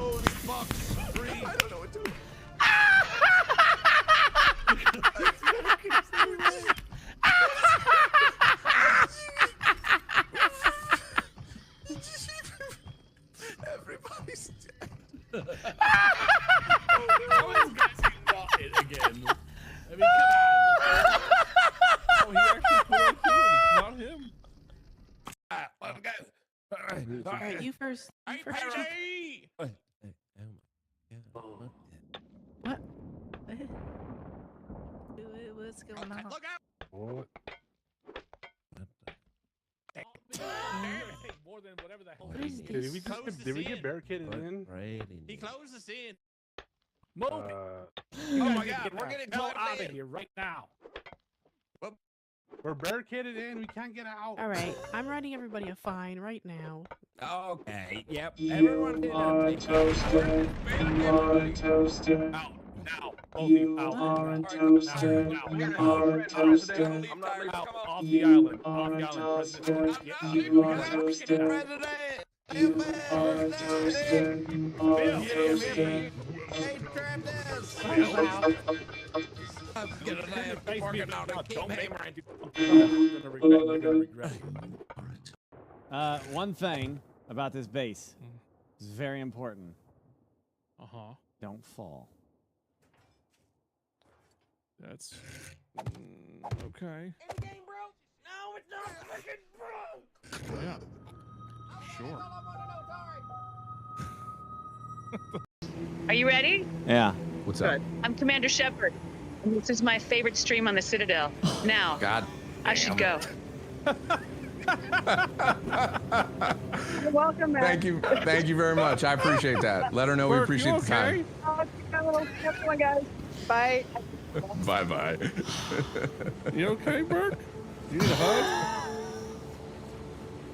Holy fuck! Free. I don't know what to do. Everybody's dead. How is this guy not it again? I mean, come on. Oh, he actually put on two and it's not him. Let him go. All right, you first. You Hey, first. Perry! What? What's going on? Look out! What? More than whatever the hell. What is Did this? we did we get barricaded in? He closed us in. Move it. Oh You my guys God, get we're the getting hell closed out in. of here right now. Whoop. We're barricaded in. We can't get out. All right, I'm writing everybody a fine right now. Okay, yep. You Everyone are toasted. You are toasted. Out. Now. Both of You you out. are Now. toasted. Now. You Now. are toasted. Out. Off the You island. are Off the island. toasted. President. Get You out. are toasted. You are toasted. You are toasted. Hey, grab this! I'm gonna land working on it. Don't Keep name hammering. You're gonna regret it. One thing about this base is very important. Uh-huh. Don't fall. That's okay. Game broke? No, it's not freaking broke! Yeah. Sure. Are you ready? Yeah. What's up? I'm Commander Shepard. And this is my favorite stream on the Citadel. Now, God. I should go. You're welcome, man. Thank you very much. I appreciate that. Let her know we Burke, appreciate you the time. Oh, come on, guys. Bye. Bye bye. You okay, Burke? You need a hug?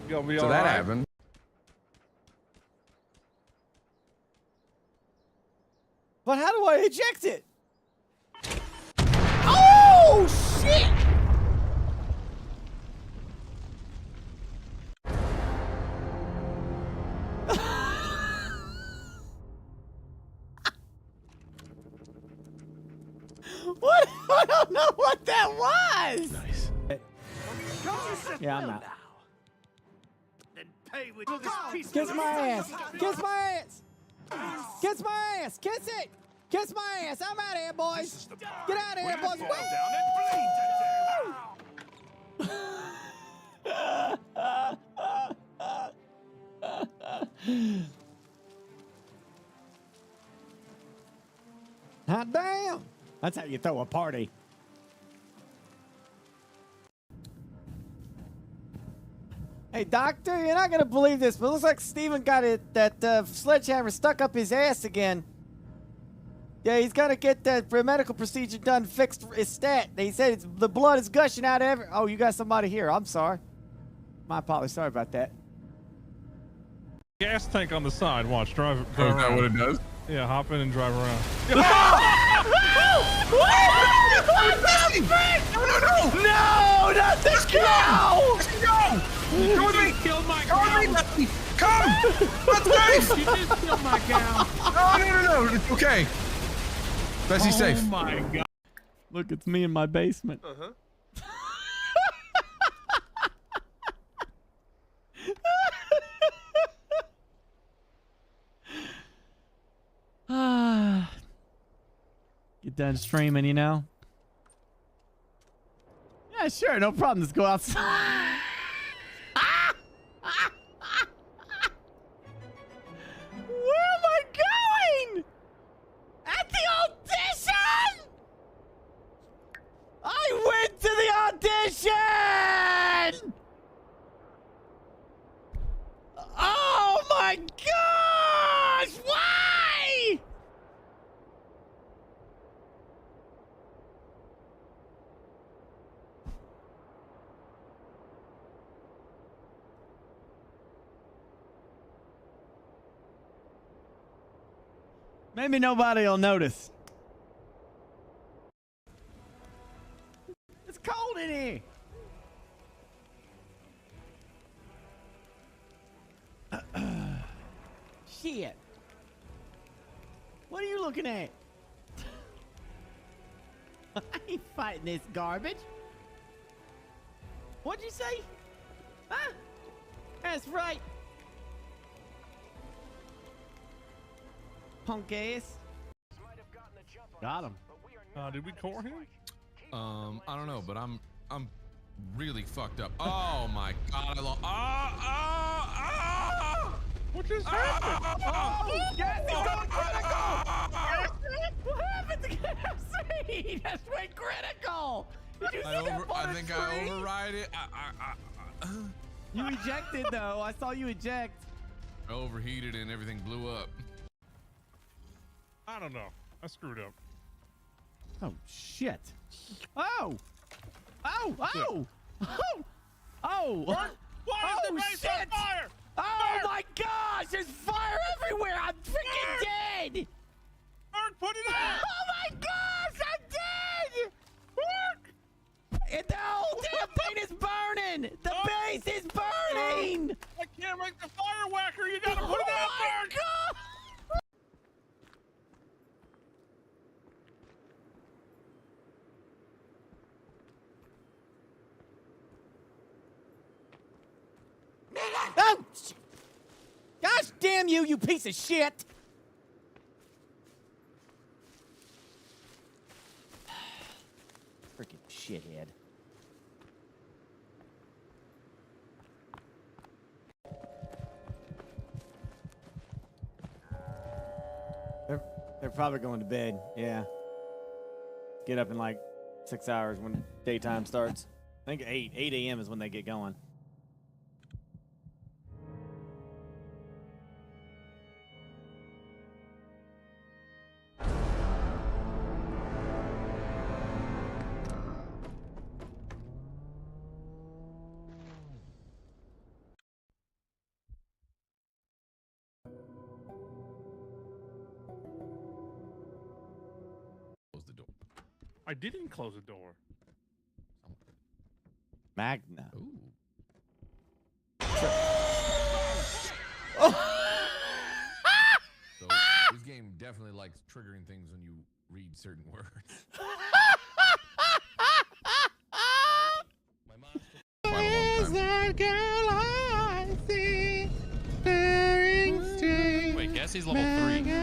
You gonna be So all that right? happened. But how do I eject it? Oh shit! What? I don't know what that was. Nice. Yeah, I'm out. Then pay with Kiss my ass! Kiss my ass! Kiss my ass! Kiss it! Kiss my ass! I'm out of here, boys! Get out of here, boys! Hot damn! That's how you throw a party. Hey, doctor, you're not gonna believe this, but it looks like Steven got that sledgehammer stuck up his ass again. Yeah, he's gotta get that medical procedure done, fixed his stat. He said the blood is gushing out every. Oh, you got somebody here. I'm sorry. My apologies. Sorry about that. Gas tank on the side. Watch. Drive Is that around. what it does? Yeah, hop in and drive around. No, not this cow! Come with me! Kill my cow! Come with me, Come! That's safe! You just killed my cow! No. It's okay. Bessie's safe. Oh my God. Look, it's me in my basement. Uh-huh. Get done streaming, you know? Yeah, sure, no problem. Let's go outside. Where am I going? At the audition? I went to the audition! Oh my gosh! Why? Maybe nobody will notice. It's cold in here. Shit. What are you looking at? I ain't fighting this garbage. What'd you say? Huh? That's right. Punk ass. Got him. Did we core him? I don't know, but I'm really fucked up. Oh my god, I lost. What just happened? Oh, yes, he's going critical. What happened to KFC? That's went critical. Did you see that I think I override it. You ejected though. I saw you eject. I overheated and everything blew up. I don't know. I screwed up. Oh shit. Oh. Oh. Oh. Oh. Oh. Why is the base on fire? Oh my gosh, there's fire everywhere. I'm freaking dead. Burke, put it out. Oh my gosh, I'm dead. Burke. And the whole damn thing is burning. The base is burning. I can't make the fire whacker. You gotta put it out, Burke. God. Oh! Gosh damn you, you piece of shit! Freaking shithead. They're probably going to bed, yeah. Get up in like 6 hours when daytime starts. I think 8 a.m. is when they get going. Close the door. I didn't close the door. Magna. Ooh. So this game definitely likes triggering things when you read certain words. My mom took quite a long time. Wait, Gassie's level 3.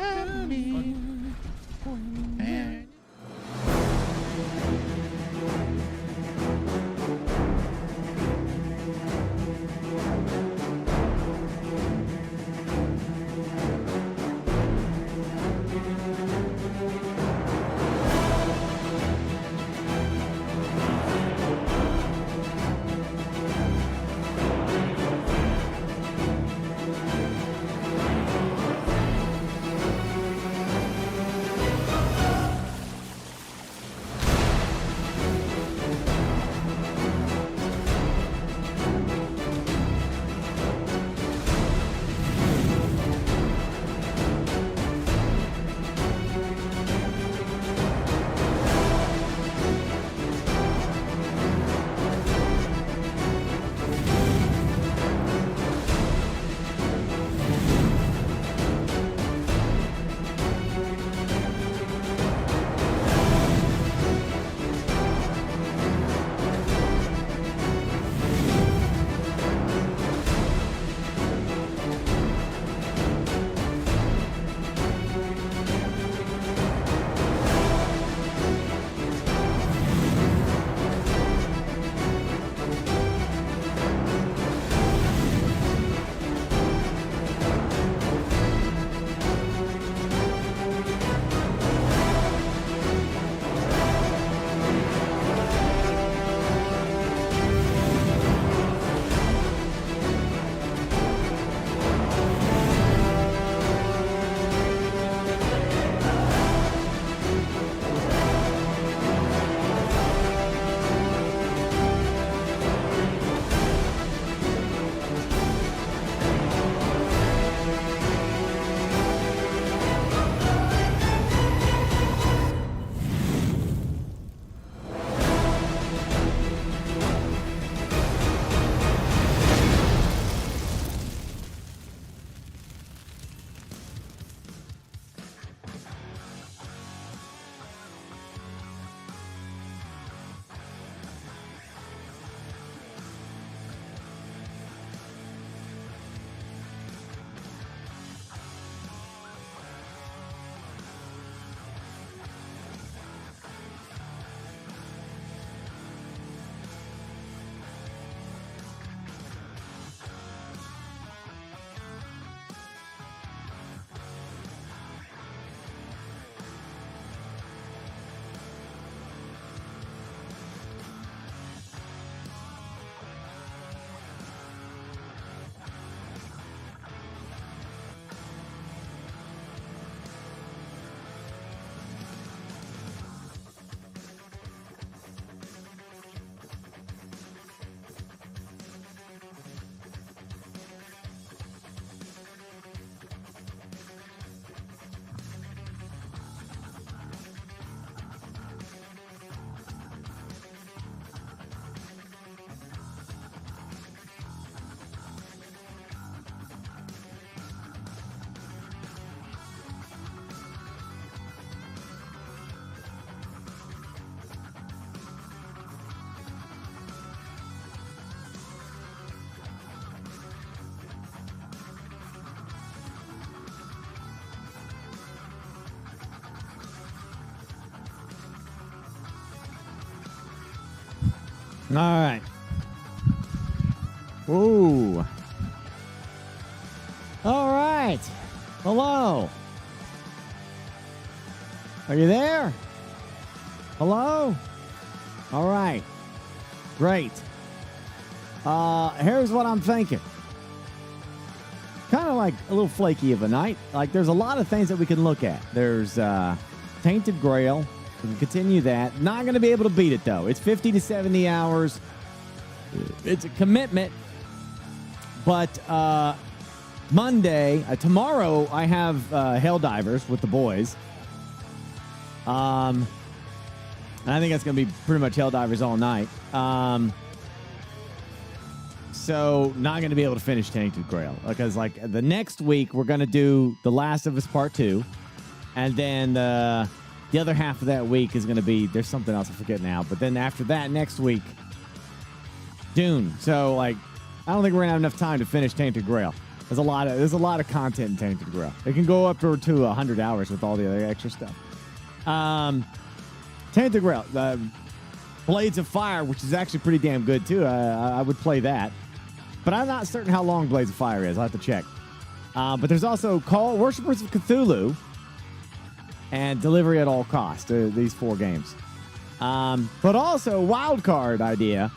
All right. Ooh. All right. Hello. Are you there? Hello? All right. Great. Here's what I'm thinking. Kind of like a little flaky of a night. Like, there's a lot of things that we can look at. There's Tainted Grail. We can continue that. Not going to be able to beat it, though. It's 50 to 70 hours. It's a commitment. But Monday, tomorrow, I have Helldivers with the boys. And I think that's going to be pretty much Helldivers all night. So not going to be able to finish Tainted Grail because, like, the next week we're going to do The Last of Us Part 2, and then the other half of that week is going to be, there's something else I forget now, but then after that next week, Dune. So, like, I don't think we're going to have enough time to finish Tainted Grail. There's a lot of content in Tainted Grail. It can go up to 100 hours with all the other extra stuff. Tainted Grail, Blades of Fire, which is actually pretty damn good too. I would play that. But I'm not certain how long Blades of Fire is. I'll have to check. But there's also Worshippers of Cthulhu and Delivery at All Costs. These 4 games. But also, wildcard idea,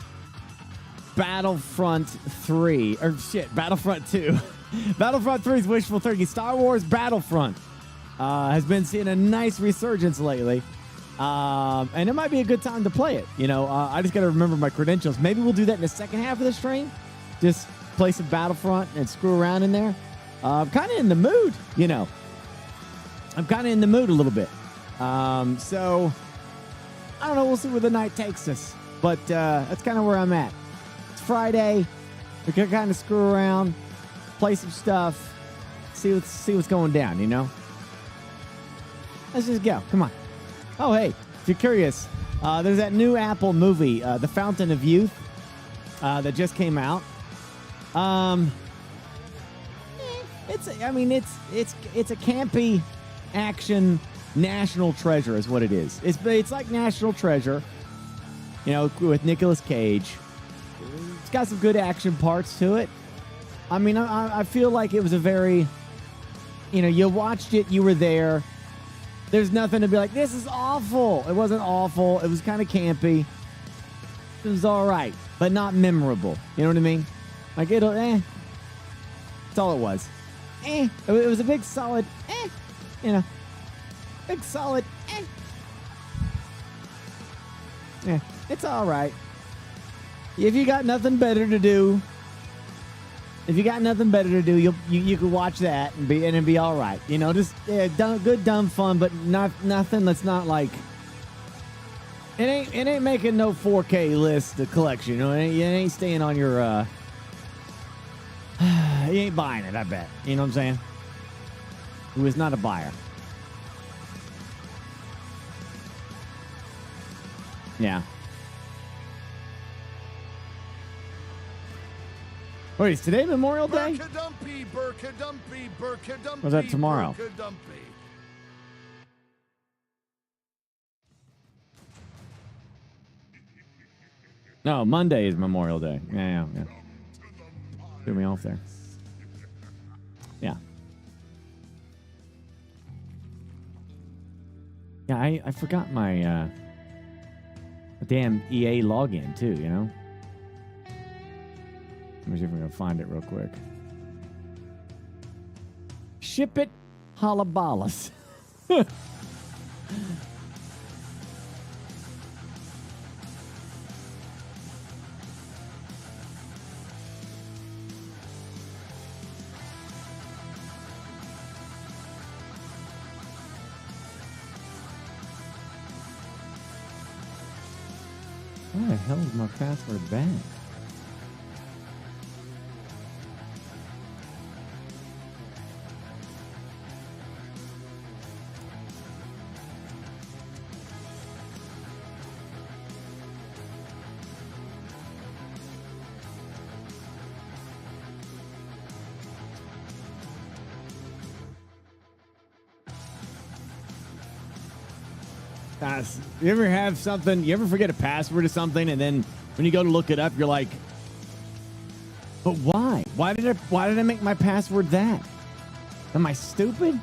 Battlefront 3. Battlefront 2. Battlefront 3 is wishful thinking. Star Wars Battlefront has been seeing a nice resurgence lately. And it might be a good time to play it. You know, I just got to remember my credentials. Maybe we'll do that in the second half of the stream. Just play some Battlefront and screw around in there. I'm kind of in the mood, you know. I'm kind of in the mood a little bit. So, I don't know. We'll see where the night takes us. But that's kind of where I'm at. It's Friday. We can kind of screw around, play some stuff, see what's going down, you know. Let's just go. Come on. Oh, hey, if you're curious, there's that new Apple movie, The Fountain of Youth, that just came out. It's a campy action national treasure is what it is. It's like National Treasure, you know, with Nicolas Cage. It's got some good action parts to it. I mean, I feel like it was a very, you know, you watched it, you were there. There's nothing to be like, this is awful. It wasn't awful. It was kind of campy. It was all right, but not memorable. You know what I mean? Like, that's all it was. It was a big, solid, you know, big, solid, Yeah, it's all right. If you got nothing better to do, you can watch that and it'd be all right. You know, just good, dumb fun, but nothing that's not like. It ain't making no 4K list, the collection. You know, it ain't staying on your. You ain't buying it, I bet. You know what I'm saying? Who is not a buyer. Yeah. Wait, is today Memorial Day? Or is that tomorrow? No, Monday is Memorial Day. Yeah. Threw me off there. Yeah. Yeah, I forgot my damn EA login too, you know? Let me see if we can find it real quick. Ship it, halabalas. Why the hell is my password back? You ever have something, you ever forget a password or something, and then When you go to look it up, you're like, but why? Why did I make my password that? Am I stupid?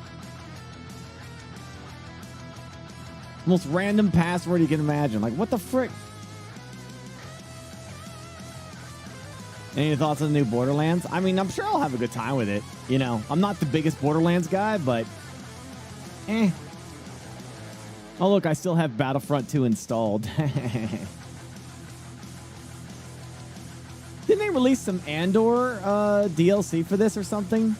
Most random password you can imagine. Like, what the frick? Any thoughts on the new Borderlands? I mean, I'm sure I'll have a good time with it. You know, I'm not the biggest Borderlands guy, but eh. Oh, look, I still have Battlefront 2 installed. Didn't they release some Andor DLC for this or something?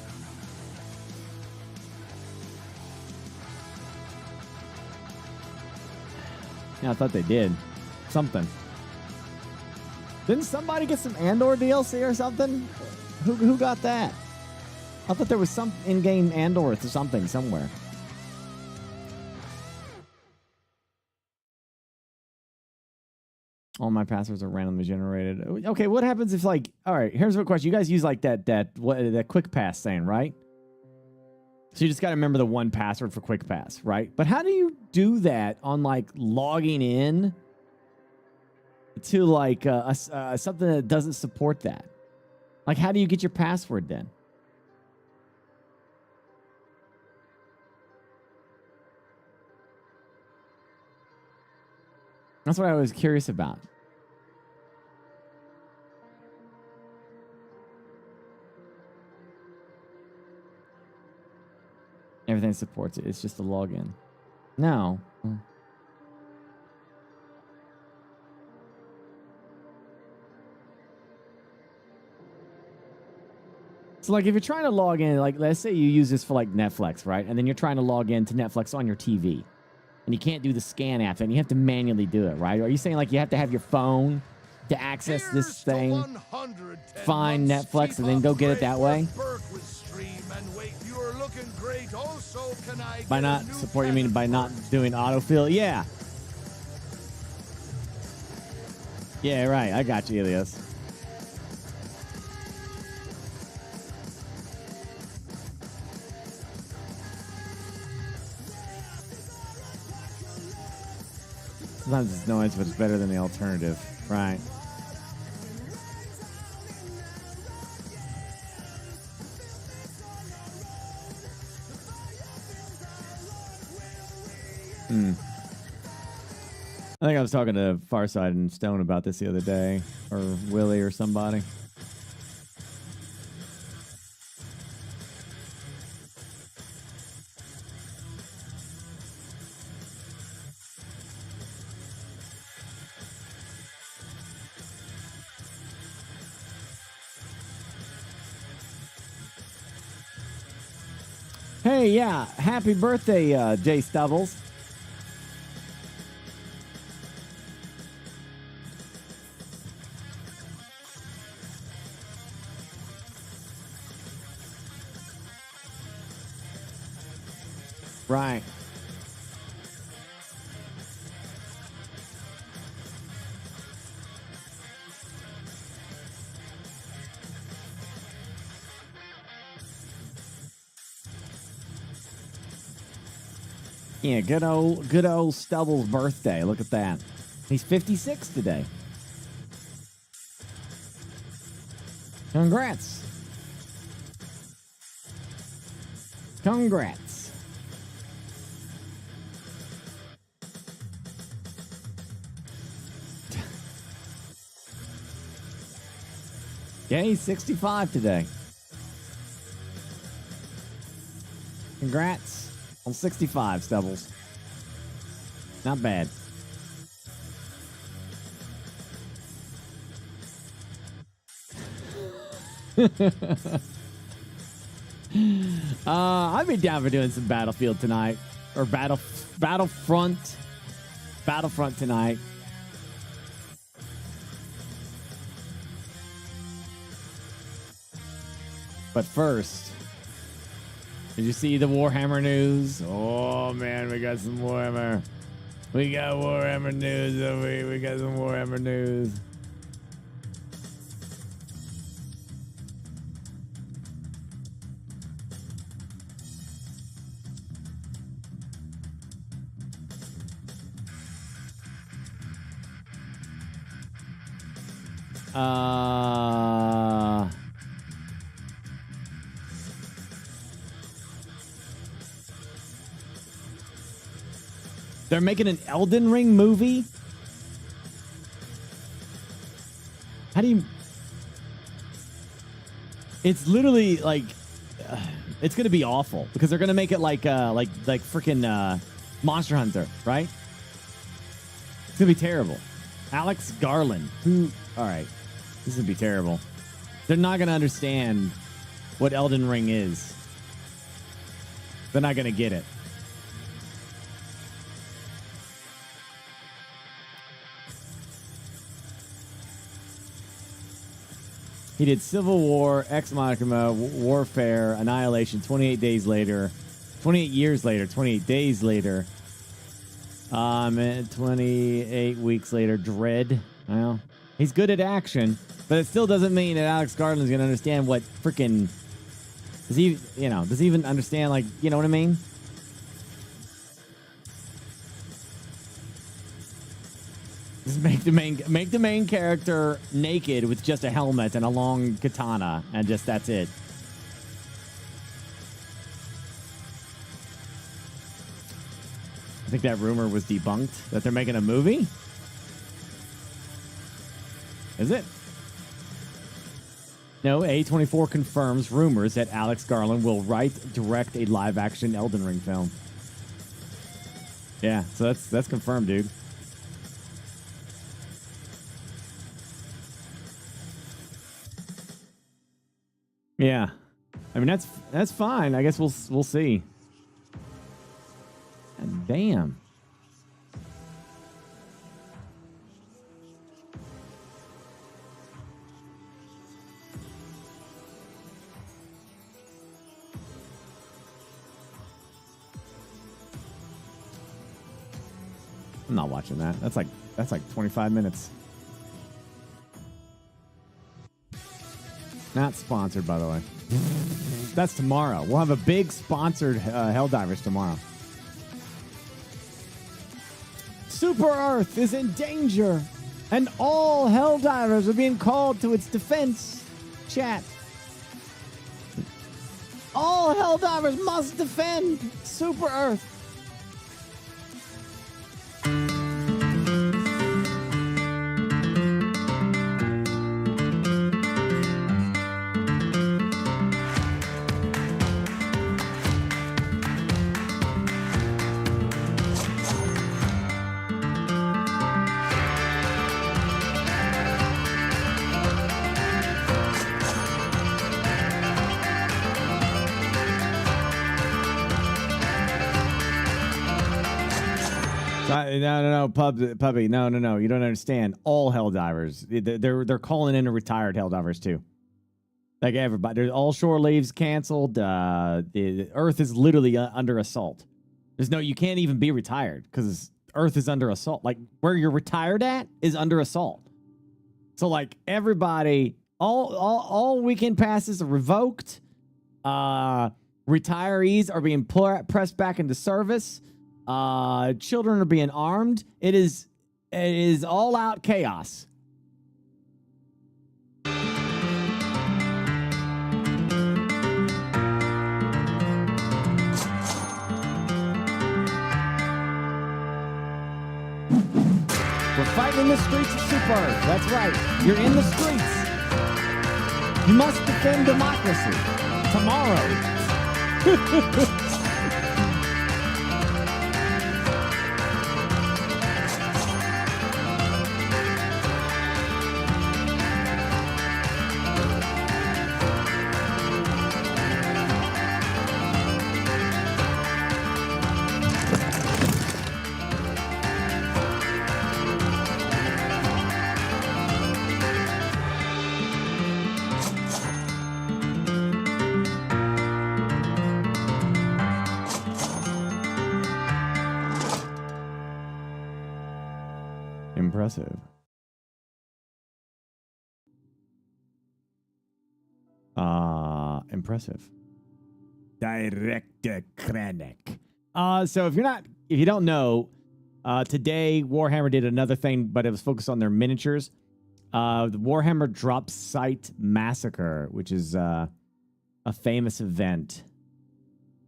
Yeah, I thought they did. Something. Didn't somebody get some Andor DLC or something? Who got that? I thought there was some in-game Andor or something somewhere. All my passwords are randomly generated. Okay, what happens if, like, all right, here's a question. You guys use like that quick pass thing, right? So you just got to remember the one password for quick pass, right? But how do you do that on like logging in to like something that doesn't support that? Like, how do you get your password then? That's what I was curious about. Everything supports it. It's just a login. No. So, like, if you're trying to log in, like, let's say you use this for, like, Netflix, right? And then you're trying to log in to Netflix on your TV. And you can't do the scan app, and you have to manually do it, right? Are you saying, like, you have to have your phone to access this thing, find Netflix, and then go get it that way? By not support, you mean by not doing autofill? Yeah. Yeah, right. I got you, Elias. Sometimes it's noise, but it's better than the alternative. Right. I think I was talking to Farside and Stone about this the other day, or Willie or somebody. Hey, yeah, happy birthday, Jay Stubbles. Right. Yeah, good old Stubble's birthday. Look at that. He's 56 today. Congrats. Congrats. Yeah, he's 65 today. Congrats on 65, Stubbles. Not bad. I'd be down for doing some Battlefield tonight. Or Battlefront tonight. But first, did you see the Warhammer news? Oh man, we got some Warhammer. We got Warhammer news over here. We got some Warhammer news. They're making an Elden Ring movie? How do you... It's literally like... it's going to be awful because they're going to make it like freaking Monster Hunter, right? It's going to be terrible. Alex Garland. Who... All right. This is going to be terrible. They're not going to understand what Elden Ring is. They're not going to get it. He did Civil War, Ex Machina, Warfare, Annihilation, 28 days later, 28 years later, 28 days later, 28 weeks later, Dread. Well, he's good at action, but it still doesn't mean that Alex Garland's going to understand what freaking... Does he even understand, like, you know what I mean? Just make the main character naked with just a helmet and a long katana, and just that's it. I think that rumor was debunked that they're making a movie. Is it? No, A24 confirms rumors that Alex Garland will direct a live-action Elden Ring film. Yeah, so that's confirmed, dude. Yeah, I mean that's fine. I guess we'll see. God damn. I'm not watching that. That's like 25 minutes. Not sponsored, by the way. That's tomorrow. We'll have a big sponsored Helldivers tomorrow. Super Earth is in danger, and all Helldivers are being called to its defense. Chat. All Helldivers must defend Super Earth. No, puppy. No. You don't understand. All Helldivers. They're calling in retired Helldivers too. Like everybody. There's all shore leaves canceled. The Earth is literally under assault. You can't even be retired because Earth is under assault. Like where you're retired at is under assault. So like everybody, all weekend passes are revoked. Retirees are being pressed back into service. Children are being armed. It is all out chaos. We're fighting in the streets of Super Earth. That's right. You're in the streets. You must defend democracy. Tomorrow. Impressive. Impressive. Director Krennic. So if you don't know, today Warhammer did another thing, but it was focused on their miniatures. The Warhammer Dropsite Massacre, which is a famous event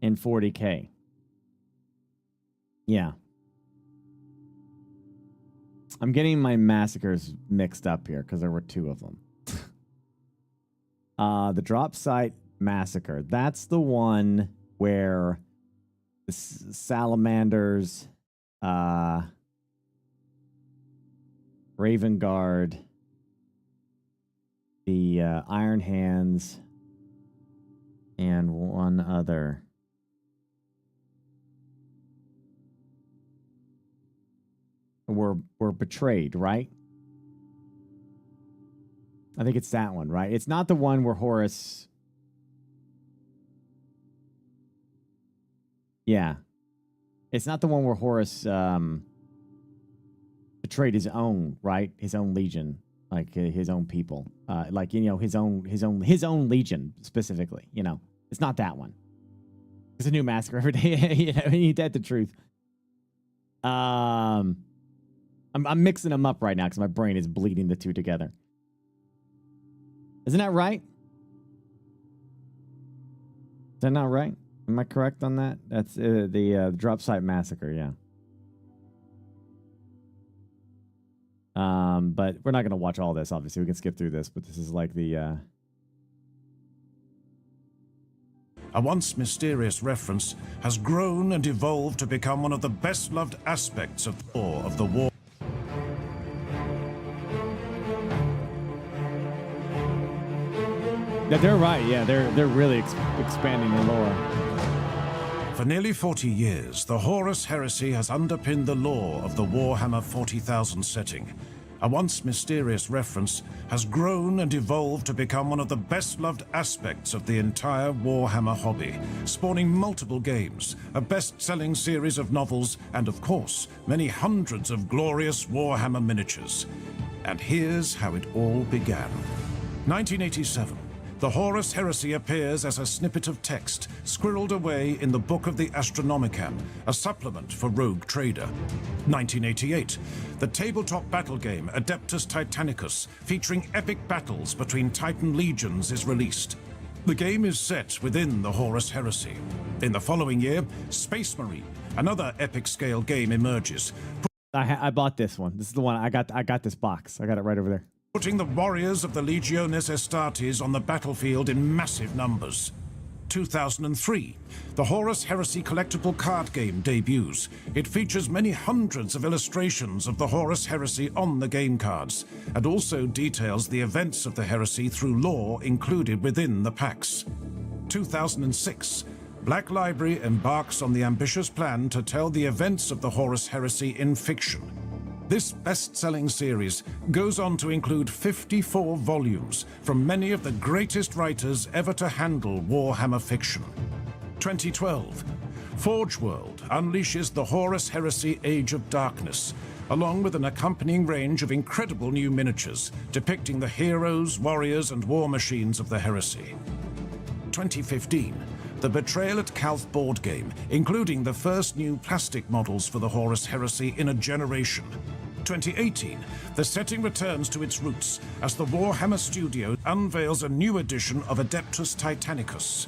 in 40K. Yeah. I'm getting my massacres mixed up here because there were 2 of them. The Dropsite Massacre. That's the one where the Salamanders, Raven Guard, the Iron Hands, and one other. Were betrayed, right? I think it's that one, right? It's not the one where Horus... Yeah. It's not the one where Horus betrayed his own, right? His own legion, like his own people. Like, you know, his own legion specifically, you know. It's not that one. It's a new massacre every day. You know, you that's the truth. I'm mixing them up right now because my brain is bleeding the 2 together. Isn't that right? Is that not right? Am I correct on that? That's the Dropsite Massacre, yeah. But we're not going to watch all this, obviously. We can skip through this, but this is like the... A once mysterious reference has grown and evolved to become one of the best-loved aspects of the war. Yeah, they're right. Yeah, they're really expanding the lore. For nearly 40 years, the Horus heresy has underpinned the lore of the Warhammer 40,000 setting. A once mysterious reference has grown and evolved to become one of the best-loved aspects of the entire Warhammer hobby, spawning multiple games, a best-selling series of novels, and of course, many hundreds of glorious Warhammer miniatures. And here's how it all began. 1987. The Horus heresy appears as a snippet of text, squirreled away in the Book of the Astronomicon, a supplement for Rogue Trader. 1988. The tabletop battle game Adeptus Titanicus, featuring epic battles between Titan legions, is released. The game is set within the Horus heresy. In the following year, Space Marine, another epic-scale game, emerges. I bought this one. This is the one. I got this box. I got it right over there. Putting the warriors of the Legiones Astartes on the battlefield in massive numbers. 2003, the Horus Heresy collectible card game debuts. It features many hundreds of illustrations of the Horus Heresy on the game cards, and also details the events of the heresy through lore included within the packs. 2006, Black Library embarks on the ambitious plan to tell the events of the Horus Heresy in fiction. This best-selling series goes on to include 54 volumes from many of the greatest writers ever to handle Warhammer fiction. 2012, Forge World unleashes the Horus Heresy Age of Darkness, along with an accompanying range of incredible new miniatures depicting the heroes, warriors, and war machines of the heresy. 2015, the Betrayal at Calth board game, including the first new plastic models for the Horus Heresy in a generation. 2018, the setting returns to its roots as the Warhammer Studio unveils a new edition of Adeptus Titanicus.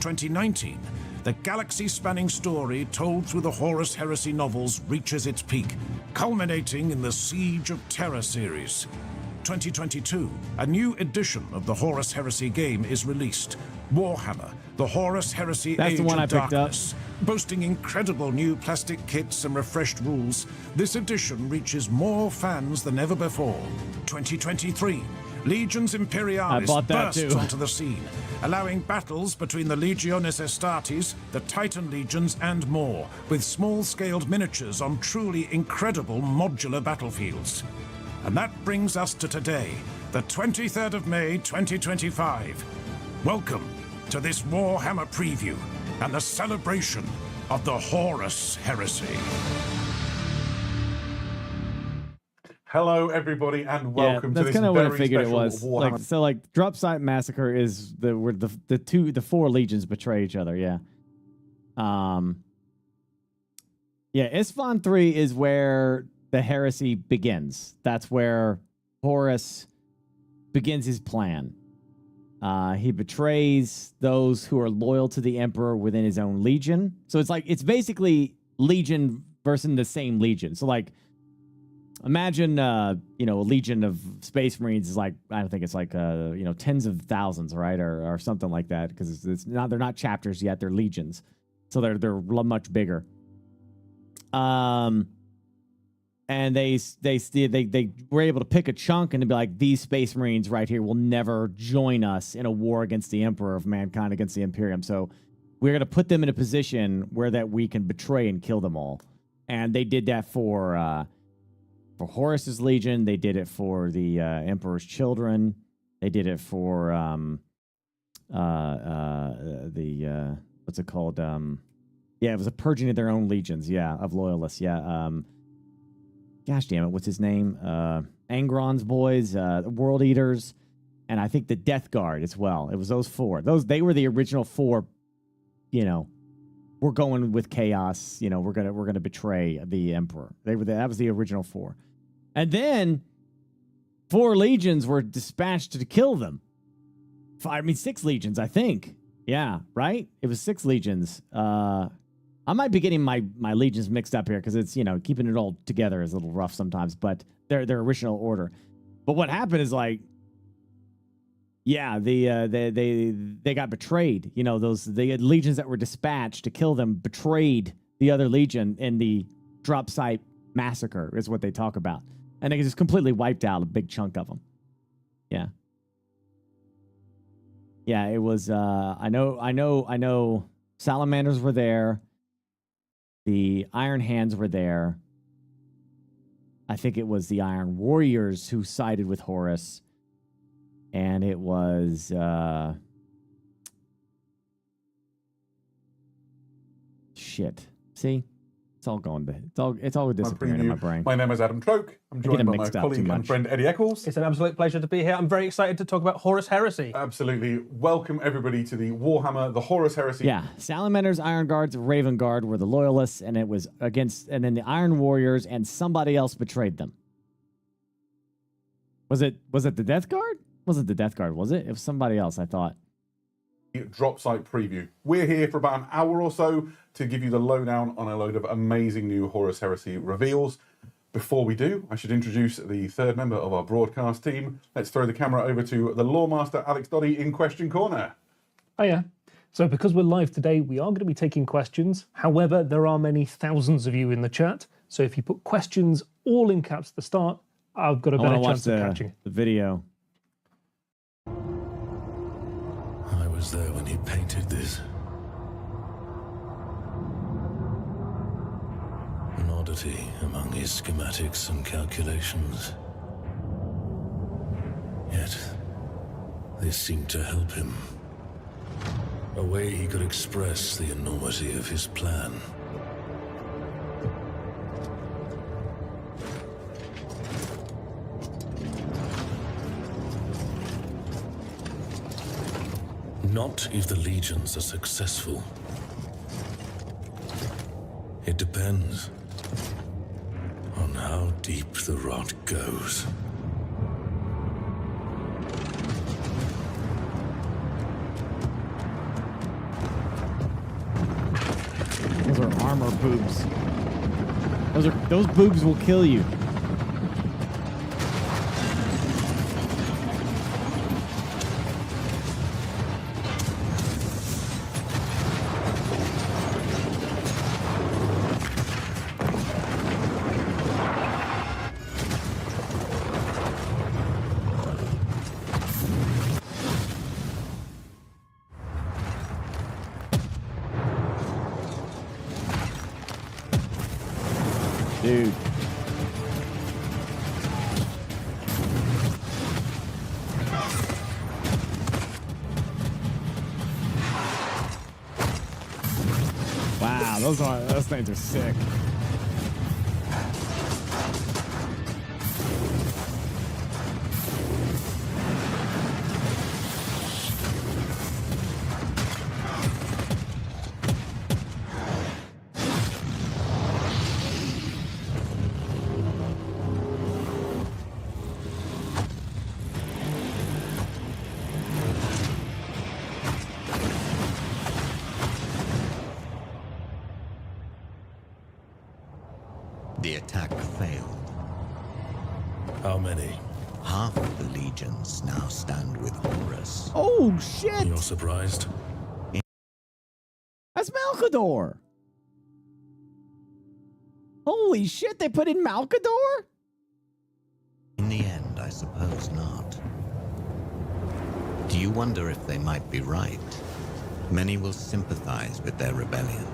2019, the galaxy-spanning story told through the Horus Heresy novels reaches its peak, culminating in the Siege of Terror series. 2022, a new edition of the Horus Heresy game is released, Warhammer, the Horus Heresy Age of Darkness. Boasting incredible new plastic kits and refreshed rules, this edition reaches more fans than ever before. 2023, Legions Imperialis bursts onto the scene, allowing battles between the Legiones Astartes, the Titan Legions, and more, with small-scaled miniatures on truly incredible modular battlefields. And that brings us to today, the 23rd of May, 2025. Welcome to this Warhammer preview and the celebration of the Horus Heresy. Hello, everybody, and welcome to this kind of what I very figured it special was. Warhammer. Like Dropsite Massacre is where the 4 legions betray each other. Yeah. Yeah. Isfahan 3 is where the heresy begins. That's where Horus begins his plan. He betrays those who are loyal to the Emperor within his own legion. So it's basically legion versus the same legion. So like, imagine a legion of Space Marines is like, I don't think it's like tens of thousands, right, or something like that, because they're not chapters yet, they're legions, so they're much bigger. And they were able to pick a chunk and to be like, these Space Marines right here will never join us in a war against the Emperor of Mankind, against the Imperium. So we're going to put them in a position where that we can betray and kill them all. And they did that for Horus's Legion. They did it for the Emperor's Children. They did it for what's it called? It was a purging of their own legions. Yeah, of loyalists. Yeah. Gosh damn it, what's his name? Angron's boys, World Eaters, and I think the Death Guard as well. It was those four. They were the original four. We're going with chaos. We're gonna betray the Emperor. That was the original four, and then 4 legions were dispatched to kill them. 6 legions, I think. Yeah, right. It was 6 legions. I might be getting my legions mixed up here because it's, keeping it all together is a little rough sometimes, but their original order. But what happened is they got betrayed. The legions that were dispatched to kill them betrayed the other legion in the dropsite massacre is what they talk about. And they just completely wiped out a big chunk of them. Yeah. Yeah, it was I know salamanders were there. The Iron Hands were there. I think it was the Iron Warriors who sided with Horus. And it was... shit. See? It's all going to... It's all disappearing in my brain. My name is Adam Troke. I'm joined by my colleague and friend Eddie Eccles. It's an absolute pleasure to be here. I'm very excited to talk about Horus Heresy. Absolutely. Welcome everybody to the Warhammer, the Horus Heresy. Yeah. Salamanders, Iron Guards, Raven Guard were the loyalists, and it was against... And then the Iron Warriors and somebody else betrayed them. Was it the Death Guard? Wasn't the Death Guard, was it? It was somebody else, I thought. Dropsite preview. We're here for about an hour or so to give you the lowdown on a load of amazing new Horus Heresy reveals. Before we do, I should introduce the third member of our broadcast team. Let's throw the camera over to the Lawmaster Alex Doddy in Question Corner. Hiya. So because we're live today, we are going to be taking questions. However, there are many thousands of you in the chat. So if you put questions all in caps at the start, I've got a better chance of catching the video. I was there when he painted this. An oddity among his schematics and calculations. Yet, this seemed to help him. A way he could express the enormity of his plan. Not if the legions are successful. It depends on how deep the rot goes. Those are armor boobs. Those boobs will kill you. Dude. Wow, those things are sick. The attack failed. How many? Half of the legions now stand with Horus. Oh, shit! You're surprised? That's Malkador! Holy shit, they put in Malkador? In the end, I suppose not. Do you wonder if they might be right? Many will sympathize with their rebellion.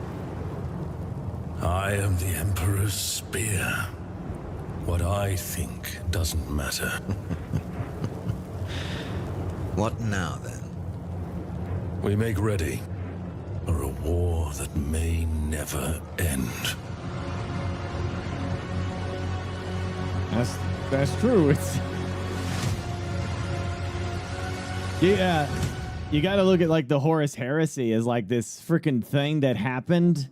I am the Emperor's spear. What I think doesn't matter. What now, then? We make ready for a war that may never end. That's true. It's yeah. You got to look at like the Horus Heresy as like this freaking thing that happened.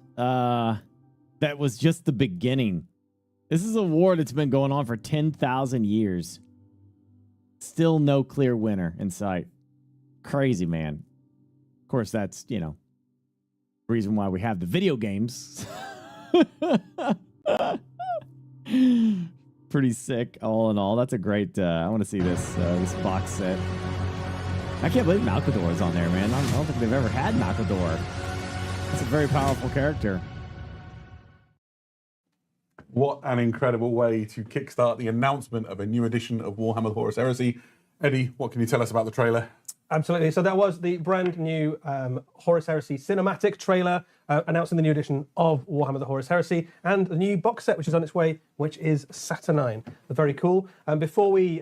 That was just the beginning. This is a war that's been going on for 10,000 years. Still no clear winner in sight. Crazy, man. Of course, that's, you know, reason why we have the video games. Pretty sick, all in all. That's a great, I want to see this box set. I can't believe Malkador is on there, man. I don't think they've ever had Malkador. That's a very powerful character. What an incredible way to kickstart the announcement of a new edition of Warhammer Horus Heresy. Eddie, what can you tell us about the trailer? Absolutely. So that was the brand new Horus Heresy cinematic trailer announcing the new edition of Warhammer the Horus Heresy and the new box set, which is on its way, which is Saturnine. Very cool. And before we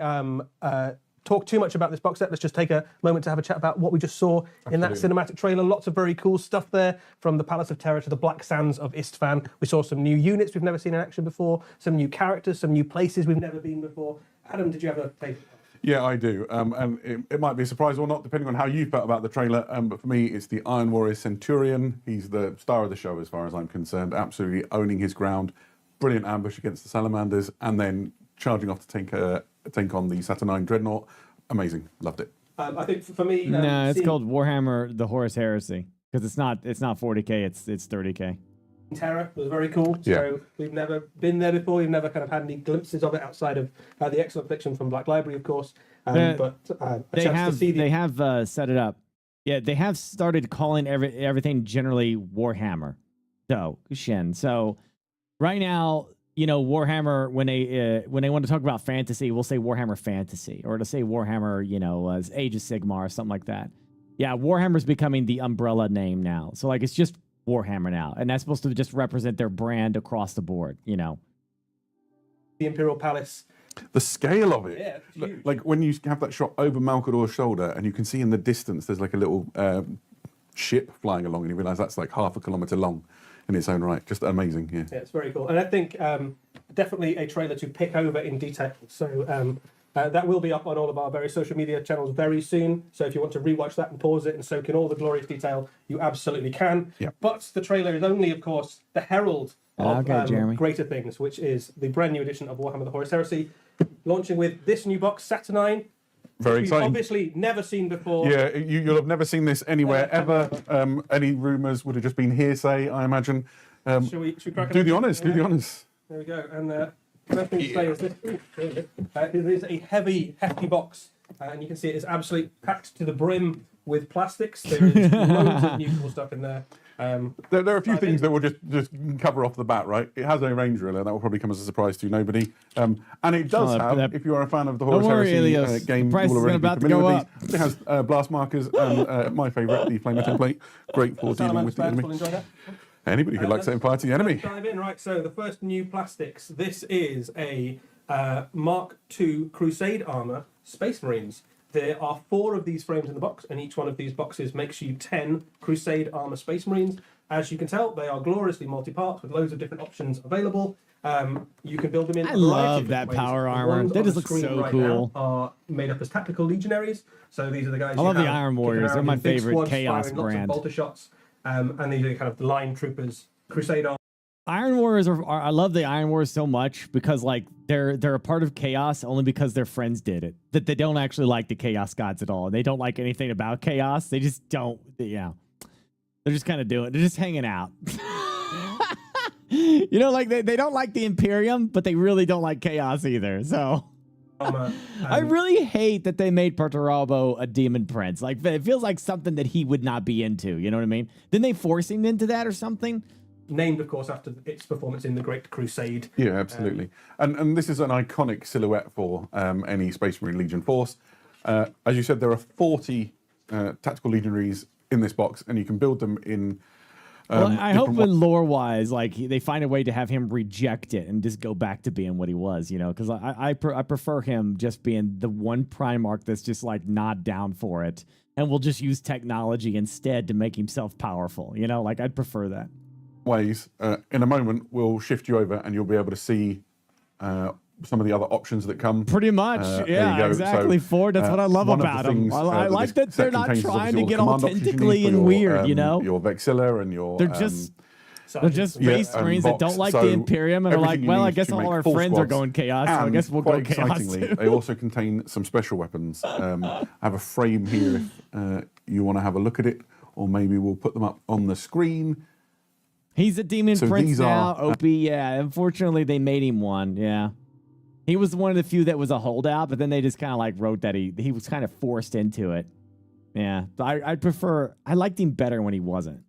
talk too much about this box set, let's just take a moment to have a chat about what we just saw in that cinematic trailer. Lots of very cool stuff there, from the Palace of Terror to the Black Sands of Istvan. We saw some new units we've never seen in action before, some new characters, some new places we've never been before. Adam, did you have a take? Yeah, I do. And it might be a surprise or not, depending on how you felt about the trailer. But for me, it's the Iron Warrior Centurion. He's the star of the show, as far as I'm concerned. Absolutely owning his ground. Brilliant ambush against the Salamanders, and then charging off to take on the Saturnine Dreadnought. Amazing. Loved it. I think for me... no, it's called Warhammer the Horus Heresy. Because it's not 40K, it's 30K. Terror was very cool. Yeah. So we've never been there before. We've never kind of had any glimpses of it outside of the excellent fiction from Black Library, of course. They have set it up. Yeah, they have started calling everything generally Warhammer. So Shen. So right now, you know, Warhammer, when they want to talk about fantasy, we'll say Warhammer Fantasy, or to say Warhammer, you know, Age of Sigmar or something like that. Yeah, Warhammer's becoming the umbrella name now. So like it's just Warhammer now, and that's supposed to just represent their brand across the board, you know. The Imperial Palace. The scale of it. Yeah, like when you have that shot over Malkador's shoulder and you can see in the distance there's like a little ship flying along, and you realise that's like 0.5 kilometre long in its own right. Just amazing, yeah. Yeah, it's very cool. And I think definitely a trailer to pick over in detail. So that will be up on all of our various social media channels very soon. So if you want to rewatch that and pause it and soak in all the glorious detail, you absolutely can. Yep. But the trailer is only, of course, the herald of Jeremy. greater things, which is the brand new edition of Warhammer the Horus Heresy, launching with this new box, Saturnine. Very we've exciting. Obviously never seen before. Yeah, you'll have never seen this anywhere ever. Any rumours would have just been hearsay, I imagine. Should we crack do it the open? honours, do the honours. There we go. And first thing to say is this. It is a heavy, hefty box. And you can see it is absolutely packed to the brim with plastics. There is loads of new cool stuff in there. There are a few things that we'll just cover off the bat, right? It has a range driller. That will probably come as a surprise to nobody. And it does have, if you are a fan of the Horus Heresy game, you will already be familiar with these. It has blast markers and my favourite, the flamer template. Great for dealing with the enemy. Anybody who likes setting fire to the enemy. Dive in, right? So the first new plastics. This is a Mark II Crusade armor Space Marines. There are 4 of these frames in the box, and each one of these boxes makes you 10 Crusade armor Space Marines. As you can tell, they are gloriously multi-parts with loads of different options available. You can build them in. I love that power armor. They just look so cool. Are made up as tactical legionaries. So these are the guys. I love the Iron Warriors. They're my favorite Chaos brand. Bolter shots. And these are kind of the line troopers, Crusade armor. Iron Warriors are I love the Iron Warriors so much because like they're a part of Chaos only because their friends did it. That they don't actually like the Chaos gods at all. They don't like anything about Chaos. They just don't. Yeah, they're just kind of doing. They're just hanging out. You know, like they don't like the Imperium, but they really don't like Chaos either. So I really hate that they made Perturabo a demon prince. Like, it feels like something that he would not be into. You know what I mean? Didn't they force him into that or something? Named, of course, after its performance in the Great Crusade. Yeah, absolutely. And this is an iconic silhouette for any Space Marine Legion force. As you said, there are 40 tactical legionaries in this box, and you can build them in. Well, I hope in lore-wise, like they find a way to have him reject it and just go back to being what he was, you know? Because I prefer him just being the one Primarch that's just like not down for it, and will just use technology instead to make himself powerful. You know, like I'd prefer that. Ways. In a moment, we'll shift you over, and you'll be able to see some of the other options that come. Pretty much, yeah, exactly. So, Ford, that's what I love about them. I like that they're not trying to get all tentacly and weird, you know? Your Vexilla and your... They're just Space Marines that don't like the Imperium and are like, well, I guess all our friends are going Chaos, so I guess we'll go Chaos too. They also contain some special weapons. I have a frame here if you want to have a look at it, or maybe we'll put them up on the screen. He's a demon prince now, OP, yeah. Unfortunately, they made him one, yeah. He was one of the few that was a holdout, but then they just kind of like wrote that he was kind of forced into it. Yeah, but I liked him better when he wasn't.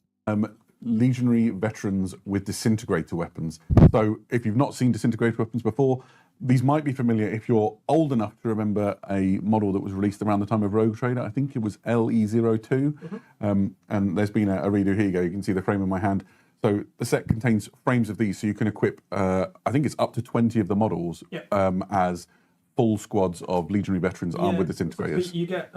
Legionary veterans with disintegrator weapons. So if you've not seen disintegrator weapons before, these might be familiar if you're old enough to remember a model that was released around the time of Rogue Trader. I think it was LE02. And there's been a redo. Here you go. You can see the frame in my hand. So the set contains frames of these, so you can equip, I think it's up to 20 of the models as full squads of legionary veterans armed with disintegrators. So you get,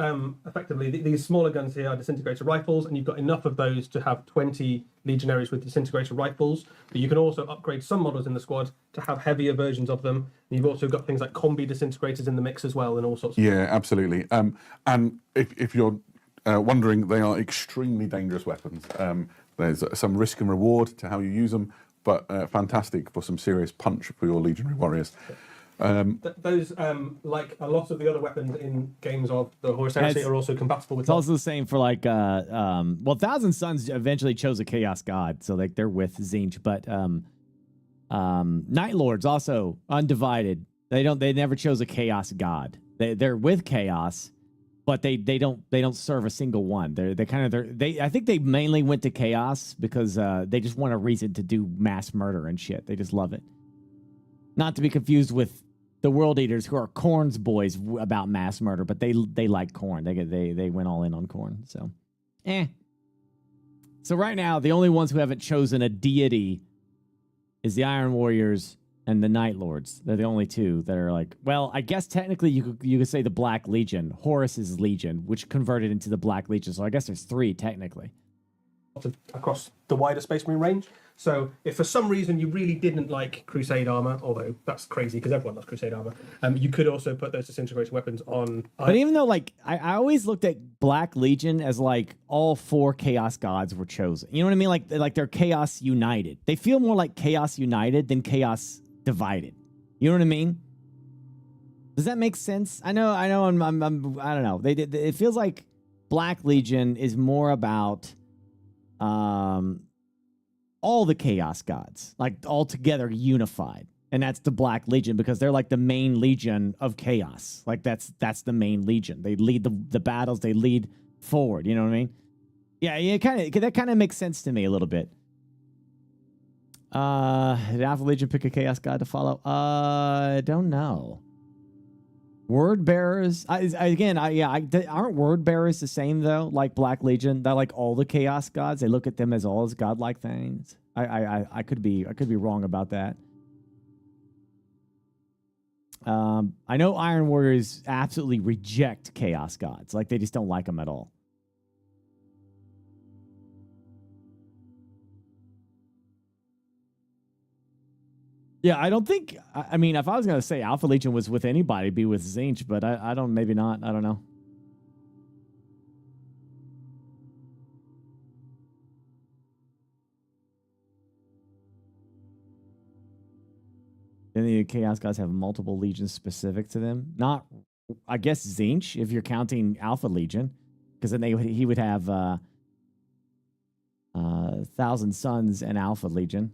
effectively, these smaller guns here are disintegrator rifles, and you've got enough of those to have 20 legionaries with disintegrator rifles. But you can also upgrade some models in the squad to have heavier versions of them. And you've also got things like combi disintegrators in the mix as well, and all sorts of stuff. Absolutely. And if you're wondering, they are extremely dangerous weapons. There's some risk and reward to how you use them, but fantastic for some serious punch for your legionary warriors. Those, like a lot of the other weapons in games of the Horus Heresy, are also compatible with. It's also the same for like, well, Thousand Suns eventually chose a Chaos God, so like they're with Tzeentch, but Night Lords also undivided. They never chose a Chaos God. They're with Chaos. But they don't serve a single one. I think they mainly went to Chaos because they just want a reason to do mass murder and shit. They just love it. Not to be confused with the World Eaters, who are Khorne's boys about mass murder, but they like Khorne. They went all in on Khorne. So, So right now, the only ones who haven't chosen a deity is the Iron Warriors and the Night Lords. They're the only two that are like, well, I guess technically you could say the Black Legion, Horus's Legion, which converted into the Black Legion. So I guess there's 3 technically. Across the wider Space Marine range. So if for some reason you really didn't like Crusade armor, although that's crazy because everyone loves Crusade armor, you could also put those disintegrator weapons on. But even though, like, I always looked at Black Legion as like all 4 Chaos Gods were chosen. You know what I mean? Like they're Chaos United. They feel more like Chaos United than Chaos Divided. You know what I mean? Does that make sense? I know. I don't know. It feels like Black Legion is more about all the Chaos Gods, like all together unified, and that's the Black Legion because they're like the main legion of chaos. Like that's the main legion. They lead the battles. They lead forward. You know what I mean? Yeah. That kind of makes sense to me a little bit. Did Alpha Legion pick a Chaos God to follow? I don't know. Word bearers, aren't word bearers the same though? Like Black Legion, they're like all the Chaos Gods. They look at them as all as godlike things. I could be wrong about that. I know Iron Warriors absolutely reject Chaos Gods. Like they just don't like them at all. Yeah, I don't think... I mean, if I was going to say Alpha Legion was with anybody, it'd be with Tzeentch, but I don't... Maybe not. I don't know. Then the Chaos Gods have multiple legions specific to them. Not... I guess Tzeentch, if you're counting Alpha Legion, because then he would have Thousand Suns and Alpha Legion.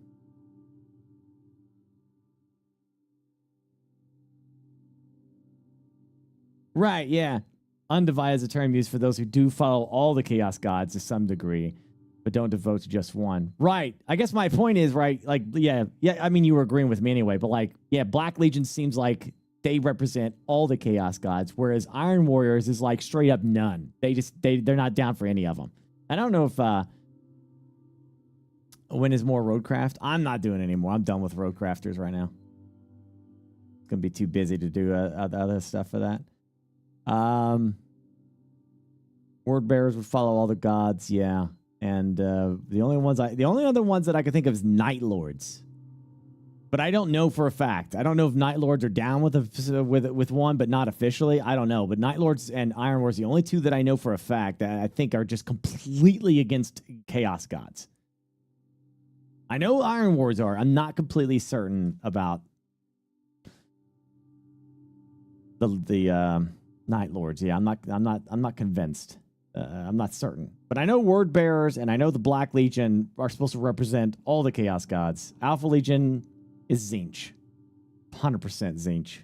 Right, yeah. Undivided is a term used for those who do follow all the Chaos Gods to some degree, but don't devote to just one. Right. I guess my point is, right, like, yeah, I mean, you were agreeing with me anyway, but like, yeah, Black Legion seems like they represent all the Chaos Gods, whereas Iron Warriors is like straight up none. They're not down for any of them. I don't know if when is more Roadcraft. I'm not doing it anymore. I'm done with Roadcrafters right now. It's gonna be too busy to do other stuff for that. Word bearers would follow all the gods, yeah. And the only other ones that I can think of is Night Lords. But I don't know for a fact. I don't know if Night Lords are down with one, but not officially. I don't know. But Night Lords and Iron Wars, the only two that I know for a fact that I think are just completely against Chaos Gods. I know Iron Wars are. I'm not completely certain about the Night Lords. Yeah, I'm not convinced. I'm not certain. But I know Word Bearers and I know the Black Legion are supposed to represent all the Chaos Gods. Alpha Legion is Tzeentch. 100% Tzeentch.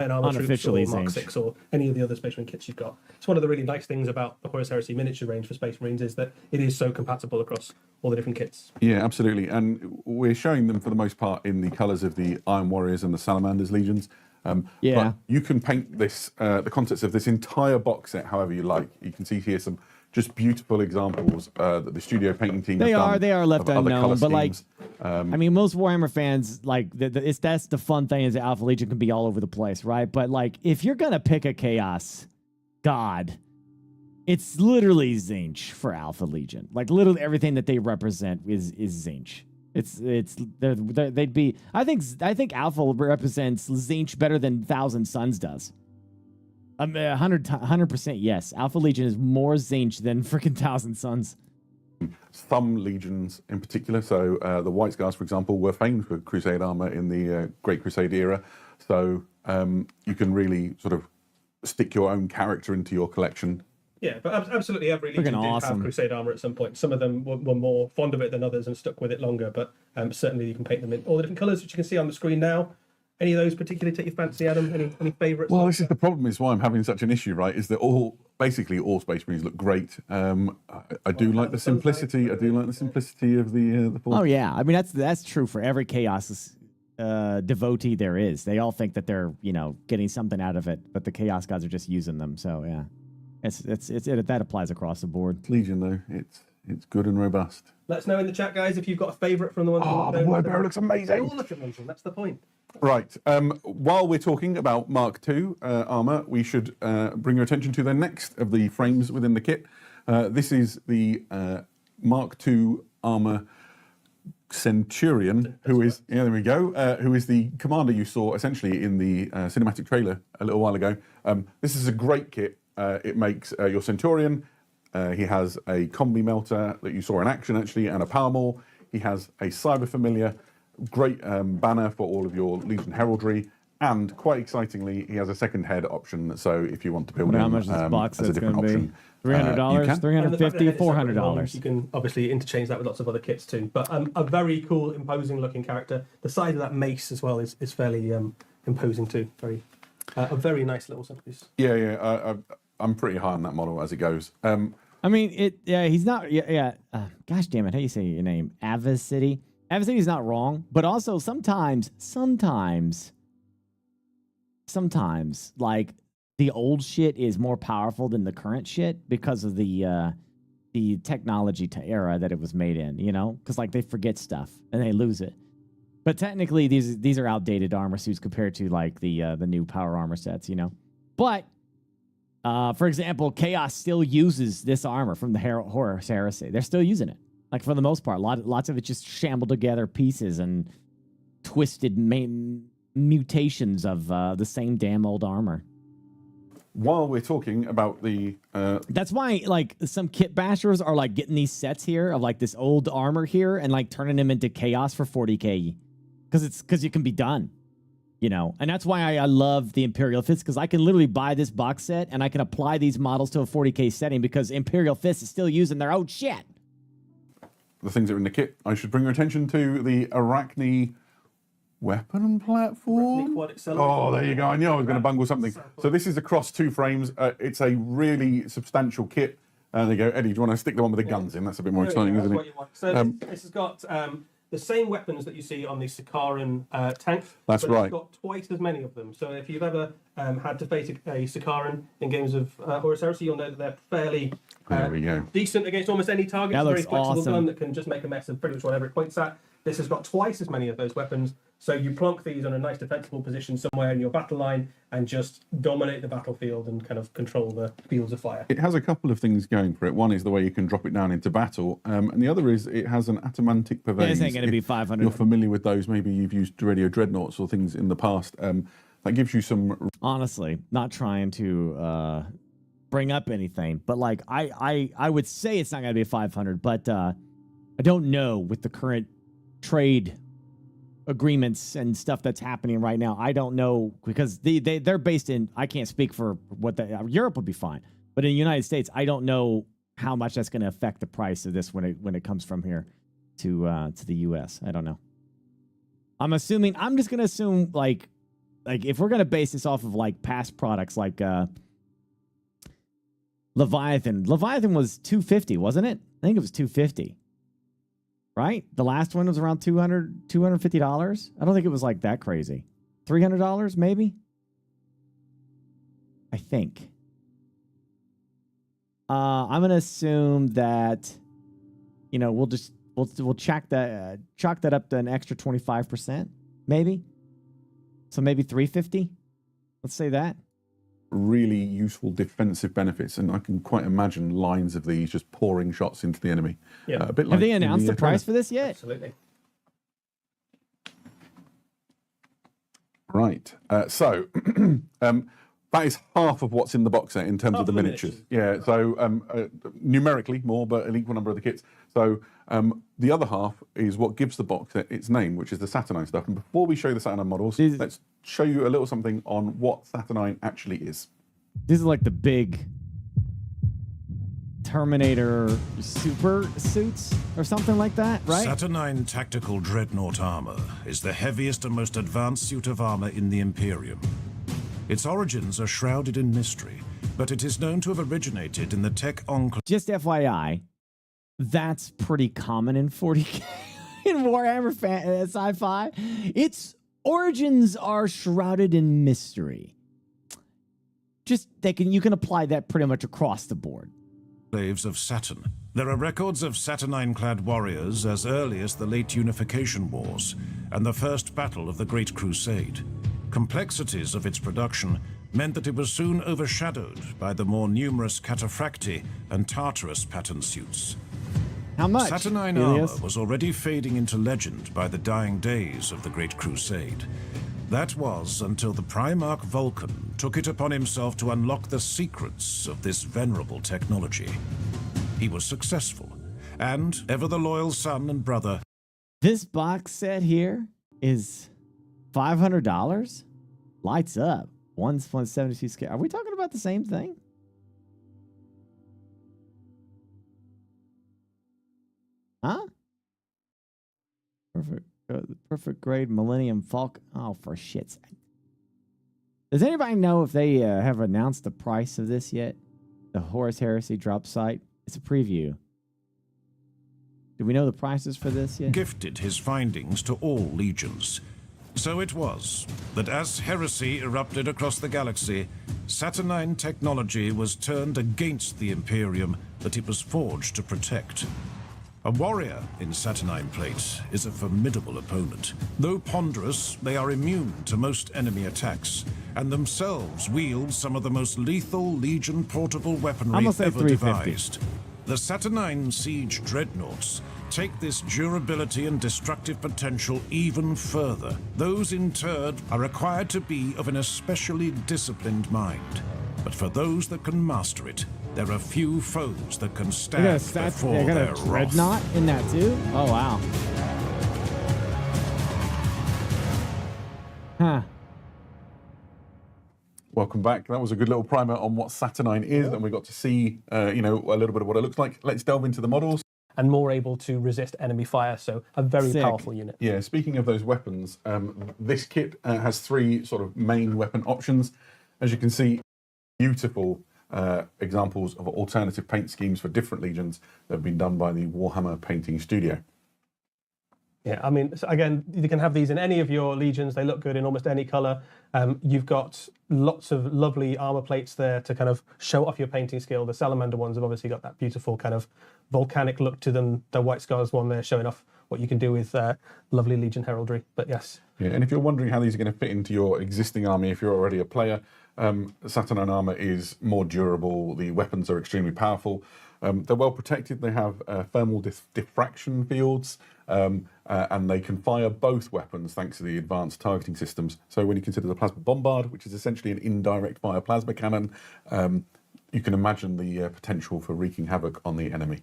And unofficially Mark Mark 6 or any of the other Space Marine kits you've got. It's one of the really nice things about the Horus Heresy miniature range for Space Marines is that it is so compatible across all the different kits. Yeah, absolutely. And we're showing them for the most part in the colours of the Iron Warriors and the Salamanders Legions. But you can paint this, the concepts of this entire box set however you like. You can see here some just beautiful examples that the studio painting team they have are left unknown, but like I mean, most Warhammer fans like that's the fun thing is that Alpha Legion can be all over the place, right? But like if you're gonna pick a Chaos God, it's literally Tzeentch for Alpha Legion. Like literally everything that they represent is Tzeentch. They'd be. I think Alpha represents Tzeentch better than Thousand Suns does. 100% yes. Alpha Legion is more Tzeentch than freaking Thousand Suns. Some legions in particular, so the White Scars, for example, were famed for Crusade armor in the Great Crusade era. So you can really sort of stick your own character into your collection. Yeah, but absolutely every legion did have Crusade armor at some point. Some of them were more fond of it than others and stuck with it longer, but certainly you can paint them in all the different colours, which you can see on the screen now. Any of those particularly take your fancy, Adam? Any favourites? Well, this is the problem, is why I'm having such an issue, right? Is that basically all Space Marines look great. I do like the simplicity. I do like the simplicity of the full. Oh yeah, I mean that's true for every Chaos devotee there is. They all think that they're getting something out of it, but the Chaos Gods are just using them. So yeah, that applies across the board. Legion though, it's good and robust. Let us know in the chat, guys, if you've got a favourite from the ones. Oh, the Word Bearer looks amazing. They all look amazing. That's the point. Right. While we're talking about Mark II armor, we should bring your attention to the next of the frames within the kit. This is the Mark II armor Centurion, who is there we go. Who is the commander you saw essentially in the cinematic trailer a little while ago. This is a great kit. It makes your Centurion. He has a combi melter that you saw in action actually, and a power maul. He has a cyber familiar. Great banner for all of your Legion heraldry, and quite excitingly, he has a second head option. So if you want to build him this box as a different option, $300, $350, $400. You can obviously interchange that with lots of other kits too. But a very cool, imposing looking character. The size of that mace as well is fairly imposing too. A very nice little centerpiece. Yeah. I'm pretty high on that model as it goes. I mean, he's not. Gosh damn it! How do you say your name? Avicity. Avicity's not wrong, but also sometimes, like the old shit is more powerful than the current shit because of the technology era that it was made in. Because like they forget stuff and they lose it. But technically, these are outdated armor suits compared to like the new power armor sets. But for example, Chaos still uses this armor from the Horus Heresy. They're still using it. Like for the most part, lots of it just shambled together pieces and twisted mutations of the same damn old armor. While we're talking about the, that's why like some kit bashers are like getting these sets here of like this old armor here and like turning them into Chaos for 40K, because it can be done, and that's why I love the Imperial Fist, because I can literally buy this box set and I can apply these models to a 40K setting because Imperial Fist is still using their old shit. The things that are in the kit, I should bring your attention to the Arachne weapon platform. Oh, there you go. I knew I was going to bungle something. So this is across 2 frames. It's a really substantial kit. There you go. Eddie, do you want to stick the one with the guns in? That's a bit more exciting, isn't it? So this has got the same weapons that you see on the Sakaran tank. That's but right. It's got twice as many of them. So if you've ever had to face a Sakaran in games of Horus Heresy, you'll know that they're fairly decent against almost any target. It's a very flexible gun that can just make a mess of pretty much whatever it points at. This has got twice as many of those weapons, so you plonk these on a nice defensible position somewhere in your battle line and just dominate the battlefield and kind of control the fields of fire. It has a couple of things going for it. One is the way you can drop it down into battle, and the other is it has an atomantic purveyance. This ain't going to be 500. You're familiar with those. Maybe you've used radio dreadnoughts or things in the past. That gives you some... Honestly, not trying to bring up anything, but like I would say it's not going to be 500, but I don't know with the current trade agreements and stuff that's happening right now. I don't know because they're based in, I can't speak for what Europe would be fine, but in the United States, I don't know how much that's going to affect the price of this when it comes from here to the US. I don't know. I'm just going to assume like if we're going to base this off of like past products like Leviathan was $250, wasn't it? I think it was $250. Right? The last one was around $250. I don't think it was like that crazy. $300 maybe? I think. I'm going to assume that, you know, we'll chalk that up to an extra 25%, maybe. So maybe $350. Let's say that. Really useful defensive benefits, and I can quite imagine lines of these just pouring shots into the enemy. Yeah. A bit like Have they announced the price for this yet? Absolutely. Right. So that is half of what's in the box set in terms of the miniatures. Yeah. So numerically more, but an equal number of the kits. So the other half is what gives the box set its name, which is the Saturnine stuff. And before we show the Saturnine models, let's show you a little something on what Saturnine actually is. These are like the big Terminator super suits or something like that, right? Saturnine Tactical Dreadnought Armor is the heaviest and most advanced suit of armor in the Imperium. Its origins are shrouded in mystery, but it is known to have originated in the tech enclave. Just FYI, that's pretty common in 40K in Warhammer sci-fi. Its origins are shrouded in mystery. Just you can apply that pretty much across the board. Slaves of Saturn. There are records of Saturnine-clad warriors as early as the late Unification Wars and the First Battle of the Great Crusade. Complexities of its production meant that it was soon overshadowed by the more numerous Cataphracti and Tartarus pattern suits. How much? Saturnine armor was already fading into legend by the dying days of the Great Crusade. That was until the Primarch Vulcan took it upon himself to unlock the secrets of this venerable technology. He was successful, and ever the loyal son and brother. This box set here is $500. Lights up. 172 scale. Are we talking about the same thing? Huh? Perfect grade Millennium Falcon. Oh, for shit's sake. Does anybody know if they have announced the price of this yet? The Horus Heresy drop site. It's a preview. Do we know the prices for this yet? Gifted his findings to all legions. So it was that as heresy erupted across the galaxy, Saturnine technology was turned against the Imperium that it was forged to protect. A warrior in Saturnine plate is a formidable opponent. Though ponderous, they are immune to most enemy attacks, and themselves wield some of the most lethal Legion portable weaponry ever devised. The Saturnine siege dreadnoughts take this durability and destructive potential even further. Those interred are required to be of an especially disciplined mind. But for those that can master it, there are few foes that can stand before their wrath. Dreadnought in that too? Oh, wow. Huh. Welcome back. That was a good little primer on what Saturnine is, and we got to see, you know, a little bit of what it looks like. Let's delve into the models. and more able to resist enemy fire. So a very Sick. powerful unit. Yeah, speaking of those weapons, this kit has 3 sort of main weapon options. As you can see, beautiful examples of alternative paint schemes for different legions that have been done by the Warhammer painting studio. Yeah, I mean, so again, you can have these in any of your legions. They look good in almost any colour. You've got lots of lovely armour plates there to kind of show off your painting skill. The Salamander ones have obviously got that beautiful kind of volcanic look to them. The White Scars one there showing off what you can do with lovely Legion heraldry. But yes. Yeah, and if you're wondering how these are going to fit into your existing army, if you're already a player, Saturnine armour is more durable. The weapons are extremely powerful. They're well protected. They have thermal diffraction fields, and they can fire both weapons thanks to the advanced targeting systems. So when you consider the plasma bombard, which is essentially an indirect fire plasma cannon, you can imagine the potential for wreaking havoc on the enemy.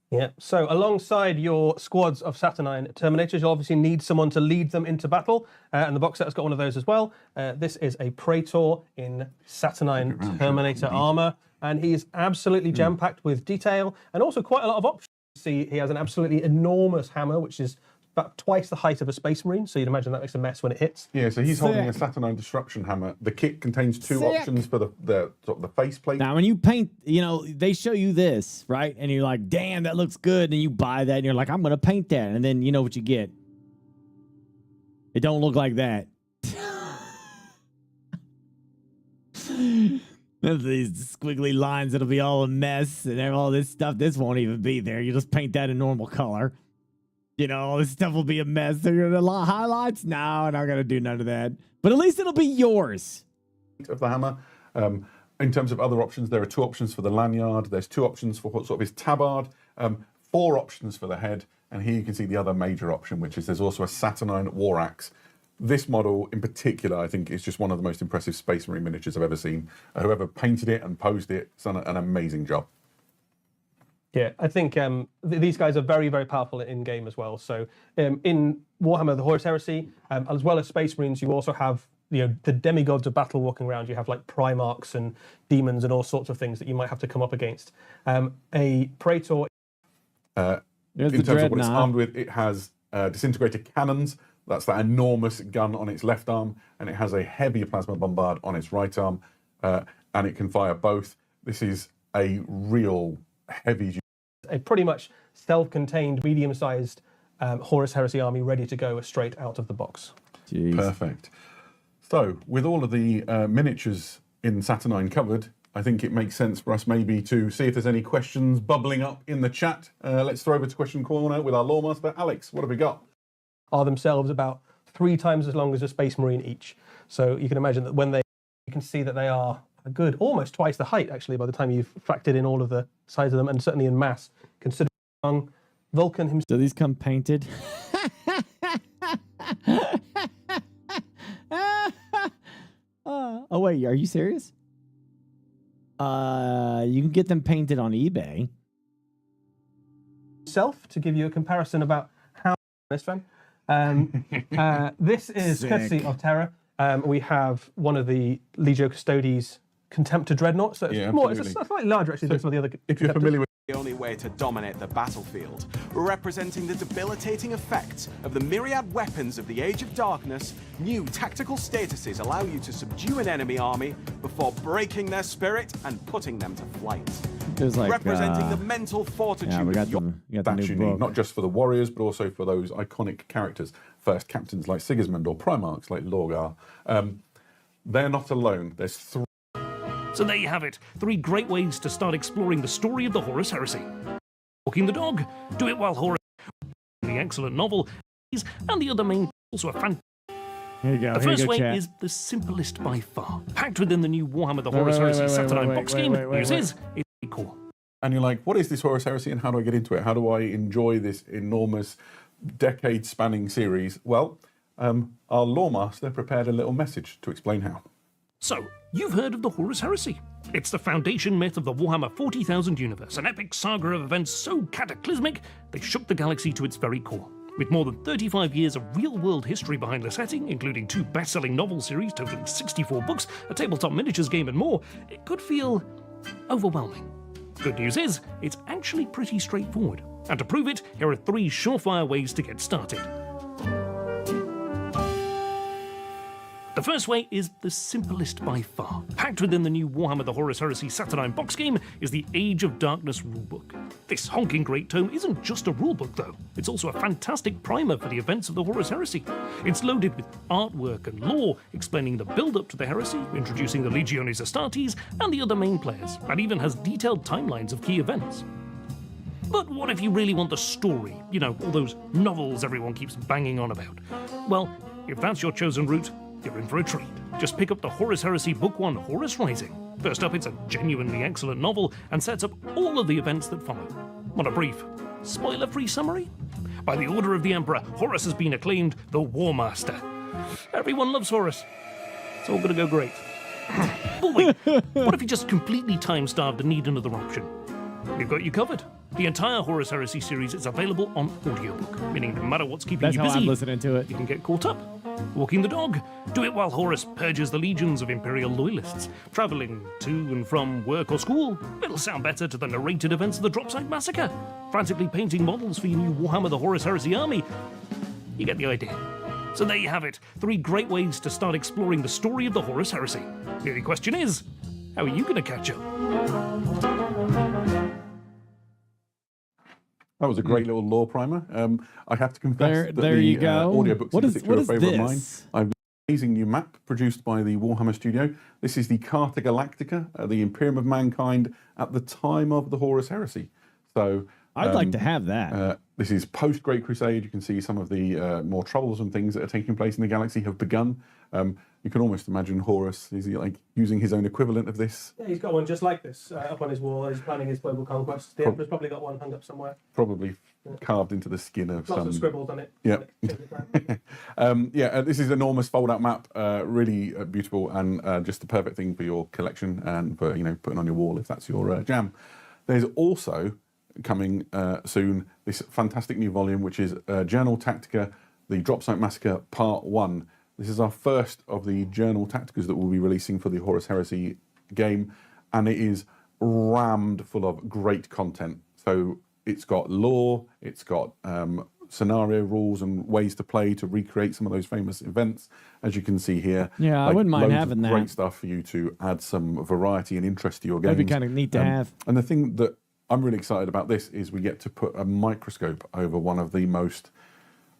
Yeah, so alongside your squads of Saturnine Terminators, you'll obviously need someone to lead them into battle, and the box set has got one of those as well. This is a Praetor in Saturnine Terminator armour, and he's absolutely jam-packed with detail, and also quite a lot of options. See, he has an absolutely enormous hammer, which is about twice the height of a Space Marine, so you'd imagine that makes a mess when it hits. Yeah, so he's holding a Saturnine Disruption Hammer. The kit contains 2 options for the sort of the faceplate. Now, when you paint, you know, they show you this, right? And you're like, damn, that looks good. And you buy that, and you're like, I'm going to paint that. And then you know what you get. It don't look like that. These squiggly lines, it'll be all a mess. And all this stuff, this won't even be there. You just paint that in normal color. You know, all this stuff will be a mess. They're going to highlights? No, I'm not going to do none of that. But at least it'll be yours. Of the hammer. In terms of other options, there are 2 options for the lanyard. There's 2 options for sort of his tabard. 4 options for the head. And here you can see the other major option, which is there's also a Saturnine war axe. This model in particular, I think, is just one of the most impressive Space Marine miniatures I've ever seen. Whoever painted it and posed it has done an amazing job. Yeah, I think these guys are very, very powerful in-game as well. So in Warhammer, the Horus Heresy, as well as Space Marines, you also have the demigods of battle walking around. You have like Primarchs and demons and all sorts of things that you might have to come up against. A Praetor, in terms of what it's armed with, it has disintegrated cannons. That's that enormous gun on its left arm, and it has a heavy plasma bombard on its right arm, and it can fire both. This is a real heavy... A pretty much self-contained, medium-sized Horus Heresy army ready to go straight out of the box. Jeez. Perfect. So, with all of the miniatures in Saturnine covered, I think it makes sense for us maybe to see if there's any questions bubbling up in the chat. Let's throw over to Question Corner with our Lore Master. Alex, what have we got? Are themselves about 3 times as long as a Space Marine each. So you can imagine that when you can see that they are a good, almost twice the height, actually, by the time you've factored in all of the size of them, and certainly in mass, considering Vulcan himself. Do these come painted? Oh, wait, are you serious? You can get them painted on eBay. To give you a comparison about how this fan. This is courtesy of Terra. We have one of the Legio Custodes Contempt to Dreadnought, so it's it's slightly larger actually than some of the other. If you're familiar with the only way to dominate the battlefield, representing the debilitating effects of the myriad weapons of the Age of Darkness, new tactical statuses allow you to subdue an enemy army before breaking their spirit and putting them to flight. Like, representing the mental fortitude we got of your... that you need, not just for the warriors, but also for those iconic characters. First captains like Sigismund or Primarchs like Lorgar. They're not alone. There's 3. So there you have it, 3 great ways to start exploring the story of the Horus Heresy. Walking the dog, do it while Horus, the excellent novel, and the other main also a fan. Here you go. The first way is the simplest by far. Packed within the new Warhammer the Horus Heresy Saturnine box game, news is it's pretty cool. And you're like, what is this Horus Heresy and how do I get into it? How do I enjoy this enormous, decade-spanning series? Well, our Lore Master prepared a little message to explain how. So, you've heard of the Horus Heresy. It's the foundation myth of the Warhammer 40,000 universe, an epic saga of events so cataclysmic they shook the galaxy to its very core. With more than 35 years of real-world history behind the setting, including 2 best-selling novel series totaling 64 books, a tabletop miniatures game and more, it could feel overwhelming. Good news is, it's actually pretty straightforward. And to prove it, here are 3 surefire ways to get started. The first way is the simplest by far. Packed within the new Warhammer the Horus Heresy Saturnine box game is the Age of Darkness rulebook. This honking great tome isn't just a rulebook though, it's also a fantastic primer for the events of the Horus Heresy. It's loaded with artwork and lore explaining the build-up to the heresy, introducing the Legiones Astartes and the other main players, and even has detailed timelines of key events. But what if you really want the story? You know, all those novels everyone keeps banging on about. Well, if that's your chosen route, you're in for a treat. Just pick up the Horus Heresy Book 1, Horus Rising. First up, it's a genuinely excellent novel and sets up all of the events that follow. Want a brief, spoiler-free summary? By the order of the Emperor, Horus has been acclaimed the War Master. Everyone loves Horus. It's all gonna go great. But wait, what if you just completely time-starved and need another option? We've got you covered. The entire Horus Heresy series is available on audiobook, meaning no matter what's keeping you busy, That's how I'm listening to it. You can get caught up. Walking the dog. Do it while Horus purges the legions of Imperial loyalists. Travelling to and from work or school. It'll sound better to the narrated events of the Dropsite Massacre. Frantically painting models for your new Warhammer the Horus Heresy army. You get the idea. So there you have it. 3 great ways to start exploring the story of the Horus Heresy. The only question is, how are you going to catch up? That was a great little lore primer. I have to confess that there the you go. audiobooks What in is- particular what are is a favourite of mine. this? I have an amazing new map produced by the Warhammer studio. This is the Carta Galactica, the Imperium of Mankind at the time of the Horus Heresy. So I'd like to have that. This is post Great Crusade. You can see some of the more troublesome things that are taking place in the galaxy have begun. You can almost imagine Horus is like using his own equivalent of this. Yeah, he's got one just like this up on his wall. He's planning his global conquest. The Emperor's probably got one hung up somewhere. Probably carved into the skin of Lots some. of scribbles on it. Yeah. This is an enormous fold-out map, really beautiful and just the perfect thing for your collection and for putting on your wall if that's your jam. There's also coming soon this fantastic new volume, which is Journal Tactica, the Dropsite Massacre Part 1. This is our first of the Journal Tacticas that we'll be releasing for the Horus Heresy game, and it is rammed full of great content. So it's got lore, it's got scenario rules and ways to play to recreate some of those famous events, as you can see here. Yeah, I wouldn't mind loads having of that. Great stuff for you to add some variety and interest to your games. That'd be kind of neat to have. And the thing that I'm really excited about this is we get to put a microscope over one of the most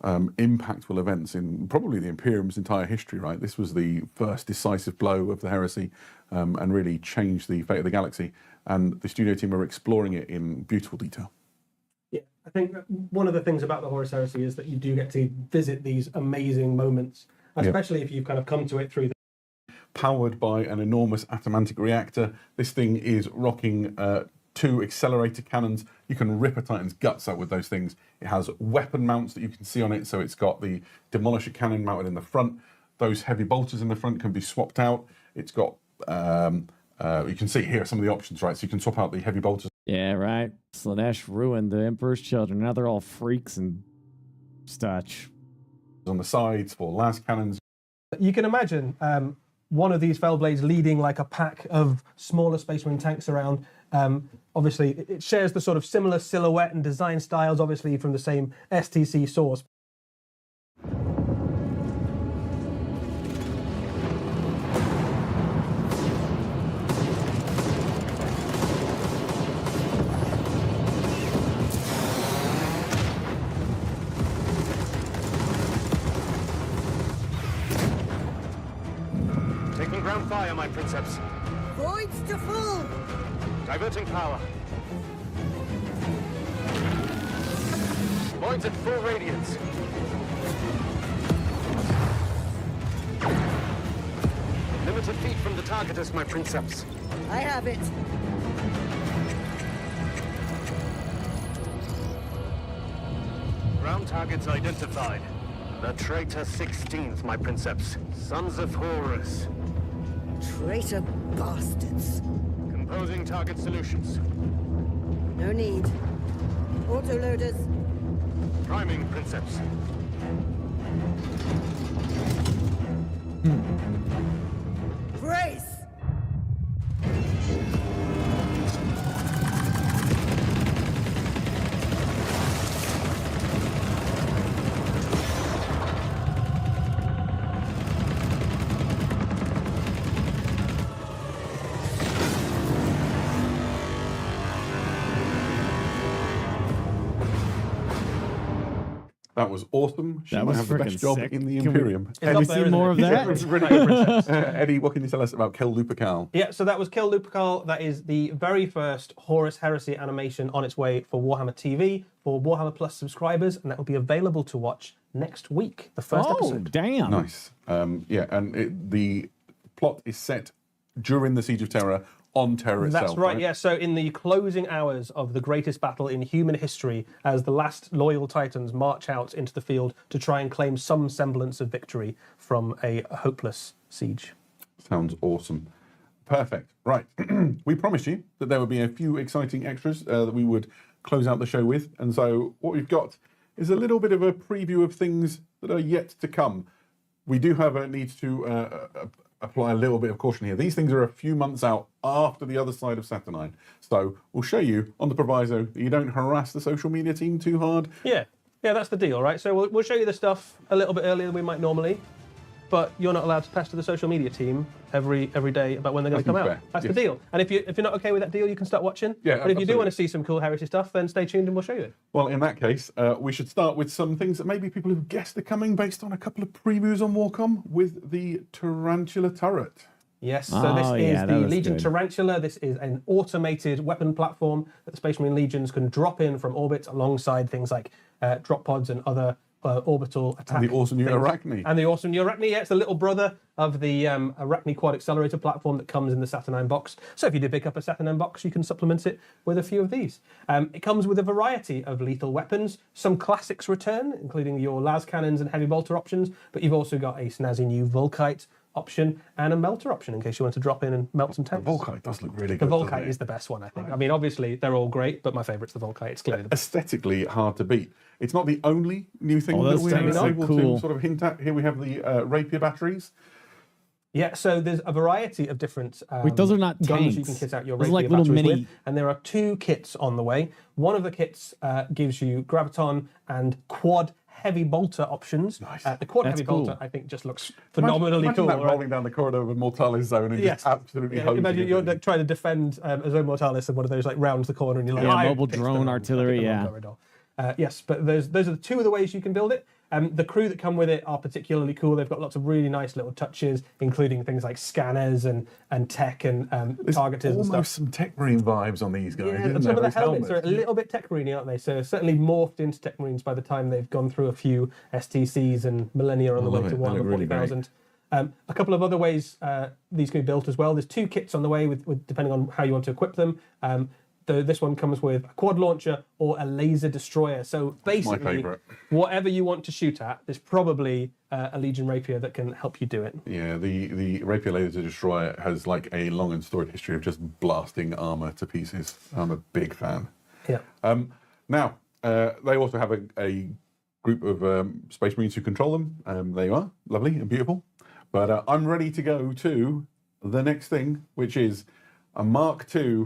impactful events in probably the Imperium's entire history, right? This was the first decisive blow of the heresy and really changed the fate of the galaxy. And the studio team are exploring it in beautiful detail. Yeah, I think one of the things about the Horus Heresy is that you do get to visit these amazing moments, especially if you've kind of come to it through the Powered by an enormous atomantic reactor, this thing is rocking 2 accelerator cannons. You can rip a Titan's guts out with those things. It has weapon mounts that you can see on it. So it's got the demolisher cannon mounted in the front. Those heavy bolters in the front can be swapped out. It's got, you can see here some of the options, right? So you can swap out the heavy bolters. Yeah, right. Slanesh ruined the Emperor's children. Now they're all freaks and such. On the sides for las cannons. You can imagine one of these Fellblades leading like a pack of smaller Space Marine tanks around. Obviously, it shares the sort of similar silhouette and design styles, obviously from the same STC source. Taking ground fire, my princeps. Voids to full! Diverting power. Voids at full radiance. Limited feet from the targeters, my princeps. I have it. Ground targets identified. The traitor 16th, my princeps. Sons of Horus. Traitor bastards. Composing target solutions. No need. Autoloaders. Priming, princeps. Brace! That was awesome. She That might was have the best frickin' job sick. in the Can we- Imperium. can we see more of that? It's really good, Princess. Eddie, what can you tell us about Kel Lupercal? Yeah, so that was Kill Lupercal. That is the very first Horus Heresy animation on its way for Warhammer TV, for Warhammer Plus subscribers, and that will be available to watch next week, the first episode. Damn. Nice. Yeah, and the plot is set during the Siege of Terror on Terror itself. That's right, yeah. So in the closing hours of the greatest battle in human history, as the last loyal Titans march out into the field to try and claim some semblance of victory from a hopeless siege. Sounds awesome. Perfect. Right. We promised you that there would be a few exciting extras that we would close out the show with. And so what we've got is a little bit of a preview of things that are yet to come. We do have a need to apply a little bit of caution here. These things are a few months out after the other side of Saturnine. So we'll show you on the proviso that you don't harass the social media team too hard. Yeah, that's the deal, right? So we'll show you the stuff a little bit earlier than we might normally, but you're not allowed to pester the social media team every day about when they're going to come out. fair. That's Yes. the deal. And if you're not okay with that deal, you can start watching. Yeah, but if you do absolutely. want to see some cool heresy stuff, then stay tuned and we'll show you it. Well, in that case, we should start with some things that maybe people have guessed are coming based on a couple of previews on Warcom with the Tarantula turret. Yes, so this is that the was Legion good. Tarantula. This is an automated weapon platform that the Space Marine Legions can drop in from orbit alongside things like drop pods and other orbital attack. And the awesome new things. Arachne. And the awesome new Arachne, yeah, it's the little brother of the Arachne Quad Accelerator platform that comes in the Saturnine box. So if you do pick up a Saturnine box, you can supplement it with a few of these. It comes with a variety of lethal weapons. Some classics return, including your las cannons and heavy bolter options, but you've also got a snazzy new Volkite option and a melter option in case you want to drop in and melt some tanks. The Volkite does look really The good. doesn't Volkite it? is the best one, I think. I mean, obviously, they're all great, but my favourite's the Volkite. It's clearly the best. Aesthetically hard to beat. It's not the only new thing that those we're things are able cool. to sort of hint at. Here we have the rapier batteries. Yeah, so there's a variety of different Wait, those are not guns you tanks. can kit out your Those are rapier like little batteries mini- with, and there are 2 kits on the way. One of the kits gives you graviton and quad heavy bolter options. Nice. The quad That's heavy cool. bolter, I think, just looks phenomenally Imagine cool. that right? rolling down the corridor with Mortalis Zone and Yes. just absolutely Yeah, hosing imagine you're everything. like, trying to defend a Zone Mortalis and one of those like rounds the corner and you're like, Yeah, "I mobile picked the drone wrong- artillery, I picked the wrong yeah. corridor." Yes, but those are the 2 of the ways you can build it. The crew that come with it are particularly cool. They've got lots of really nice little touches, including things like scanners and tech and There's targeters and almost stuff. some Tech Marine vibes on these guys. Yeah, isn't some there? of the Those helmets are a helmets. little bit Tech Marine, aren't they? So certainly morphed into Tech Marines by the time they've gone through a few STCs and millennia on the way love to it. They look Warhammer really great. 40,000. A couple of other ways these can be built as well. There's 2 kits on the way, with depending on how you want to equip them. This one comes with a quad launcher or a laser destroyer. So basically, favourite. whatever you want to shoot at, there's probably a Legion Rapier that can help you do it. Yeah, the Rapier Laser Destroyer has like a long and storied history of just blasting armor to pieces. I'm a big fan. Yeah. Now, they also have a group of Space Marines who control them. They are lovely and beautiful. But I'm ready to go to the next thing, which is a Mark II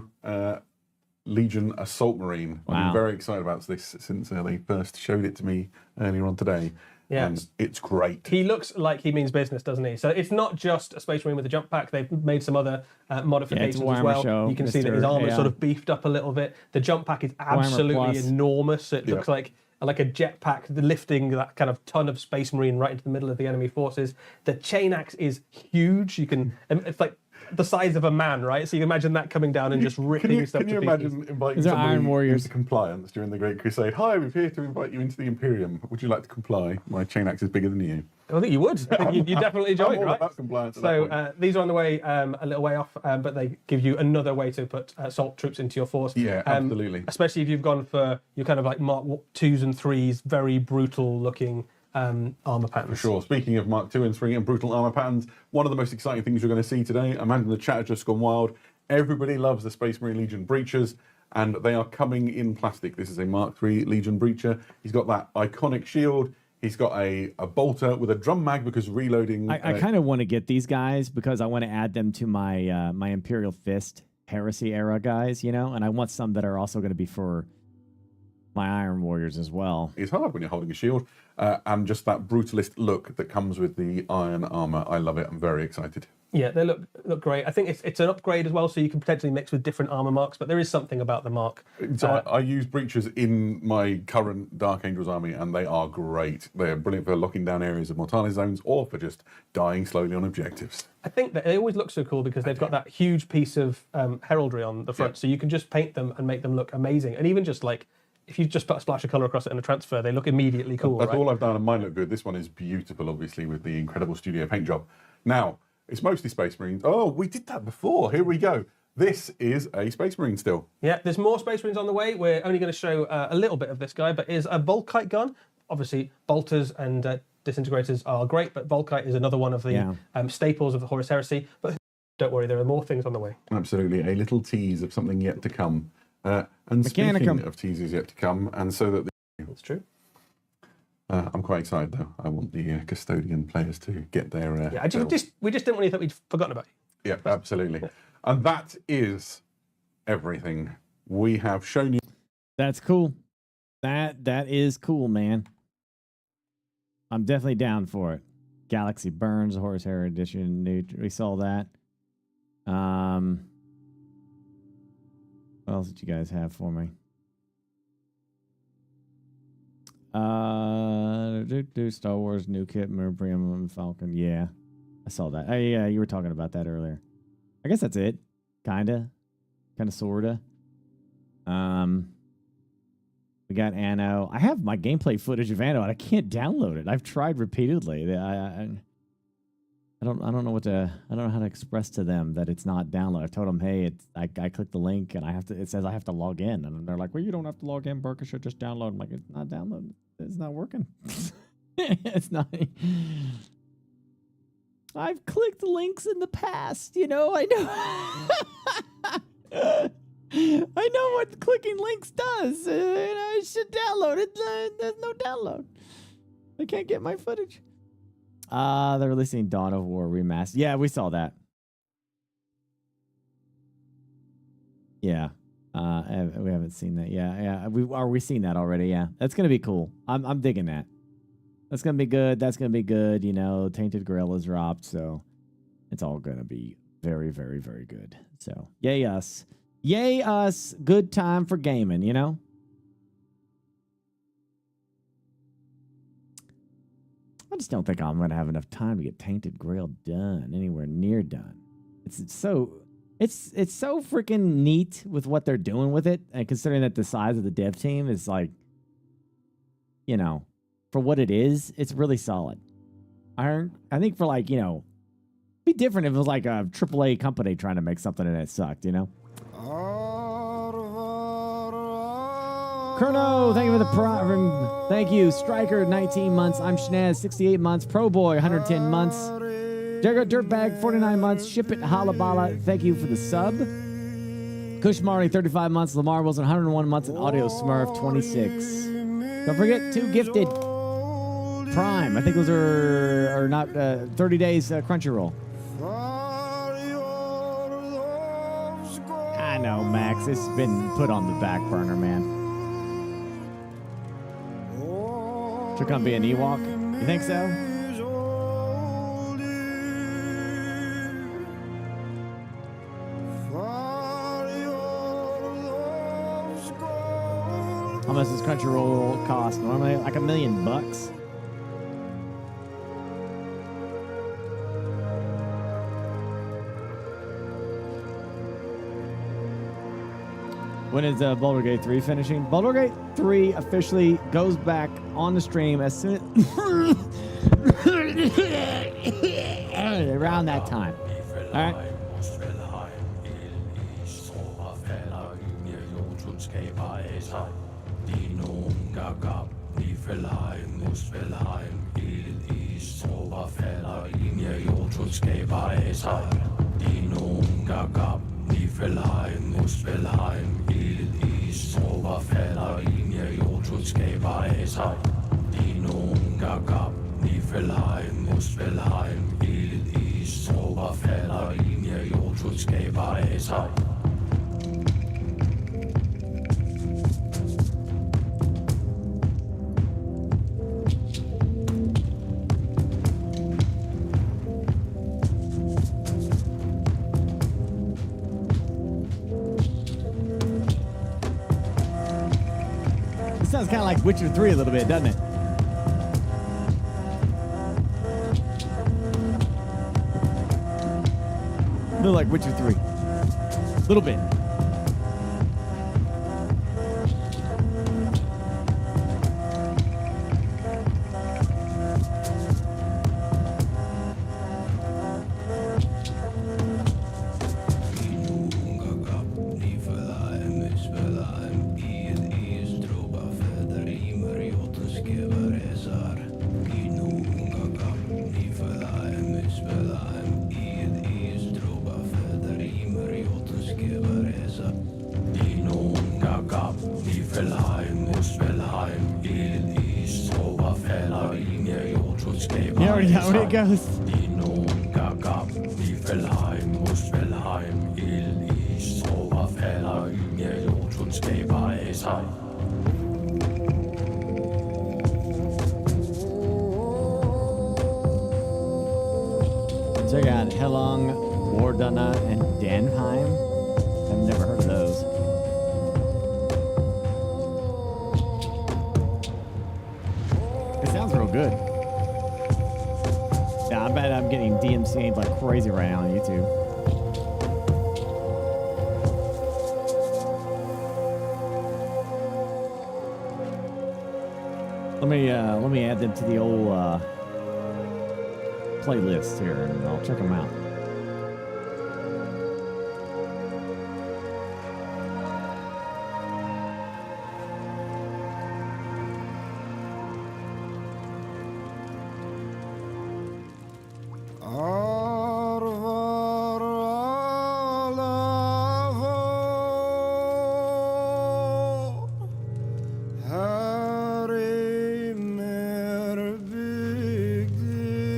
Legion Assault Marine. I've Wow. been very excited about this since they first showed it to me earlier on today. Yeah. And it's great. He looks like he means business, doesn't he? So it's not just a Space Marine with a jump pack. They've made some other modifications as Warhammer well. show, You can see that his Mr. armor's AI. sort of beefed up a little bit. The jump pack is absolutely Plus. enormous. It Yeah. looks like a jetpack lifting that kind of ton of Space Marine right into the middle of the enemy forces. The chain axe is huge. It's like the size of a man, right? So you can imagine that coming down and just ripping stuff Can you to pieces. imagine inviting These are somebody Iron Warriors. into compliance during the Great Crusade? Hi, we're here to invite you into the Imperium. Would you like to comply? My chain axe is bigger than you. I think you would. I think you definitely enjoy I'm it, all right? about compliance at So that point. these are on the way a little way off, but they give you another way to put assault troops into your force. Yeah, absolutely. Especially if you've gone for your kind of like Mark 2s and 3s, very brutal looking armor patterns. For sure. Speaking of Mark II and 3 and brutal armor patterns, one of the most exciting things you're going to see today, I imagine the chat has just gone wild. Everybody loves the Space Marine Legion breachers, and they are coming in plastic. This is a Mark III Legion breacher. He's got that iconic shield. He's got a bolter with a drum mag because reloading. I kind of want to get these guys because I want to add them to my my Imperial Fist Heresy era guys, you know, and I want some that are also going to be for my Iron Warriors as well. It's hard when you're holding a shield, and just that brutalist look that comes with the iron armor. I love it. I'm very excited. Yeah, they look great. I think it's an upgrade as well, so you can potentially mix with different armor marks, but there is something about the mark. So I use breaches in my current Dark Angels army, and they are great. They're brilliant for locking down areas of mortality zones or for just dying slowly on objectives. I think that they always look so cool because they've got that huge piece of heraldry on the front, so you can just paint them and make them look amazing. And even just like, if you just put a splash of colour across it in a transfer, they look immediately cool. That's right? all I've done, and mine look good. This one is beautiful, obviously, with the incredible studio paint job. Now, it's mostly Space Marines. Oh, we did that before. Here we go. This is a Space Marine still. Yeah, there's more Space Marines on the way. We're only going to show a little bit of this guy, but is a Volkite gun. Obviously, bolters and disintegrators are great, but Volkite is another one of the staples of the Horus Heresy. But don't worry, there are more things on the way. Absolutely. A little tease of something yet to come. And Mechanicum. speaking of teasers yet to come, and so that... That's true. I'm quite excited, though. I want the custodian players to get their... Yeah, we just didn't really think we'd forgotten about you. Yeah, absolutely. And that is everything we have shown you. That's cool. That is cool, man. I'm definitely down for it. Galaxy Burns, Horus Heresy Edition, new. We saw that. What else did you guys have for me? Star Wars new kit, Premium Falcon. Yeah, I saw that. Oh yeah, you were talking about that earlier. I guess that's it. Kinda, sorta. We got Anno. I have my gameplay footage of Anno, and I can't download it. I've tried repeatedly. I don't know what to. I don't know how to express to them that it's not download. I told them, hey, I click the link and it says I have to log in, and they're like, well, you don't have to log in. Burke should just download. I'm like, it's not downloading. It's not working. It's not. I've clicked links in the past. I know. I know what clicking links does. I should download it. There's no download. I can't get my footage. They're releasing Dawn of War remastered. Yeah, we saw that. Yeah. We haven't seen that. Yeah. We're seeing that already. Yeah. That's gonna be cool. I'm digging that. That's gonna be good. That's gonna be good. Tainted Grail is dropped, so it's all gonna be very, very, very good. So yay us. Yay us. Good time for gaming, I just don't think I'm going to have enough time to get Tainted Grail done, anywhere near done. It's so freaking neat with what they're doing with it, and considering that the size of the dev team is like, for what it is, it's really solid. I think for like, it'd be different if it was like a AAA company trying to make something and it sucked, Chrono, thank you for the prime. Thank you. Striker, 19 months. I'm Shnaz, 68 months. Pro Boy, 110 months. Jagger Dirtbag, 49 months. Ship It Halabala, thank you for the sub. Kush Marley, 35 months. Lamar Wilson, 101 months. And Audio Smurf, 26. Don't forget, 2 gifted. Prime, I think those are not 30 days Crunchyroll. I know, Max. It's been put on the back burner, man. Should come be an Ewok. You think so? How much does Crunchyroll cost? Normally like $1 million. When is Baldur's Gate 3 finishing? Baldur's Gate 3 officially goes back on the stream as soon as around that time. All right. Niflheim, Muspelheim, Il East, Overfeller, Linie, Jotunskaber, Esai. Dinum, Gagab, Niflheim, Muspelheim, Il East, Overfeller, Linie, Jotunskaber, Esai. kind of like Witcher 3 a little bit, doesn't it? A little like Witcher 3. A little bit. You already know how it goes. Check out Helong, Wardana, and Danheim. I've never heard of those. It sounds real good. Yeah, I bet I'm getting DMCA'd like crazy right now on YouTube. Let me add them to the old playlist here, and I'll check them out.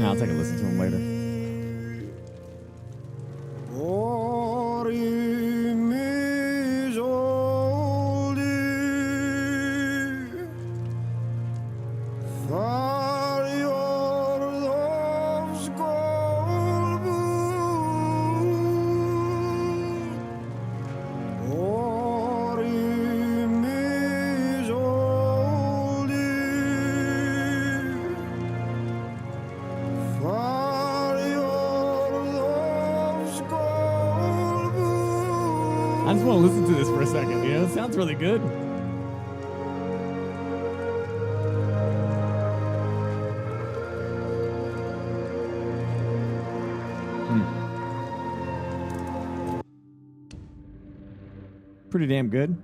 I'll take a listen to them later. I just want to listen to this for a second, you know? It sounds really good. Pretty damn good.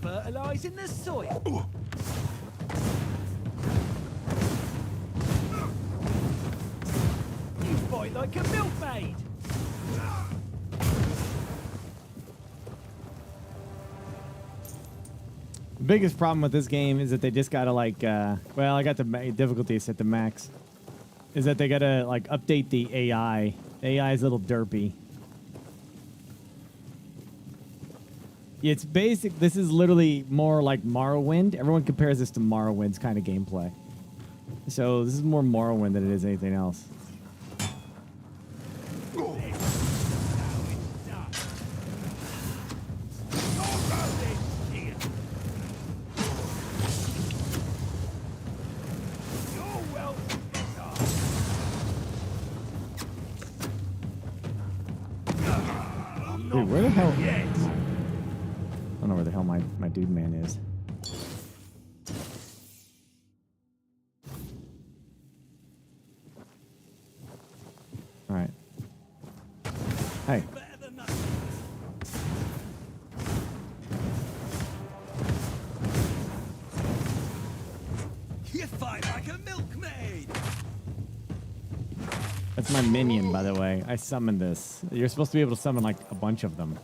Fertilizing the soil. You fight like a milkmaid. The biggest problem with this game is that they just gotta like, well, I got the difficulty set to max. Is that they gotta like update the AI. The AI is a little derpy. It's basic. This is literally more like Morrowind. Everyone compares this to Morrowind's kind of gameplay. So this is more Morrowind than it is anything else. Dude, where the hell? I don't know where the hell my dude man is. All right. Hey. You fight like a milkmaid. That's my minion, by the way. I summoned this. You're supposed to be able to summon like a bunch of them.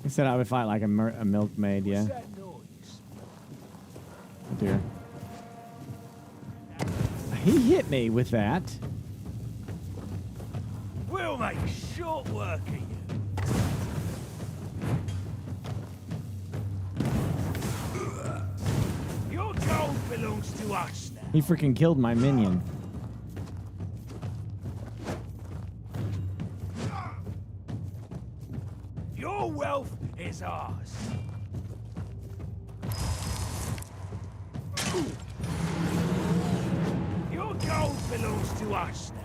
He said I would fight like a milkmaid, yeah. What's that noise? Oh dear. He hit me with that. We'll make short work of you. Your gold belongs to us now. He freaking killed my minion. Your wealth is ours. Your gold belongs to us now.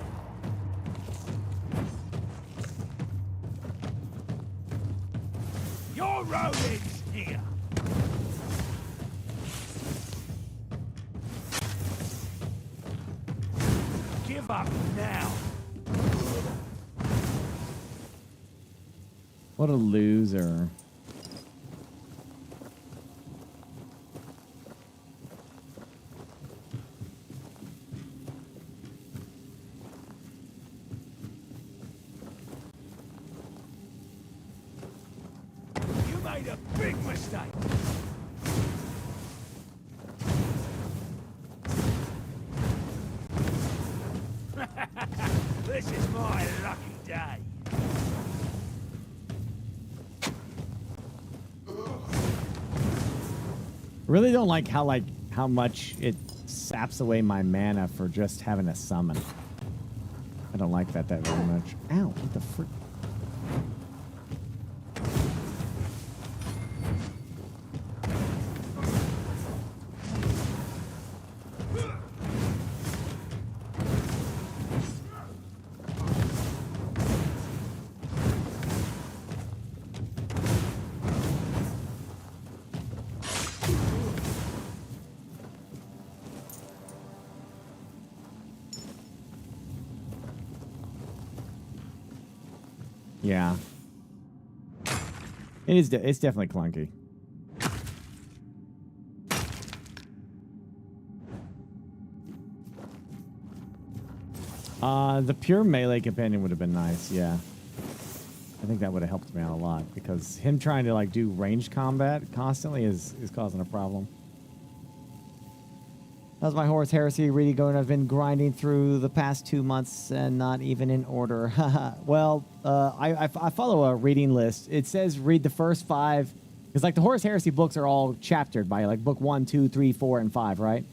Your Rolex here. Give up now. What a loser. You made a big mistake. This is my lucky day. Really don't like how much it saps away my mana for just having a summon. I don't like that very much. Ow, what the frick? Yeah. It is. It's definitely clunky. The pure melee companion would have been nice. Yeah. I think that would have helped me out a lot because him trying to like do ranged combat constantly is causing a problem. How's my Horus Heresy reading going? I've been grinding through the past 2 months and not even in order. Well, I follow a reading list. It says read the first 5. Because like the Horus Heresy books are all chaptered by like book 1, 2, 3, 4, and 5, right?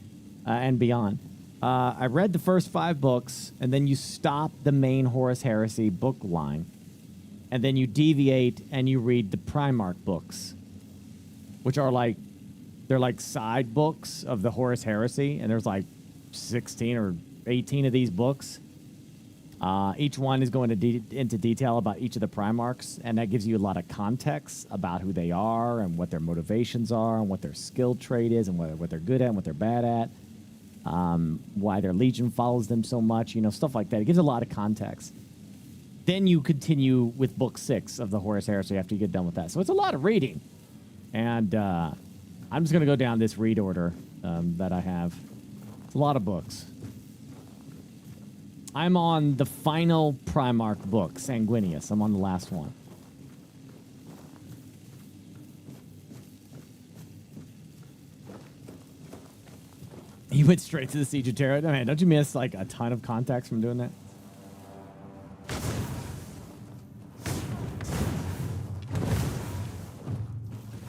And beyond. I read the first 5 books, and then you stop the main Horus Heresy book line. And then you deviate and you read the Primarch books, which are like, they're like side books of the Horus Heresy, and there's like 16 or 18 of these books. Each one is going into detail about each of the Primarchs, and that gives you a lot of context about who they are and what their motivations are and what their skill trait is and what they're good at and what they're bad at, why their legion follows them so much, you know, stuff like that. It gives a lot of context. Then you continue with book 6 of the Horus Heresy after you get done with that. So it's a lot of reading, and I'm just going to go down this read order that I have. It's a lot of books. I'm on the final Primarch book, Sanguinius. I'm on the last one. You went straight to the Siege of Terra. Man, don't you miss like a ton of context from doing that?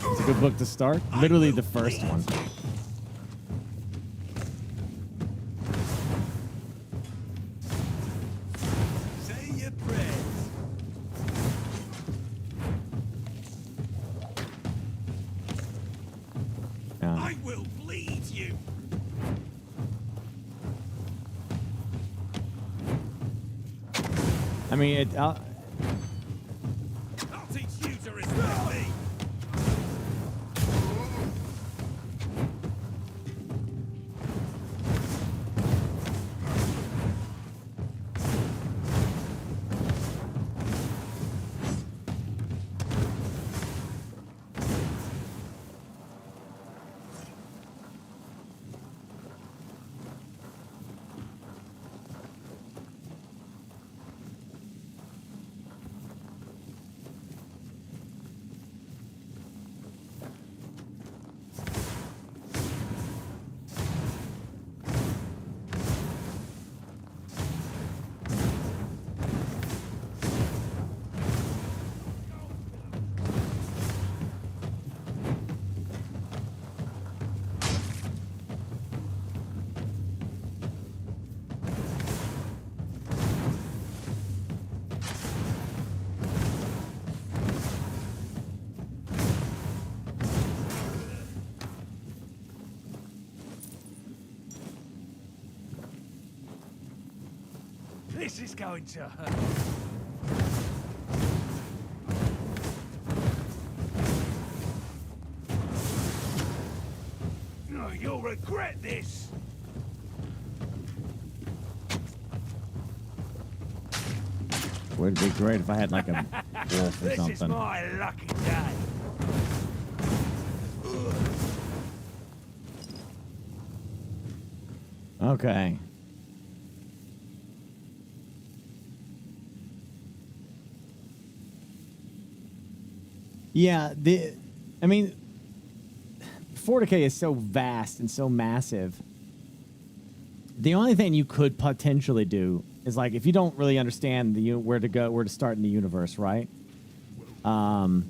It's a good book to start. Literally the first one. Say your prayers. Yeah. I will bleed you. I mean, it. I'll teach you to respect me. This is going to hurt. No, you'll regret this. Would be great if I had like a wolf or This is something. my lucky day. Okay. Yeah, I mean, 40K is so vast and so massive. The only thing you could potentially do is like if you don't really understand where to start in the universe, right? 7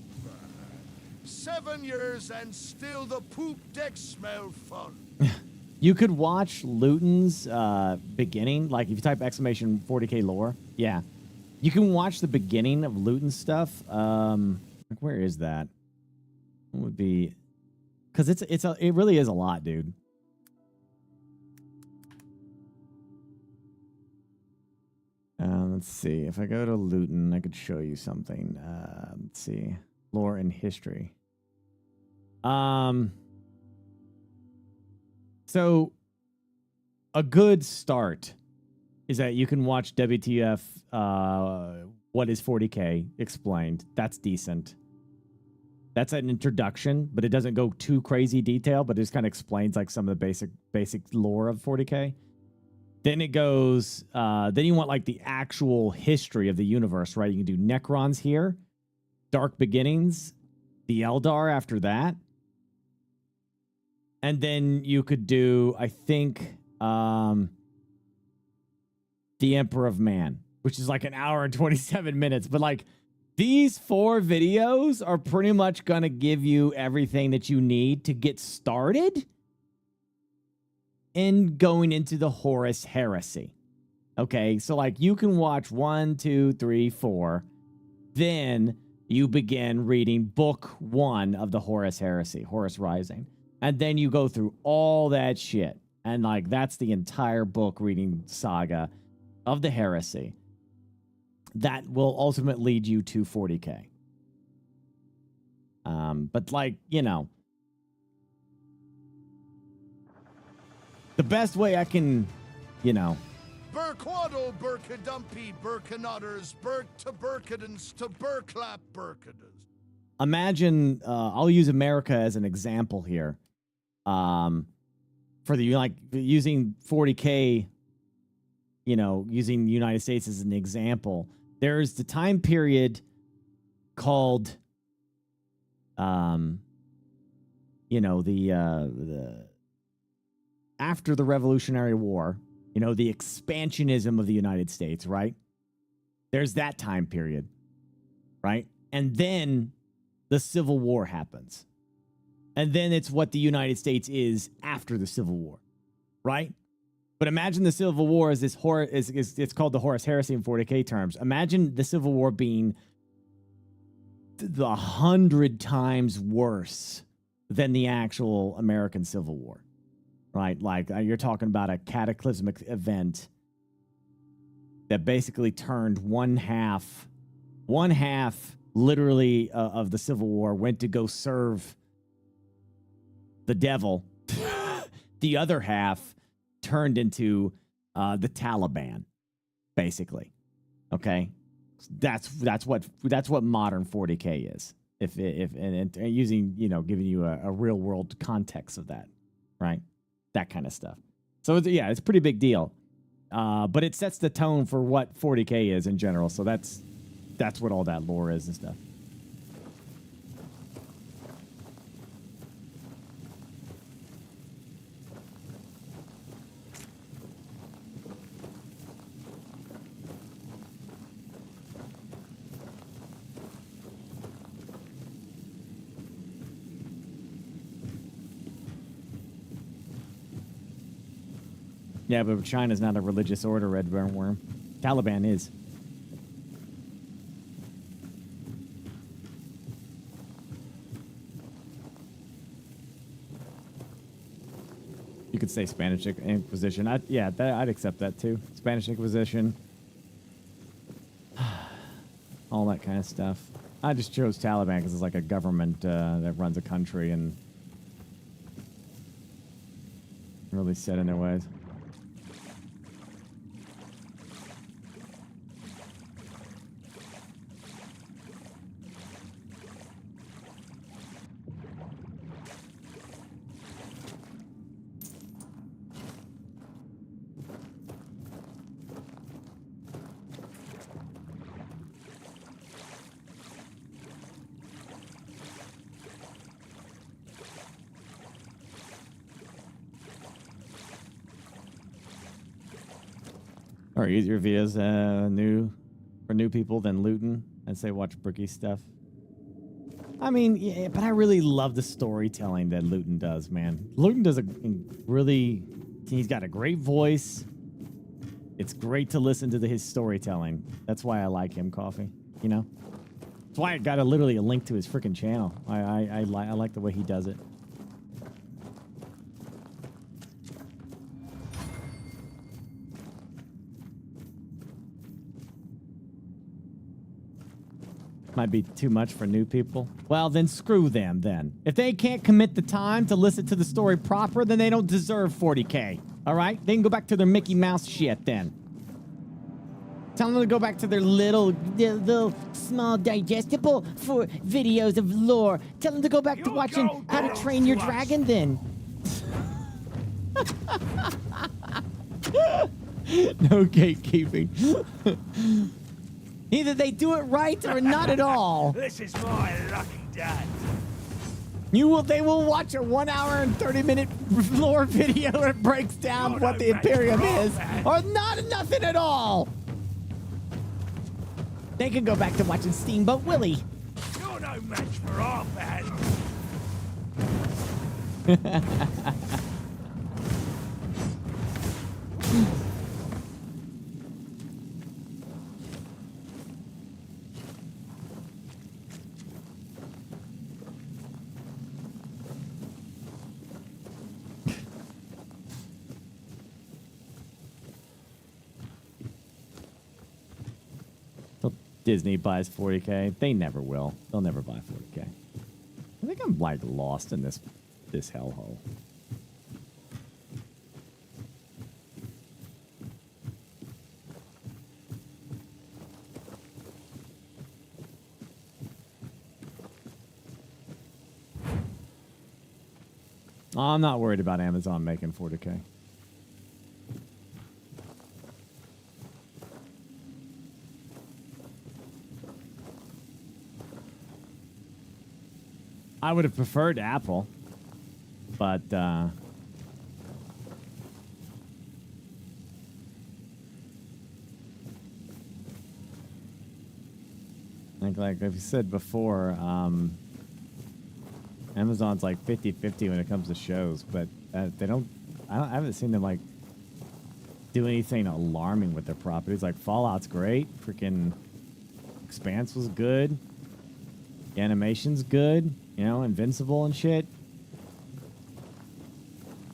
years and still the poop deck smell fun. You could watch Luton's beginning, like if you type exclamation 40K lore, yeah, you can watch the beginning of Luton's stuff. Like where is that? It would be, because it really is a lot, dude. Let's see. If I go to Luton, I could show you something. Let's see. Lore and history. So a good start is that you can watch WTF, What is 40K explained. That's decent. That's an introduction, but it doesn't go too crazy detail, but it just kind of explains like some of the basic lore of 40K. Then it goes, then you want like the actual history of the universe, right? You can do Necrons here, Dark Beginnings, the Eldar after that. And then you could do, I think, The Emperor of Man, which is like an hour and 27 minutes. But like these 4 videos are pretty much going to give you everything that you need to get started in going into the Horus Heresy. Okay, so like you can watch 1, 2, 3, 4. Then you begin reading book 1 of the Horus Heresy, Horus Rising. And then you go through all that shit. And like that's the entire book reading saga of the Heresy. That will ultimately lead you to 40K. But like, you know, the best way I can, you know. Burkwaddle, Burkadumpy, Burkanotters, Burk to Burkadens to Burklap Burkadens. Imagine, I'll use America as an example here. For the, like, using 40K, you know, using the United States as an example, there's the time period called, you know, the after the Revolutionary War, you know, the expansionism of the United States, right? There's that time period, right? And then the Civil War happens. And then it's what the United States is after the Civil War, right? But imagine the Civil War is this it's called the Horus Heresy in 40K terms. Imagine the Civil War being 100 times worse than the actual American Civil War, right? Like you're talking about a cataclysmic event that basically turned one half literally of the Civil War went to go serve the devil. The other half turned into the Taliban, basically. Okay, that's what modern 40K is. If using, you know, giving you a real world context of that, right? That kind of stuff. So yeah, it's a pretty big deal. But it sets the tone for what 40K is in general. So that's what all that lore is and stuff. Yeah, but China's not a religious order, Red Worm. Taliban is. You could say Spanish Inquisition. I'd accept that too. Spanish Inquisition. all that kind of stuff. I just chose Taliban because it's like a government that runs a country and really set in their ways. Or easier videos for new people than looting and say watch Brookie stuff. I mean, yeah, but I really love the storytelling that Luton does, man. Luton does he's got a great voice. It's great to listen to his storytelling. That's why I like him, Coffee. You know? That's why I got literally a link to his freaking channel. I like the way he does it. Might be too much for new people. Well, then screw them then. If they can't commit the time to listen to the story proper, then they don't deserve 40K. All right? They can go back to their Mickey Mouse shit then. Tell them to go back to their little small digestible for videos of lore. Tell them to go back to watching How to Train Your Dragon then. No gatekeeping. Either they do it right or not at all. This is my lucky day. They will watch a 1 hour and 30-minute lore video that breaks down what the Imperium is, or not nothing at all. They can go back to watching Steamboat Willie. You're no match for our band. Disney buys 40K. They never will. They'll never buy 40K. I think I'm like lost in this hellhole. I'm not worried about Amazon making 40K. I would have preferred Apple, but like I've said before, Amazon's like 50-50 when it comes to shows, but I haven't seen them like do anything alarming with their properties. Like Fallout's great, freaking Expanse was good, the animation's good. You know, Invincible and shit.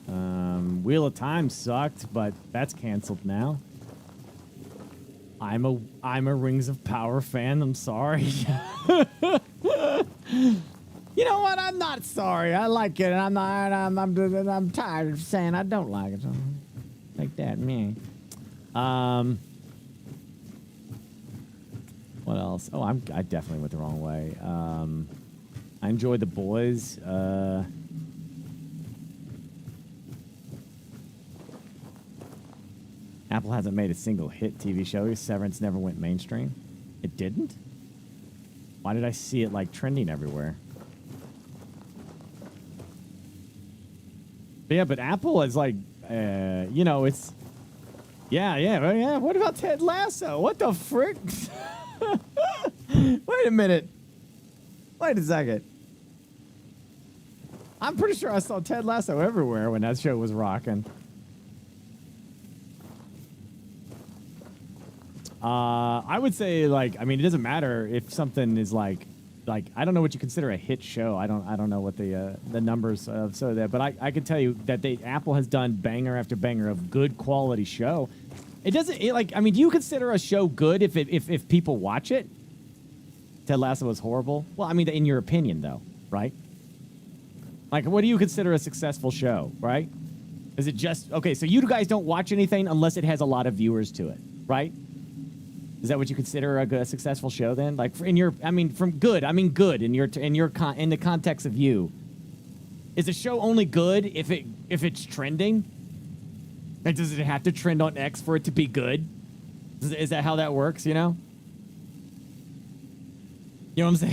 Wheel of Time sucked, but that's canceled now. I'm a Rings of Power fan. I'm sorry. You know what? I'm not sorry. I like it, and I'm tired of saying I don't like it. So like that, me. What else? Oh, I definitely went the wrong way. I enjoyed The Boys. Apple hasn't made a single hit TV show. Severance never went mainstream. It didn't? Why did I see it like trending everywhere? But yeah, but Apple is like, you know, it's... Yeah. What about Ted Lasso? What the frick? Wait a minute. Wait a second. I'm pretty sure I saw Ted Lasso everywhere when that show was rocking. I would say, like, I mean, it doesn't matter if something is like I don't know what you consider a hit show. I don't know what the numbers of so that, but I can tell you that Apple has done banger after banger of good quality show. It doesn't like, I mean, do you consider a show good if people watch it? Ted Lasso was horrible? Well, I mean, in your opinion, though, right? Like, what do you consider a successful show, right? Is it just... Okay, so you guys don't watch anything unless it has a lot of viewers to it, right? Is that what you consider a successful show then? Like, in your... I mean, from good. I mean good in the context of you. Is a show only good if it's trending? And does it have to trend on X for it to be good? Is that how that works, you know? You know what I'm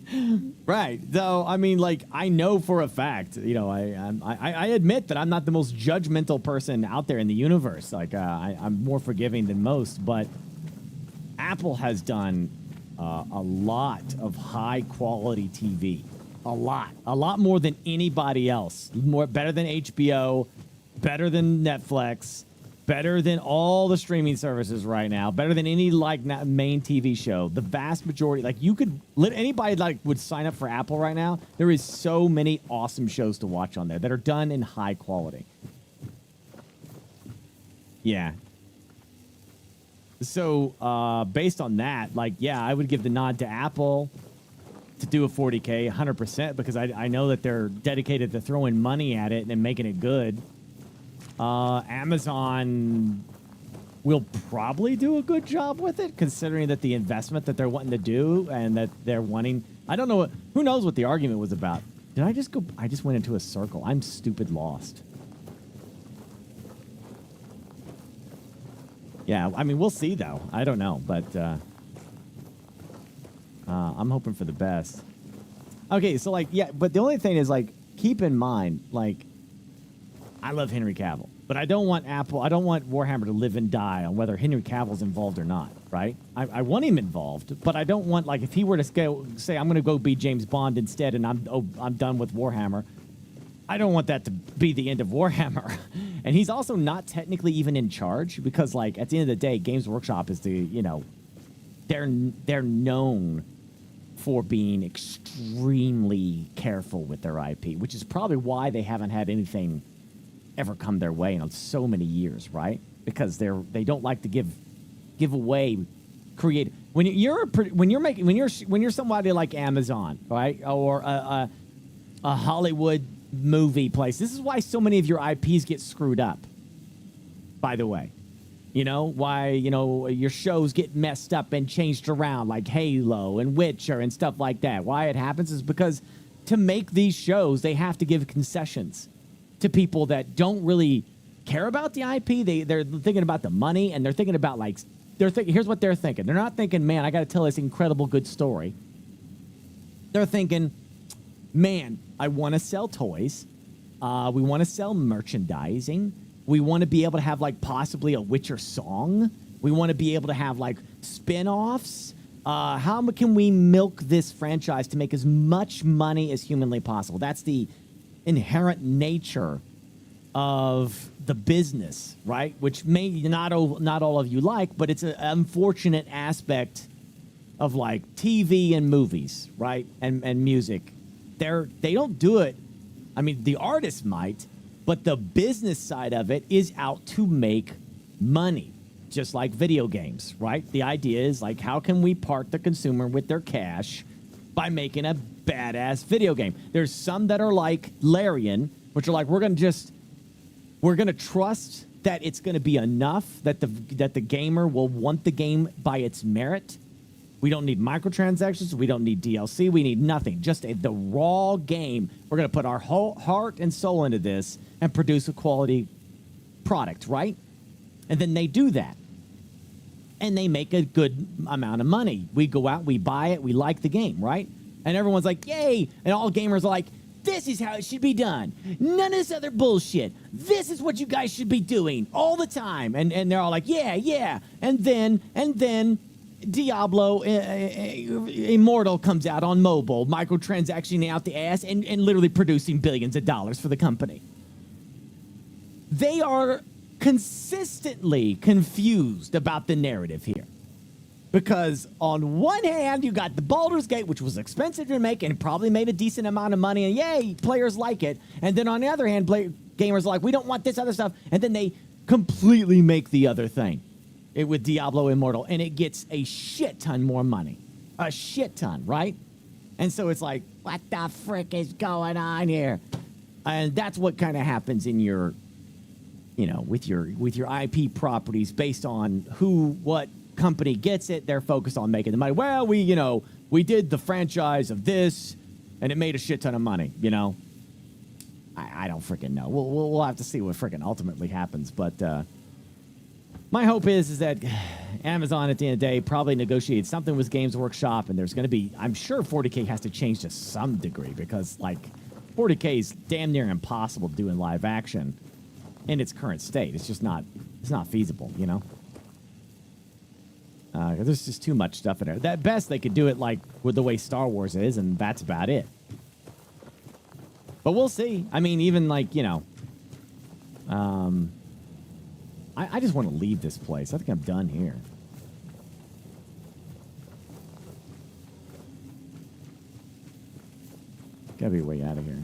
saying? Right. So, I mean, like, I know for a fact, you know, I admit that I'm not the most judgmental person out there in the universe. Like, I'm more forgiving than most, but Apple has done a lot of high-quality TV. A lot more than anybody else. Better than HBO, better than Netflix, better than all the streaming services right now, better than any like main TV show. The vast majority, like you could, anybody like would sign up for Apple right now. There is so many awesome shows to watch on there that are done in high quality. Yeah. So based on that, like, yeah, I would give the nod to Apple to do a 40K 100% because I know that they're dedicated to throwing money at it and making it good. Amazon will probably do a good job with it, considering that the investment that they're wanting to do and that they're wanting. I don't know. Who knows what the argument was about? Did I just go? I just went into a circle. I'm stupid lost. Yeah, I mean, we'll see, though. I don't know, but I'm hoping for the best. Okay, so, like, yeah, but the only thing is, like, keep in mind, like, I love Henry Cavill, but I don't want Warhammer to live and die on whether Henry Cavill's involved or not, right? I want him involved, but I don't want, like, if he were to say, I'm going to go be James Bond instead and I'm done with Warhammer, I don't want that to be the end of Warhammer. And he's also not technically even in charge because, like, at the end of the day, Games Workshop is the, you know, they're known for being extremely careful with their IP, which is probably why they haven't had anything ever come their way in so many years, right? Because they don't like to give away create when you're somebody like Amazon, right, or a Hollywood movie place. This is why so many of your IPs get screwed up. By the way, you know why your shows get messed up and changed around, like Halo and Witcher and stuff like that. Why it happens is because to make these shows, they have to give concessions to people that don't really care about the IP. They're thinking about the money, and they're thinking about, like, here's what they're thinking. They're not thinking, man, I got to tell this incredible good story. They're thinking, man, I want to sell toys. We want to sell merchandising. We want to be able to have, like, possibly a Witcher song. We want to be able to have, like, spin-offs. How can we milk this franchise to make as much money as humanly possible? That's the inherent nature of the business, right? Which may not all of you like, but it's an unfortunate aspect of, like, TV and movies, right? And music. They don't do it. I mean, the artists might, but the business side of it is out to make money, just like video games, right? The idea is, like, how can we part the consumer with their cash by making a badass video game? There's some that are like Larian, which are like, we're gonna trust that it's gonna be enough that the gamer will want the game by its merit. We don't need microtransactions. We don't need DLC. We need nothing. Just the raw game. We're going to put our whole heart and soul into this and produce a quality product, right? And then they do that. And they make a good amount of money. We go out, we buy it, we like the game, right? And everyone's like, yay! And all gamers are like, this is how it should be done. None of this other bullshit. This is what you guys should be doing all the time. And they're all like, yeah, yeah. And then Diablo Immortal comes out on mobile, microtransactioning out the ass and literally producing billions of dollars for the company. They are consistently confused about the narrative here. Because on one hand, you got the Baldur's Gate, which was expensive to make and probably made a decent amount of money, and yay, players like it. And then on the other hand, gamers are like, we don't want this other stuff. And then they completely make the other thing. with Diablo Immortal, and it gets a shit ton more money. A shit ton, right? And so it's like, what the frick is going on here? And that's what kind of happens in your, you know, with your IP properties based on what company gets it. They're focused on making the money. Well, we did the franchise of this, and it made a shit ton of money. You know, I don't freaking know. We'll have to see what freaking ultimately happens. But my hope is that Amazon at the end of the day probably negotiates something with Games Workshop, and there's going to be, I'm sure 40K has to change to some degree, because like 40K is damn near impossible to do in live action in its current state. It's just not, it's not feasible, you know? There's just too much stuff in there. At best, they could do it like with the way Star Wars is, and that's about it. But we'll see. I mean, even like, you know, I just want to leave this place. I think I'm done here. Gotta be a way out of here.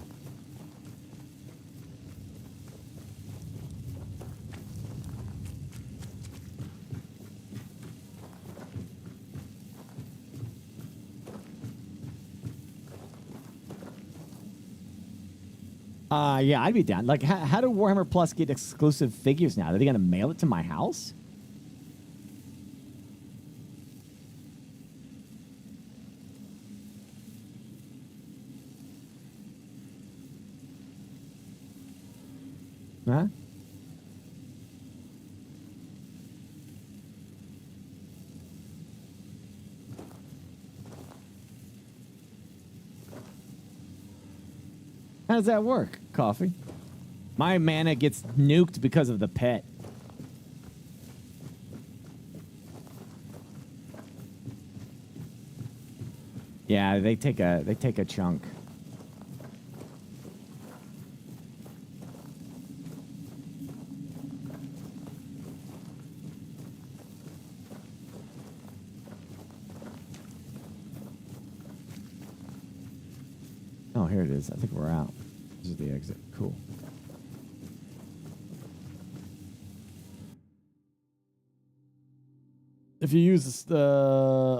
Yeah, I'd be down. Like, how do Warhammer Plus get exclusive figures now? Are they going to mail it to my house? Huh? How does that work, Coffee? My mana gets nuked because of the pet. Yeah, they take a chunk. Oh, here it is. I think we're out. This is the exit. Cool. If you use a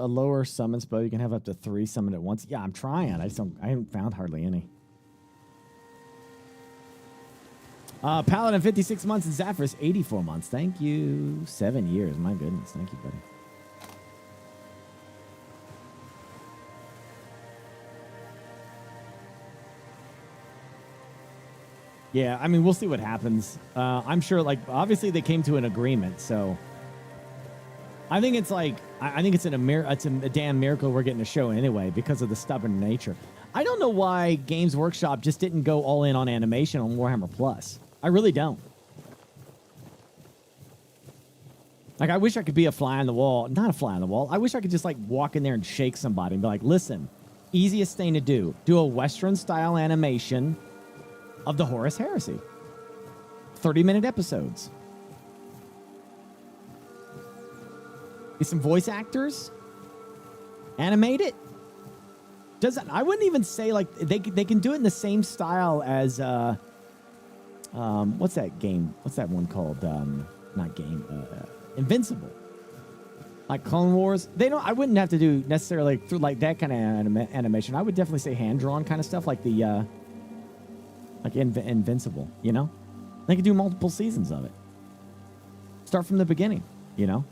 lower summon spell, you can have up to 3 summoned at once. Yeah, I'm trying. I haven't found hardly any. Paladin, 56 months, and Zaphras, 84 months. Thank you. 7 years. My goodness. Thank you, buddy. Yeah, I mean, we'll see what happens. I'm sure, like, obviously they came to an agreement, so I think it's like, I think it's it's a damn miracle we're getting a show anyway because of the stubborn nature. I don't know why Games Workshop just didn't go all in on animation on Warhammer Plus. I really don't. Like, I wish I could be a fly on the wall. Not a fly on the wall. I wish I could just, like, walk in there and shake somebody and be like, listen, easiest thing to do a Western-style animation of the Horus Heresy. 30-minute episodes. Get some voice actors. Animate it. I wouldn't even say, like, they can do it in the same style as what's that game? What's that one called? Not game. Invincible. Like Clone Wars. I wouldn't have to do necessarily through like that kind of animation. I would definitely say hand-drawn kind of stuff, like the like Invincible, you know? They could do multiple seasons of it. Start from the beginning, you know?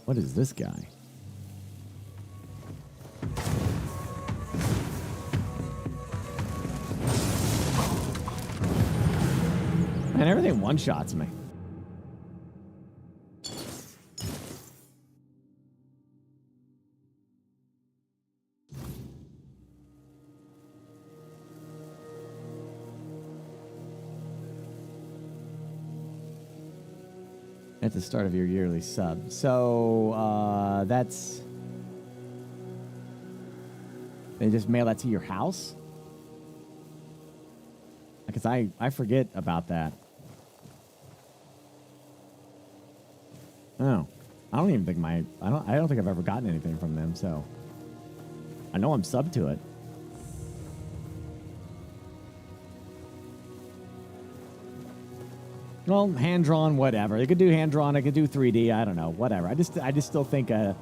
What is this guy? Man, everything one-shots me. At the start of your yearly sub. So, that's... They just mail that to your house? Because I forget about that. Oh. I don't even think I don't think I've ever gotten anything from them, so... I know I'm subbed to it. Well, hand drawn, whatever. They could do hand drawn. I could do 3D. I don't know. Whatever. I just still think I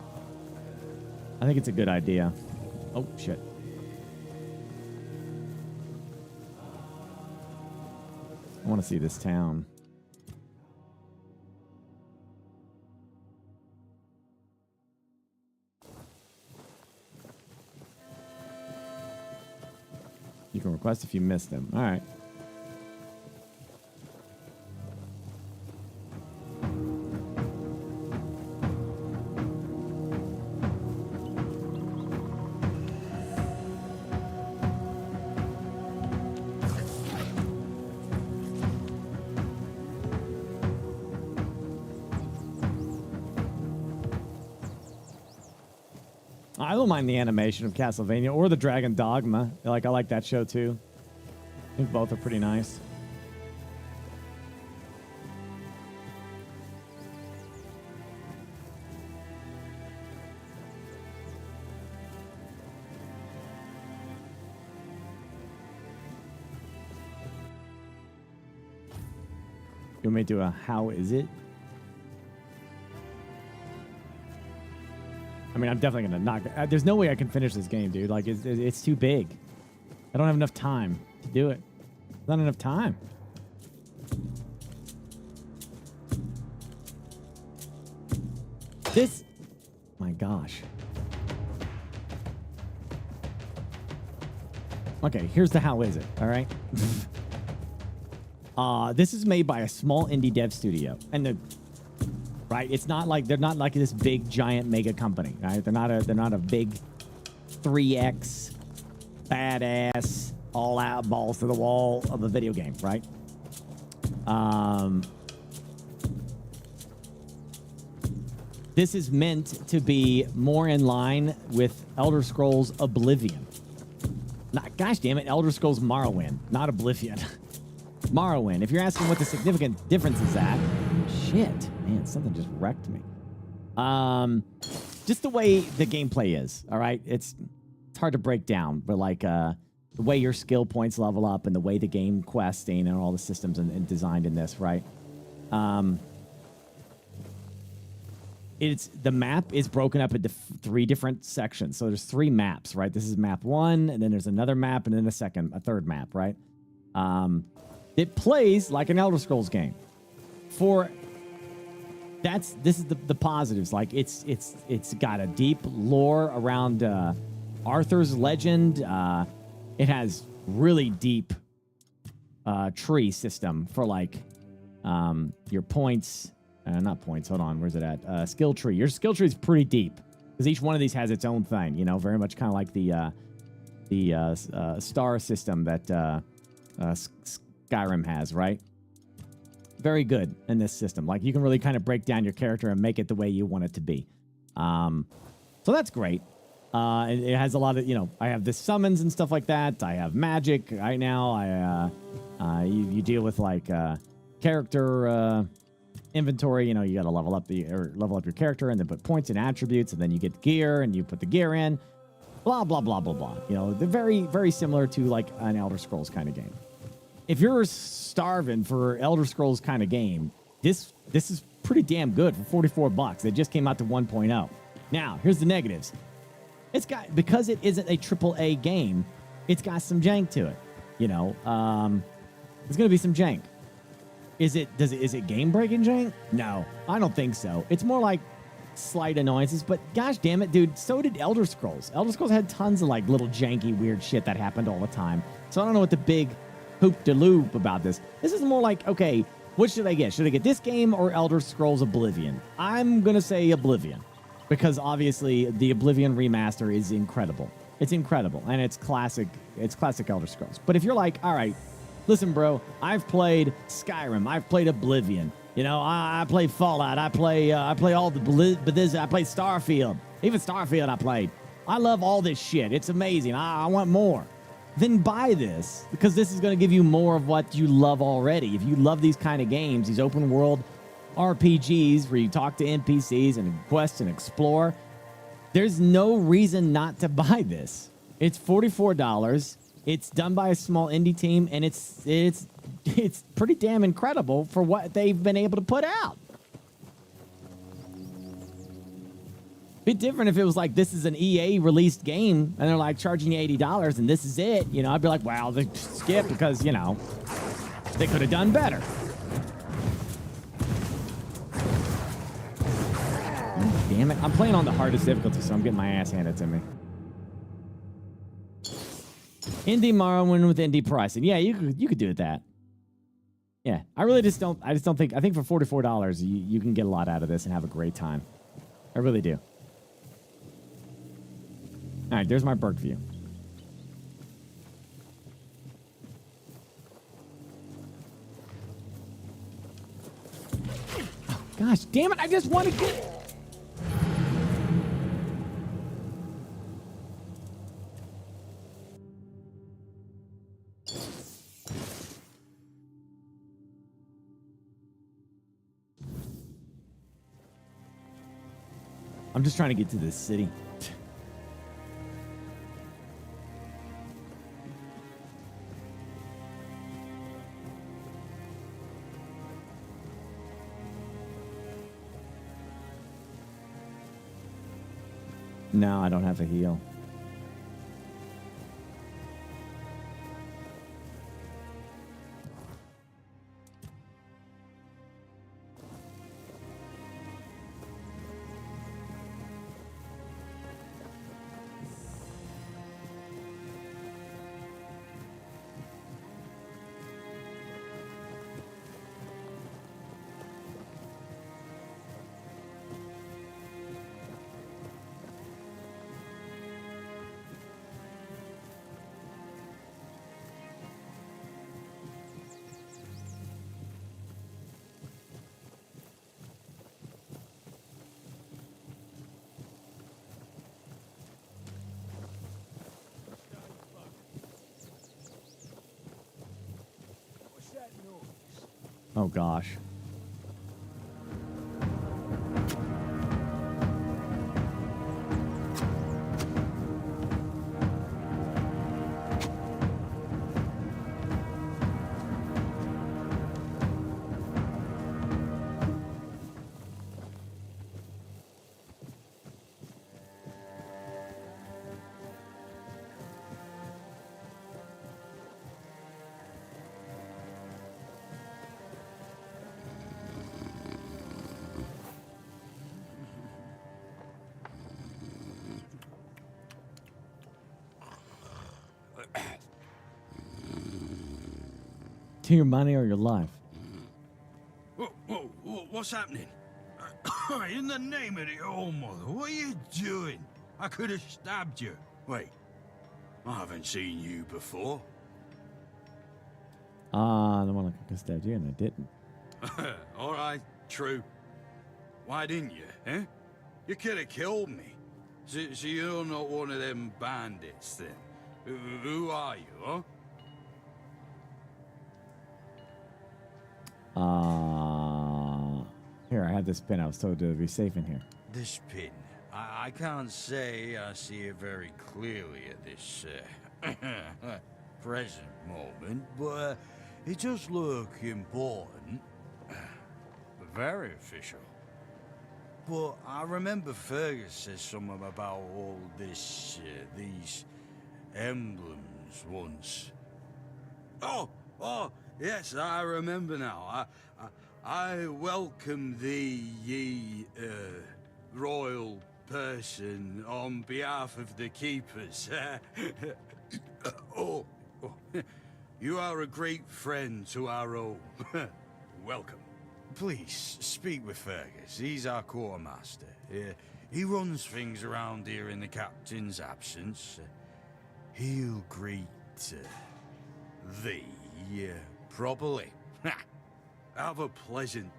think it's a good idea. Oh shit. I want to see this town. You can request if you missed them. All right. I don't mind the animation of Castlevania or the Dragon Dogma. I like that show too. I think both are pretty nice. You want me to do a how is it? I mean, I'm definitely gonna knock. There's no way I can finish this game, dude. Like, it's too big. I don't have enough time to do it. Not enough time. This, my gosh. Okay, here's the how is it. All right. This is made by a small indie dev studio, and the. Right, it's not like they're not like this big giant mega company. Right, they're not a big 3X badass all out balls to the wall of a video game. Right. This is meant to be more in line with Elder Scrolls Oblivion. Not, gosh damn it, Elder Scrolls Morrowind, not Oblivion. Morrowind. If you're asking what the significant difference is at, shit. Man, something just wrecked me. Just the way the gameplay is, all right? It's hard to break down, but like the way your skill points level up and the way the game questing and all the systems and designed in this, right? The map is broken up into 3 different sections. So there's 3 maps, right? This is map 1, and then there's another map, and then a third map, right? It plays like an Elder Scrolls game. This is the positives. Like it's got a deep lore around Arthur's legend. It has really deep tree system for like your points. Not points. Hold on. Where's it at? Skill tree. Your skill tree is pretty deep because each one of these has its own thing. You know, very much kind of like the star system that Skyrim has, right? Very good in this system. Like you can really kind of break down your character and make it the way you want it to be. So that's great. It has a lot of, I have the summons and stuff like that. I have magic right now. You deal with like character inventory. You got to level up your character and then put points and attributes, and then you get gear and you put the gear in. Blah blah blah blah blah. They're very very similar to like an Elder Scrolls kind of game. If you're starving for Elder Scrolls kind of game, this is pretty damn good for $44. It just came out to 1.0. Now, here's the negatives. Because it isn't a AAA game, it's got some jank to it. There's going to be some jank. Is it game-breaking jank? No, I don't think so. It's more like slight annoyances, but gosh damn it, dude, so did Elder Scrolls. Elder Scrolls had tons of like little janky weird shit that happened all the time. So I don't know what the big hoop-de-loop about this. This is more like, okay, what should I get? Should I get this game or Elder Scrolls Oblivion? I'm going to say Oblivion because obviously the Oblivion remaster is incredible. It's incredible, and it's classic Elder Scrolls. But if you're like, all right, listen, bro, I've played Skyrim, I've played Oblivion, I play Fallout, I play all the Bethesda, I play Starfield, even Starfield I played. I love all this shit. It's amazing. I want more. Then buy this, because this is going to give you more of what you love already. If you love these kind of games, these open world RPGs where you talk to NPCs and quest and explore, there's no reason not to buy this. It's $44. It's done by a small indie team, and it's it's pretty damn incredible for what they've been able to put out. Bit different if it was like this is an EA released game and they're like charging you $80 and this is it. You know, I'd be like, wow, they skip because, you know, they could have done better. Oh, damn it. I'm playing on the hardest difficulty, so I'm getting my ass handed to me. Indie Morrowind with indie pricing. Yeah, you could do that. Yeah, I just don't think, I think for $44, you can get a lot out of this and have a great time. I really do. All right, there's my Burke view. Oh, gosh, damn it, I just want to get... I'm just trying to get to this city. No, I don't have a heal. Oh, gosh. To your money or your life. Whoa, what's happening? In the name of the All Mother, what are you doing? I could have stabbed you. Wait, I haven't seen you before. The one like I stabbed you and I didn't. All right, true. Why didn't you, eh? You could have killed me. So you're not one of them bandits, then? Who are you, huh? Here, I have this pin. I was told to be safe in here. This pin. I can't say I see it very clearly at this present moment, but it does look important. Very official. But I remember Fergus said something about all this, these emblems once. Oh, yes, I remember now. I welcome thee, ye, royal person, on behalf of the keepers. You are a great friend to our own. Welcome. Please, speak with Fergus. He's our quartermaster. He runs things around here in the captain's absence. He'll greet thee properly. Have a pleasant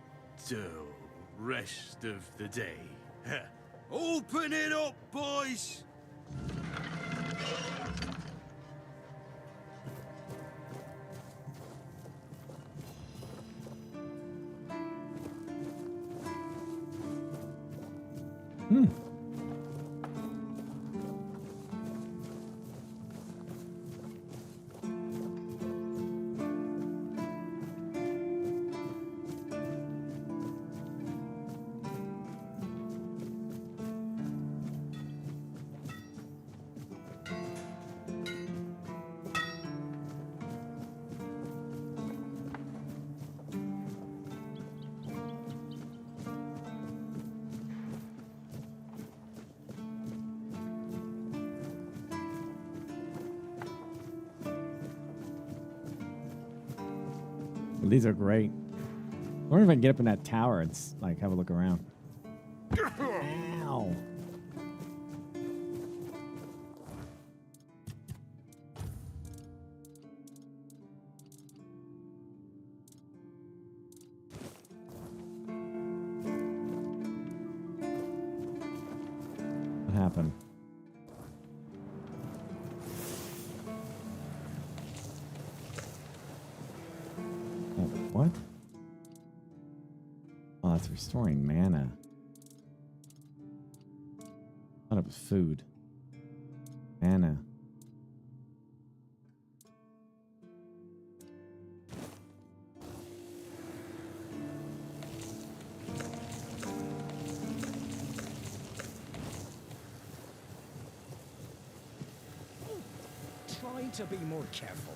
rest of the day. Open it up, boys! These are great. I wonder if I can get up in that tower and like have a look around. Ow. What happened? What? Oh, that's restoring mana. I thought it was food. Mana. Try to be more careful.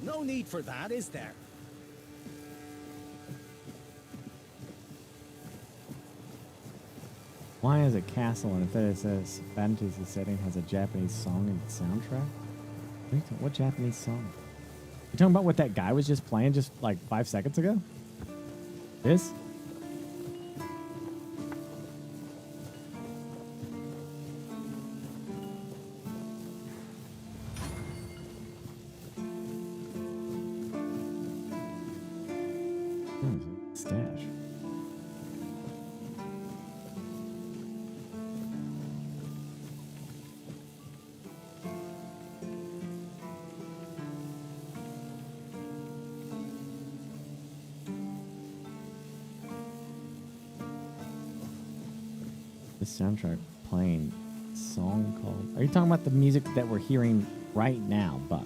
No need for that, is there? Why is a castle and if it says fantasy setting has a Japanese song in the soundtrack? What Japanese song? You talking about what that guy was just playing just like 5 seconds ago? This? Stash. The soundtrack playing song called... Are you talking about the music that we're hearing right now, Buck?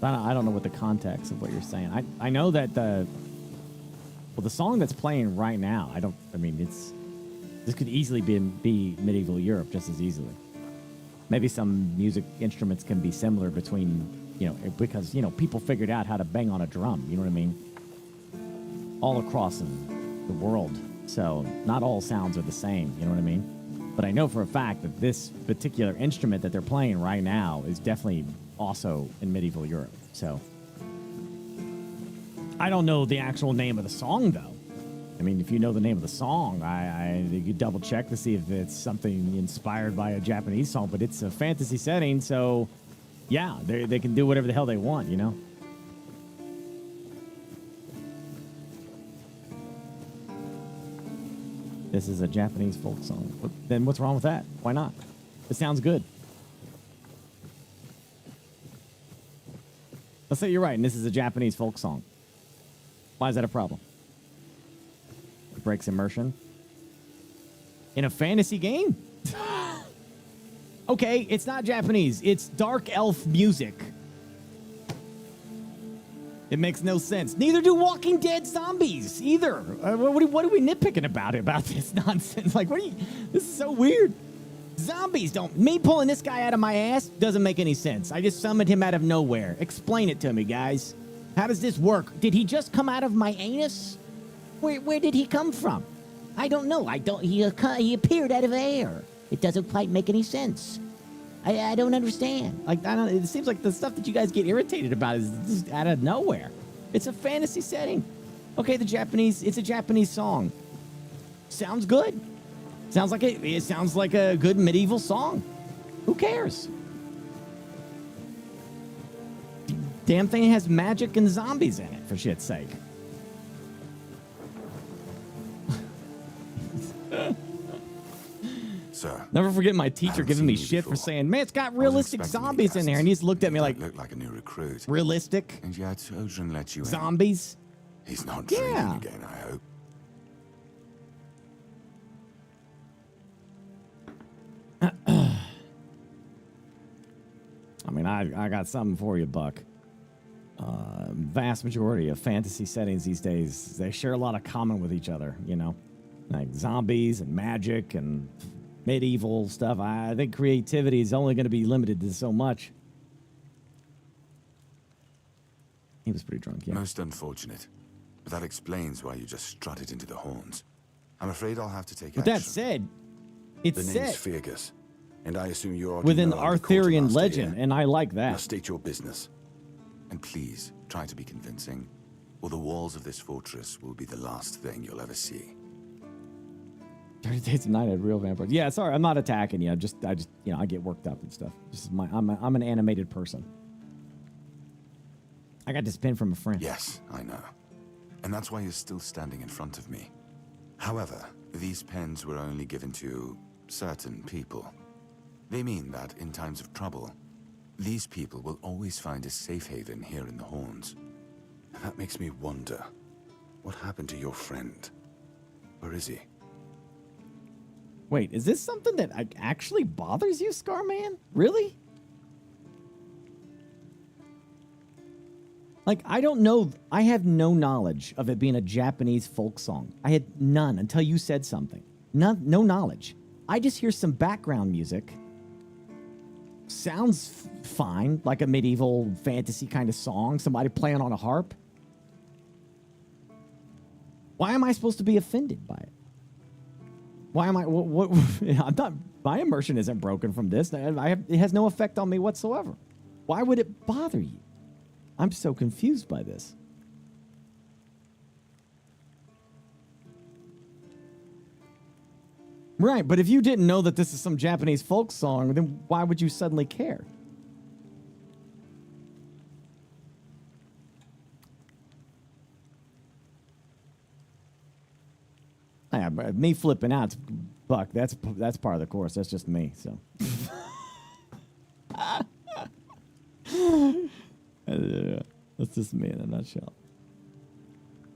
I don't know what the context of what you're saying. I know that the song that's playing right now, I mean, this could easily be medieval Europe just as easily. Maybe some music instruments can be similar between, because, people figured out how to bang on a drum, you know what I mean? All across the world. So not all sounds are the same, you know what I mean? But I know for a fact that this particular instrument that they're playing right now is definitely also in medieval Europe. So I don't know the actual name of the song, though. I mean, if you know the name of the song, you could double check to see if it's something inspired by a Japanese song, but it's a fantasy setting, so yeah, they can do whatever the hell they want, you know? This is a Japanese folk song. Then what's wrong with that? Why not? It sounds good. Let's say you're right, and this is a Japanese folk song. Why is that a problem? It breaks immersion. In a fantasy game? Okay, it's not Japanese. It's dark elf music. It makes no sense. Neither do Walking Dead zombies, either. What are we nitpicking about this nonsense? Like, this is so weird. Zombies don't... Me pulling this guy out of my ass doesn't make any sense. I just summoned him out of nowhere. Explain it to me, guys. How does this work? Did he just come out of my anus? Where did he come from? I don't know. He appeared out of air. It doesn't quite make any sense. I don't understand. It seems like the stuff that you guys get irritated about is just out of nowhere. It's a fantasy setting. Okay, it's a Japanese song. Sounds good. It sounds like a good medieval song. Who cares? Damn thing has magic and zombies in it, for shit's sake. Sir, never forget my teacher giving me shit for saying, man, it's got realistic zombies in there. And he's looked at me like, look like a new recruit. Realistic? And yet Odrin let you zombies? In. He's not drinking again, I hope. I mean, I got something for you, Buck. Vast majority of fantasy settings these days, they share a lot of common with each other, like zombies and magic and medieval stuff. I think creativity is only going to be limited to so much. He was pretty drunk, yeah. Most unfortunate. But that explains why you just strutted into the horns. I'm afraid I'll have to take action. But that said, it's the name's set Fergus, and I assume you're with an Arthurian legend, and I like that. Now state your business. And please, try to be convincing, or the walls of this fortress will be the last thing you'll ever see. 30 Days of Night had real vampires. Yeah, sorry, I'm not attacking you. I just, you know, I get worked up and stuff. This is I'm an animated person. I got this pin from a friend. Yes, I know. And that's why you're still standing in front of me. However, these pens were only given to certain people. They mean that in times of trouble, these people will always find a safe haven here in the Horns. That makes me wonder, what happened to your friend? Where is he? Wait, is this something that actually bothers you, Scarman? Really? Like, I don't know. I have no knowledge of it being a Japanese folk song. I had none until you said something. No knowledge. I just hear some background music. Sounds fine, like a medieval fantasy kind of song. Somebody playing on a harp. Why am I supposed to be offended by it? Why am I? What I'm not. My immersion isn't broken from this. It has no effect on me whatsoever. Why would it bother you? I'm so confused by this. Right, but if you didn't know that this is some Japanese folk song, then why would you suddenly care? Yeah, but me flipping out, Buck, that's part of the course. That's just me, so. That's just me in a nutshell.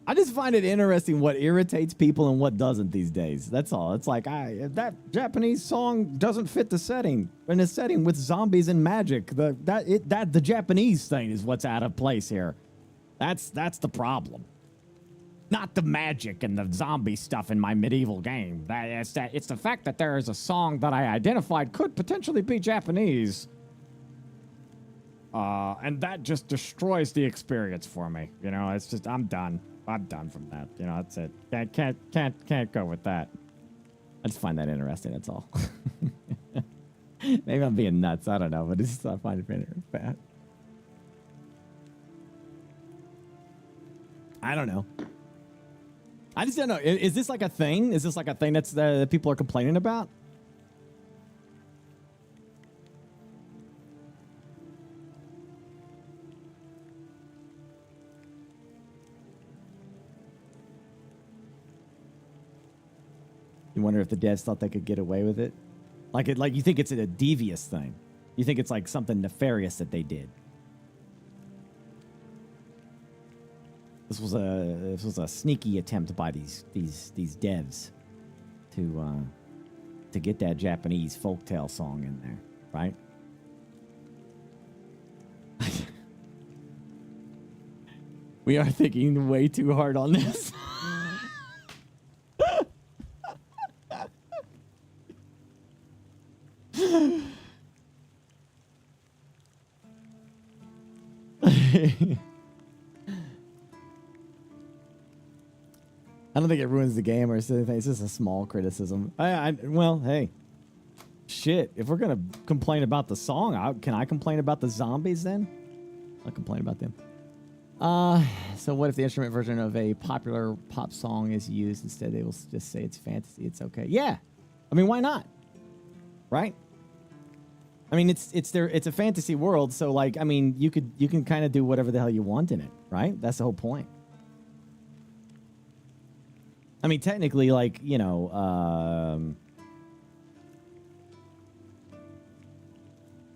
I just find it interesting what irritates people and what doesn't these days. That's all. It's like, that Japanese song doesn't fit the setting. In a setting with zombies and magic, the Japanese thing is what's out of place here. That's the problem. Not the magic and the zombie stuff in my medieval game. It's the fact that there is a song that I identified could potentially be Japanese. And that just destroys the experience for me. You know, it's just, I'm done. I'm done from that. You know, that's it. Can't go with that. I just find that interesting, that's all. Maybe I'm being nuts. I don't know, but it's just, I find it bad. I don't know. I just don't know. Is this like a thing? Is this like a thing that people are complaining about? You wonder if the devs thought they could get away with it? Like you think it's a devious thing. You think it's like something nefarious that they did. This was a sneaky attempt by these devs to get that Japanese folktale song in there, right? We are thinking way too hard on this. I don't think it ruins the game or anything. It's just a small criticism. Well, hey, shit. If we're gonna complain about the song, can I complain about the zombies then? I'll complain about them. So what if the instrument version of a popular pop song is used instead? They will just say it's fantasy. It's okay. Yeah, I mean, why not? Right? I mean, it's a fantasy world, so like, I mean, you can kind of do whatever the hell you want in it, right? That's the whole point. I mean, technically, like, you know,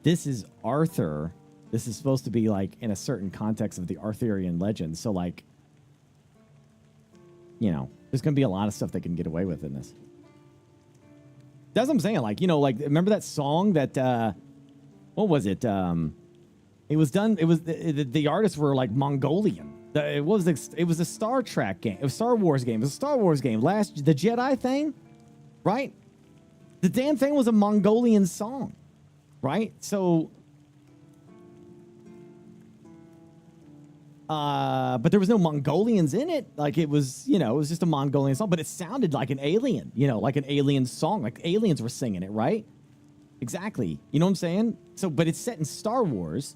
this is Arthur. This is supposed to be like in a certain context of the Arthurian legend. So like, you know, there's going to be a lot of stuff they can get away with in this. That's what I'm saying. Like, you know, like, remember that song that, what was it? It was done. It was the artists were like Mongolian. It was a Star Trek game. It was a Star Wars game. It was a Star Wars game. The Jedi thing, right? The damn thing was a Mongolian song, right? So, but there was no Mongolians in it. Like, it was, you know, it was just a Mongolian song, but it sounded like an alien, you know, like an alien song. Like aliens were singing it, right? Exactly. You know what I'm saying? So, but it's set in Star Wars.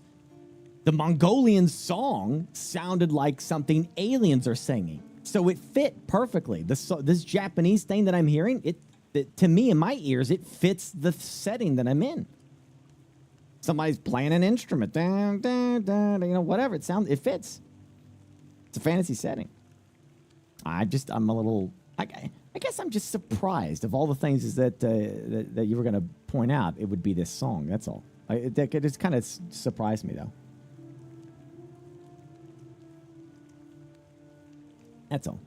the Mongolian song sounded like something aliens are singing. So it fit perfectly. This Japanese thing that I'm hearing, it to me in my ears, it fits the setting that I'm in. Somebody's playing an instrument, dun, dun, dun, you know, whatever it sounds, it fits. It's a fantasy setting. I'm a little. I guess I'm just surprised of all the things that you were going to point out. It would be this song. That's all. It just kind of surprised me though. That's all.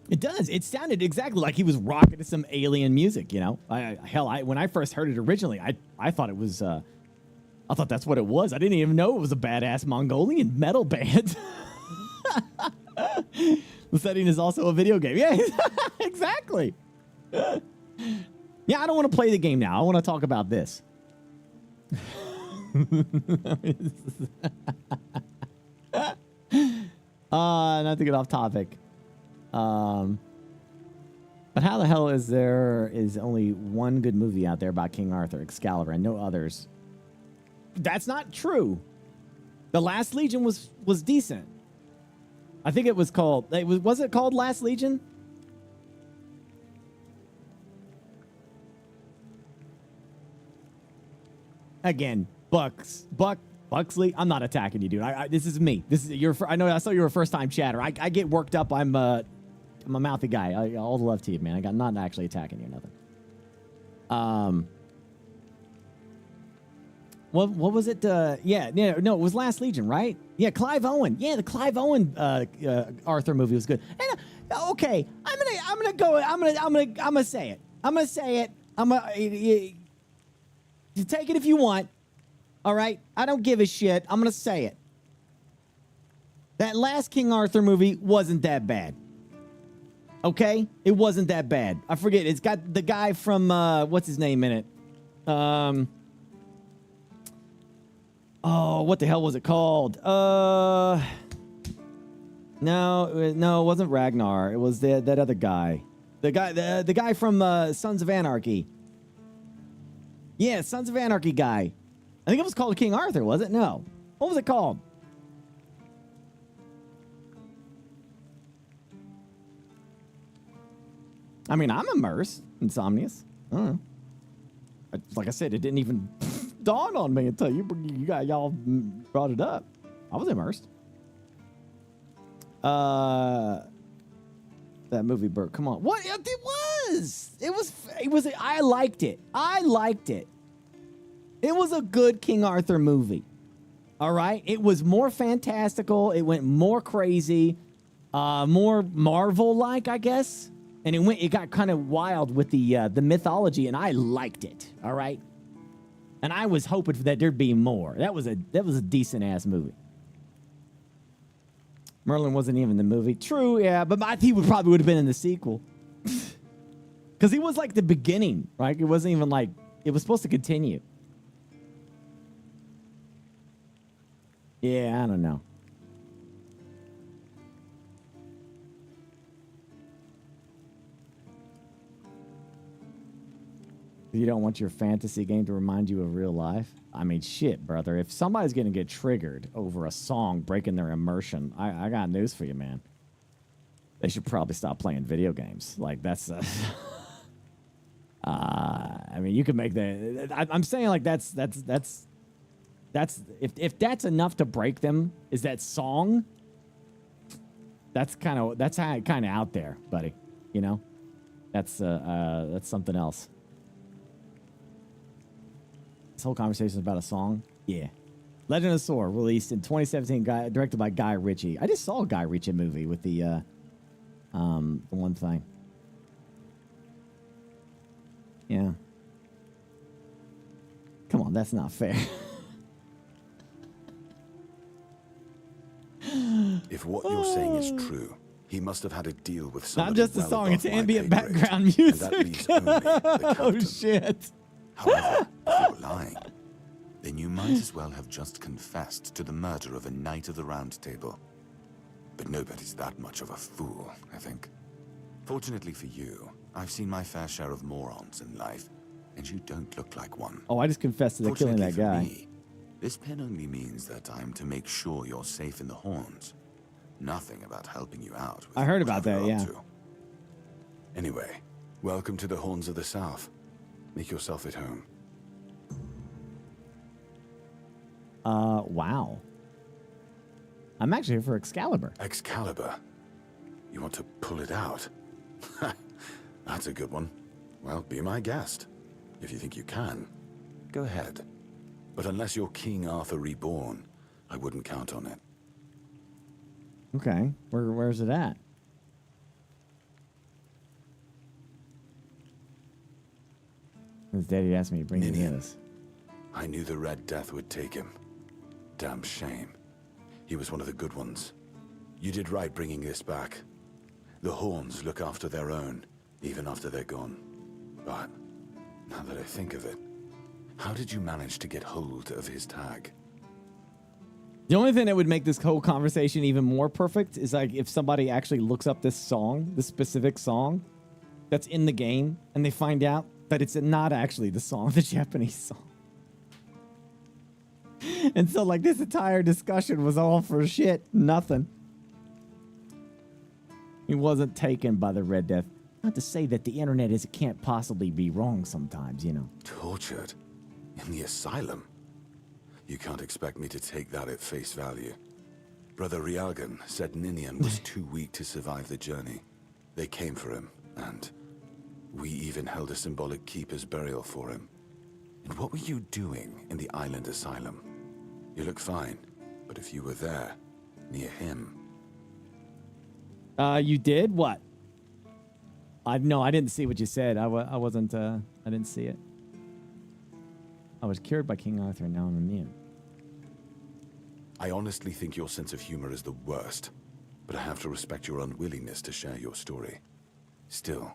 It does. It sounded exactly like he was rocking to some alien music, you know? When I first heard it originally, I thought it was, I thought that's what it was. I didn't even know it was a badass Mongolian metal band. The setting is also a video game. Yeah, exactly. Yeah, I don't want to play the game now. I want to talk about this. Not to get off topic. But how the hell is there only one good movie out there about King Arthur, Excalibur, and no others? That's not true. The Last Legion was decent. I think it was called. Was it called Last Legion? Again, Buxley, I'm not attacking you, dude. This is me. This is your. I know. I saw you were a first-time chatter. I get worked up. I'm a mouthy guy. All the love to you, man. I got not actually attacking you or nothing. What was it? No, it was Last Legion, right? Yeah, Clive Owen. Yeah, the Clive Owen Arthur movie was good. And okay, I'm gonna say it. You take it if you want. All right, I don't give a shit. I'm gonna say it. That last King Arthur movie wasn't that bad. Okay, it wasn't that bad. I forget. It's got the guy from what's his name in it? Oh, what the hell was it called? No, it wasn't Ragnar. It was that other guy. The guy from Sons of Anarchy. Yeah, Sons of Anarchy guy. I think it was called King Arthur, was it? No. What was it called? I mean, I'm immersed. Insomnius. I don't know. Like I said, it didn't even dawn on me until y'all brought it up. I was immersed. That movie, Burke. Come on. What? It was. I liked it. It was a good King Arthur movie. All right. It was more fantastical. It went more crazy, more Marvel-like, I guess. And it got kind of wild with the mythology, and I liked it. All right. And I was hoping that there'd be more. That was a decent ass movie. Merlin wasn't even in the movie. True, yeah, but he probably would have been in the sequel. Because he was like the beginning, right? It wasn't even like it was supposed to continue. Yeah, I don't know. You don't want your fantasy game to remind you of real life? I mean, shit, brother. If somebody's going to get triggered over a song breaking their immersion, I got news for you, man. They should probably stop playing video games. Like, that's... I mean, you can make that... I'm saying, like, that's if that's enough to break them, is that song? That's kind of out there, buddy. You know? That's something else. This whole conversation is about a song? Yeah. Legend of Sword, released in 2017, directed by Guy Ritchie. I just saw a Guy Ritchie movie with the one thing. Yeah. Come on, that's not fair. If what you're saying is true, he must have had a deal with somebody. Not just a song, it's ambient background music. Oh, shit. However, if you're lying, then you might as well have just confessed to the murder of a Knight of the Round Table. But nobody's that much of a fool, I think. Fortunately for you, I've seen my fair share of morons in life, and you don't look like one. Oh, I just confessed to killing that guy. Me, This pen only means that I'm to make sure you're safe in the Horns. Nothing about helping you out. I heard about that, yeah. Anyway, welcome to the Horns of the South. Make yourself at home. Wow. I'm actually here for Excalibur. Excalibur? You want to pull it out? That's a good one. Well, be my guest. If you think you can, go ahead. But unless you're King Arthur reborn, I wouldn't count on it. Okay. Where's it at? His daddy asked me to bring you this. I knew the Red Death would take him. Damn shame. He was one of the good ones. You did right bringing this back. The Horns look after their own, even after they're gone. But, now that I think of it, how did you manage to get hold of his tag? The only thing that would make this whole conversation even more perfect is like if somebody actually looks up this song, this specific song that's in the game, and they find out that it's not actually the song, the Japanese song. And so, like, this entire discussion was all for shit. Nothing. He wasn't taken by the Red Death. Not to say that the internet can't possibly be wrong sometimes, you know. Tortured? In the asylum? You can't expect me to take that at face value. Brother Rialgan said Ninian was too weak to survive the journey. They came for him, and we even held a symbolic keeper's burial for him. And what were you doing in the island asylum? You look fine, but if you were there, near him... You did? What? No, I didn't see what you said. I wasn't, I didn't see it. I was cured by King Arthur, and now I'm immune. I honestly think your sense of humor is the worst, but I have to respect your unwillingness to share your story. Still,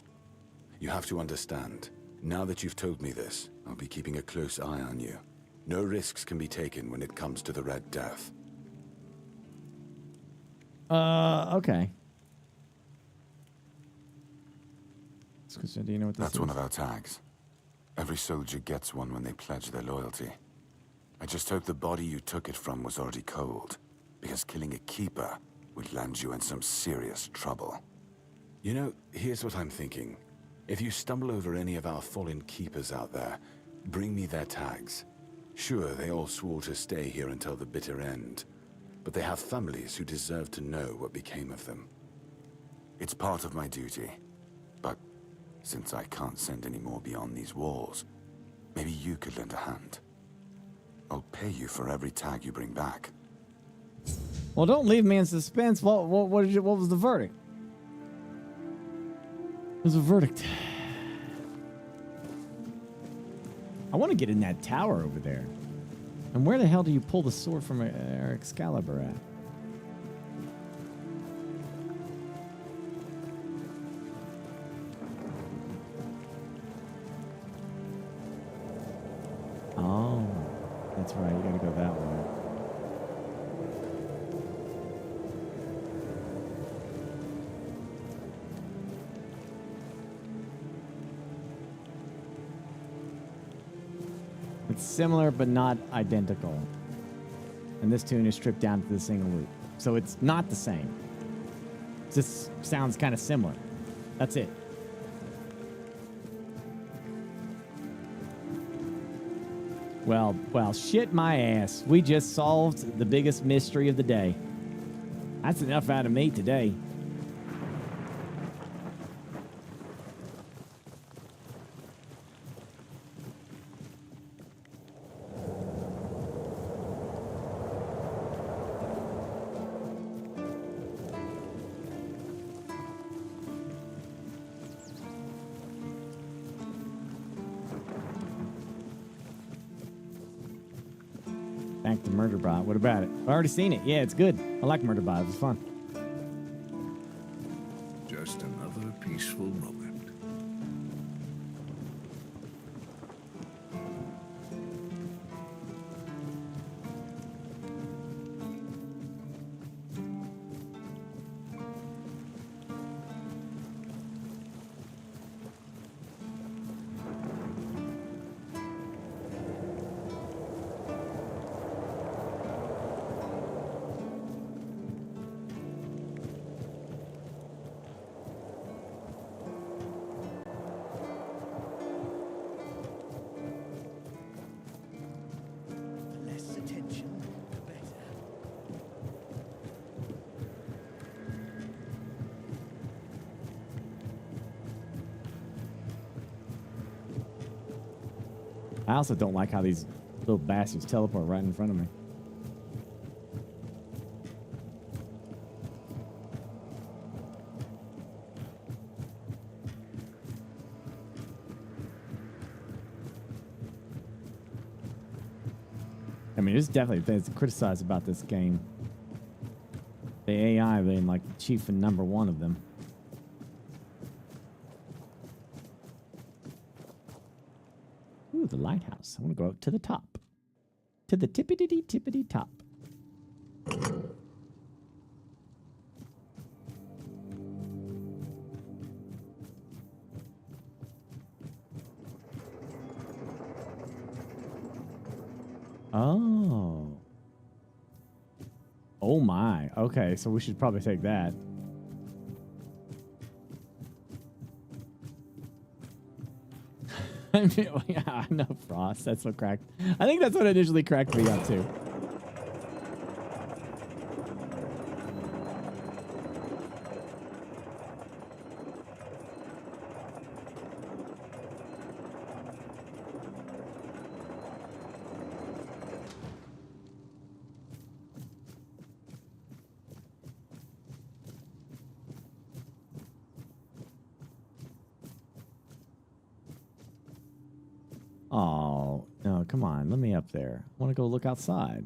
you have to understand, now that you've told me this, I'll be keeping a close eye on you. No risks can be taken when it comes to the Red Death. Okay. Do you know what this That's is? one of our tags. Every soldier gets one when they pledge their loyalty. I just hope the body you took it from was already cold, because killing a keeper would land you in some serious trouble. You know, here's what I'm thinking. If you stumble over any of our fallen keepers out there, bring me their tags. Sure, they all swore to stay here until the bitter end, but they have families who deserve to know what became of them. It's part of my duty, but since I can't send any more beyond these walls, maybe you could lend a hand. I'll pay you for every tag you bring back. Well, don't leave me in suspense. What was the verdict? What was the verdict? I want to get in that tower over there. And where the hell do you pull the sword from Excalibur at? Oh, that's right. You gotta go that way. It's similar, but not identical. And this tune is stripped down to the single loop. So it's not the same. It just sounds kind of similar. That's it. Well, shit my ass. We just solved the biggest mystery of the day. That's enough out of me today. Thank the Murder Bot. What about it? I've already seen it. Yeah, it's good. I like Murder Bot. It was fun. Just another peaceful moment. I also don't like how these little bastards teleport right in front of me. I mean, there's definitely things to criticize about this game. The AI being like chief and number one of them. Ooh, the lighthouse. I want to go up to the top. To the tippity top. Oh. Oh my. Okay, so we should probably take that. Yeah, I know, Frost. That's what cracked. I think that's what initially cracked me up too. Oh, no, come on. Let me up there. I want to go look outside.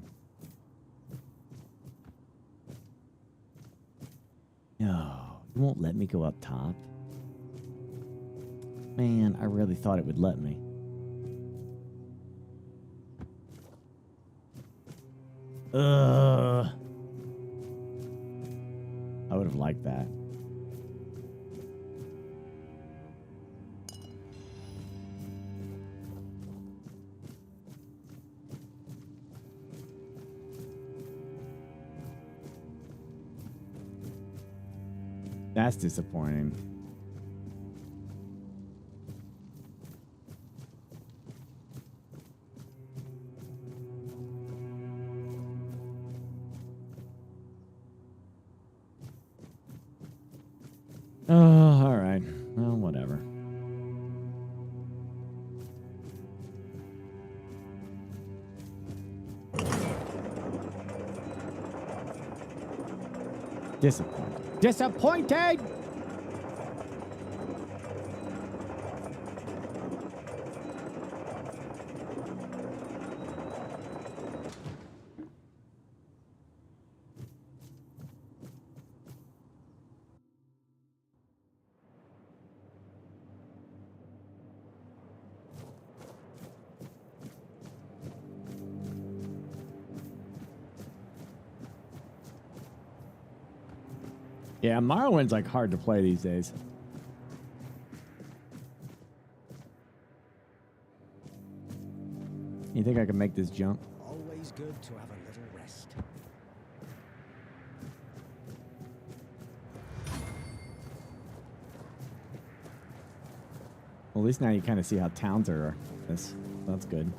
No, you won't let me go up top. Man, I really thought it would let me. I would have liked that. That's disappointing. Oh, all right. Well, whatever. Disappointed. Disappointed! Yeah, Morrowind's like hard to play these days. You think I can make this jump? Always good to have a little rest. Well, at least now you kind of see how towns are. That's good.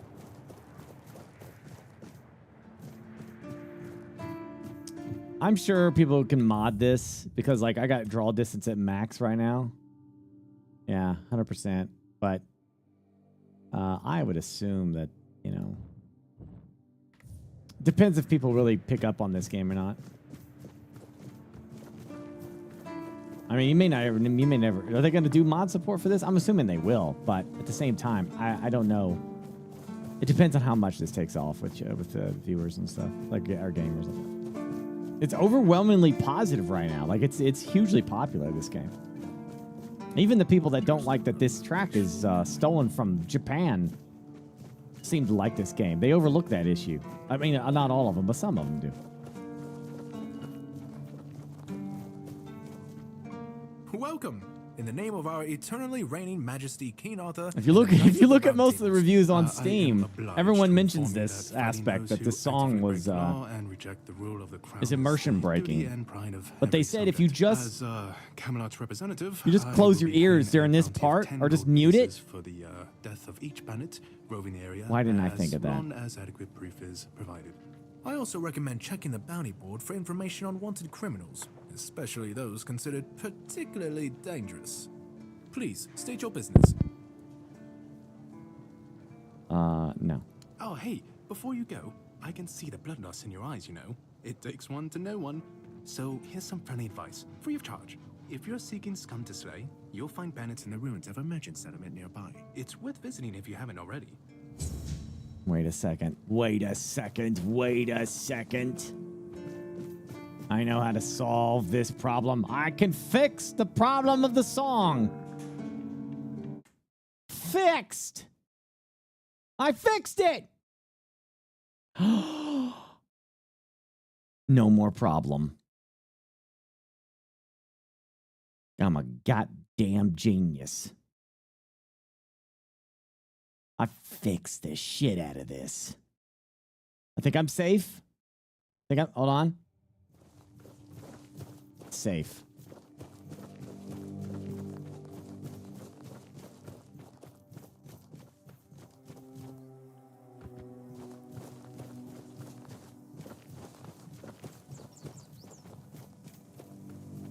I'm sure people can mod this because, like, I got draw distance at max right now. Yeah, 100%. But I would assume that, you know, depends if people really pick up on this game or not. I mean, you may never. Are they going to do mod support for this? I'm assuming they will, but at the same time, I don't know. It depends on how much this takes off with viewers and stuff, like our gamers. It's overwhelmingly positive right now. Like it's hugely popular, this game. Even the people that don't like that this track is stolen from Japan seem to like this game. They overlook that issue. I mean, not all of them, but some of them do. Welcome. In the name of our eternally reigning majesty, King Arthur. If you look at most of the reviews on Steam, everyone mentions this aspect that this song was is immersion breaking. But they said if you just close your ears during this part or just mute it. For the death of each bandit roving the area. Why didn't I think of that? As long as adequate proof is provided. I also recommend checking the bounty board for information on wanted criminals, especially those considered particularly dangerous. Please, state your business. No. Oh, hey, before you go, I can see the bloodlust in your eyes, you know. It takes one to know one. So here's some friendly advice, free of charge. If you're seeking scum to slay, you'll find bandits in the ruins of a merchant settlement nearby. It's worth visiting if you haven't already. Wait a second. Wait a second. Wait a second. I know how to solve this problem. I can fix the problem of the song. Fixed. I fixed it. No more problem. I'm a goddamn genius. I fixed the shit out of this. I think I'm safe. Hold on. Safe.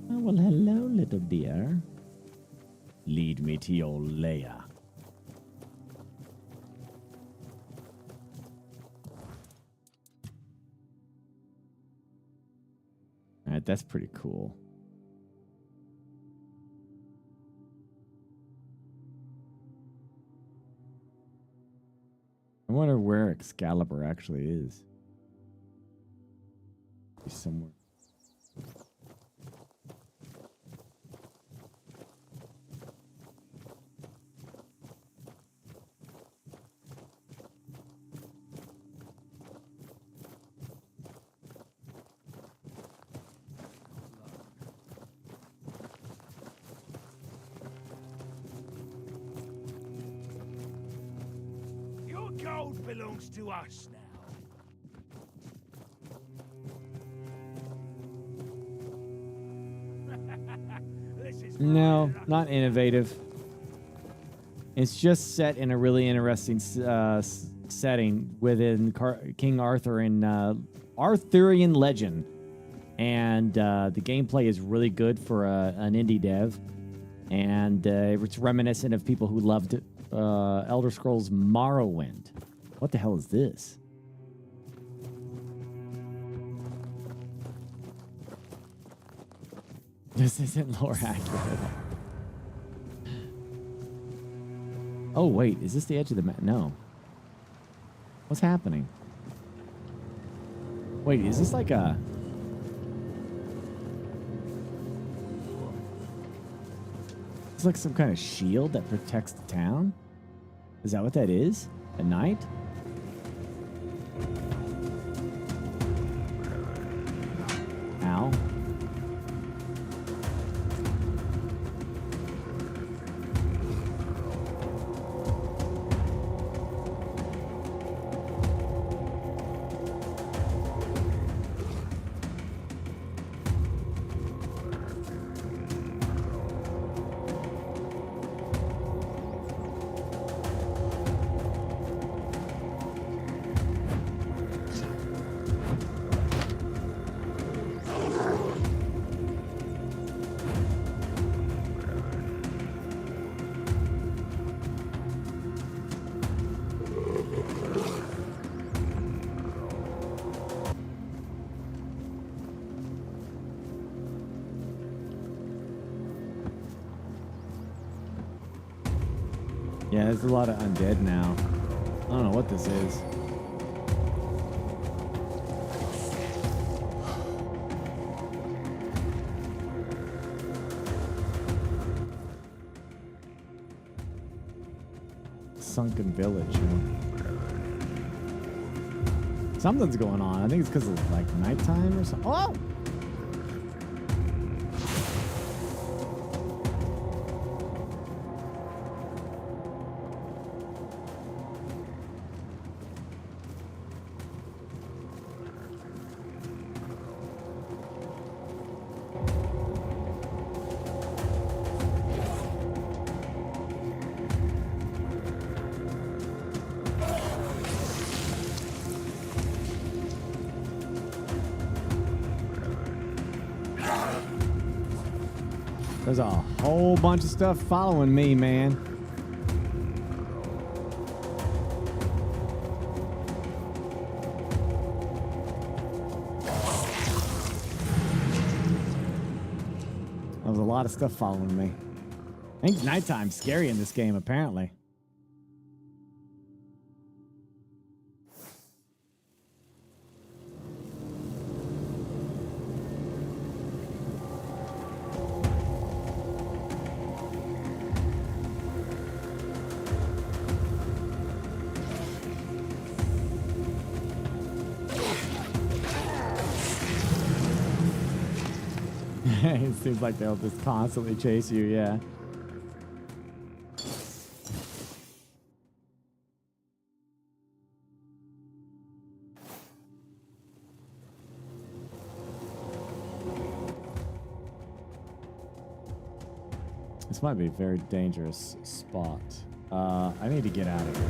Oh, well, hello, little dear. Lead me to your lair. All right, that's pretty cool. I wonder where Excalibur actually is. He's somewhere. Gold belongs to us now. No, not innovative. It's just set in a really interesting setting within King Arthur and Arthurian legend. And the gameplay is really good for an indie dev. And it's reminiscent of people who loved Elder Scrolls Morrowind. What the hell is this? This isn't lore accurate. Oh, wait. Is this the edge of the map? No. What's happening? Wait, is this like a... It's like some kind of shield that protects the town? Is that what that is? At night? Ow. Yeah, there's a lot of undead now. I don't know what this is. Sunken village. Huh? Something's going on. I think it's because of like nighttime or something. Oh! There's a whole bunch of stuff following me, man. lot of stuff following me. I think nighttime's scary in this game, apparently. It seems like they'll just constantly chase you, yeah. This might be a very dangerous spot. I need to get out of here.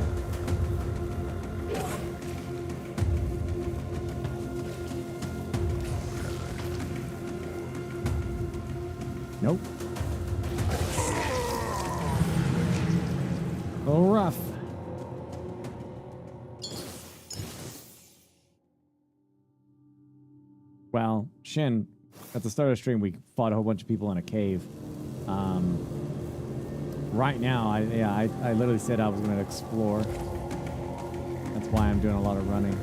Nope. A little rough. Well, Shin, at the start of the stream, we fought a whole bunch of people in a cave. Right now, I literally said I was going to explore. That's why I'm doing a lot of running.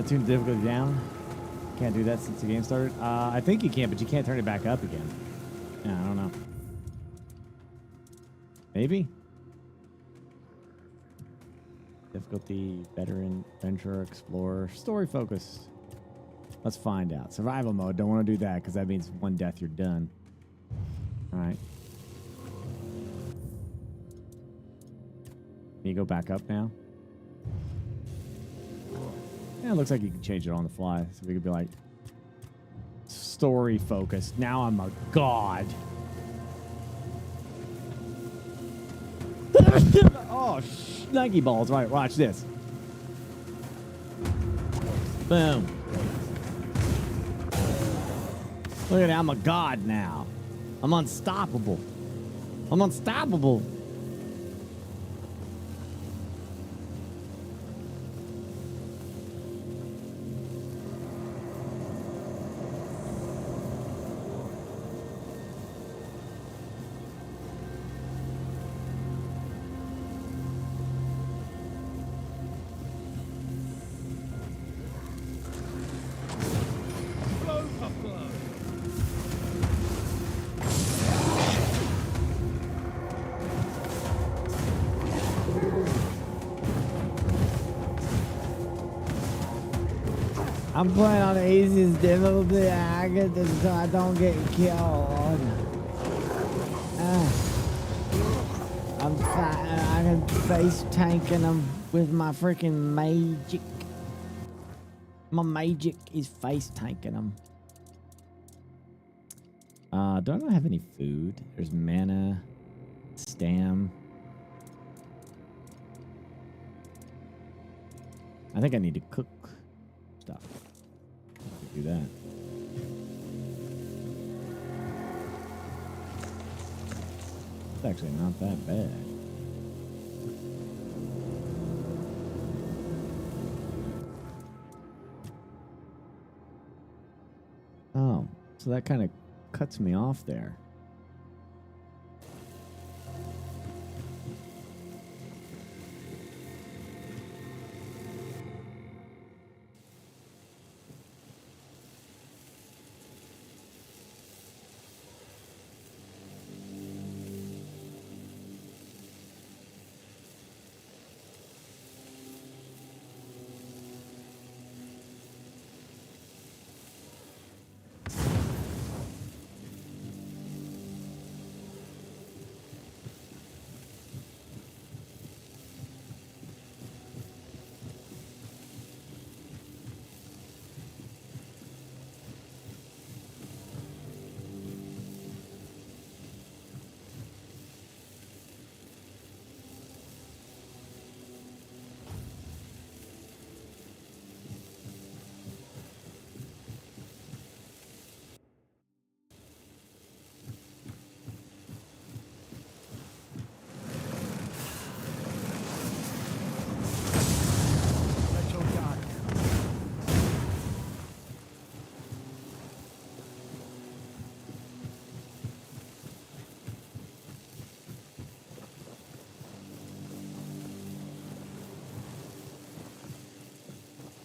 Tune the difficulty down. Can't do that since the game started. I think you can, but you can't turn it back up again. Yeah, I don't know. Maybe. Difficulty, veteran, adventurer, explorer, story focused. Let's find out. Survival mode. Don't want to do that because that means one death, you're done. All right. Can you go back up now? Yeah, it looks like you can change it on the fly. So we could be like, story focused. Now I'm a god. Oh, snuggy balls. Right, watch this. Boom. Look at that. I'm a god now. I'm unstoppable. I'm unstoppable. I'm playing on the easiest difficulty I get this so I don't get killed. I'm I can face tanking them with my freaking magic. My magic is face tanking them. Don't I have any food? There's mana, stam. I think I need to cook stuff. Do that. It's actually not that bad. Oh, so that kind of cuts me off there.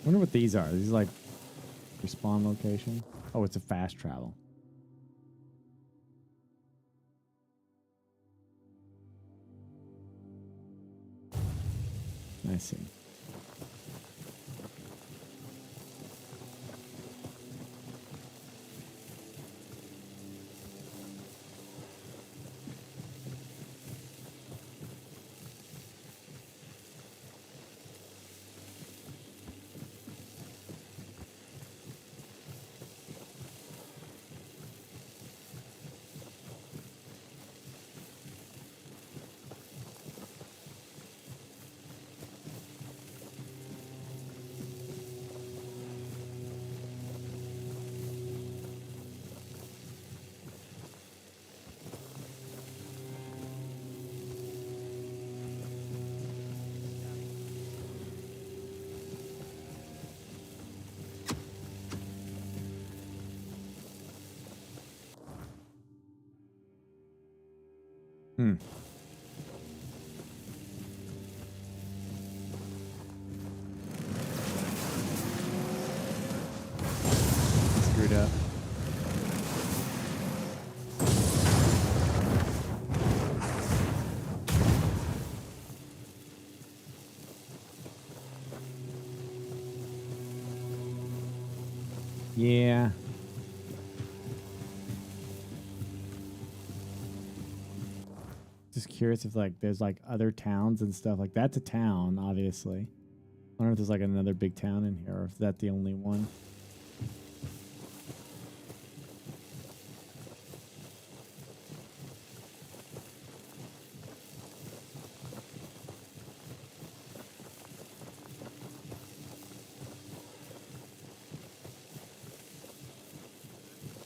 Wonder what these are. These like respawn location. Oh, it's a fast travel. I see. Screwed up. Yeah. Just curious if like there's like other towns and stuff. Like that's a town, obviously. I don't know if there's like another big town in here or if that's the only one.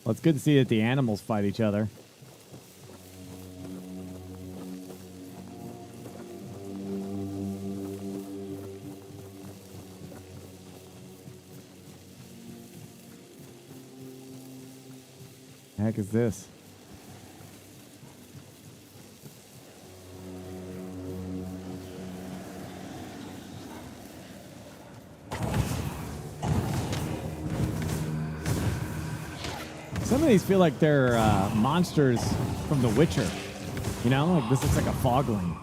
Well, it's good to see that the animals fight each other. The heck is this? Some of these feel like they're monsters from The Witcher. You know, like this looks like a fogling.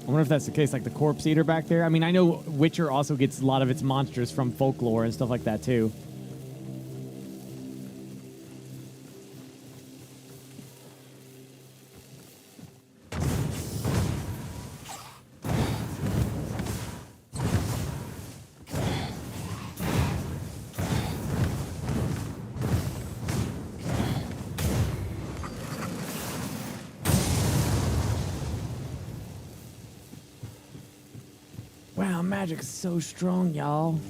I wonder if that's the case, like the corpse eater back there. I mean, I know Witcher also gets a lot of its monsters from folklore and stuff like that too. Wow, magic is so strong, y'all.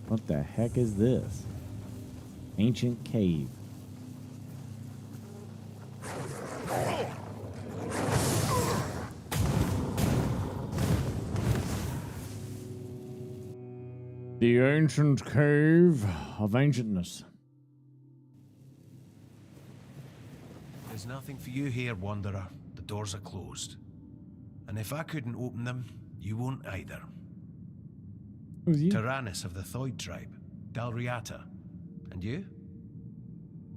What the heck is this? Ancient cave. The ancient cave of ancientness. There's nothing for you here, Wanderer. The doors are closed. And if I couldn't open them, you won't either. Who's you? Tyrannus of the Thoid tribe, Dalriata. And you?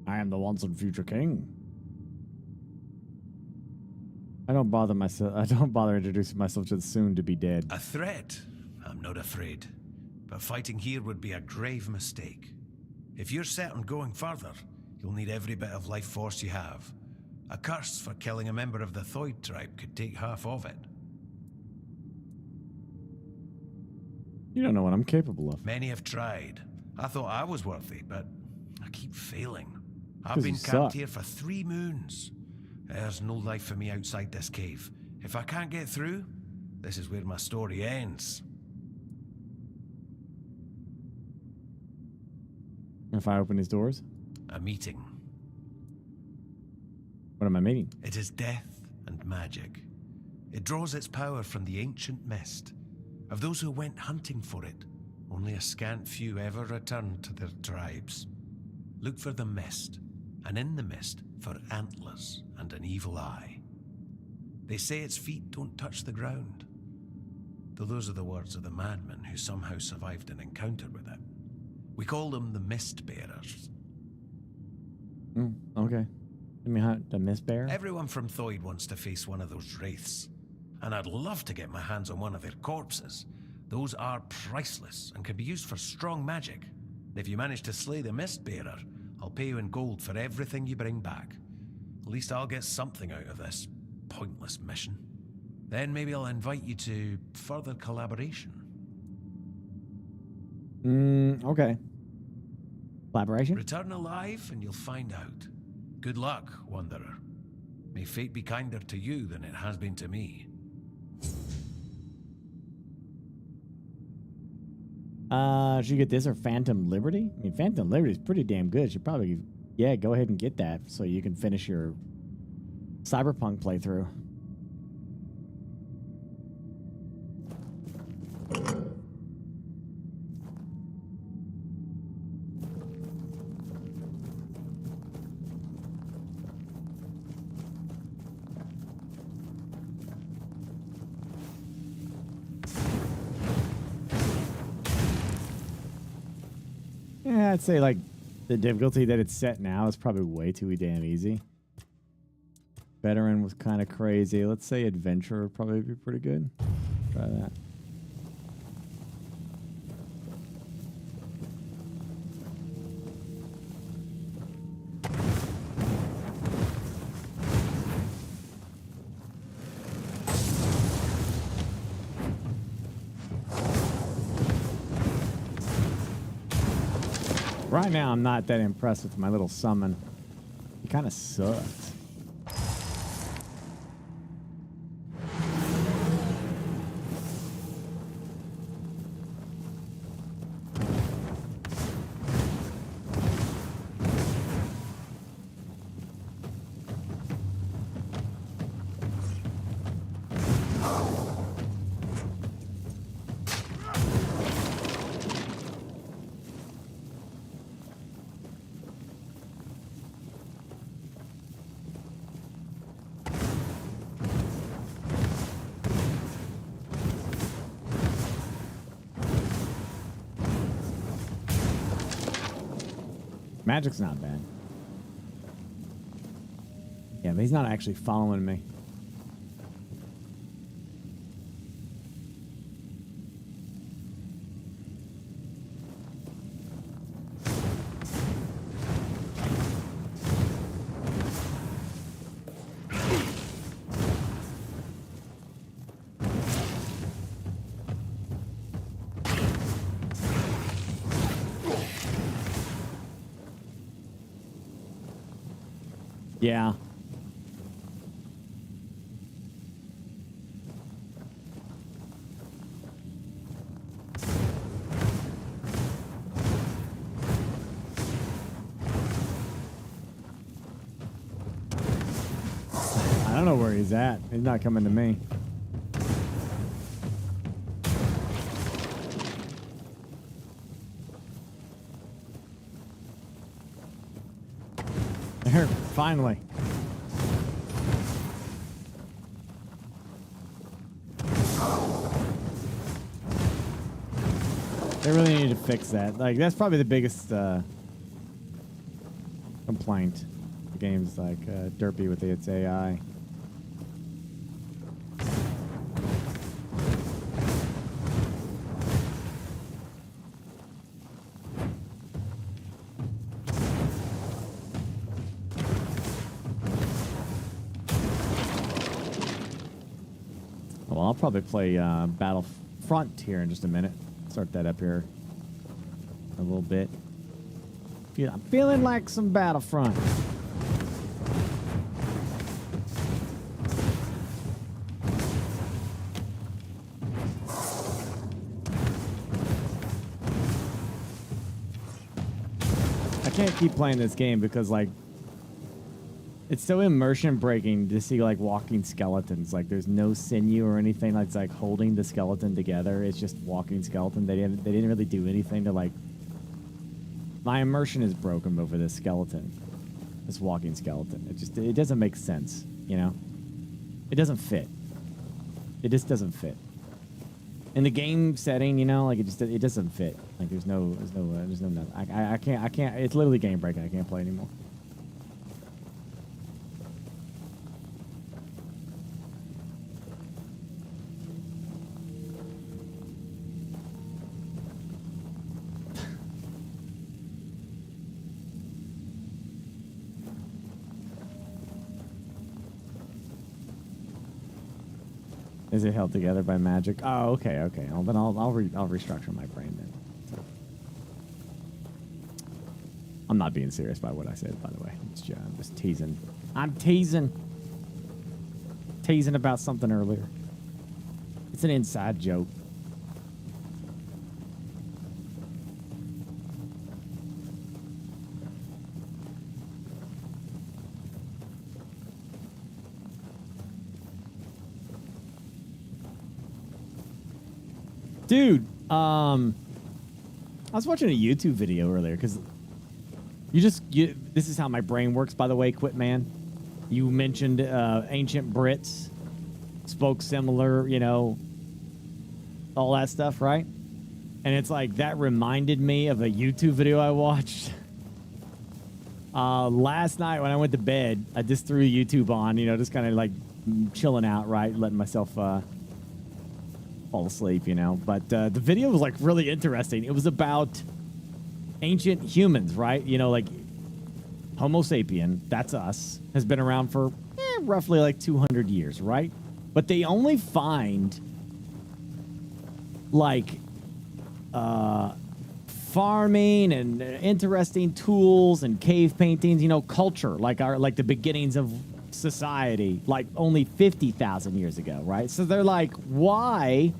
I am the once and future king. I don't bother introducing myself to the soon to be dead. A threat? I'm not afraid. But fighting here would be a grave mistake. If you're set on going further, you'll need every bit of life force you have. A curse for killing a member of the Thoid tribe could take half of it. You don't know what I'm capable of. Many have tried. I thought I was worthy, but I keep failing. I've 'Cause been you camped suck. here for 3 moons. There's no life for me outside this cave. If I can't get through, this is where my story ends. If I open these doors, A meeting. what am I meeting? It is death and magic. It draws its power from the ancient mist. Of those who went hunting for it, only a scant few ever returned to their tribes. Look for the mist, and in the mist for antlers and an evil eye. They say its feet don't touch the ground, though those are the words of the madman who somehow survived an encounter with it. We call them the Mist Bearers. Okay. I mean, the Mist Bear? Everyone from Thoid wants to face one of those wraiths, and I'd love to get my hands on one of their corpses. Those are priceless and can be used for strong magic. If you manage to slay the Mist Bearer, I'll pay you in gold for everything you bring back. At least I'll get something out of this pointless mission. Then maybe I'll invite you to further collaboration. Okay. Collaboration? Return alive and you'll find out. Good luck, Wanderer. May fate be kinder to you than it has been to me. Should you get this or Phantom Liberty? I mean, Phantom Liberty is pretty damn good. You should probably, yeah, go ahead and get that so you can finish your Cyberpunk playthrough. Yeah, I'd say like the difficulty that it's set now is probably way too damn easy. Veteran was kind of crazy. Let's say Adventure would probably be pretty good. Try that. Right now, I'm not that impressed with my little summon. He kind of sucks. Magic's not bad. Yeah, but he's not actually following me. Yeah. I don't know where he's at. He's not coming to me. There, finally. They really need to fix that. Like, that's probably the biggest complaint. The game's like derpy with its AI. I'll probably play Battlefront here in just a minute. Start that up here a little bit. I'm feeling like some Battlefront. I can't keep playing this game because, like, it's so immersion breaking to see, like, walking skeletons. Like, there's no sinew or anything that's, like, holding the skeleton together. It's just walking skeleton. They didn't really do anything to, like... My immersion is broken over this skeleton. This walking skeleton. It doesn't make sense, you know? It doesn't fit. It just doesn't fit. In the game setting, you know, like, it doesn't fit. Like, there's no nothing. I can't, it's literally game breaking. I can't play anymore. Is it held together by magic? Oh, okay. Well, then I'll restructure my brain then. So. I'm not being serious by what I said, by the way. I'm just teasing. I'm teasing. Teasing about something earlier. It's an inside joke. Dude, I was watching a YouTube video earlier because this is how my brain works, by the way, Quit Man. You mentioned ancient Brits spoke similar, you know, all that stuff, right? And it's like that reminded me of a YouTube video I watched last night when I went to bed. I just threw YouTube on, you know, just kind of like chilling out, right? Letting myself fall asleep, you know. But the video was like really interesting. It was about ancient humans, right? You know, like Homo sapien, that's us, has been around for roughly like 200 years, right? But they only find like farming and interesting tools and cave paintings, you know, culture, like the beginnings of society, like only 50,000 years ago, right? So they're like, why?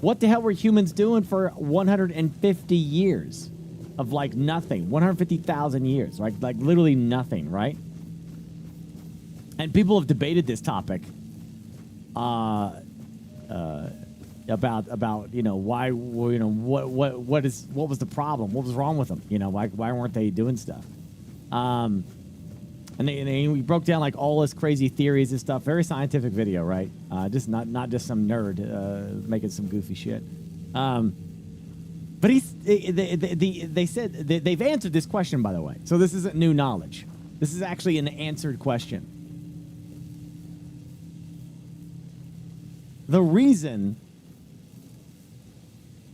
What the hell were humans doing for 150 years of like nothing? 150,000 years, right? Like literally nothing, right? And people have debated this topic about you know why, you know, what was the problem? What was wrong with them? You know, why weren't they doing stuff? And we broke down like all this crazy theories and stuff. Very scientific video, right? Just not just some nerd making some goofy shit. But they said they've answered this question, by the way. So this isn't new knowledge. This is actually an answered question. The reason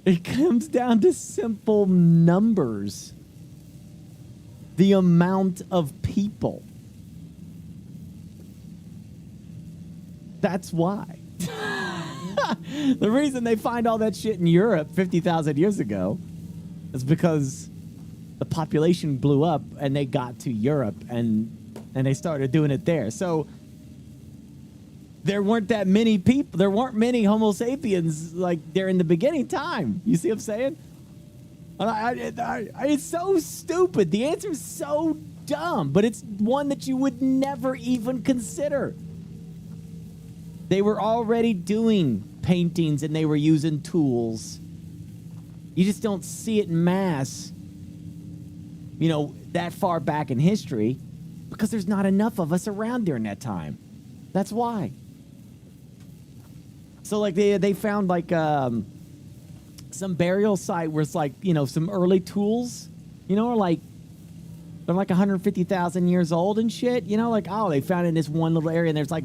it comes down to simple numbers. The amount of people. That's why. The reason they find all that shit in Europe 50,000 years ago is because the population blew up and they got to Europe and they started doing it there. So there weren't that many people. There weren't many Homo sapiens like there in the beginning time. You see what I'm saying? It's so stupid. The answer is so dumb, but it's one that you would never even consider. They were already doing paintings and they were using tools. You just don't see it in mass, you know, that far back in history because there's not enough of us around during that time. That's why. So, like, they found, like, some burial site where it's, like, you know, some early tools, you know, are, like, they're, like, 150,000 years old and shit, you know? Like, oh, they found it in this one little area, and there's, like,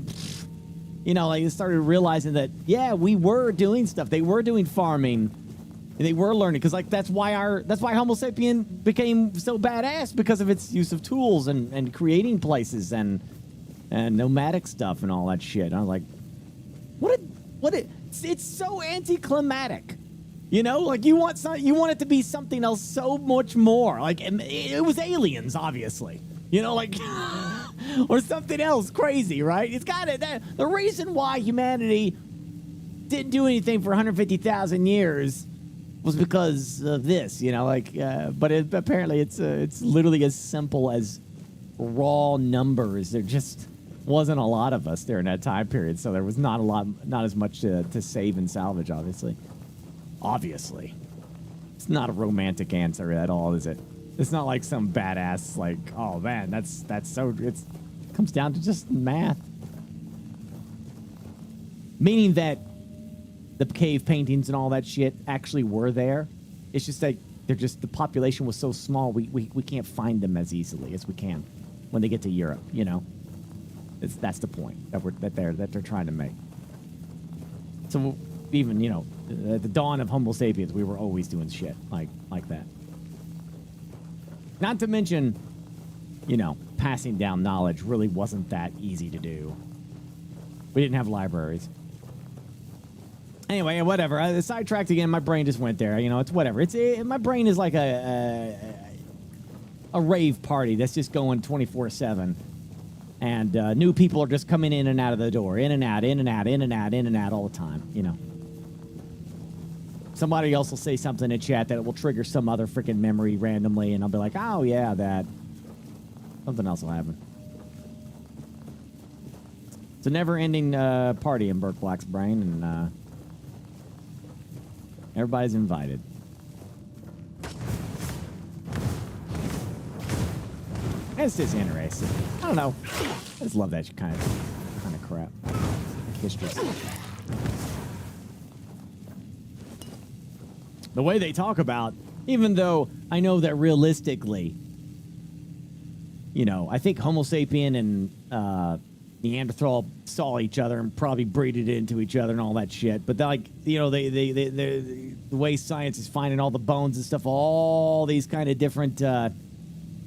you know, like, they started realizing that, yeah, we were doing stuff. They were doing farming, and they were learning, because, like, that's why Homo sapien became so badass, because of its use of tools and creating places and nomadic stuff and all that shit. I was like, it's so anticlimactic. You know, like you want it to be something else so much more. Like it was aliens, obviously. You know, like or something else crazy, right? It's got it. The reason why humanity didn't do anything for 150,000 years was because of this. You know, like but apparently it's literally as simple as raw numbers. There just wasn't a lot of us during that time period, so there was not as much to save and salvage, obviously. Obviously. It's not a romantic answer at all, is it? It's not like some badass, like, oh man, that's so, it comes down to just math. Meaning that the cave paintings and all that shit actually were there. It's just like, the population was so small, we can't find them as easily as we can when they get to Europe, you know? That's the point that they're trying to make. So even, you know, at the dawn of Homo sapiens, we were always doing shit like that. Not to mention, you know, passing down knowledge really wasn't that easy to do. We didn't have libraries. Anyway, whatever. I sidetracked again. My brain just went there. You know, it's whatever. My brain is like a rave party that's just going 24/7. And new people are just coming in and out of the door. In and out, in and out, in and out, in and out all the time, you know. Somebody else will say something in chat that will trigger some other freaking memory randomly, and I'll be like, oh, yeah, that. Something else will happen. It's a never-ending party in BurkeBlack's brain, and everybody's invited. It's just interesting. I don't know. I just love that kind of crap. History. The way they talk about, even though I know that realistically, you know, I think Homo sapien and Neanderthal saw each other and probably breeded into each other and all that shit. But like, you know, the way science is finding all the bones and stuff, all these kind of different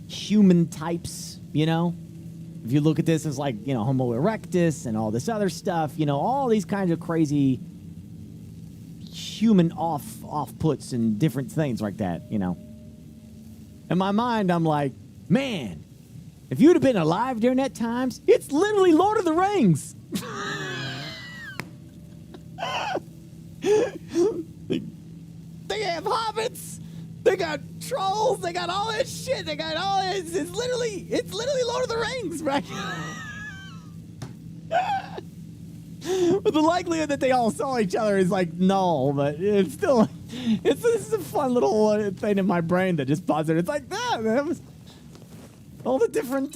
human types, you know. If you look at this as like, you know, Homo erectus and all this other stuff, you know, all these kinds of crazy human off-puts and different things like that, you know. In my mind, I'm like, man, if you'd have been alive during that times, it's literally Lord of the Rings. They have hobbits. They got trolls. They got all this shit. They got all this. It's literally Lord of the Rings, right? But the likelihood that they all saw each other is like null, but it's still, this is a fun little thing in my brain that just pops in. It's like that, man. All the different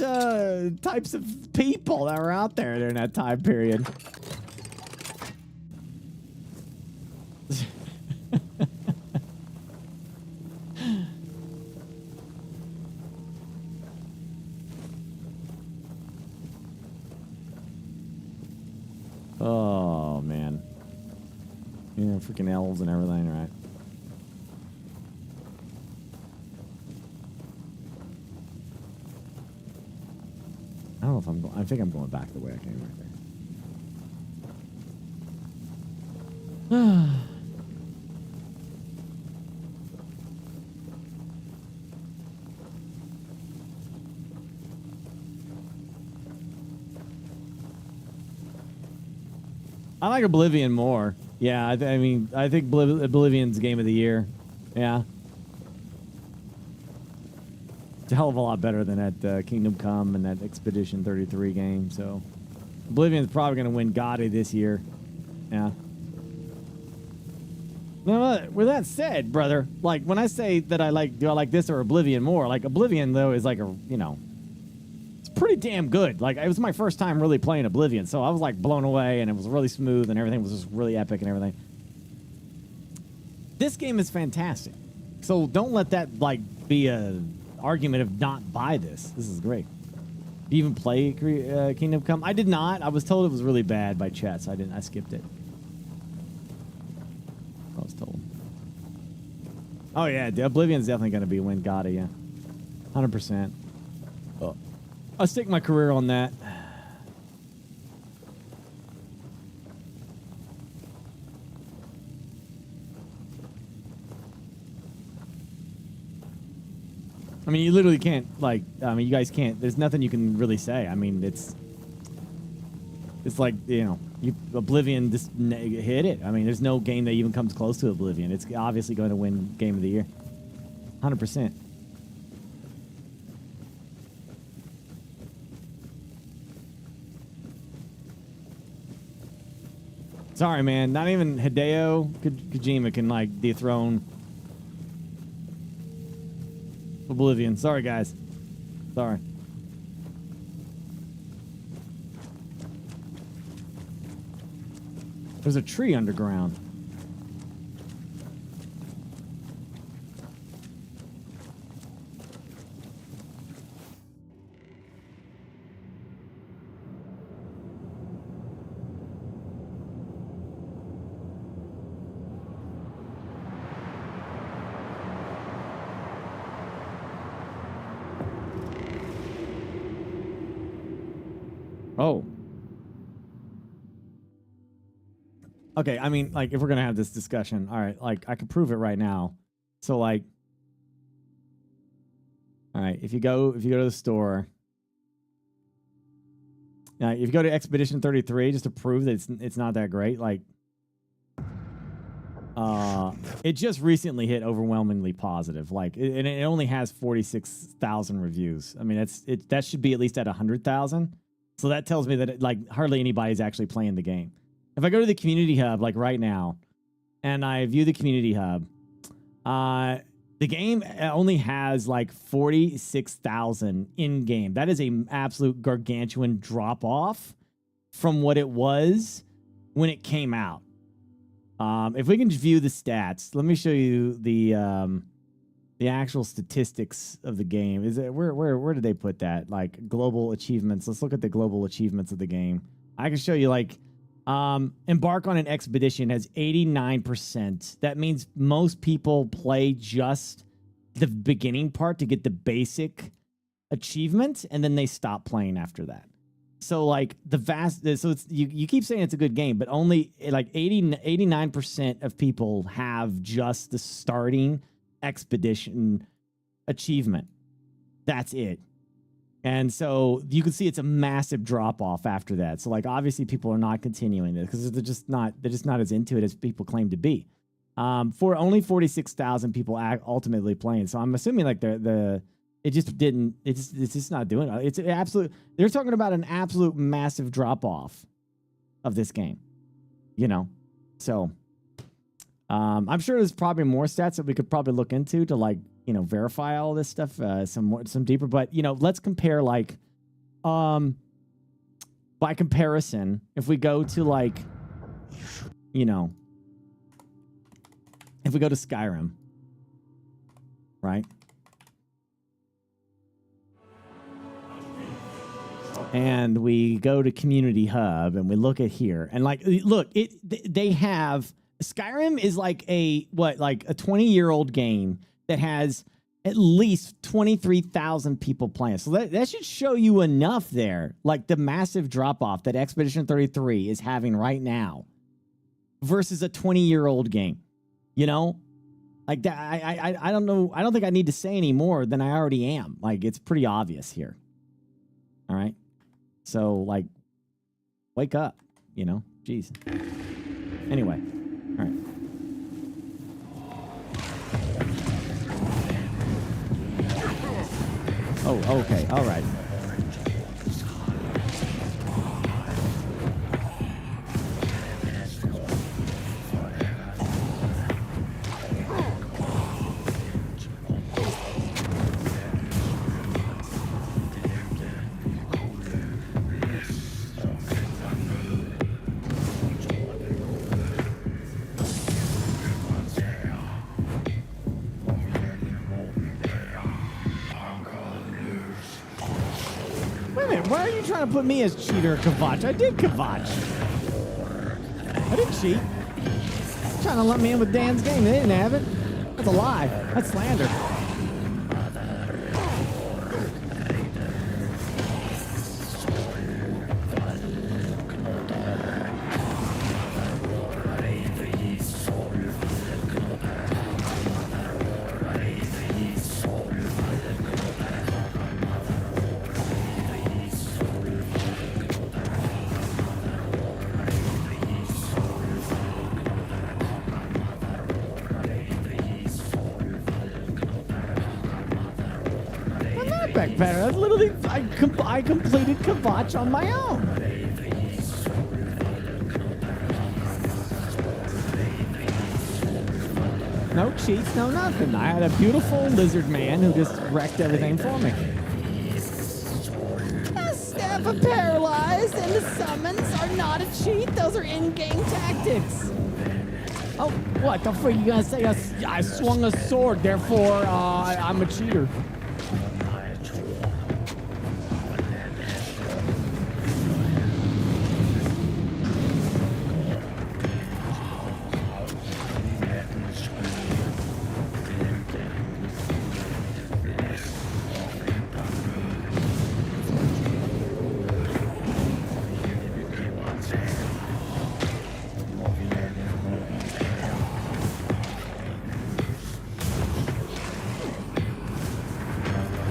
types of people that were out there during that time period. Oh, man. Yeah, freaking elves and everything, right? I don't know if I'm going. I think I'm going back the way I came right there. I like Oblivion more. Yeah, I mean, I think Oblivion's game of the year. Yeah. It's a hell of a lot better than that Kingdom Come and that Expedition 33 game, so Oblivion's probably going to win GOTY this year. Yeah. Now, with that said, brother, like, when I say that do I like this or Oblivion more, like, Oblivion, though, is like a, you know, pretty damn good. Like, it was my first time really playing Oblivion, so I was like blown away, and it was really smooth, and everything was just really epic and everything. This game is fantastic, so don't let that like be a argument of not buy this. This is great. Do you even play Kingdom Come? I did not. I was told it was really bad by chat, so I skipped it. I was told. Oh yeah, Oblivion's definitely going to be win GOTY, yeah, 100%. Oh. I'll stake my career on that. I mean, you literally can't, like, I mean, you guys can't, there's nothing you can really say. I mean, it's like, you know, Oblivion just hit it. I mean, there's no game that even comes close to Oblivion. It's obviously going to win Game of the Year. 100%. Sorry, man. Not even Hideo Kojima can, like, dethrone Oblivion. Sorry, guys. Sorry. There's a tree underground. Oh. Okay, I mean, like, if we're gonna have this discussion, all right, like, I can prove it right now. So, like, all right, if you go to the store, if you go to Expedition 33, just to prove that it's not that great, like, it just recently hit overwhelmingly positive, like, and it only has 46,000 reviews. I mean, that should be at least at 100,000. So that tells me that like hardly anybody's actually playing the game. If I go to the community hub like right now, and I view the community hub, the game only has like 46,000 in game. That is an absolute gargantuan drop off from what it was when it came out. If we can view the stats, let me show you the actual statistics of the game. Is it where did they put that? Like global achievements. Let's look at the global achievements of the game. I can show you like embark on an expedition has 89%. That means most people play just the beginning part to get the basic achievement, and then they stop playing after that. So like so it's you keep saying it's a good game, but only like 89% of people have just the starting expedition achievement. That's it. And so you can see it's a massive drop off after that. So like obviously people are not continuing this because they're just not as into it as people claim to be. For only 46,000 people ultimately playing. So I'm assuming like it's just not doing it. It's an absolute. They're talking about an absolute massive drop off of this game. You know, so I'm sure there's probably more stats that we could probably look into to like verify all this stuff some deeper. But let's compare like by comparison, if we go to like if we go to Skyrim, right? And we go to Community Hub and we look at here and like, look, they have Skyrim is like a 20-year-old game that has at least 23,000 people playing. So that should show you enough there, like the massive drop off that Expedition 33 is having right now versus a 20-year-old game. Like that. I don't know. I don't think I need to say any more than I already am. Like it's pretty obvious here. All right. So, like, wake up, Jeez. Anyway, all right. Oh, okay, all right. Why are you trying to put me as cheater or Kvatch? I did Kvatch. I didn't cheat. You're trying to lump me in with Dan's game. They didn't have it. That's a lie. That's slander. backpack pattern. That's literally, I completed Kvatch on my own. No cheats, no nothing. I had a beautiful lizard man who just wrecked everything for me. A staff of paralyzed and the summons are not a cheat. Those are in-game tactics. Oh, what the freak? You gonna say I swung a sword, therefore I'm a cheater?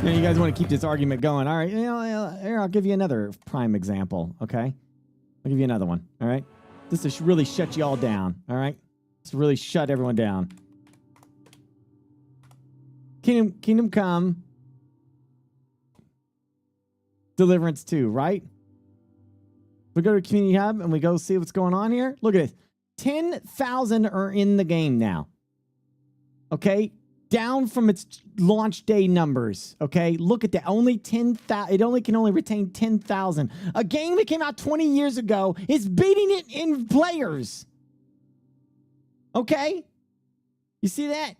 You guys want to keep this argument going. All right, here, I'll give you another prime example, okay? I'll give you another one, all right? This is really shut you all down, all right? Just really shut everyone down. Kingdom Come. Deliverance 2, right? We go to Community Hub and we go see what's going on here. Look at this. 10,000 are in the game now. Okay? Down from its launch day numbers, okay? Look at that. Only 10,000. It can only retain 10,000. A game that came out 20 years ago is beating it in players. Okay? You see that?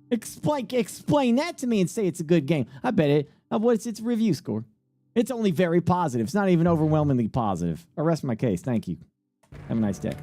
Explain that to me and say it's a good game. I bet it. What's its review score? It's only very positive. It's not even overwhelmingly positive. I rest my case. Thank you. Have a nice day.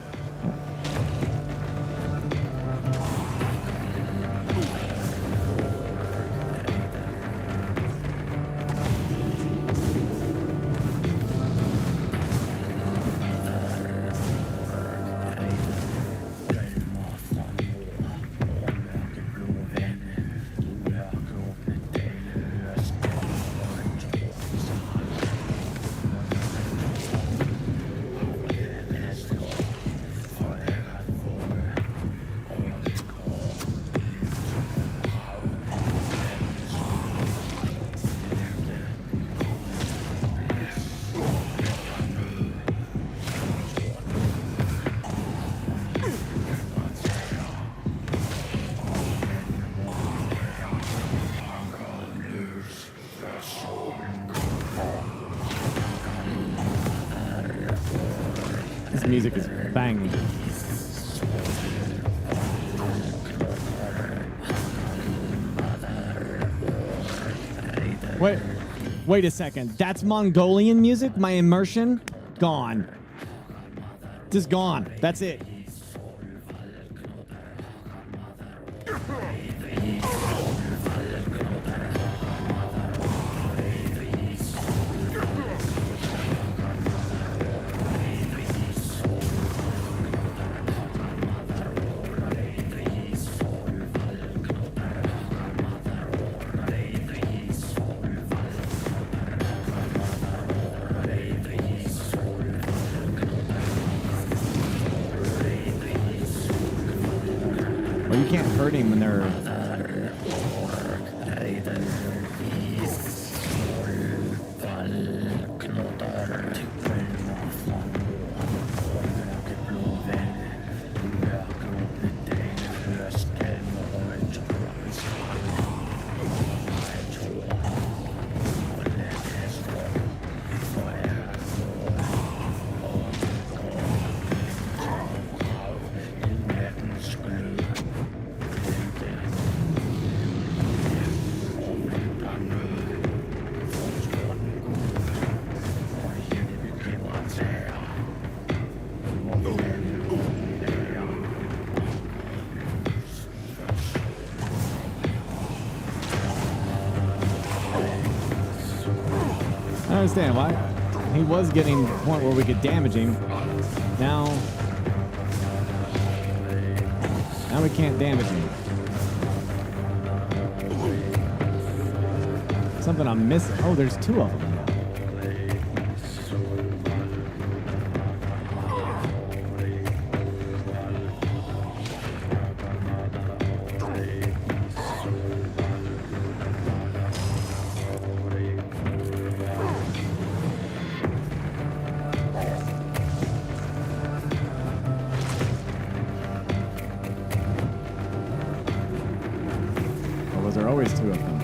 Music is banging. Wait a second. That's Mongolian music? My immersion? Gone. Just gone. That's it. Can't hurt him when they're I understand why he was getting to the point where we could damage him. Now we can't damage him. Something I'm missing. Oh, there's two of them. There are always two of them.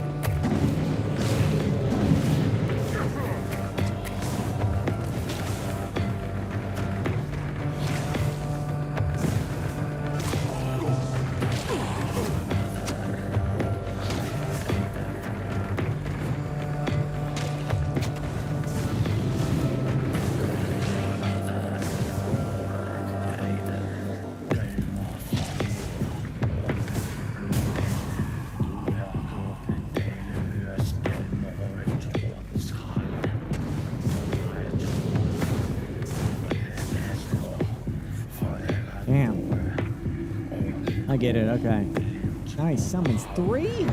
I get it, okay. Nice, summons 3?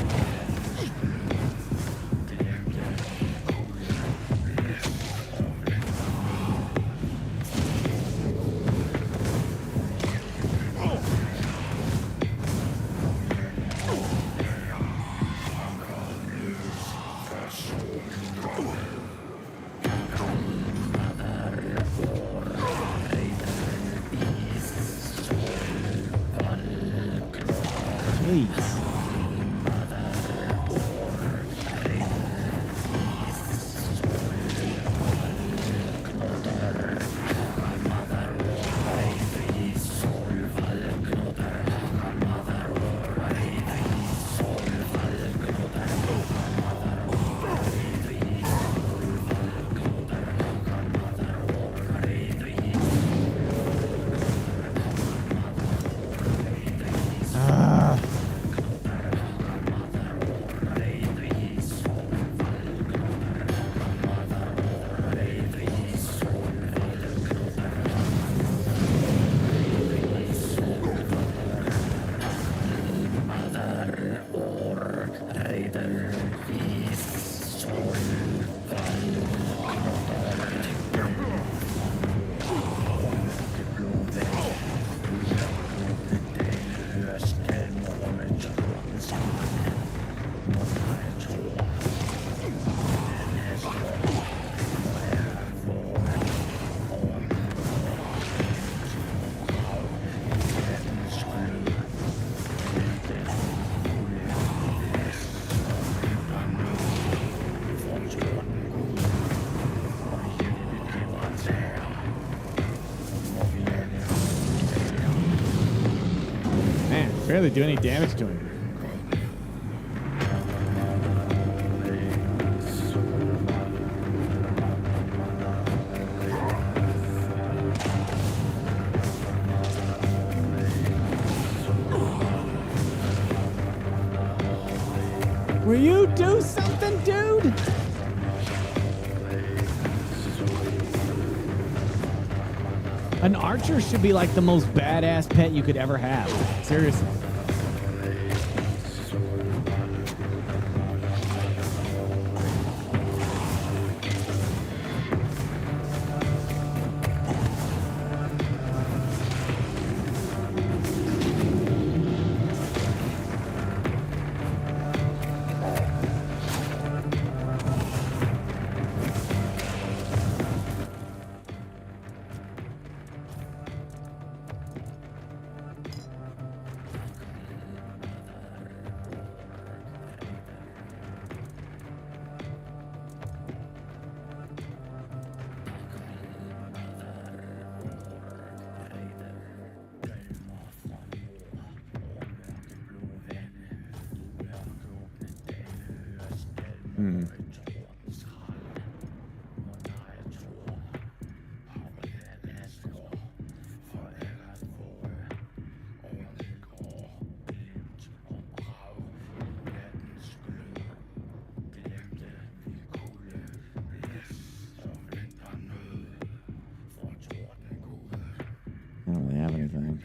Barely do any damage to him. Will you do something, dude? An archer should be like the most badass pet you could ever have. Seriously. I don't really have anything.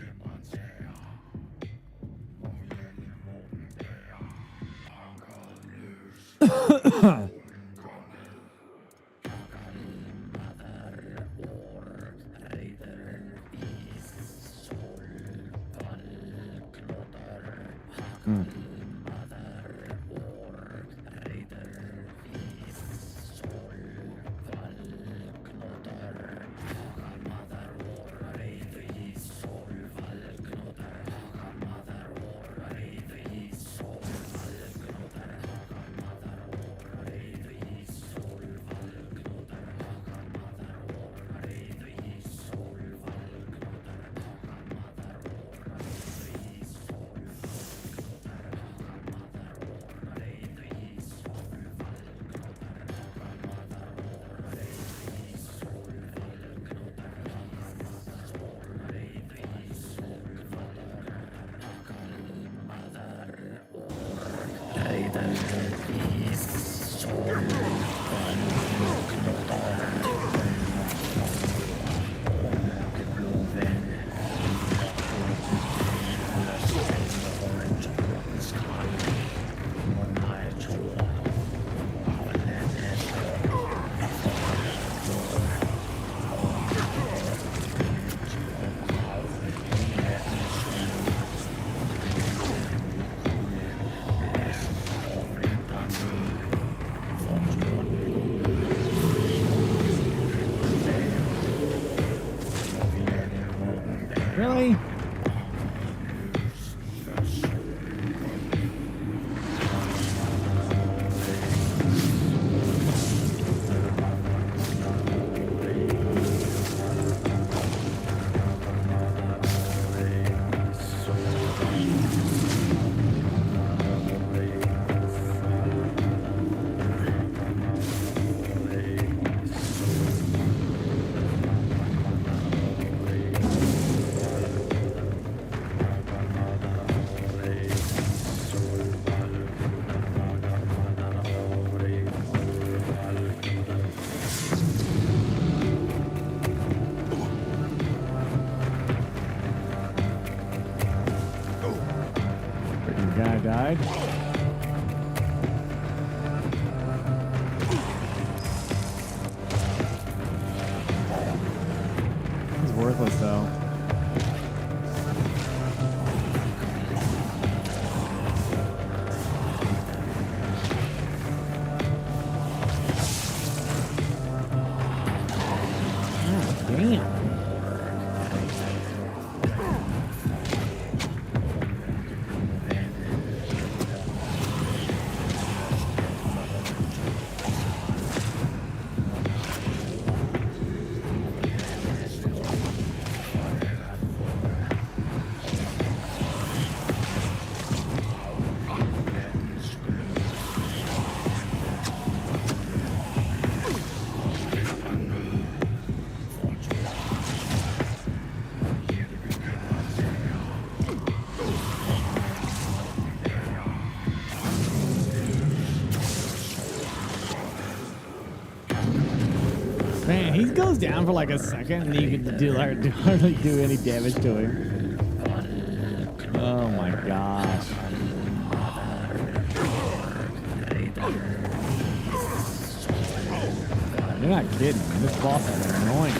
Really? Guy died. He's worthless though. Oh, damn. Man, he goes down for like a second and you can hardly do any damage to him. Oh my gosh. You're not kidding. This boss is annoying.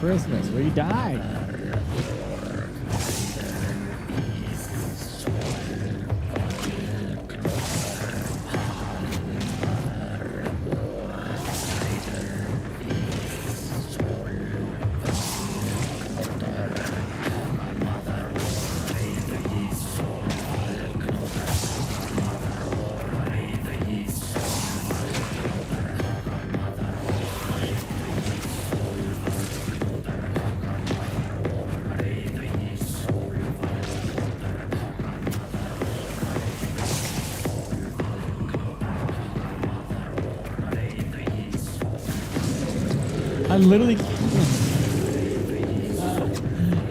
Christmas, where you die? I literally...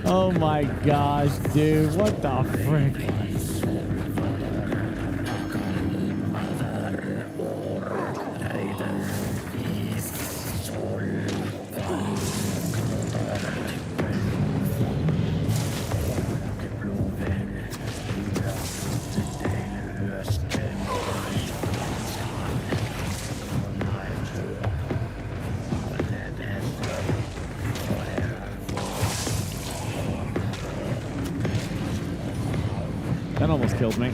Oh my gosh, dude. What the frick? That almost killed me.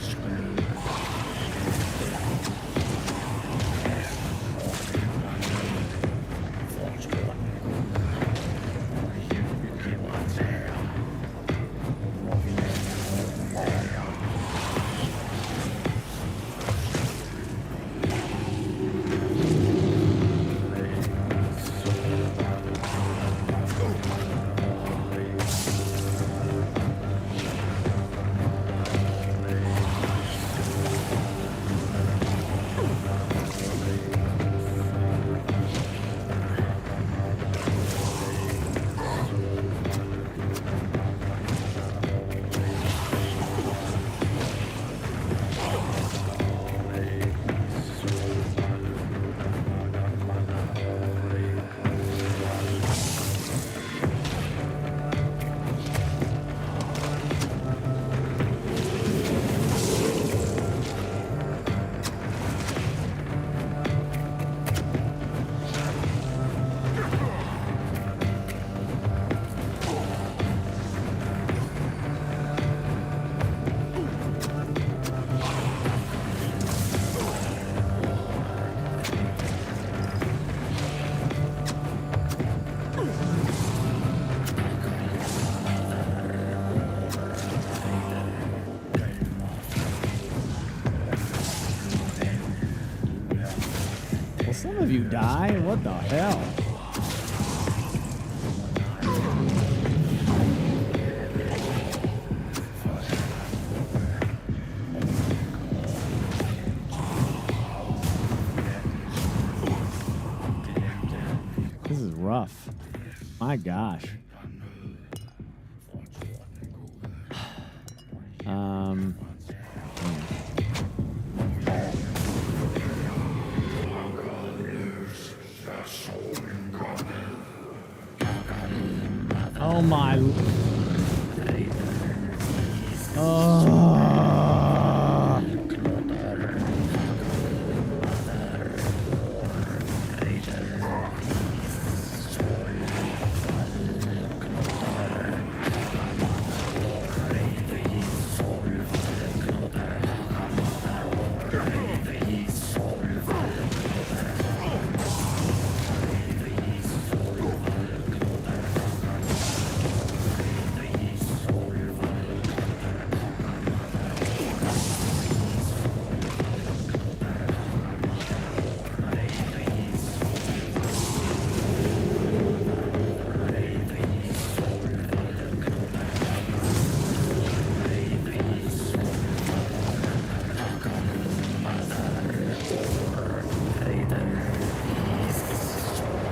Some of you die? What the hell? This is rough. My gosh. Oh my.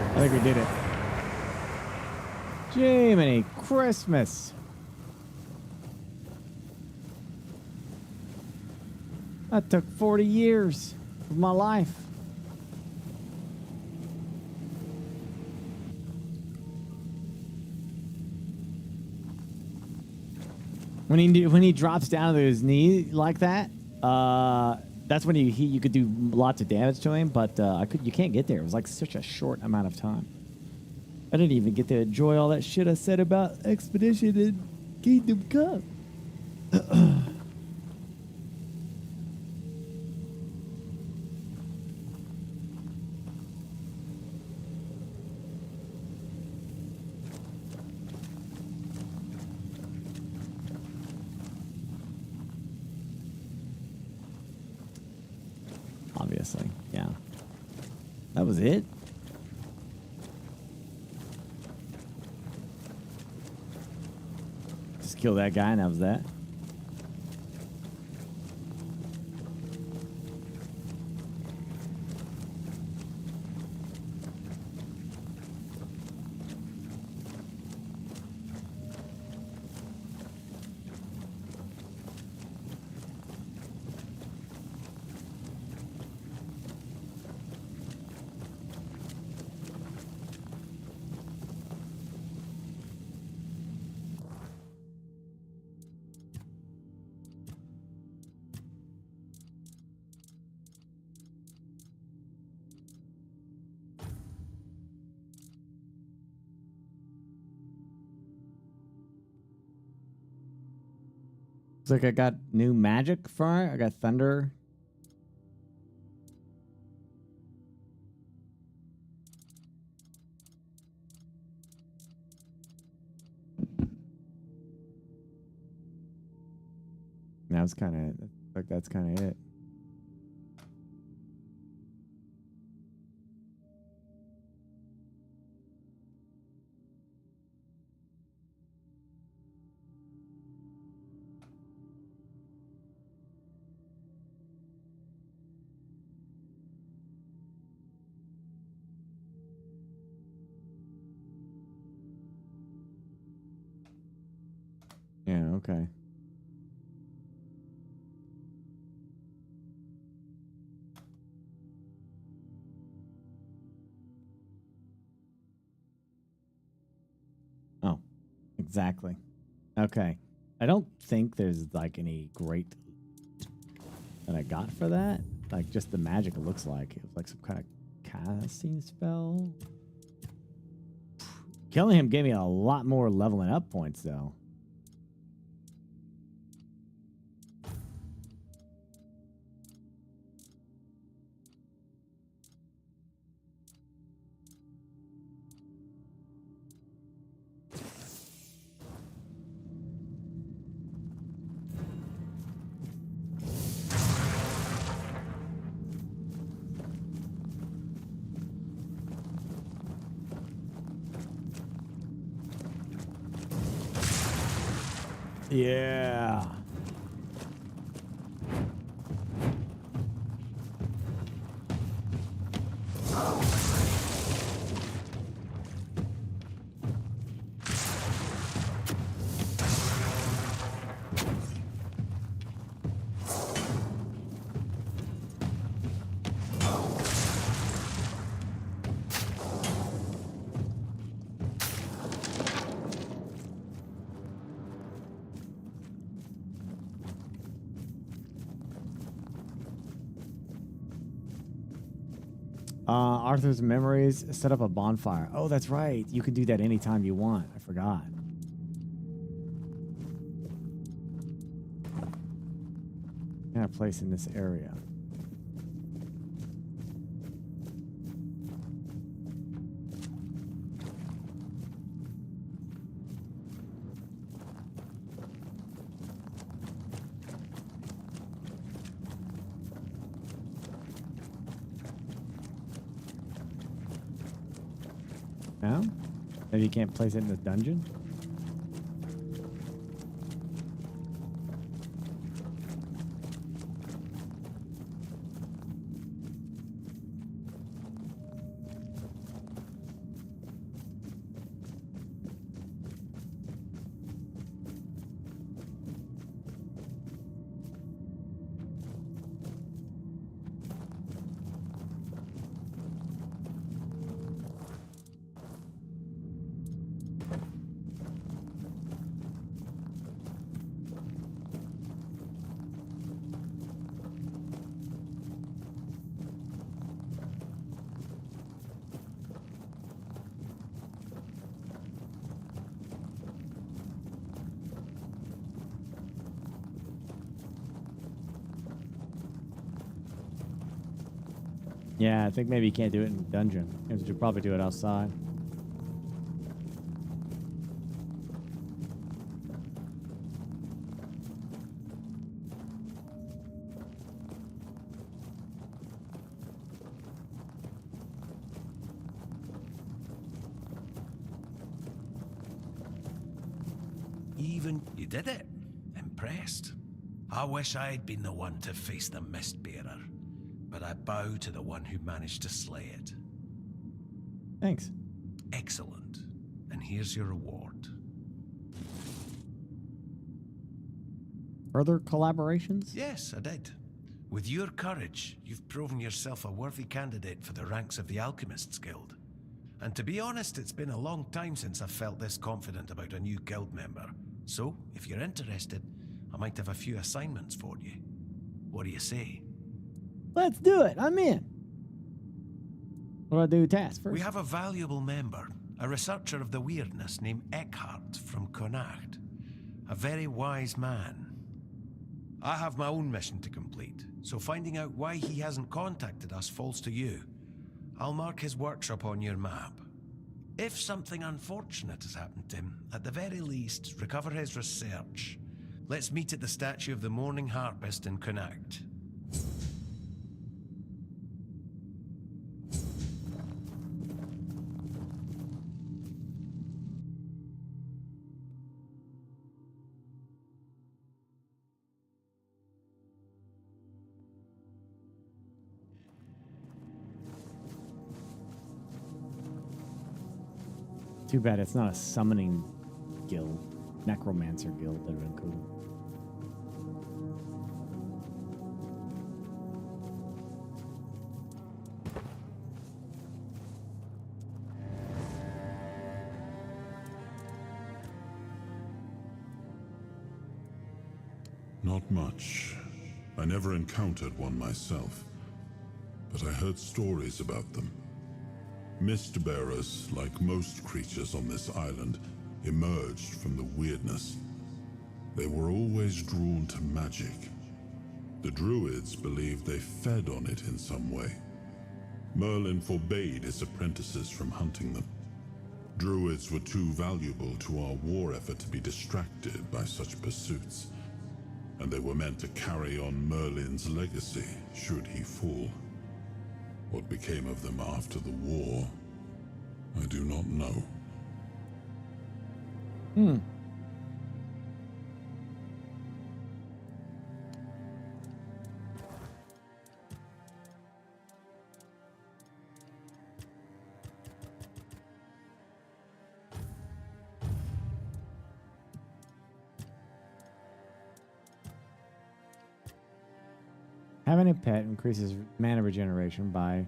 I think we did it. Jiminy Christmas. That took 40 years of my life. When he drops down to his knee like that, that's when you could do lots of damage to him, but you can't get there. It was like such a short amount of time. I didn't even get to enjoy all that shit I said about Expedition and Kingdom Come. Obviously, yeah. That was it? Just kill that guy and that was that? Looks like I got new magic for it. I got thunder. That's kind of like that's kind of it. Yeah, okay. Oh, exactly. Okay. I don't think there's like any great that I got for that. Like just the magic it looks like. It was like some kind of casting spell. Killing him gave me a lot more leveling up points though. Yeah. Arthur's memories, set up a bonfire. Oh, that's right. You can do that anytime you want. I forgot. Kind of place in this area. No? Maybe you can't place it in the dungeon? Yeah, I think maybe you can't do it in dungeon. You should probably do it outside. Even you did it. Impressed. I wish I'd been the one to face the Mistbearer, but I bow to the one who managed to slay it. Thanks. Excellent. And here's your reward. Further collaborations? Yes, I did. With your courage, you've proven yourself a worthy candidate for the ranks of the Alchemists Guild. And to be honest, it's been a long time since I've felt this confident about a new guild member. So, if you're interested, I might have a few assignments for you. What do you say? Let's do it. I'm in. What do I do task first? We have a valuable member, a researcher of the weirdness named Eckhart from Connacht. A very wise man. I have my own mission to complete, so finding out why he hasn't contacted us falls to you. I'll mark his workshop on your map. If something unfortunate has happened to him, at the very least, recover his research. Let's meet at the statue of the Morning Harpist in Connacht. Too bad it's not a summoning guild. Necromancer guild. That would have been cool. Not much. I never encountered one myself, but I heard stories about them. Mistbearers, like most creatures on this island, emerged from the weirdness. They were always drawn to magic. The druids believed they fed on it in some way. Merlin forbade his apprentices from hunting them. Druids were too valuable to our war effort to be distracted by such pursuits, and they were meant to carry on Merlin's legacy should he fall. What became of them after the war, I do not know. Having a pet increases mana regeneration by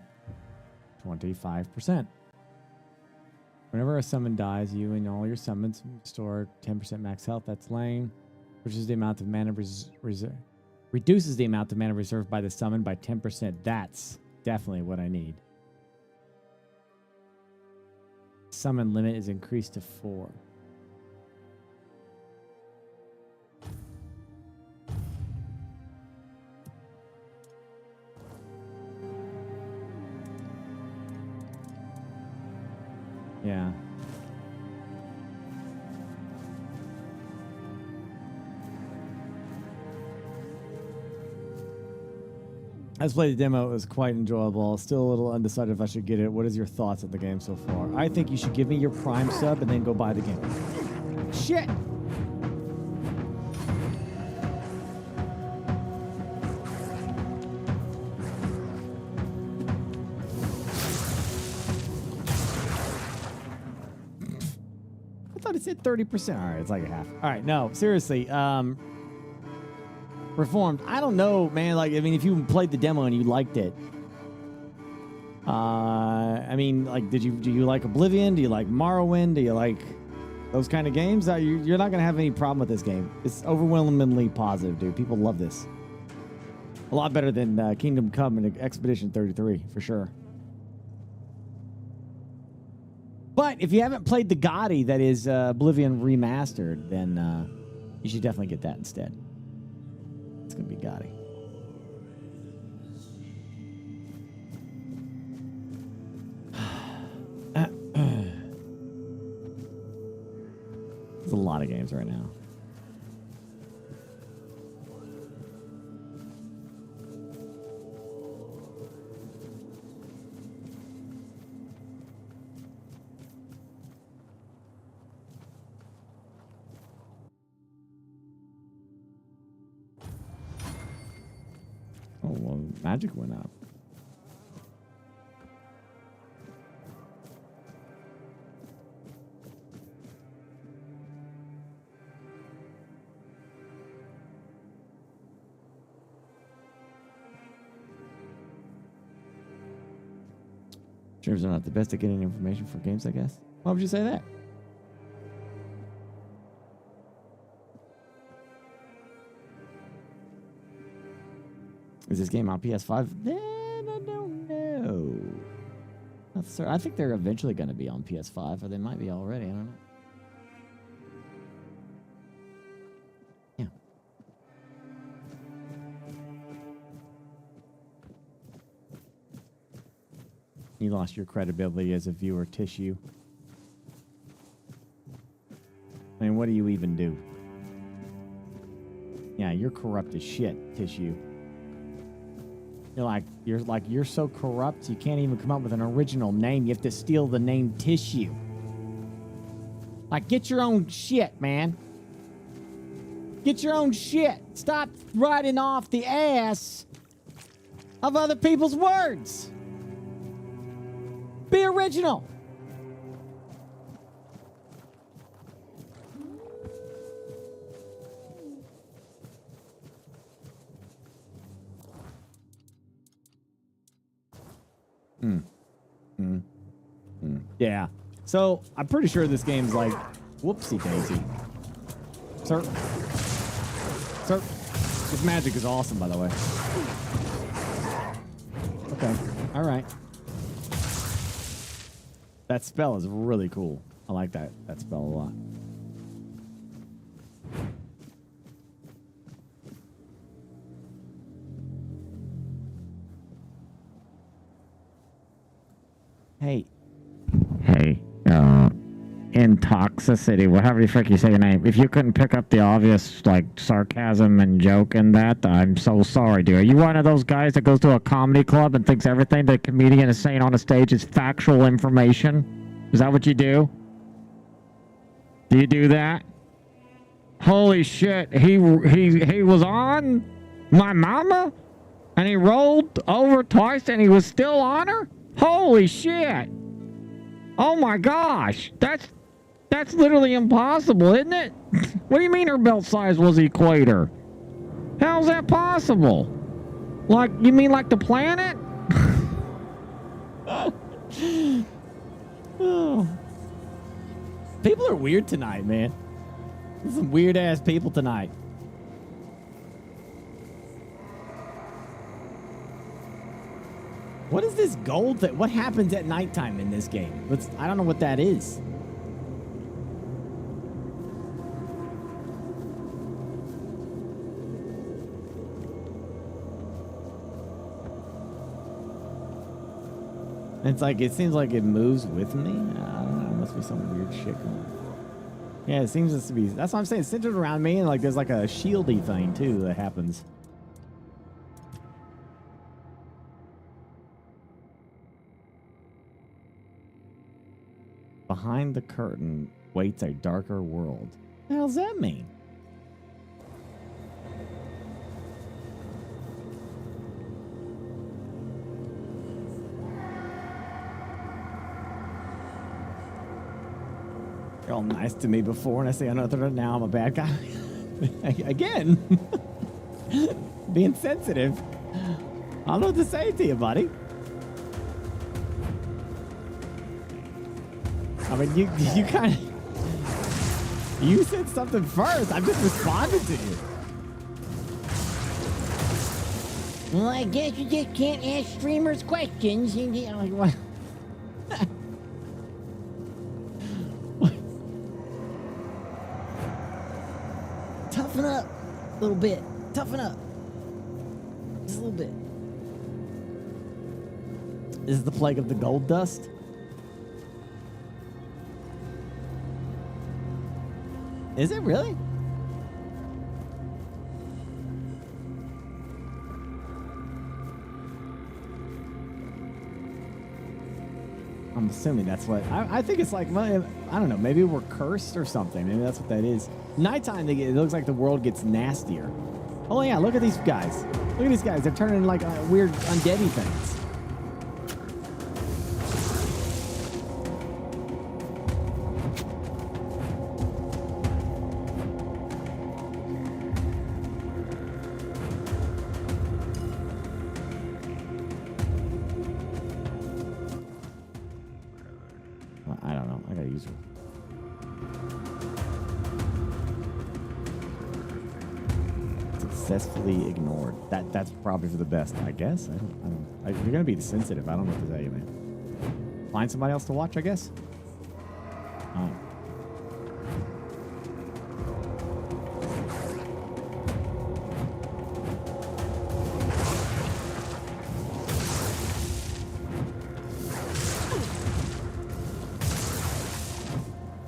25%. Whenever a summon dies, you and all your summons store 10% max health. That's lame. Reduces the amount of mana reduces the amount of mana reserved by the summon by 10%. That's definitely what I need. Summon limit is increased to 4. Yeah. I just played the demo. It was quite enjoyable. Still a little undecided if I should get it. What is your thoughts on the game so far? I think you should give me your Prime sub and then go buy the game. Shit! I thought it said 30%. All right, it's like a half. All right, no, seriously. Reformed. I don't know, man. Like, I mean, if you played the demo and you liked it, I mean, like, do you like Oblivion? Do you like Morrowind? Do you like those kind of games? You're not gonna have any problem with this game. It's overwhelmingly positive, dude. People love this. A lot better than Kingdom Come and Expedition 33 for sure. But if you haven't played the Gotti that is Oblivion remastered, then you should definitely get that instead. It's gonna be Gotti. There's a lot of games right now. Oh, well, magic went up. Streamers are not the best at getting information for games, I guess. Why would you say that? Is this game on PS5? Then I don't know. Not certain. I think they're eventually going to be on PS5, or they might be already. I don't know. Yeah. You lost your credibility as a viewer, Tissue. I mean, what do you even do? Yeah, you're corrupt as shit, Tissue. You're so corrupt you can't even come up with an original name. You have to steal the name Tissue. Like, get your own shit, man. Get your own shit. Stop riding off the ass of other people's words. Be original. Yeah. So, I'm pretty sure this game's like, whoopsie daisy. Sir. This magic is awesome, by the way. Okay. All right. That spell is really cool. I like that spell a lot. Hey, Intoxicity, whatever the frick you say your name. If you couldn't pick up the obvious, like, sarcasm and joke in that, I'm so sorry, dude. Are you one of those guys that goes to a comedy club and thinks everything the comedian is saying on a stage is factual information? Is that what you do? Do you do that? Holy shit, he was on my mama? And he rolled over twice and he was still on her? Holy shit! Oh my gosh! That's literally impossible, isn't it? What do you mean her belt size was equator? How's that possible? Like, you mean like the planet? Oh. People are weird tonight, man. There's some weird ass people tonight. What is this gold thing? What happens at nighttime in this game? I don't know what that is. It's like, it seems like it moves with me. I don't know. It must be some weird shit going on. Yeah, it seems to be. That's what I'm saying. It's centered around me, and like there's like a shieldy thing too that happens. Behind the curtain waits a darker world. What the hell does that mean? You're all nice to me before, and I say another. Now I'm a bad guy. Again. Being sensitive. I don't know what to say to you, buddy. I mean, you kind of... You said something first. I'm just responding to you. Well, I guess you just can't ask streamers questions. Like, what? Toughen up a little bit. Toughen up. Just a little bit. This is the plague of the gold dust. Is it really? I'm assuming that's what I think it's like. I don't know. Maybe we're cursed or something. Maybe that's what that is. Nighttime, it looks like the world gets nastier. Oh yeah, look at these guys. Look at these guys. They're turning into like weird undeady things. I don't know. I gotta use it. Successfully ignored. That's probably for the best, I guess. You're gonna be sensitive. I don't know what to tell you, man. Find somebody else to watch, I guess.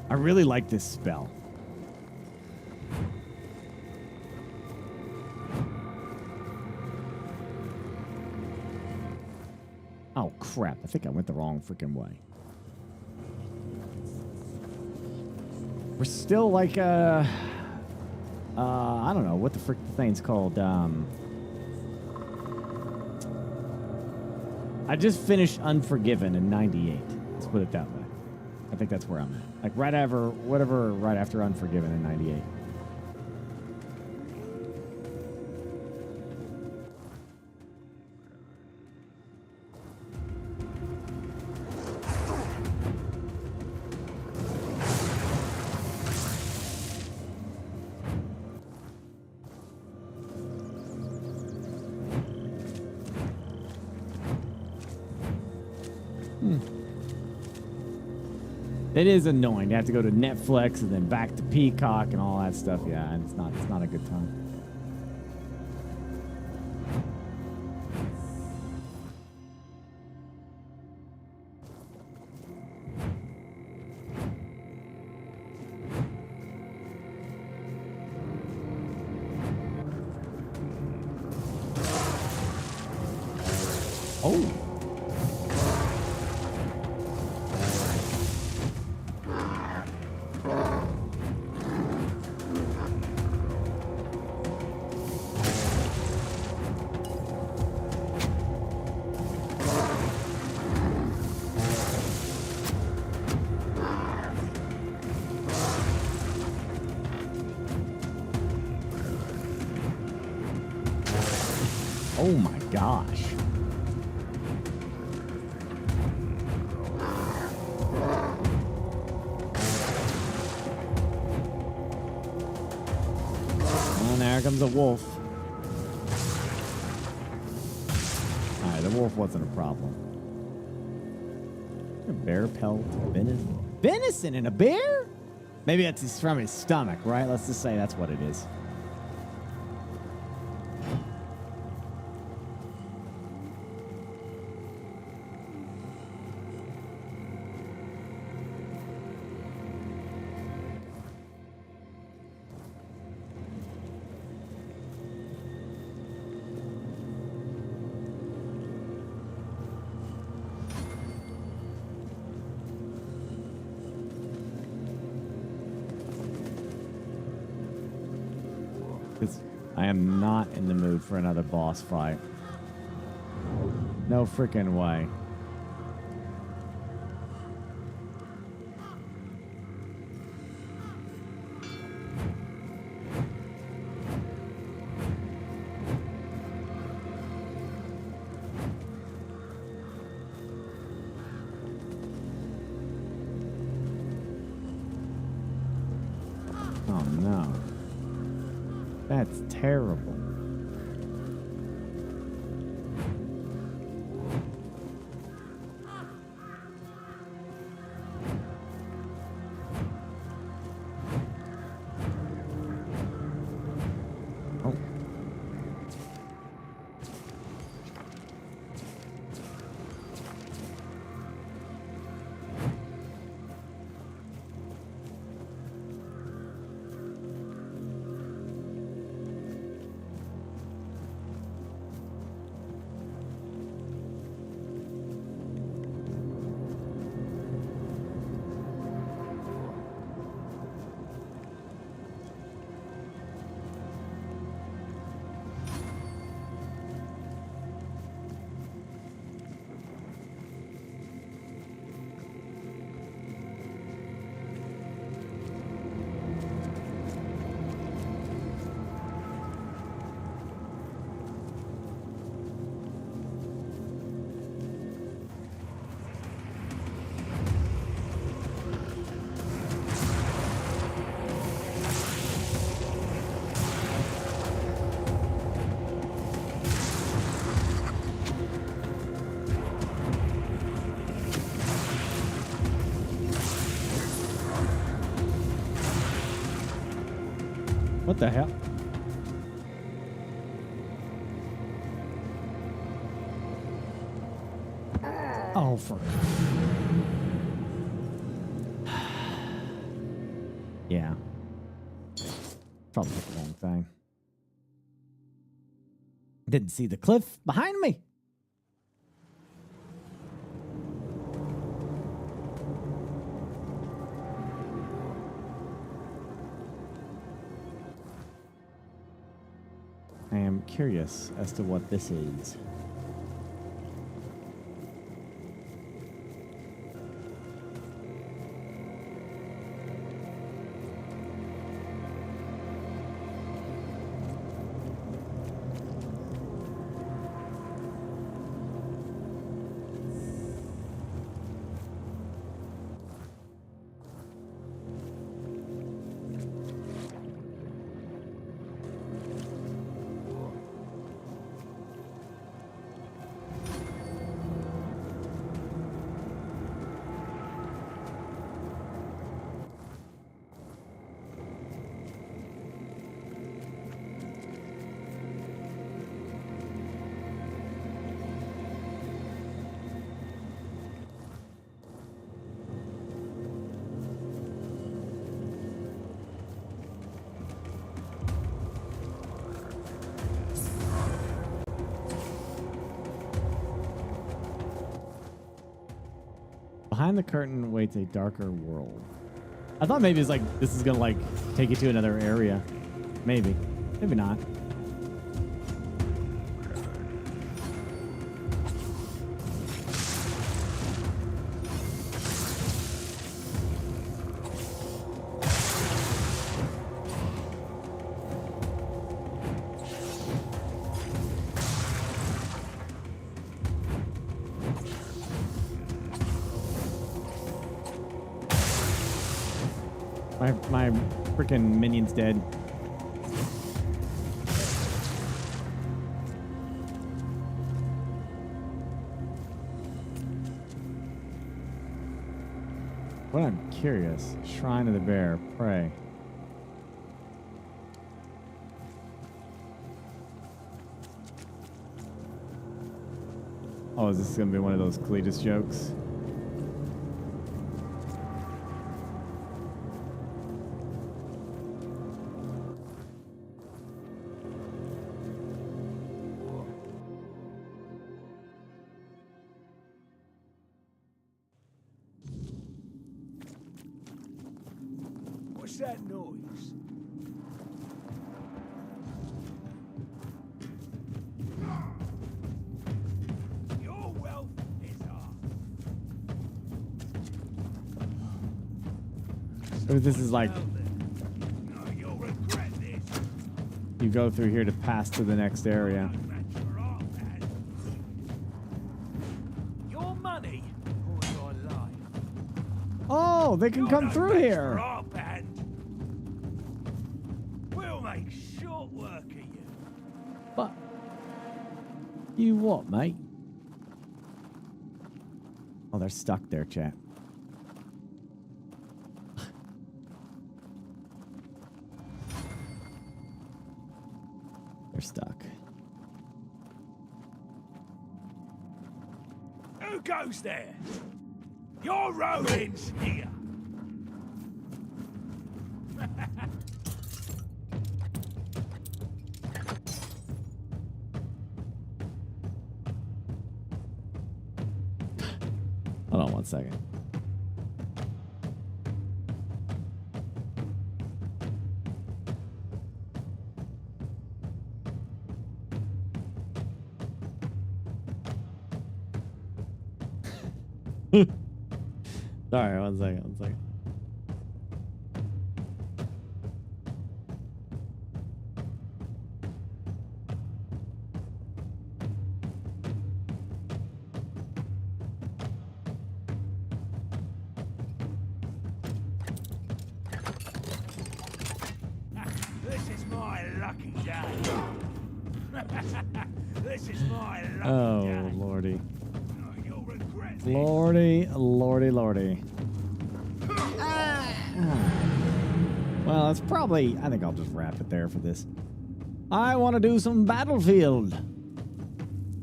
I really like this spell. Oh, crap. I think I went the wrong freaking way. We're still like, I don't know what the frick the thing's called. I just finished Unforgiven in 98. Let's put it that way. I think that's where I'm at. Like right after Unforgiven in 98. It is annoying. You have to go to Netflix and then back to Peacock and all that stuff. Yeah, and it's not a good time. Oh. Oh my gosh. And there comes a wolf. Alright, the wolf wasn't a problem. A bear pelt, venison in a bear? Maybe that's from his stomach, right? Let's just say that's what it is. I am not in the mood for another boss fight. No freaking way. Oh no. That's terrible. Oh. What the hell? Oh, for... Yeah. Probably the wrong thing. Didn't see the cliff behind me. I am curious as to what this is. Behind the curtain waits a darker world. I thought maybe it's like this is gonna like take you to another area. Maybe. Maybe not. My freaking minion's dead. What I'm curious. Shrine of the Bear. Pray. Oh, is this gonna be one of those Cletus jokes? What's that noise? Your wealth is ours. So this is like you go through here to pass to the next area. Your money or your life? Oh, they can come through here. We'll make short work of you. But you what, mate? Oh, they're stuck there, chat. They're stuck. Who goes there? Your Rowan's here. Hold on one second. Sorry, one second. This is my lucky day. This is my lucky Oh, day. lordy. You'll regret this. Lordy. Well, that's probably... I think I'll just wrap it there for this. I want to do some Battlefield.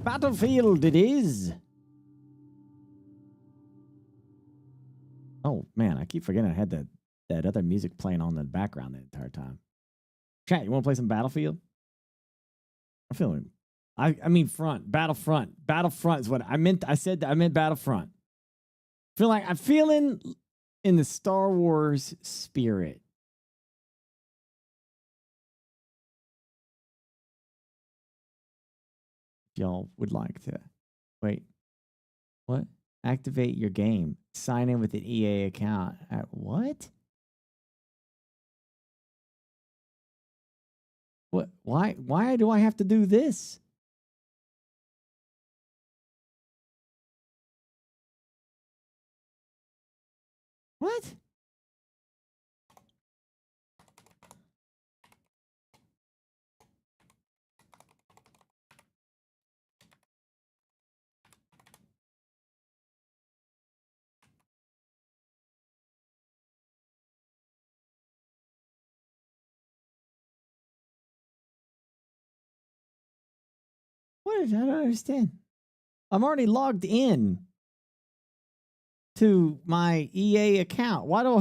Battlefield it is. Oh, man, I keep forgetting I had that other music playing on in the background the entire time. Chat, you want to play some Battlefield? I'm feeling... I mean front. Battlefront. Battlefront is what I meant. I meant Battlefront. I'm feeling in the Star Wars spirit. Y'all would like to. Wait. What? Activate your game. Sign in with an EA account. What? What? Why do I have to do this? What? What is that? I don't understand. I'm already logged in to my EA account. Why do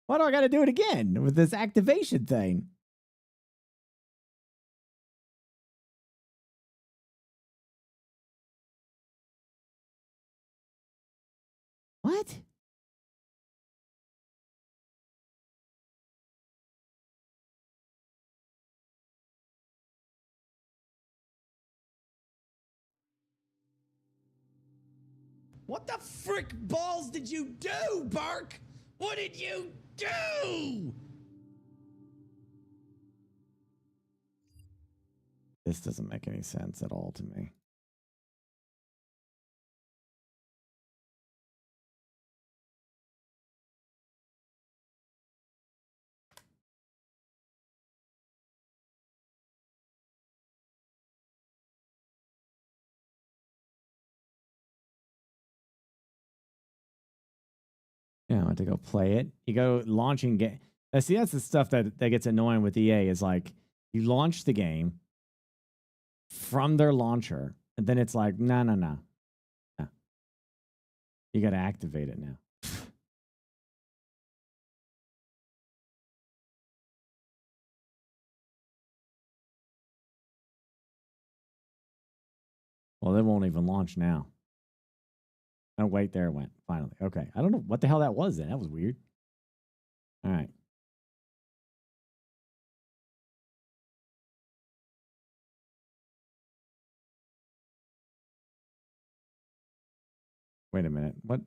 I got to do it again with this activation thing? What? What the frick balls did you do, Burke? What did you do? This doesn't make any sense at all to me. Yeah, I went to go play it. You go launching game. See, that's the stuff that gets annoying with EA is like you launch the game from their launcher, and then it's like, no. You got to activate it now. Well, it won't even launch now. Oh, wait, there it went. Finally. Okay. I don't know what the hell that was then. That was weird. All right. Wait a minute. What?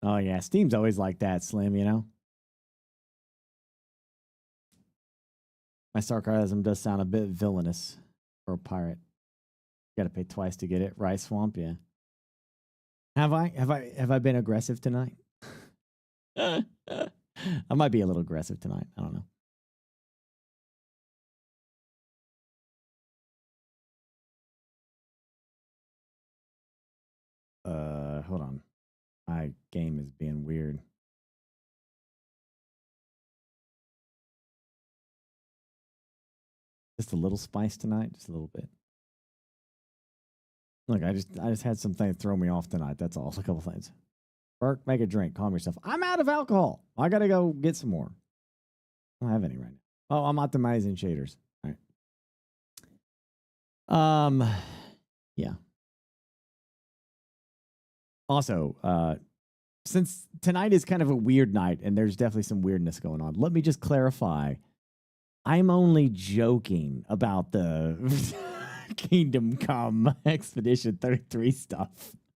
Oh, yeah. Steam's always like that, Slim, you know? My sarcasm does sound a bit villainous for a pirate. You gotta pay twice to get it. Rice Swamp, yeah. Have I been aggressive tonight? I might be a little aggressive tonight. I don't know. Hold on. My game is being weird. Just a little spice tonight, just a little bit. Look, I just had something throw me off tonight. That's all. A couple things. Burke, make a drink. Calm yourself. I'm out of alcohol. I gotta go get some more. I don't have any right now. Oh, I'm optimizing shaders. All right. Yeah. Also, since tonight is kind of a weird night and there's definitely some weirdness going on, let me just clarify. I'm only joking about the Kingdom Come Expedition 33 stuff.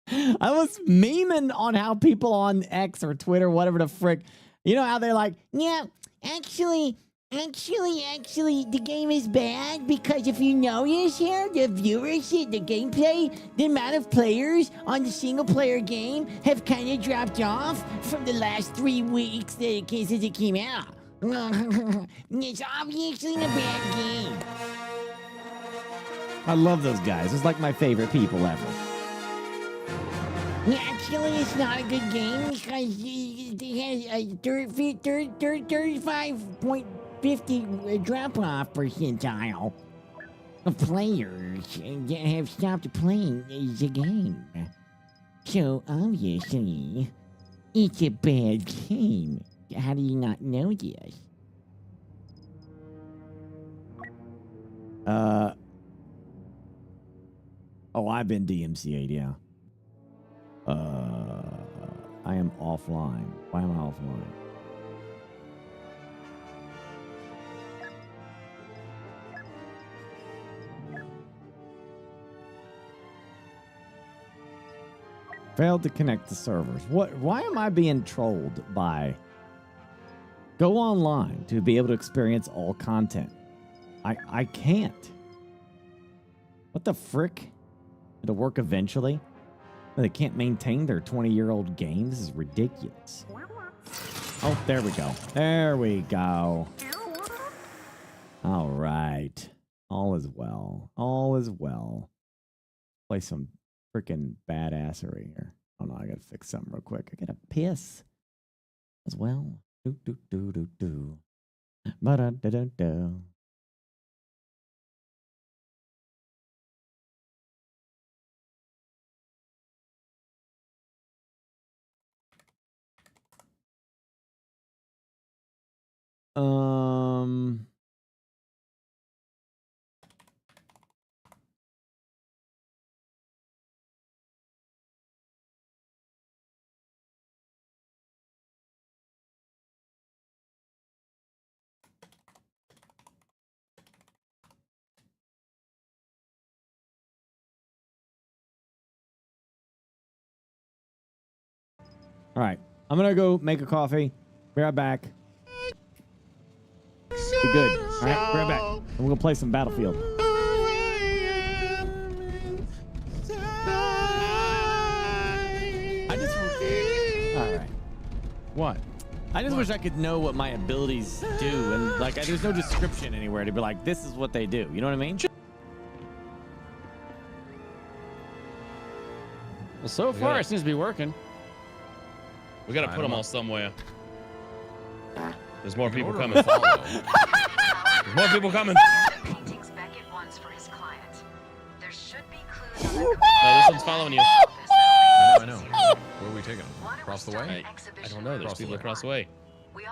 I was memeing on how people on X or Twitter, whatever the frick, you know how they're like, yeah, actually, Actually, the game is bad because if you notice here, the viewership, the gameplay, the amount of players on the single-player game have kind of dropped off from the last 3 weeks since it came out. It's obviously a bad game. I love those guys. It's like my favorite people ever. Actually, it's not a good game because it has a 35.50 drop-off percentile of players that have stopped playing the game. So, obviously, it's a bad game. How do you not know this? Oh, I've been DMCA'd, yeah. I am offline. Why am I offline? Failed to connect to servers. What? Why am I being trolled by? Go online to be able to experience all content. I can't. What the frick? It'll work eventually. They can't maintain their 20-year-old game. This is ridiculous. Oh, there we go. There we go. All right. All is well. All is well. Play some freaking badassery here. Oh no, I gotta fix something real quick. I gotta piss as well. Do do do do do. Ba da da da da. All right, I'm gonna go make a coffee. Be right back. Be good. All right, be right back. And we're gonna play some Battlefield. All right. What? I just wish I could know what my abilities do, and like, there's no description anywhere to be like, this is what they do. You know what I mean? Well, so far it seems to be working. We gotta put them all somewhere. There's more people coming. There's more people coming. Paintings Beckett wants for his client. There should be clues on the No, this one's following you. I know. Where are we taking them? Across the way? I don't know. There's people across the way.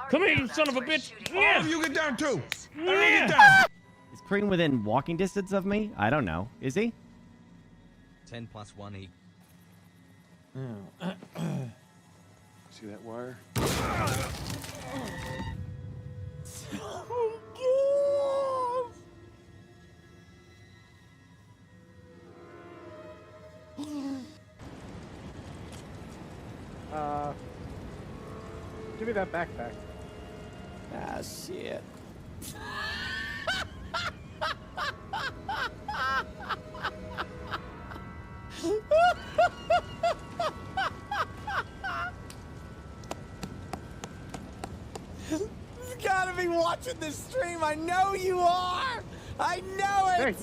Come here, you son of a bitch! Yeah. Oh, you get down too. Yeah. Get down. Is Cream within walking distance of me? I don't know. Is he? 10 plus 1 equals. See that wire? Give me that backpack. Ah, shit. You gotta be watching this stream. I know you are. I know it.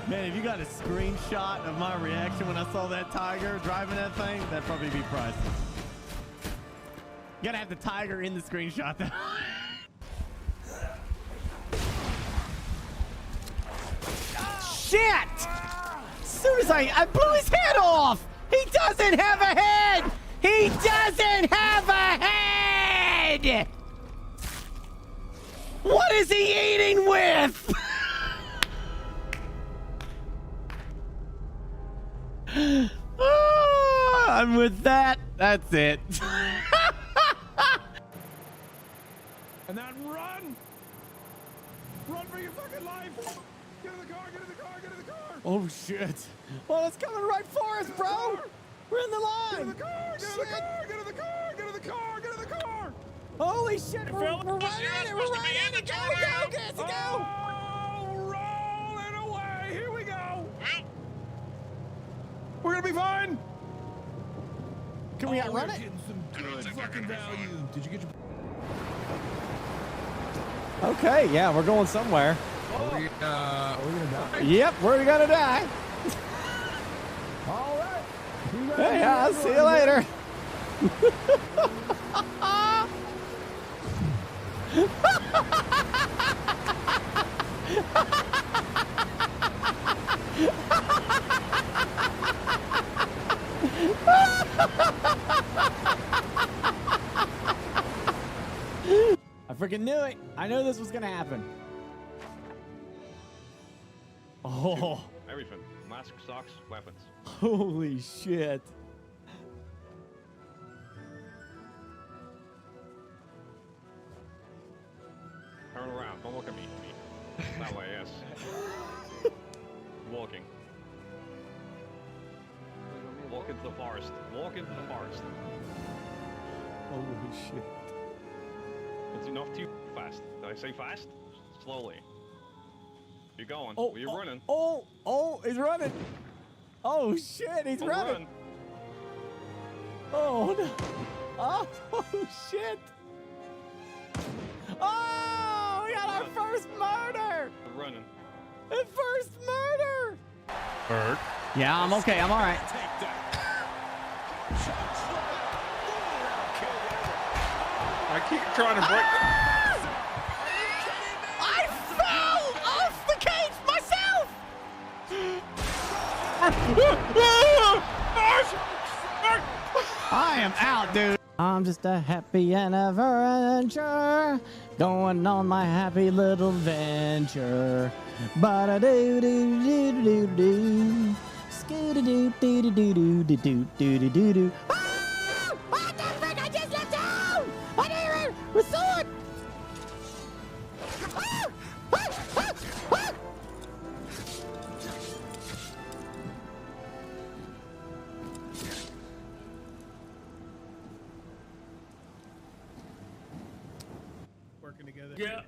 Man, if you got a screenshot of my reaction when I saw that tiger driving that thing, that'd probably be priceless. You gotta have the tiger in the screenshot though. Shit! As soon as I blew his head off! He doesn't have a head! He doesn't have a head! What is he eating with? And with that, that's it. And then run! Run for your fucking life! Get in the car, get in the car, get in the car! Oh shit. Well, it's coming right for us, bro. We're in the line. Get in the car, get in the car, get in the car, get in the car, get in the car! Holy shit, we're right in it, we're right in it. Go, Gassy, go! Oh, rolling away! Here we go! We're gonna be fine! Can we outrun it? Getting some good fucking value. Did you get your... Okay, yeah, we're going somewhere. Are we gonna die? Yep, we're gonna die. All right. Hey, I'll see you later. I freaking knew it. I knew this was gonna happen. Oh. Everything. Mask, socks, weapons. Holy shit. Turn around. Don't look at me. That way, yes. Walking. Walk into the forest. Walk into the forest. Holy shit. It's enough too fast. Did I say fast? Slowly. You're going. Oh, You're running. Oh, he's running. Oh shit, he's Don't running. run. Oh no. Oh shit. Oh, we got our first murder. We're running. The first murder. Bird. Yeah, I'm okay. I'm all right. I keep trying to break. I fell off the cage myself. I am out, dude. I'm just a happy adventure, going on my happy little venture. Ba do do do do do, scoo do do do do do do do do do do. What the frick? I just left town. I didn't even saw it. Working together. Yeah,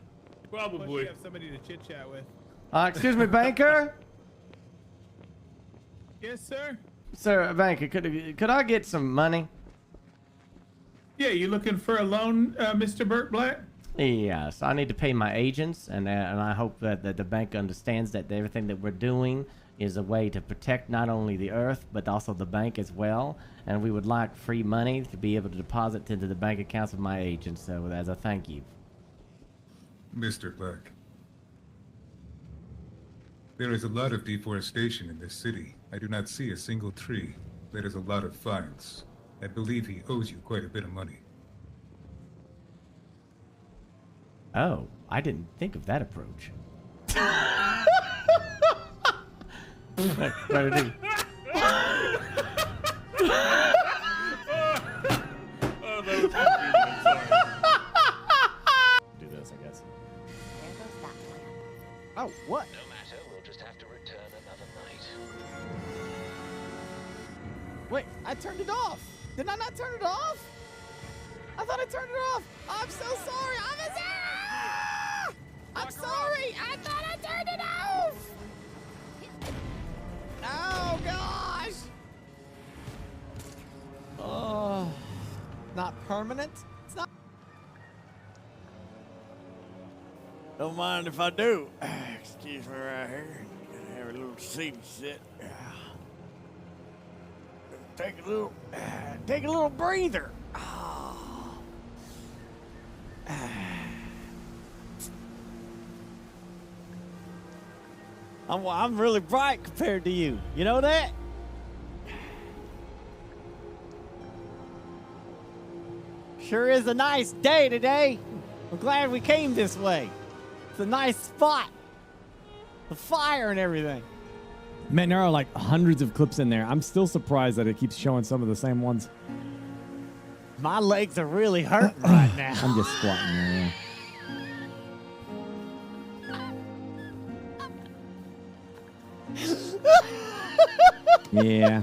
probably. Plus you have somebody to chit chat with. Excuse me, banker. Yes, sir. Sir, banker, could I get some money? Yeah, you looking for a loan, Mr. BurkeBlack? Yes, I need to pay my agents, and I hope that the bank understands that everything that we're doing is a way to protect not only the earth, but also the bank as well. And we would like free money to be able to deposit into the bank accounts of my agents, so as a thank you. Mr. Black, there is a lot of deforestation in this city. I do not see a single tree. There is a lot of fines. I believe he owes you quite a bit of money. Oh, I didn't think of that approach. Better do. Oh, that was convenient. Sorry. Do this, I guess. Oh, what? No matter, we'll just have to return another night. Wait, I turned it off. Did I not turn it off? I thought I turned it off. I'm so sorry. I'm sorry. I thought I turned it off. Oh, gosh. Oh, not permanent? It's not. Don't mind if I do. Excuse me right here. Gonna have a little seat and sit. Take a little breather. I'm really bright compared to you. You know that? Sure is a nice day today. I'm glad we came this way. It's a nice spot. The fire and everything. Man, there are like hundreds of clips in there. I'm still surprised that it keeps showing some of the same ones. My legs are really hurting right now. I'm just squatting there. Yeah. Yeah.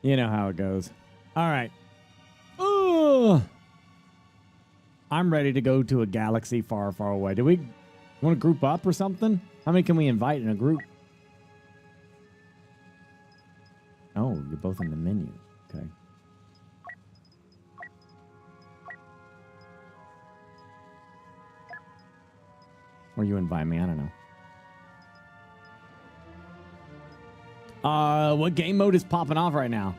You know how it goes. All right. Ooh. I'm ready to go to a galaxy far, far away. Do we want to group up or something? How many can we invite in a group? Oh, you're both in the menu. Okay. Or you invite me, I don't know. What game mode is popping off right now?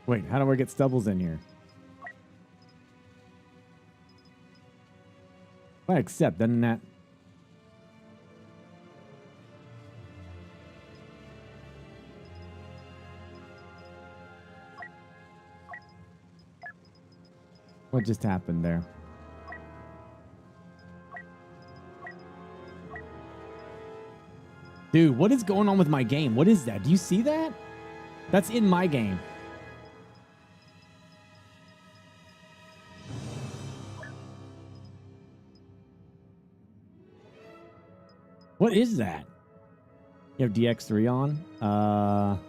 Wait, how do I get Stubbles in here? If I accept, doesn't that... What just happened there? Dude, what is going on with my game? What is that? Do you see that? That's in my game. What is that? You have DX3 on?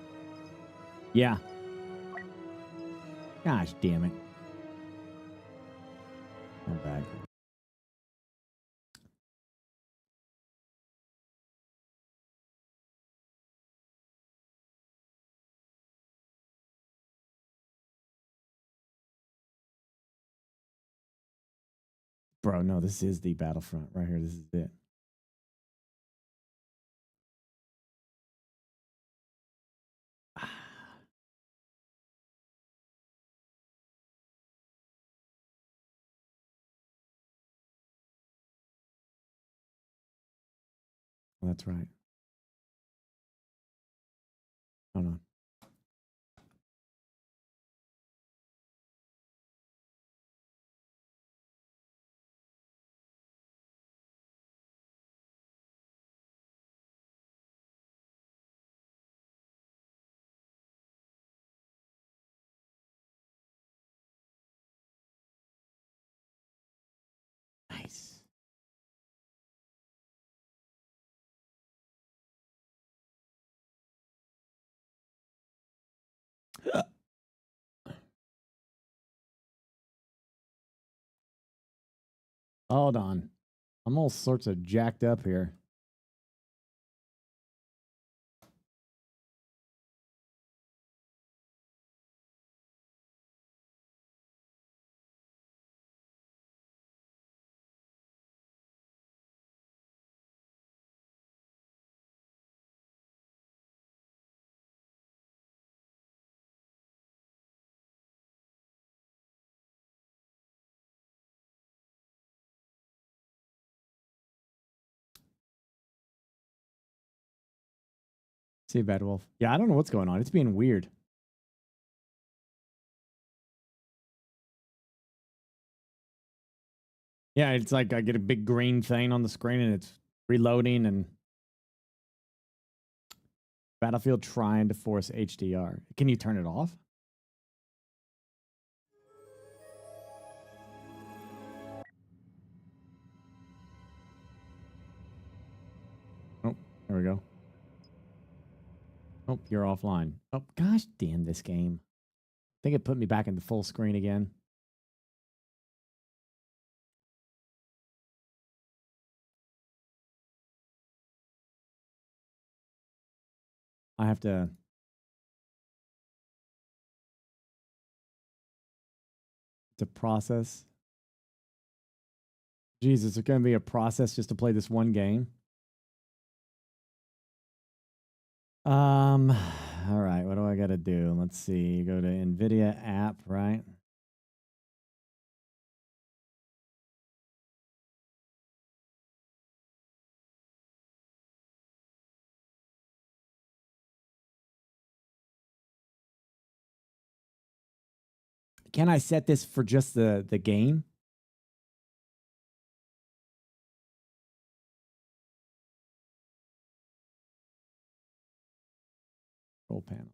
Yeah. Gosh damn it. Not bad. Bro, no, this is the Battlefront right here. This is it. That's right. Hold on. Nice. Hold on. I'm all sorts of jacked up here. See you, Bad Wolf. Yeah, I don't know what's going on. It's being weird. Yeah, it's like I get a big green thing on the screen and it's reloading and Battlefield trying to force HDR. Can you turn it off? Oh, there we go. Oh, you're offline. Oh, gosh damn this game. I think it put me back into full screen again. I have to... It's a process. Jesus, it's going to be a process just to play this one game. All right, what do I got to do? Let's see. Go to NVIDIA app, right? can I set this for just the game? Control panel.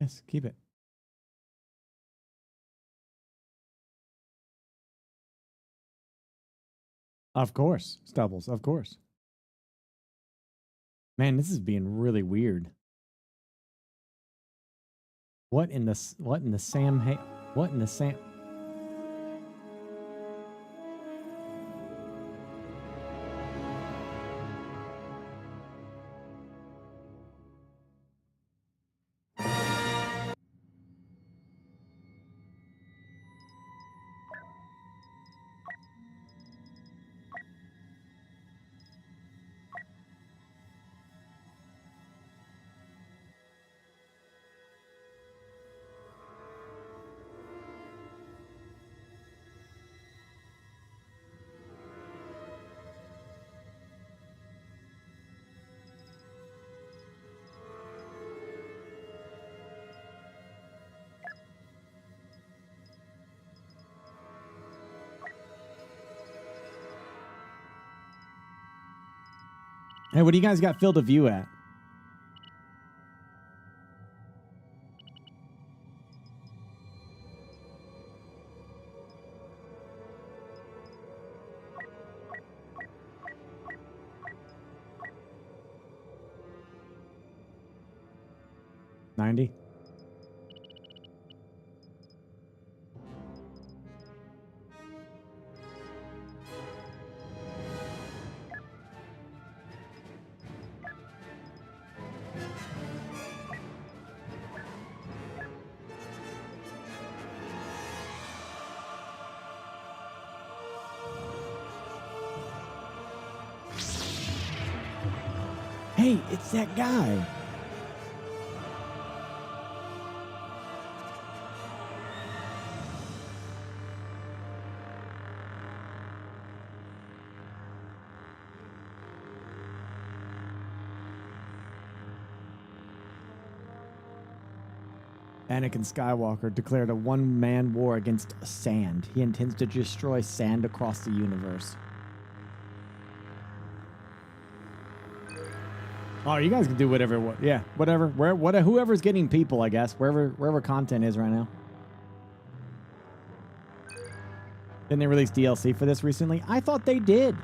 Yes, keep it. Of course, Stubbles, of course. Man, this is being really weird. What in the Sam? Hey, what in the Sam? Hey, what do you guys got field of view at? $90. Hey, it's that guy. Anakin Skywalker declared a one-man war against sand. He intends to destroy sand across the universe. Oh, you guys can do whatever. Yeah, whatever. Whoever's getting people, I guess. Wherever content is right now. Didn't they release DLC for this recently? I thought they did.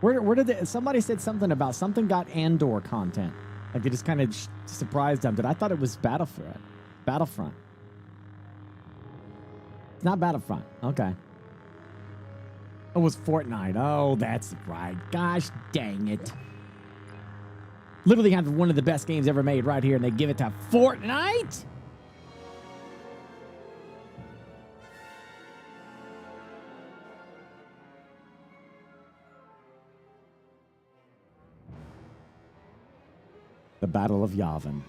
Where did they? Somebody said something about something got Andor content. Like they just kind of surprise dumped it. I thought it was Battlefront. It's not Battlefront. Okay. It was Fortnite. Oh, that's right. Gosh dang it. Literally have one of the best games ever made right here, and they give it to Fortnite? The Battle of Yavin.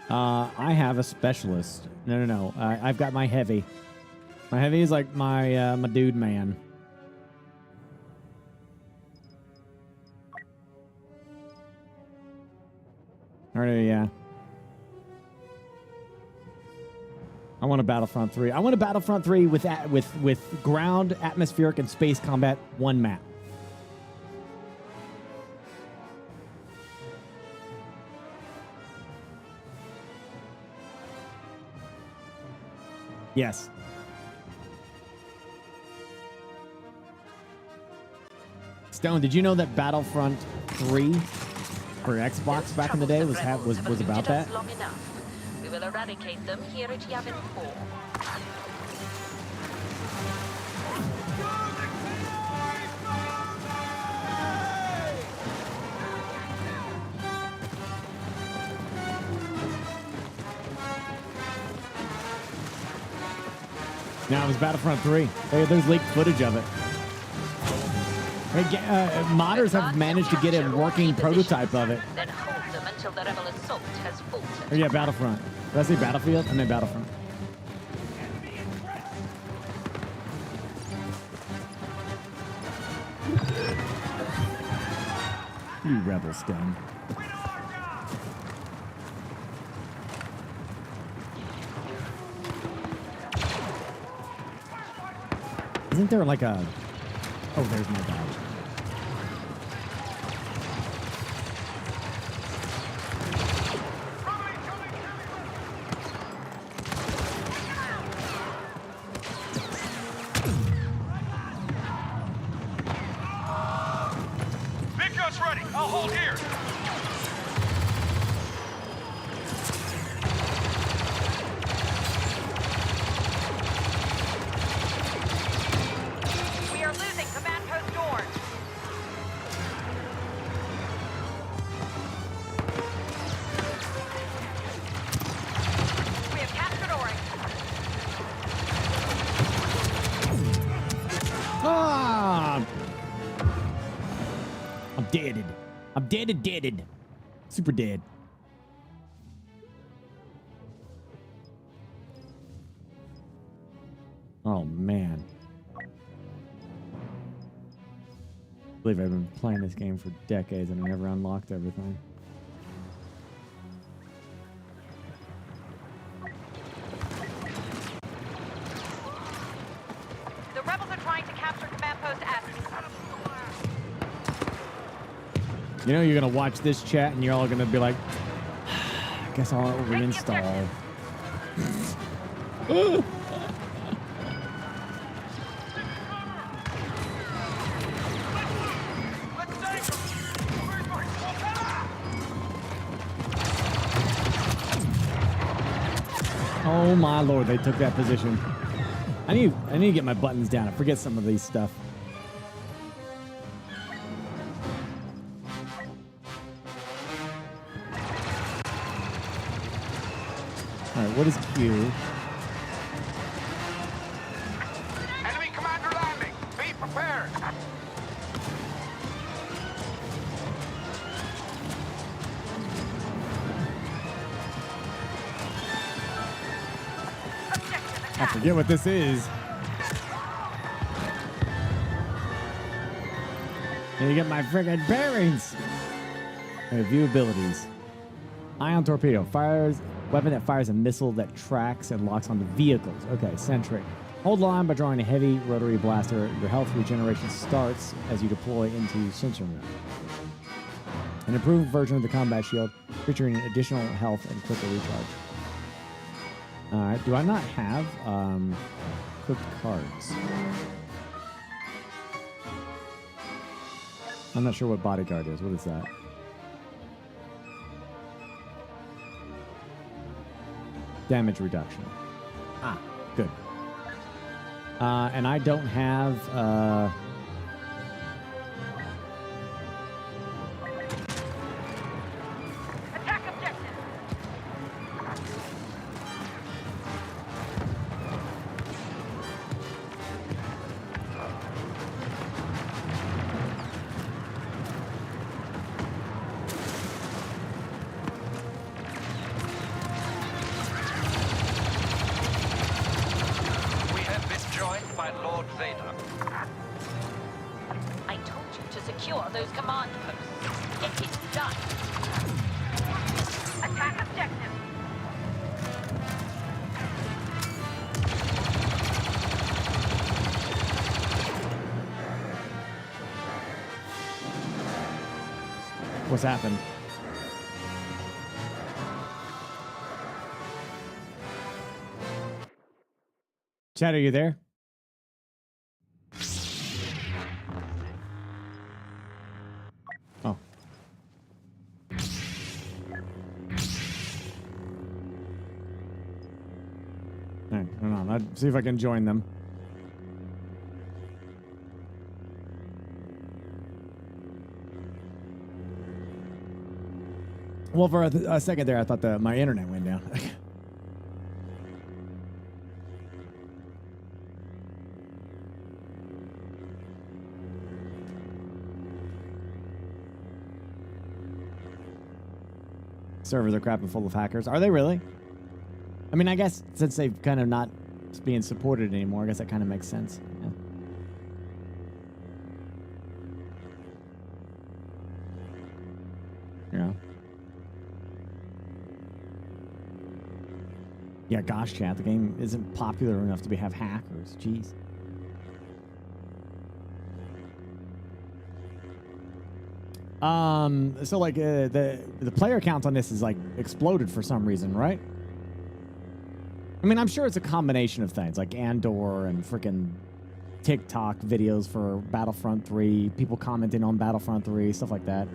I have a specialist. No. I've got my heavy. My heavy is like my dude man. Yeah. I want a Battlefront 3. I want a Battlefront 3 with ground, atmospheric, and space combat, one map. Yes. Stone, did you know that Battlefront 3 for Xbox back in the day was about that? Long enough. We will eradicate them here at Yavin 4. No, it was Battlefront 3. There's leaked footage of it. Modders have managed to get a working prototype of it. Then hold them until the rebel assault has faltered. Oh, yeah, Battlefront. Did I say Battlefield? I meant Battlefront. You rebel Stone. Isn't there like a... Oh, there's my badge. Midcoat's ready. I'll hold here. We are losing command post Dorn. We have captured Oryx. Ah! I'm deaded. I'm deaded. Super dead. Oh, man. I believe I've been playing this game for decades and I never unlocked everything. The rebels are trying to capture command post F. You know, you're going to watch this chat and you're all going to be like, I guess I'll reinstall. Oh my lord, they took that position. I need to get my buttons down. I forget some of these stuff. Alright, what is Q? Enemy commander landing. Be prepared. I forget what this is. Let me get my friggin' bearings. Okay, view abilities. Ion torpedo fires weapon that fires a missile that tracks and locks onto vehicles. Okay, centric. Hold line by drawing a heavy rotary blaster. Your health regeneration starts as you deploy into sensor mode. An improved version of the combat shield featuring additional health and quicker recharge. Alright, do I not have equipped cards? I'm not sure what bodyguard is. What is that? Damage reduction. Ah, good. And I don't have... We have been joined by Lord Vader. I told you to secure those command posts. Get it done. what's happened. Chad, are you there? Oh. All right, hold on. Let's see if I can join them. Well, for a second there, I thought my internet went down. Servers are crap and full of hackers. Are they really? I mean, I guess since they've kind of not being supported anymore, I guess that kind of makes sense. Yeah. Yeah. Yeah, gosh, chat. The game isn't popular enough to have hackers. Jeez. So like the player count on this is like exploded for some reason, right? I mean, I'm sure it's a combination of things like Andor and freaking TikTok videos for Battlefront 3, people commenting on Battlefront 3, stuff like that.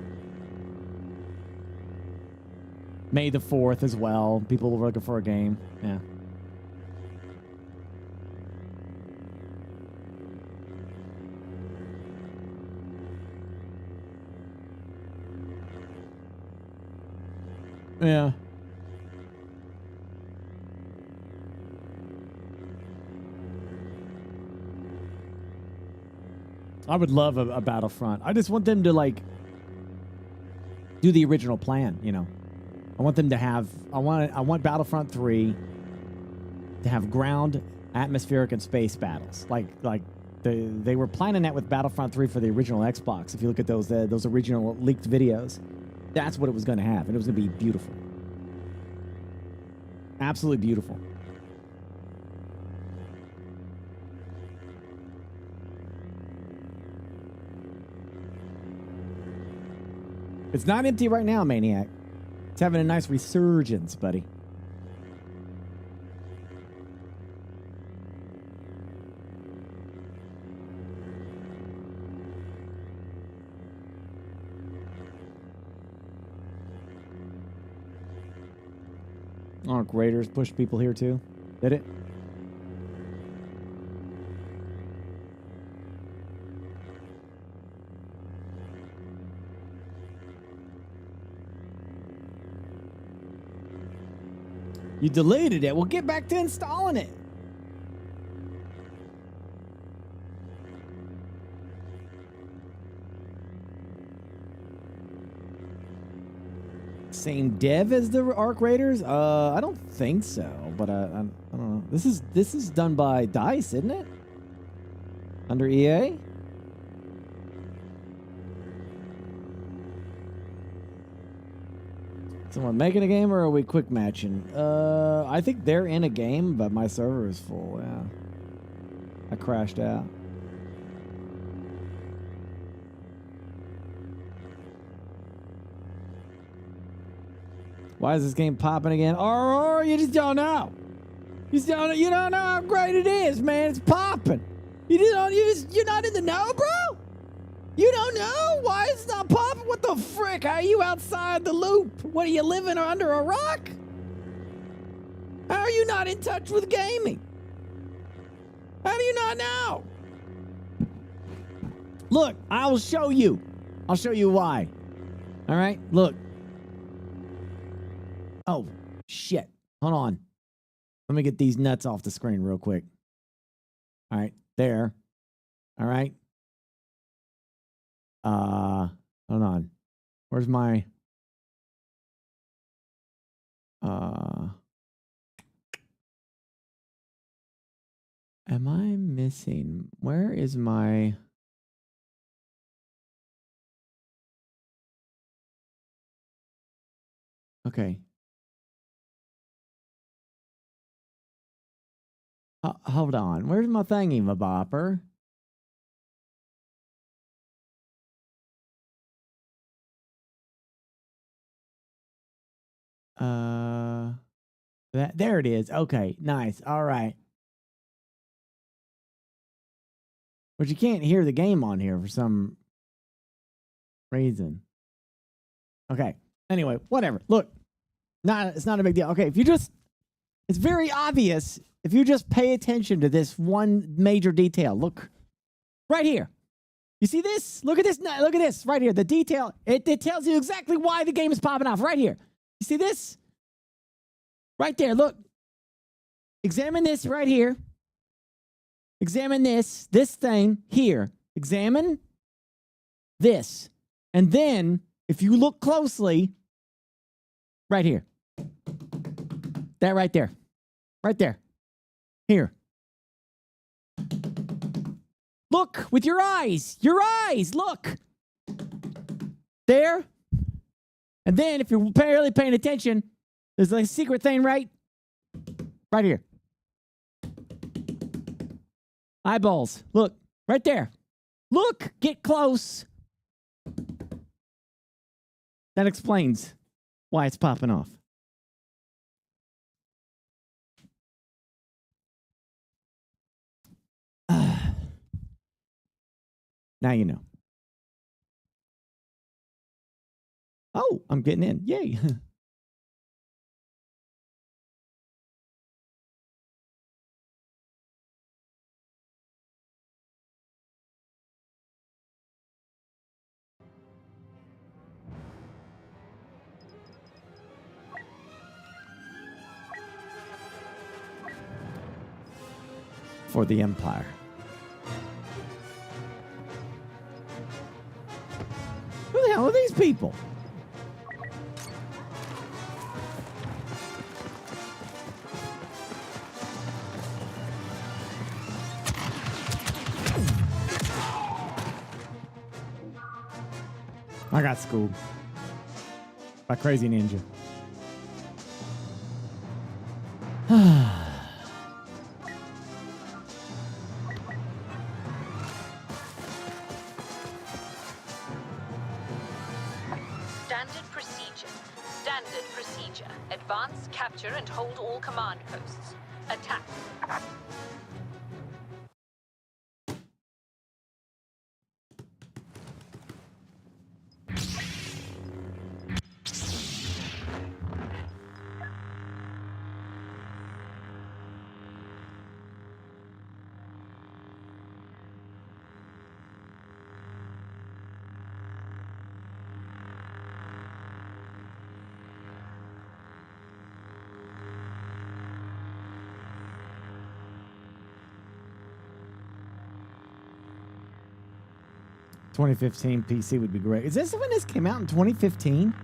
May the 4th as well. People were looking for a game. Yeah. Yeah. I would love a Battlefront. I just want them to like do the original plan, you know. I want them to have I want Battlefront 3 to have ground, atmospheric, and space battles. Like they were planning that with Battlefront 3 for the original Xbox. If you look at those original leaked videos, that's what it was going to have, and it was going to be beautiful. Absolutely beautiful. It's not empty right now, Maniac. It's having a nice resurgence, buddy. Arc Raiders pushed people here too. Did it? You deleted it. Well, get back to installing it. Same dev as the Arc Raiders? I don't think so, but I don't know. This is done by DICE, isn't it? Under EA? Someone making a game, or are we quick matching? I think they're in a game, but my server is full. Yeah, I crashed out. Why is this game popping again? Or you just don't know. You don't know how great it is, man. It's popping. You're not in the know, bro. You don't know why it's not popping? What the frick? How are you outside the loop? What, are you living under a rock? How are you not in touch with gaming? How do you not know? Look, I will show you. I'll show you why. All right, look. Oh, shit. Hold on. Let me get these nuts off the screen real quick. All right, there. All right. Hold on. Where's my am I missing? Where is my Okay. Hold on. Where's my thingy, my bopper? There it is. Okay, nice. All right. But you can't hear the game on here for some reason. Okay. Anyway, whatever. Look, it's not a big deal. Okay, it's very obvious if you just pay attention to this one major detail. Look, right here. You see this? Look at this. Look at this right here. The detail. It tells you exactly why the game is popping off right here. You see this? Right there. Look. Examine this right here. Examine this thing here. Examine this. And then, if you look closely, right here. That right there. Right there. Here. Look with your eyes. Your eyes. Look. There. And then, if you're barely paying attention, there's like a secret thing right here. Eyeballs. Look. Right there. Look. Get close. That explains why it's popping off. Now you know. Oh, I'm getting in. Yay. For the Empire. Who the hell are these people? I got schooled by Crazy Ninja. Advance, capture, and hold all command posts. Attack. $2015 PC would be great. Is this when this came out in 2015?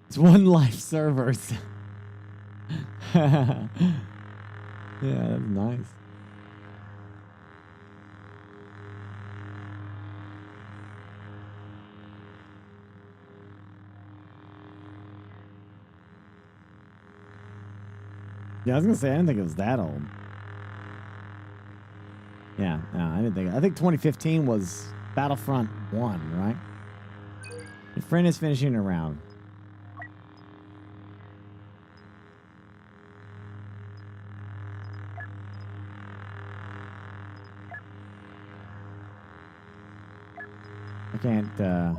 It's One Life servers. Yeah, that's nice. Yeah, I was gonna say I didn't think it was that old. Yeah, no, I didn't think. I think 2015 was Battlefront 1, right? Your friend is finishing a round. I can't.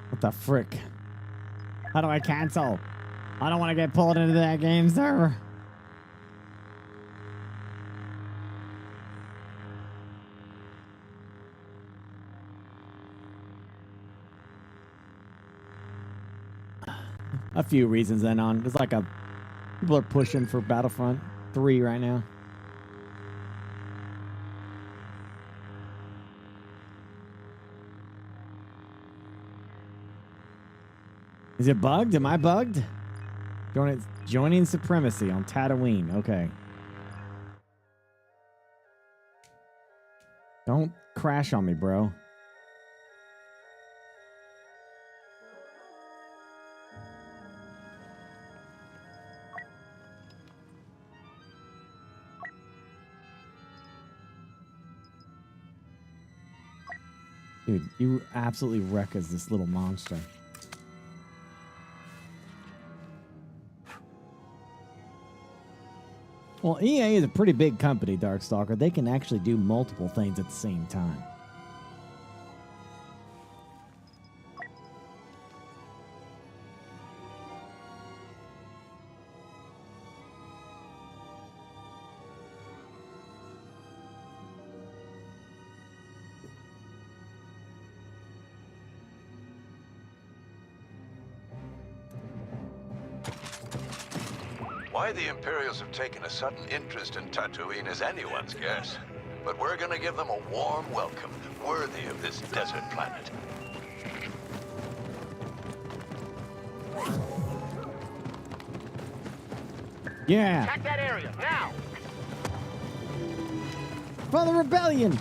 What the frick? How do I cancel? I don't want to get pulled into that game server. A few reasons then on. There's like people are pushing for Battlefront 3 right now. Is it bugged? Am I bugged? Joining Supremacy on Tatooine. Okay. Don't crash on me, bro. Dude, you absolutely wreck as this little monster. Well, EA is a pretty big company, Darkstalker. They can actually do multiple things at the same time. Why the Imperials have taken a sudden interest in Tatooine is anyone's guess. But we're gonna give them a warm welcome, worthy of this desert planet. Yeah. Attack that area, now! For the rebellion!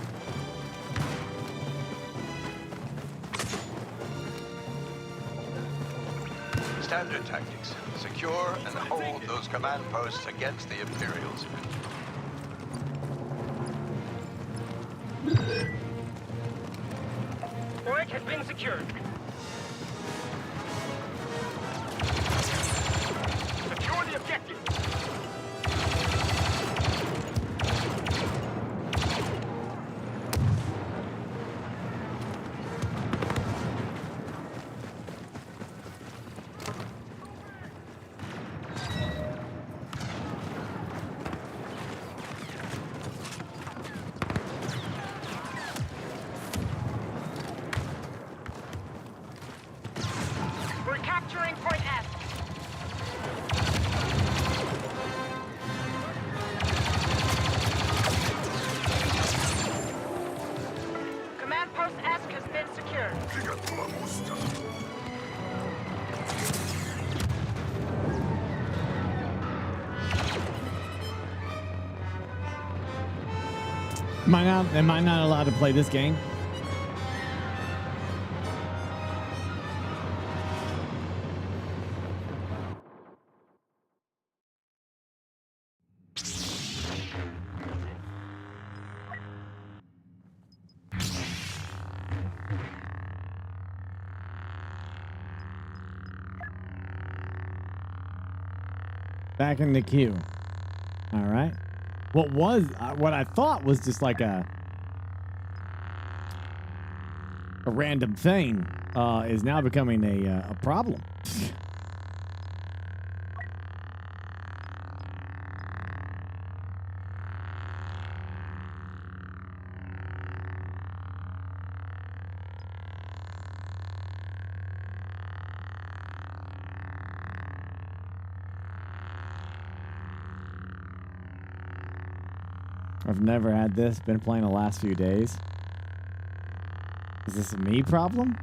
Standard tactics. Secure and hold those command posts against the Imperials. Oryx has been secured. Secure the objective. We're capturing Point F. Command post S has been secured. Am I not allowed to play this game? Back in the queue. All right. What I thought was just like a random thing is now becoming a problem. I've never had this. Been playing the last few days. Is this a me problem?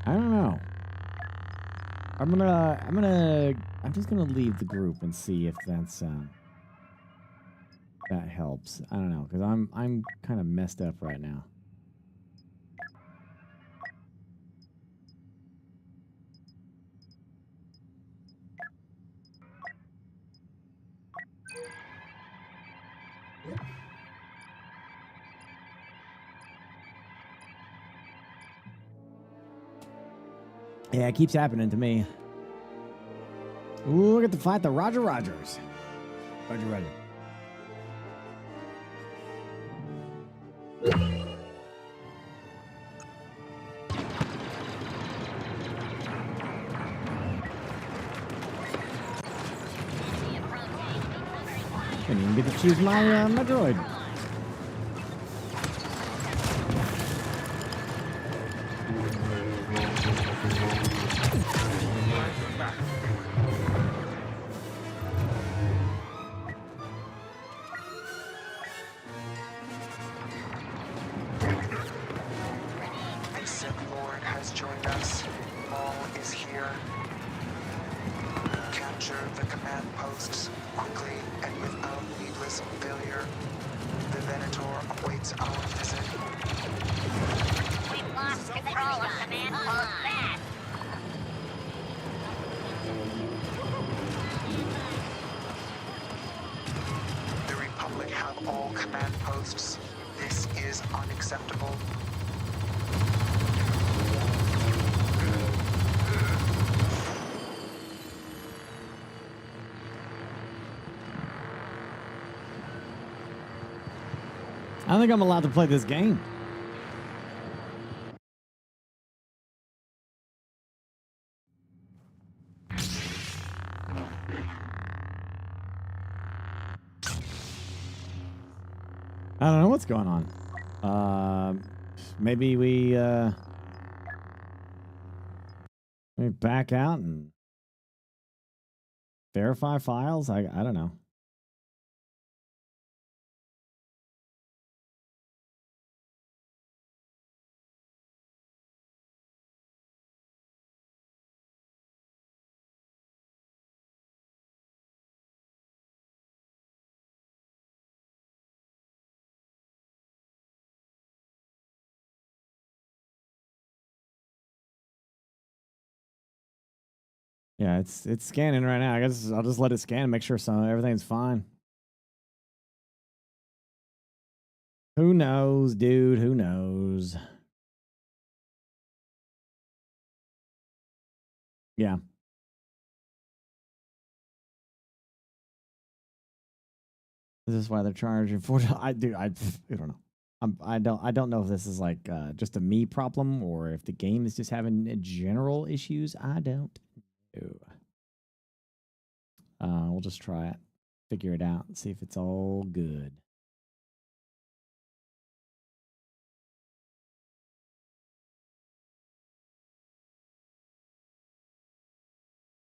I don't know. I'm just gonna leave the group and see if that's that helps. I don't know, because I'm kind of messed up right now. Yeah, it keeps happening to me. Ooh, we get to fight the Roger Rogers. Roger Roger. Didn't even get to choose my droid. A Sith Lord has joined us. Maul is here. Capture the command posts quickly and without needless failure. The Venator awaits our visit. We've lost control of command post that. The Republic have all command posts. This is unacceptable. I don't think I'm allowed to play this game. I don't know what's going on. Maybe we back out and verify files. I don't know. Yeah, it's scanning right now. I guess I'll just let it scan and make sure everything's fine. Who knows, dude? Who knows? Yeah. This is why they're charging $4. I don't know. I don't know if this is like just a me problem or if the game is just having general issues. I don't know. We'll just try it, figure it out, see if it's all good.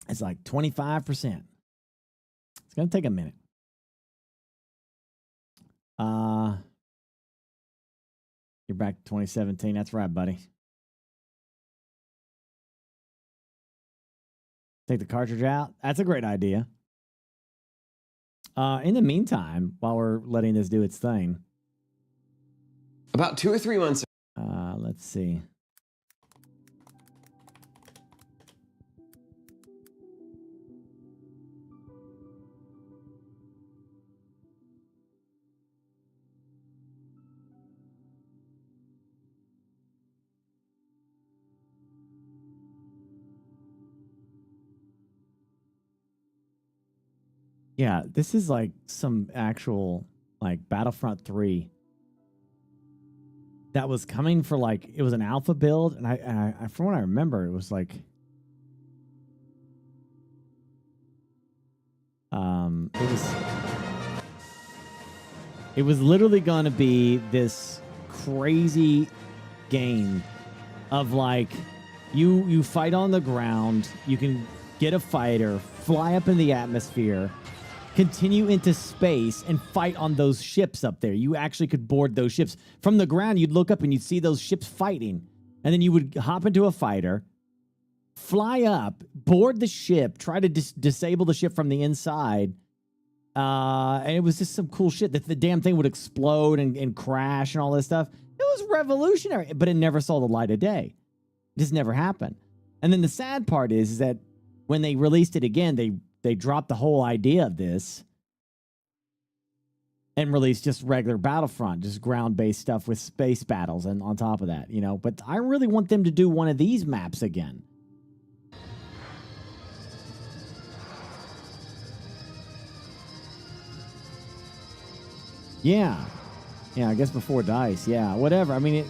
It's like 25%. It's gonna take a minute. You're back to 2017. That's right, buddy. Take the cartridge out. That's a great idea. In the meantime, while we're letting this do its thing. About 2 or 3 months. Let's see. Yeah, this is like some actual like Battlefront 3 that was coming for like it was an alpha build, and I from what I remember, it was like it was literally going to be this crazy game of like you fight on the ground, you can get a fighter, fly up in the atmosphere, continue into space, and fight on those ships up there. You actually could board those ships. From the ground, you'd look up and you'd see those ships fighting. And then you would hop into a fighter, fly up, board the ship, try to disable the ship from the inside. And it was just some cool shit. That the damn thing would explode and crash and all this stuff. It was revolutionary, but it never saw the light of day. It just never happened. And then the sad part is that when they released it again, they dropped the whole idea of this and released just regular Battlefront, just ground-based stuff with space battles and on top of that, you know. But I really want them to do one of these maps again. Yeah. Yeah, I guess before DICE. Yeah, whatever. I mean,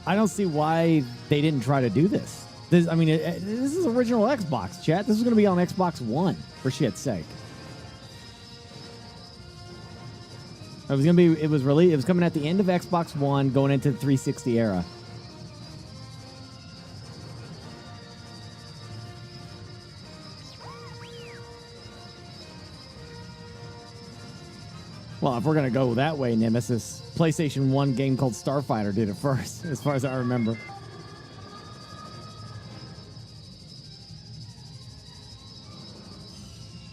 I don't see why they didn't try to do this. This is original Xbox, chat. This is going to be on Xbox One, for shit's sake. It was coming at the end of Xbox One, going into the 360 era. Well, if we're gonna go that way, Nemesis, PlayStation 1 game called Starfighter did it first, as far as I remember.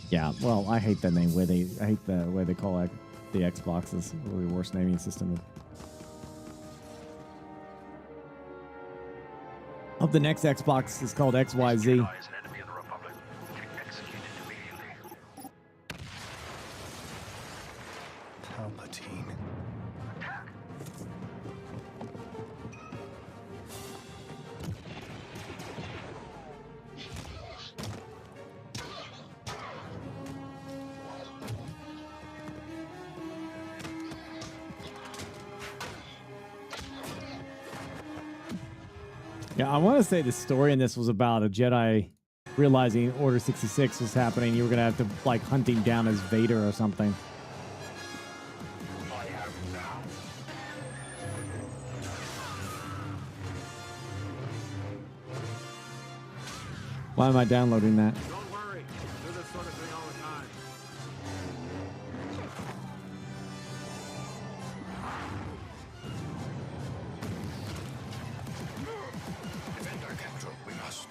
Yeah, well, I hate the name where I hate the way they call it the Xboxes. Really worst naming system of the next Xbox is called XYZ. Palpatine. Yeah, I want to say the story in this was about a Jedi realizing Order 66 was happening. You were going to have to, like, hunt him down as Vader or something. Why am I downloading that? Don't worry. Do this sort of thing all the time. Defend our capital. We must.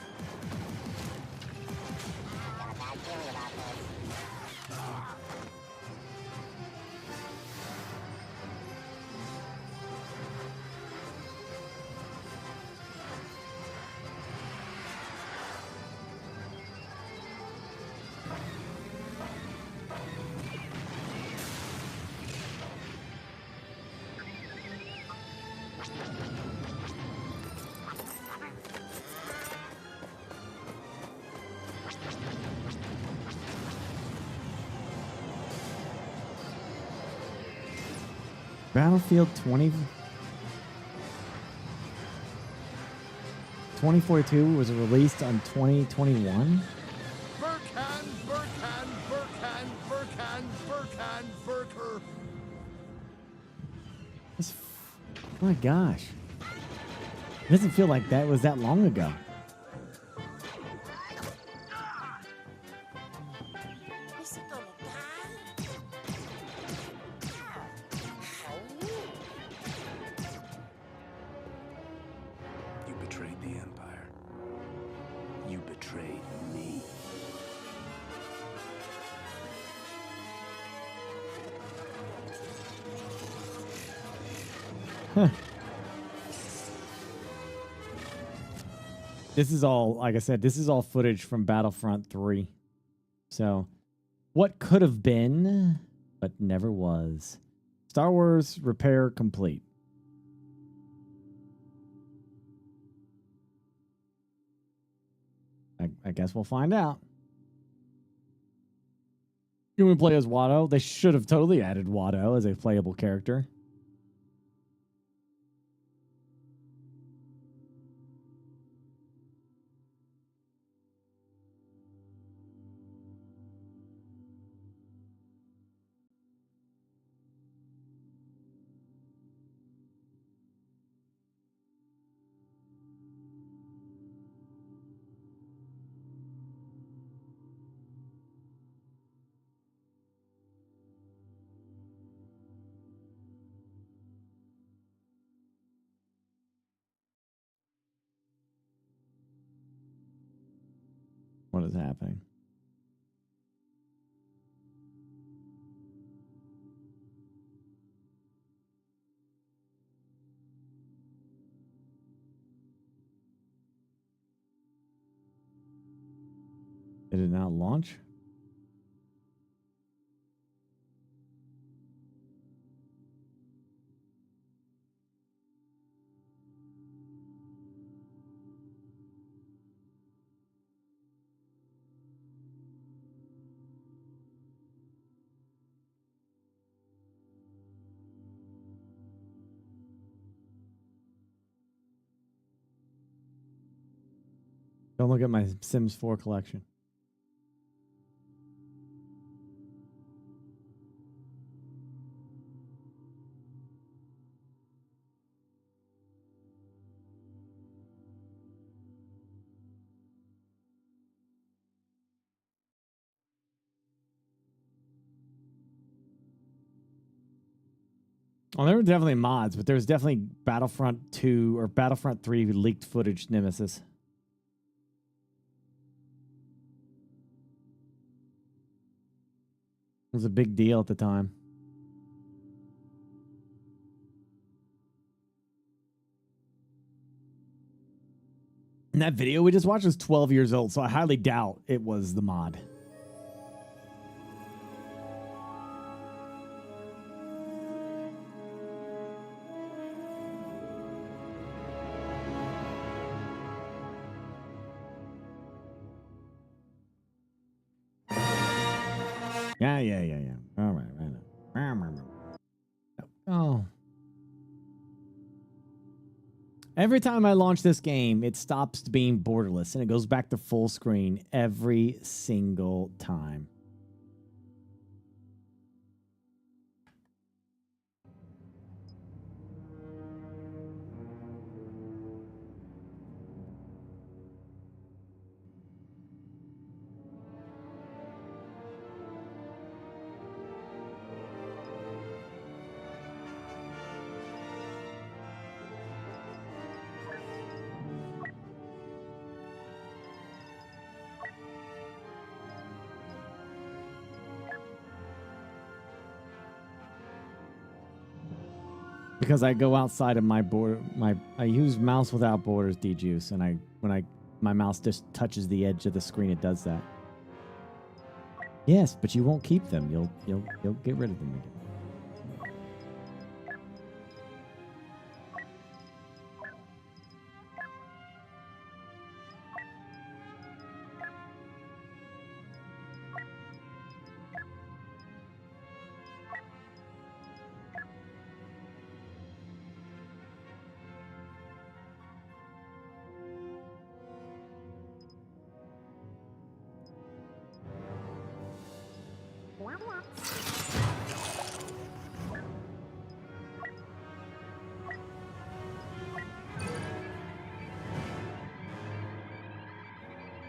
Battlefield 2042 was released on 2021? Burker. Oh my gosh. It doesn't feel like that was that long ago. You betrayed the Empire. You betrayed me. Huh. This is all, like I said, this is all footage from Battlefront 3. So, what could have been, but never was. Star Wars repair complete. I guess we'll find out. Can we play as Watto? They should have totally added Watto as a playable character. What is happening? Did it not launch? Don't look at my Sims 4 collection. Well, there were definitely mods, but there's definitely Battlefront 2 or Battlefront 3 leaked footage nemesis. It was a big deal at the time. And that video we just watched was 12 years old, so I highly doubt it was the mod. Yeah. All right, right. Oh. Every time I launch this game, it stops being borderless and it goes back to full screen every single time. Because I go outside of my border, I use mouse without borders dejuice, and my mouse just touches the edge of the screen, it does that. Yes, but you won't keep them. You'll get rid of them again.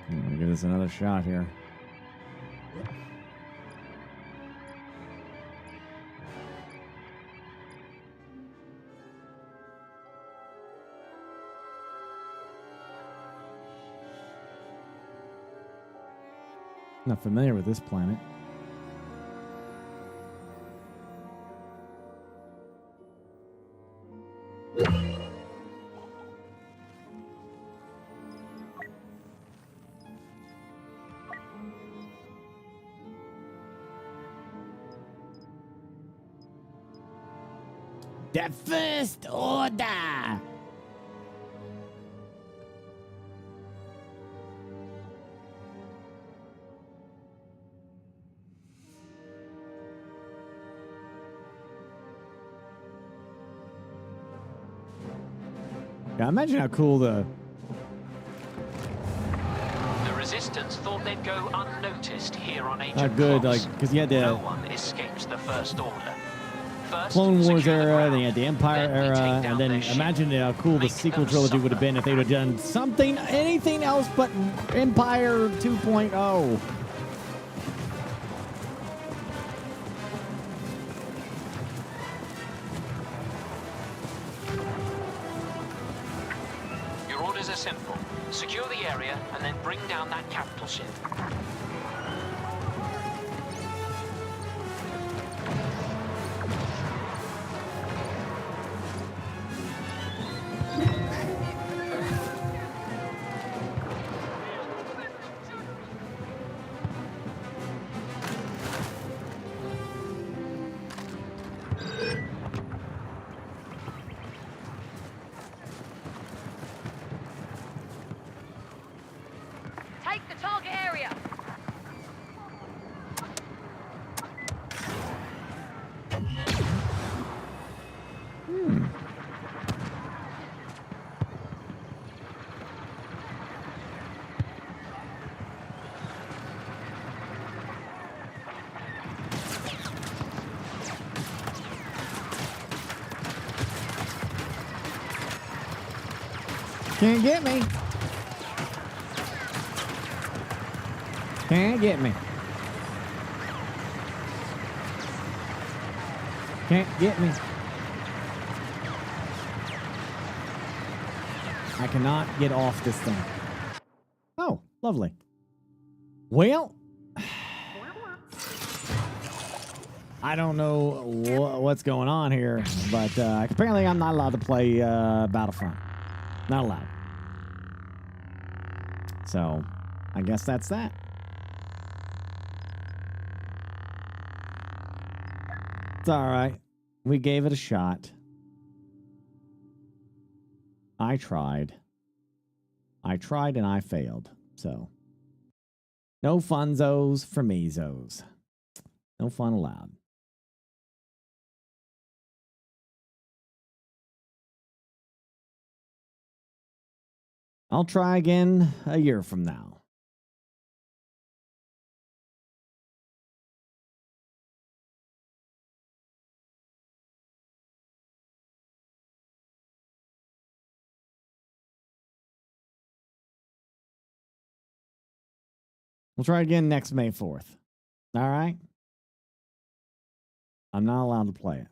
I'm gonna give this another shot here. Not familiar with this planet. The First Order! Yeah, imagine how cool the Resistance thought they'd go unnoticed here on Agent good, Cross. like, because you had the No one escapes the First Order. First, Clone Wars secure the era, ground, then you had the Empire then we era, take and down then their ship, imagine how cool the make sequel them trilogy would have suffer. been if they would have done something, anything else but Empire 2.0. Your orders are simple. Secure the area and then bring down that capital ship. Take the target area. Can't get me. Can't get me. Can't get me. I cannot get off this thing. Oh, lovely. Well, I don't know what's going on here, but apparently I'm not allowed to play Battlefront. Not allowed. So, I guess that's that. It's all right. We gave it a shot. I tried and I failed. So, no funzos for mezos. No fun allowed. I'll try again a year from now. We'll try again next May 4th. All right? I'm not allowed to play it.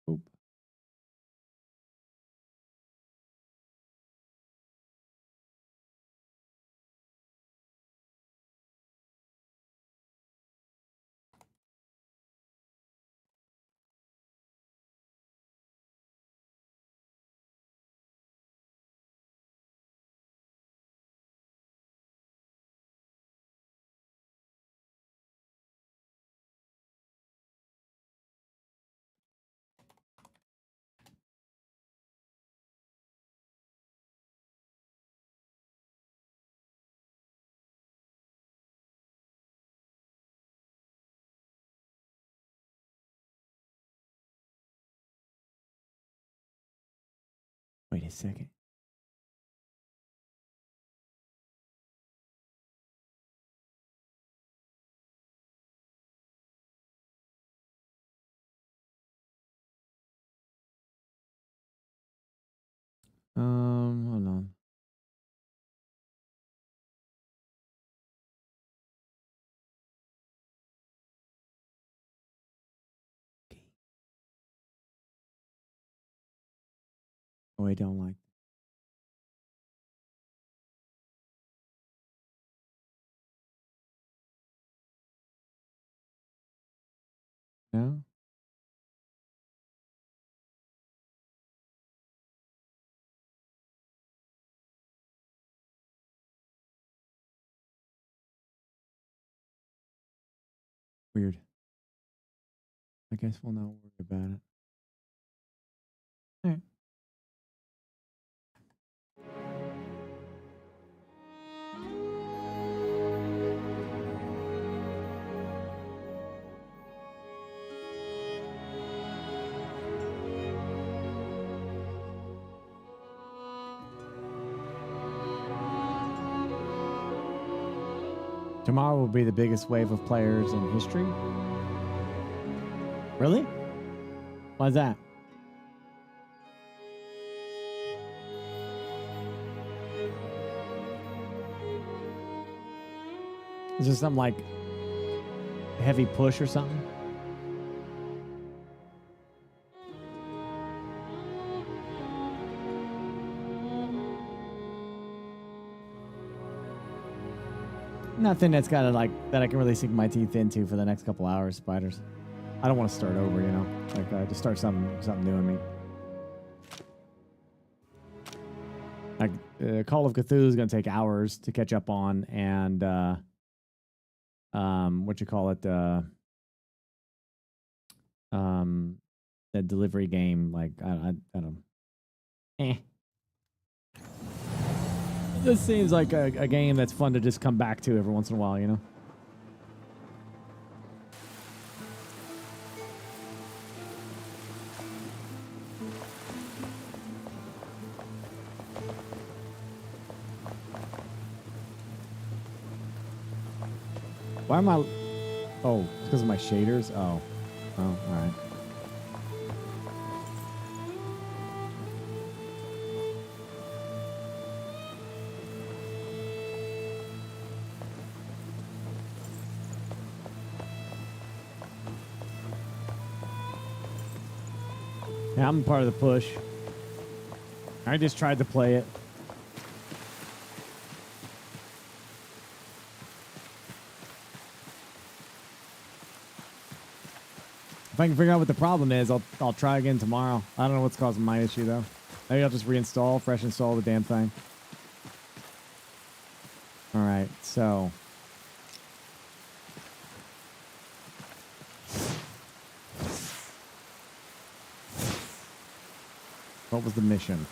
Oop. Wait a second. Hold on. Oh, I don't like. No? Weird. I guess we'll not worry about it. All right. Tomorrow will be the biggest wave of players in history. Really? Why's that? Is there something like heavy push or something? Nothing that's got to like that I can really sink my teeth into for the next couple hours, spiders. I don't want to start over, you know, like just start something new in me. Like Call of Cthulhu is going to take hours to catch up on, and what you call it, that delivery game, like I don't. This seems like a game that's fun to just come back to every once in a while, you know? Why am I... Oh, it's because of my shaders? Oh. Oh, all right. Yeah, I'm part of the push. I just tried to play it. If I can figure out what the problem is, I'll try again tomorrow. I don't know what's causing my issue though. Maybe I'll just reinstall, fresh install the damn thing. All right, so what was the mission?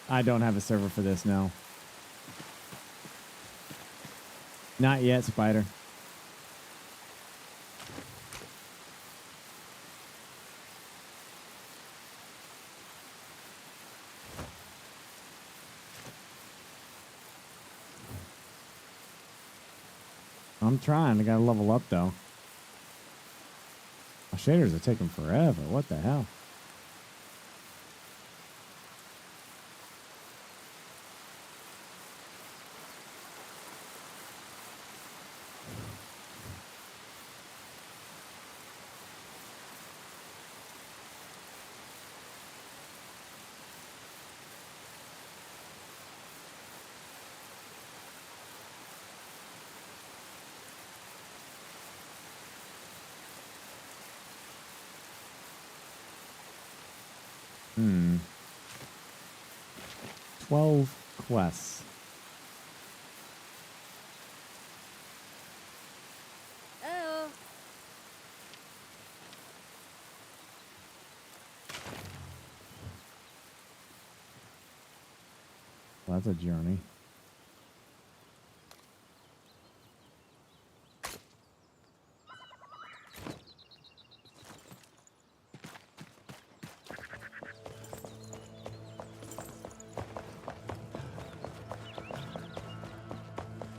I don't have a server for this now. Not yet, Spider. I'm trying. I gotta level up though. My shaders are taking forever. What the hell? Hmm. 12 quests. Oh. Well, that's a journey.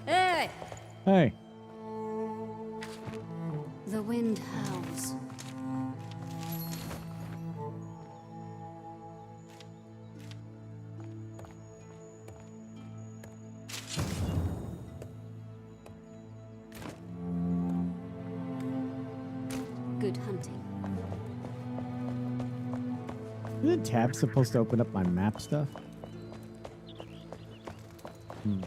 Hey! Hey. The wind howls. Good hunting. Isn't the tab supposed to open up my map stuff? Hmm.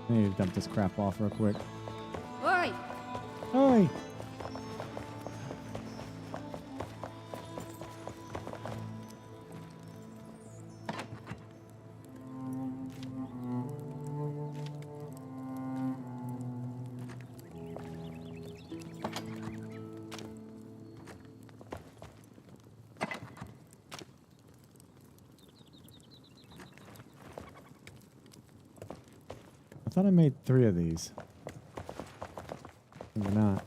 I need to dump this crap off real quick. Oi! Oi! I thought I made 3 of these. Maybe not.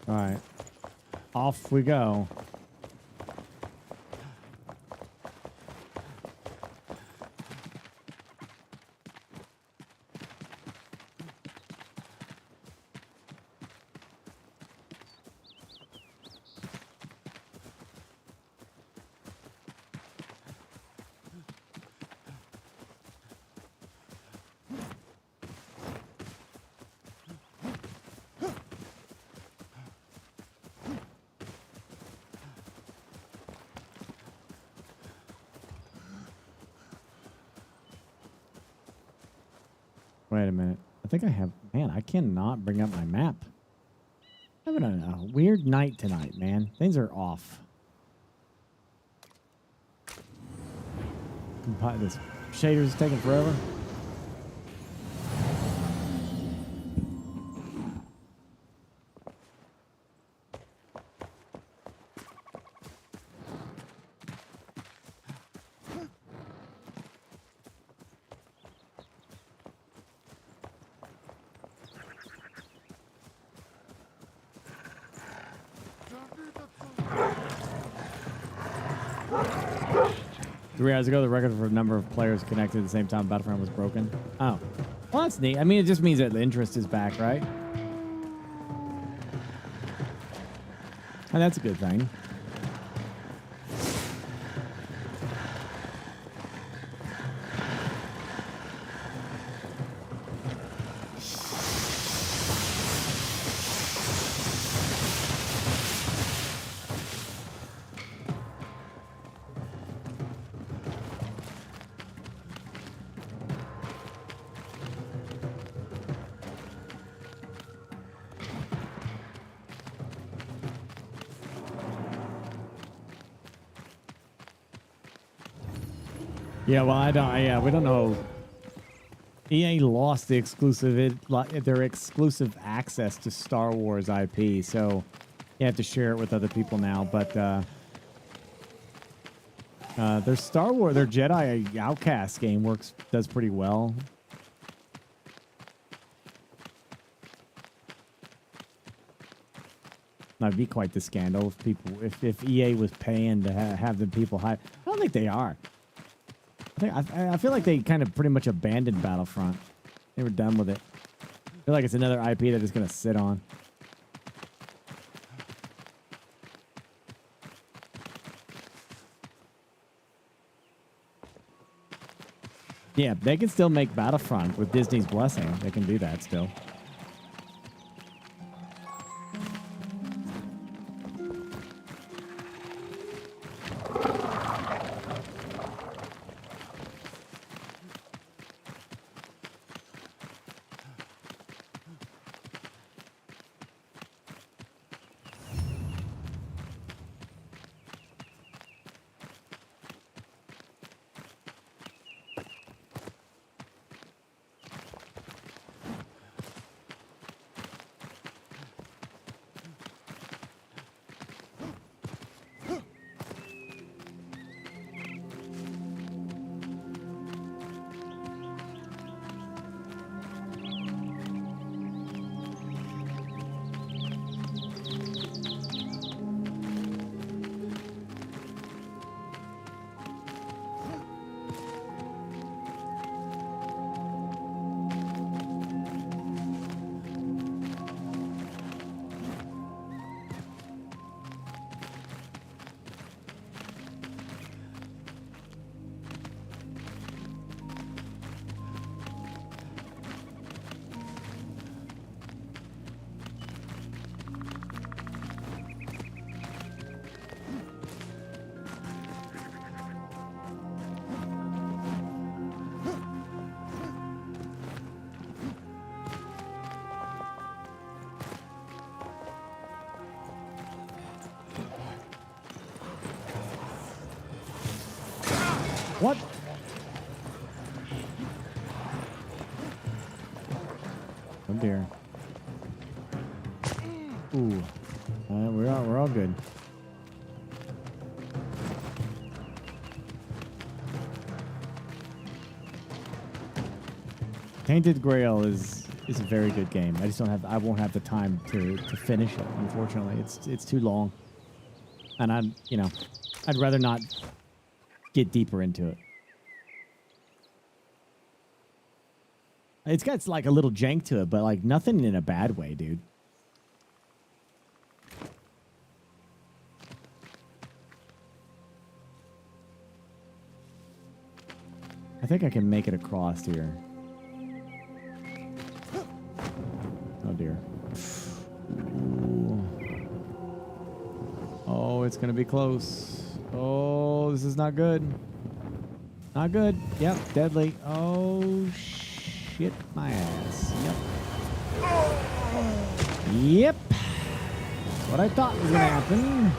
All right. Off we go. Wait a minute. I think I have... Man, I cannot bring up my map. I'm having a weird night tonight, man. Things are off. This shader's taking forever. 3 hours ago, the record for the number of players connected at the same time Battlefront was broken. Oh. Well, that's neat. I mean, it just means that the interest is back, right? And that's a good thing. Yeah, well, we don't know. EA lost the their exclusive access to Star Wars IP, so you have to share it with other people now. But their Star Wars, their Jedi Outcast game does pretty well. That'd be quite the scandal if EA was paying to have the people hype. I don't think they are. I feel like they kind of pretty much abandoned Battlefront. They were done with it. I feel like it's another IP they're just going to sit on. Yeah, they can still make Battlefront with Disney's blessing. They can do that still. What? Oh dear. Ooh. We're all good. Tainted Grail is a very good game. I won't have the time to finish it, unfortunately. It's too long. And I'd rather not get deeper into it. It's got like a little jank to it, but like nothing in a bad way, dude. I think I can make it across here. Oh dear. Ooh. Oh, it's gonna be close. Oh, this is not good. Not good. Yep, deadly. Oh, shit my ass. Yep. Yep. That's what I thought was gonna happen.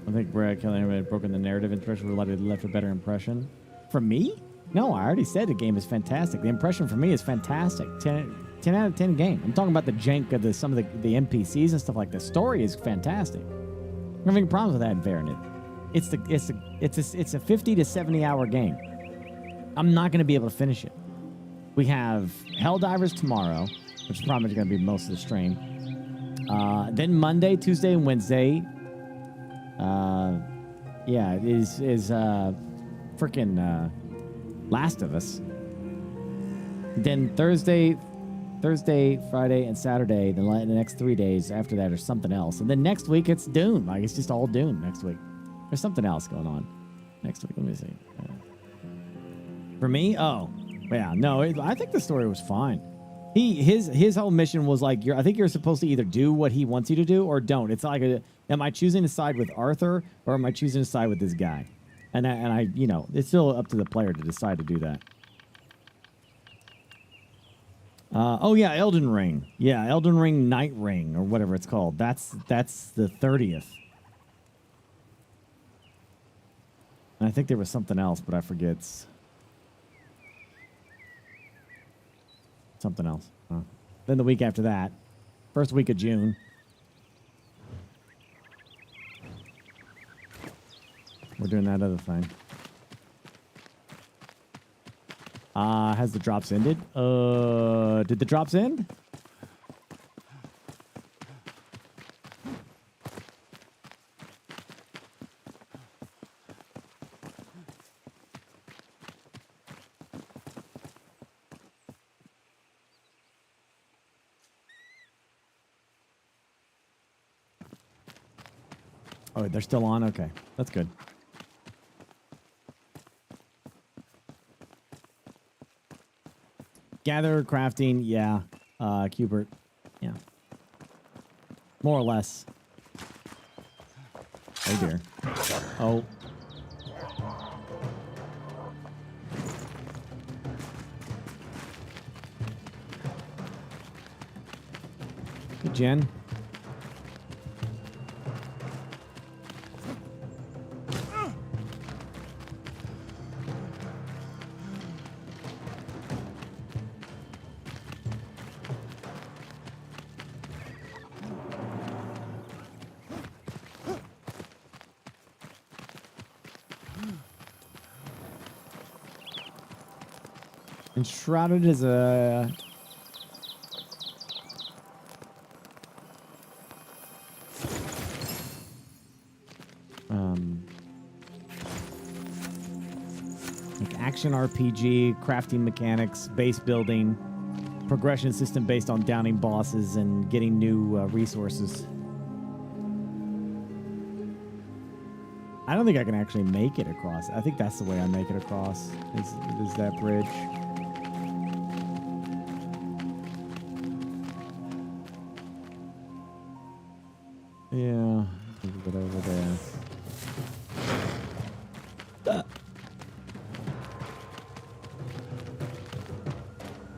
I think Brad Kelly had broken the narrative impression would have left a better impression. For me? No, I already said the game is fantastic. The impression for me is fantastic. 10 out of 10 game. I'm talking about the jank of some of the NPCs and stuff like that. The story is fantastic. I'm having problems with that in Baronet. it's a 50 to 70 hour game. I'm not going to be able to finish it. We have Helldivers tomorrow, which is probably going to be most of the stream. Then Monday, Tuesday, and Wednesday. Is freaking Last of Us. Then Thursday, Friday, and Saturday. The next 3 days after that are something else. And then next week it's Dune. Like it's just all Dune next week. There's something else going on next week. Let me see. For me, I think the story was fine. His whole mission was like I think you're supposed to either do what he wants you to do or don't. It's like am I choosing to side with Arthur or am I choosing to side with this guy? And I it's still up to the player to decide to do that. Elden Ring. Yeah, Elden Ring Night Ring or whatever it's called. That's the 30th. And I think there was something else, but I forget. Something else. Then the week after that, first week of June. We're doing that other thing. Has the drops ended? Did the drops end? Oh, they're still on? Okay. That's good. Gather, crafting, yeah. Cubert, yeah. More or less. Oh, dear. Oh. Hey, Jen. Enshrouded as a... like action RPG, crafting mechanics, base building, progression system based on downing bosses and getting new resources. I don't think I can actually make it across. I think that's the way I make it across, is that bridge. Yeah, get over there.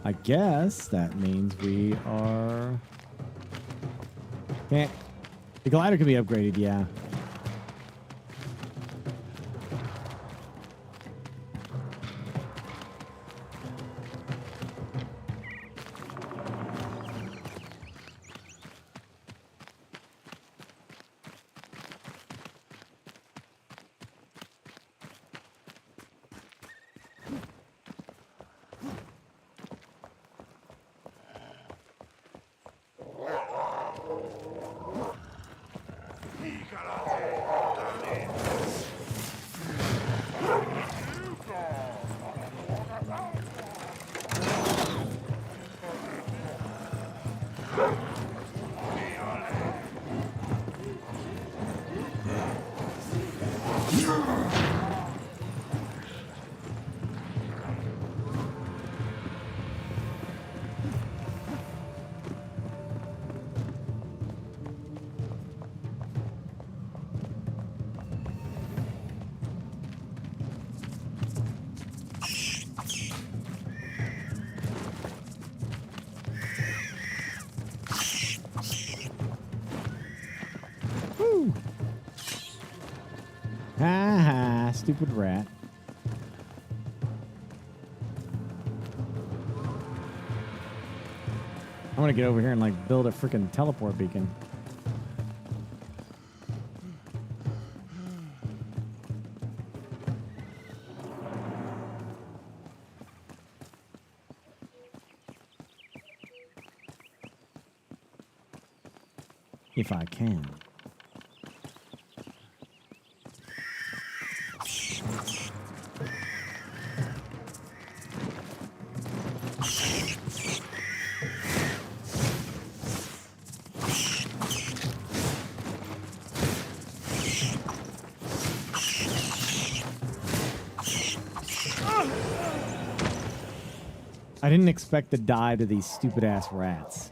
I guess that means we are... Can't... The glider can be upgraded, yeah. Stupid rat. I want to get over here and like build a freaking teleport beacon. If I can. I didn't expect to die to these stupid ass rats.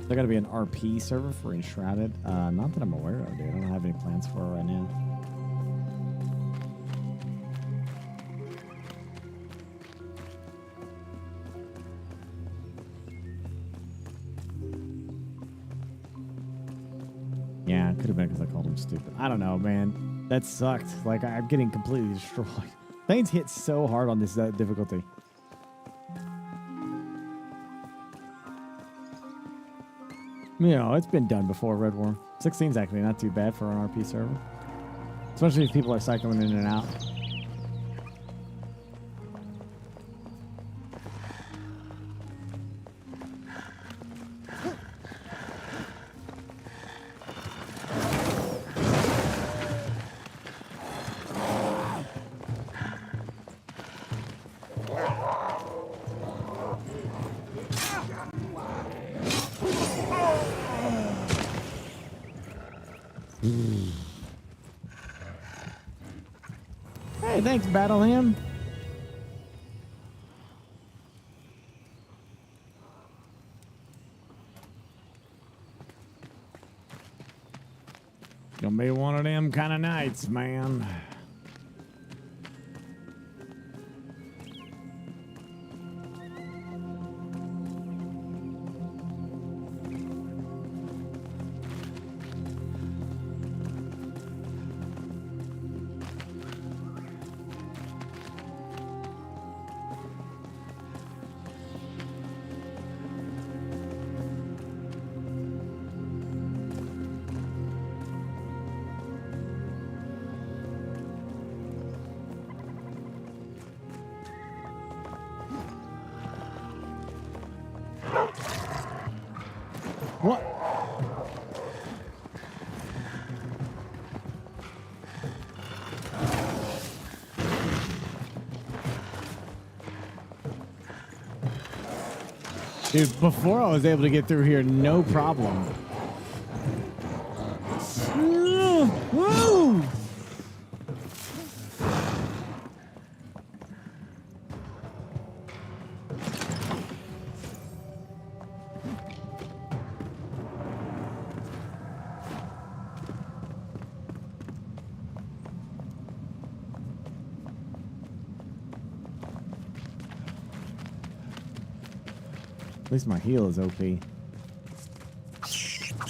There gotta be an RP server for Enshrouded. Not that I'm aware of, dude. I don't have any plans for it right now. Yeah, it could have been because I called him stupid. I don't know, man. That sucked. Like, I'm getting completely destroyed. Things hit so hard on this difficulty. You know, it's been done before, Red War. 16's actually not too bad for an RP server. Especially if people are cycling in and out. Hey, thanks, Battle Him. Gonna be one of them kind of nights, man. What? Dude, before I was able to get through here, no problem. Woo! At least my heal is OP.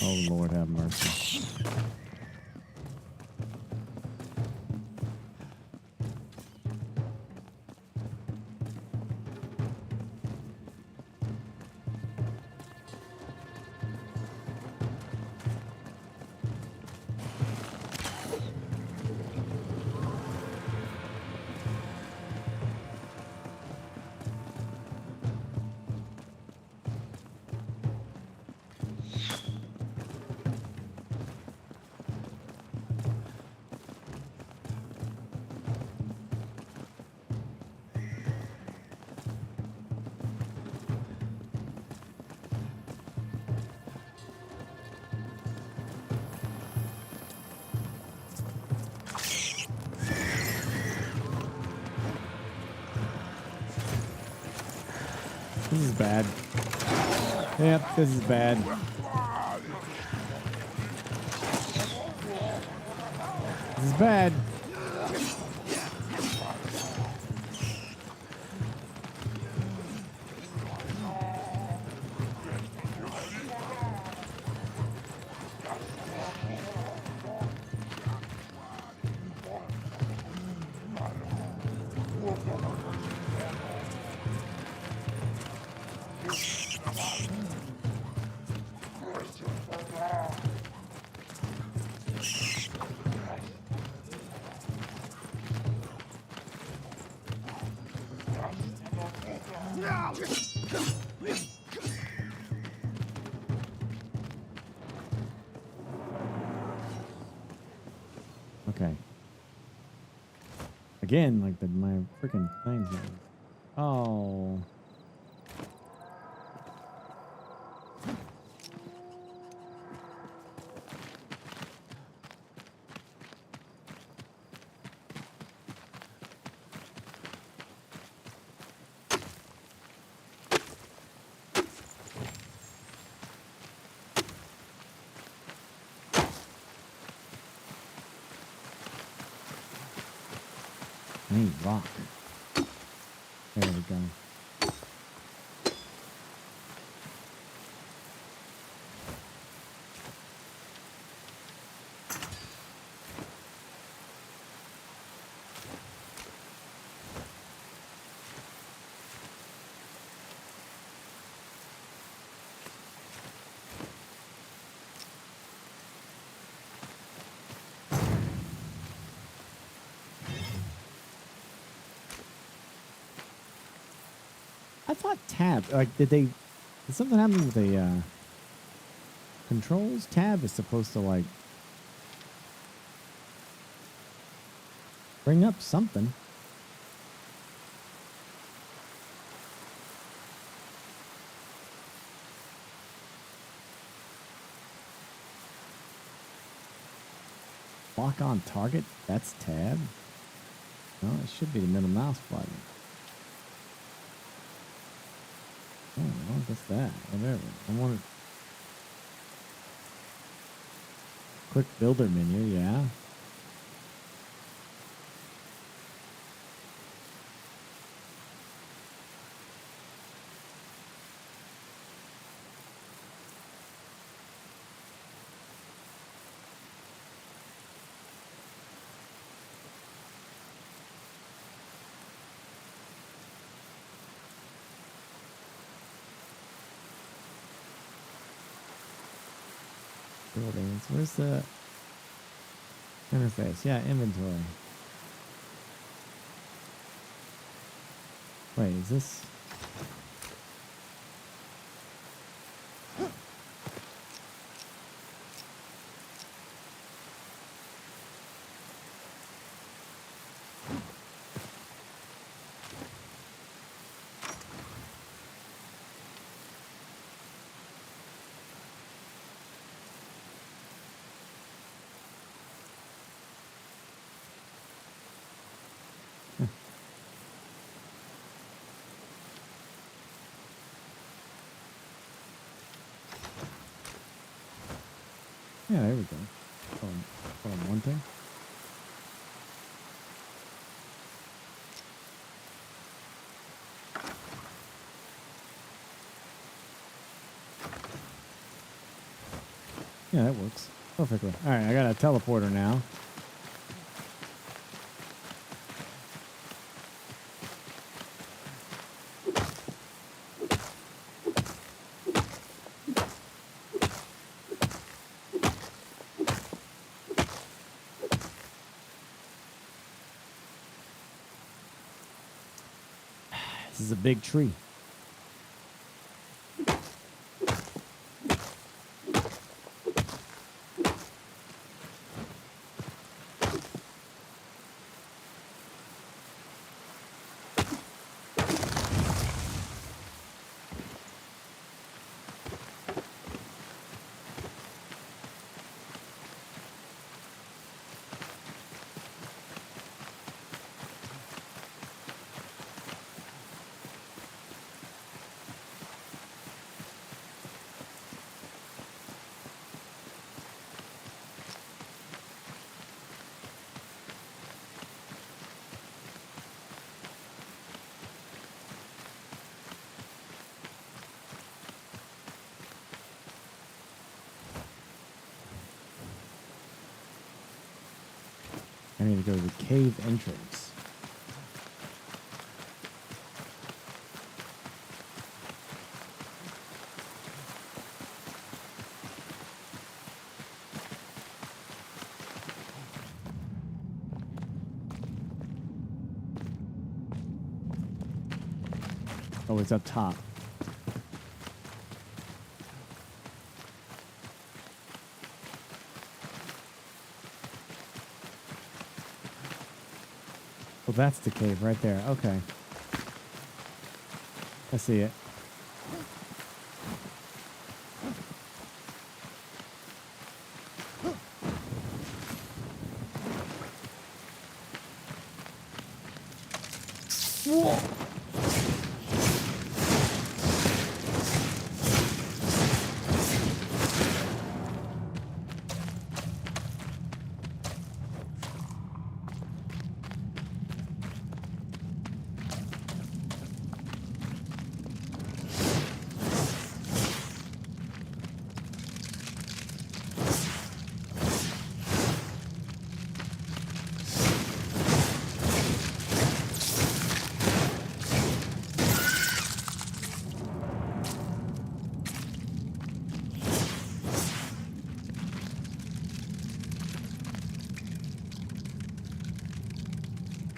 Oh, Lord have mercy. This is bad. Yep, this is bad. This is bad. Okay. Again, like my freaking thing's not. Oh. I need rock. There we go. I thought tab, like, did something happen with the controls? Tab is supposed to, like, bring up something. Lock on target, that's tab. No, it should be the middle mouse button. Oh, well, what's that? Whatever. I want it. Quick builder menu, yeah. Buildings. Where's the interface? Yeah, inventory. Wait, is this? Yeah, there we go. Hold on one thing. Yeah, that works perfectly. All right, I got a teleporter now. This is a big tree. I need to go to the cave entrance. Oh, it's up top. Oh, that's the cave right there. Okay. I see it. Whoa.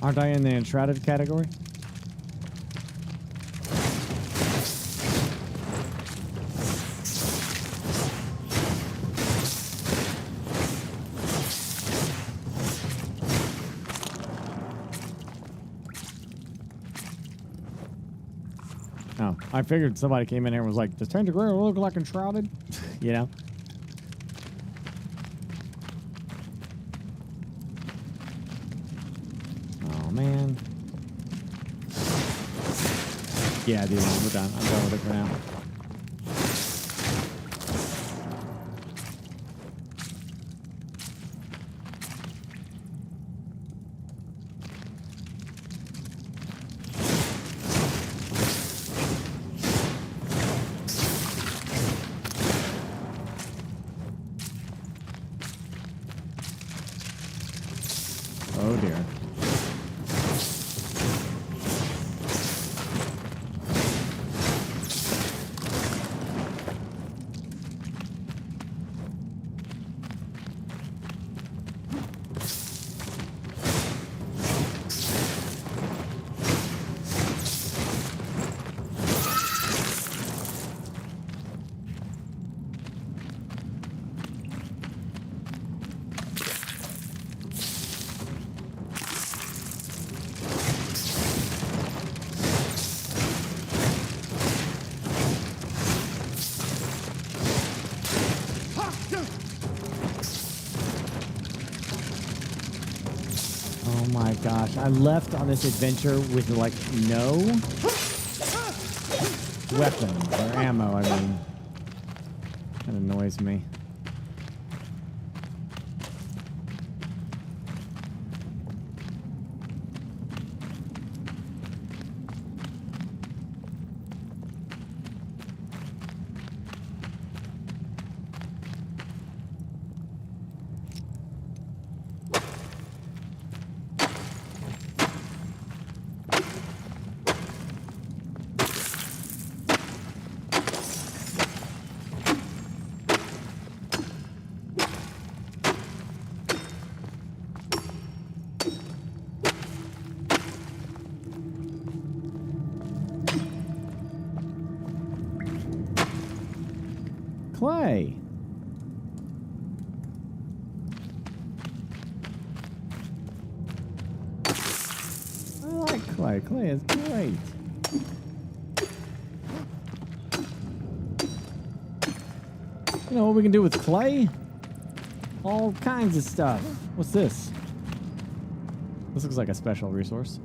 Aren't I in the enshrouded category? Oh, I figured somebody came in here and was like, does Tainted Grail look like enshrouded? You know? Oh, man. Yeah, dude, we're done. I'm done with it for now. Oh, dear. Oh my gosh, I left on this adventure with like no weapons or ammo, I mean. That annoys me. Clay. I like clay. Clay is great. You know what we can do with clay? All kinds of stuff. What's this? This looks like a special resource.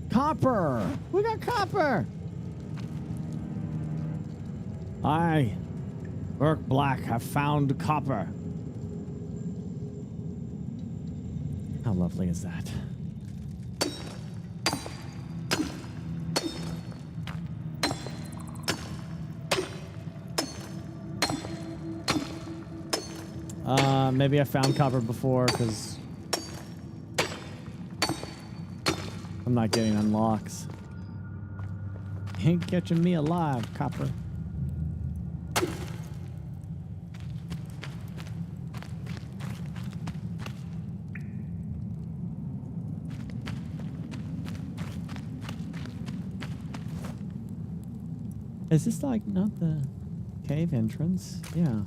Copper! We got copper! I, BurkeBlack, have found copper. How lovely is that? Maybe I found copper before because I'm not getting unlocks. Ain't catching me alive, copper. Is this like not the cave entrance? Yeah.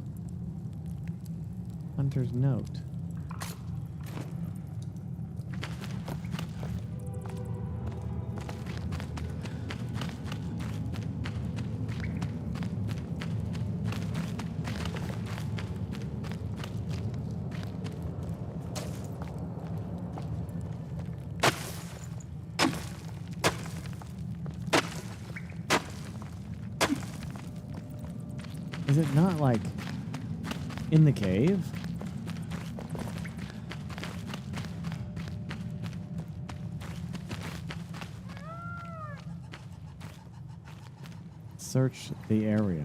Hunter's note. Is it not like in the cave? Search the area.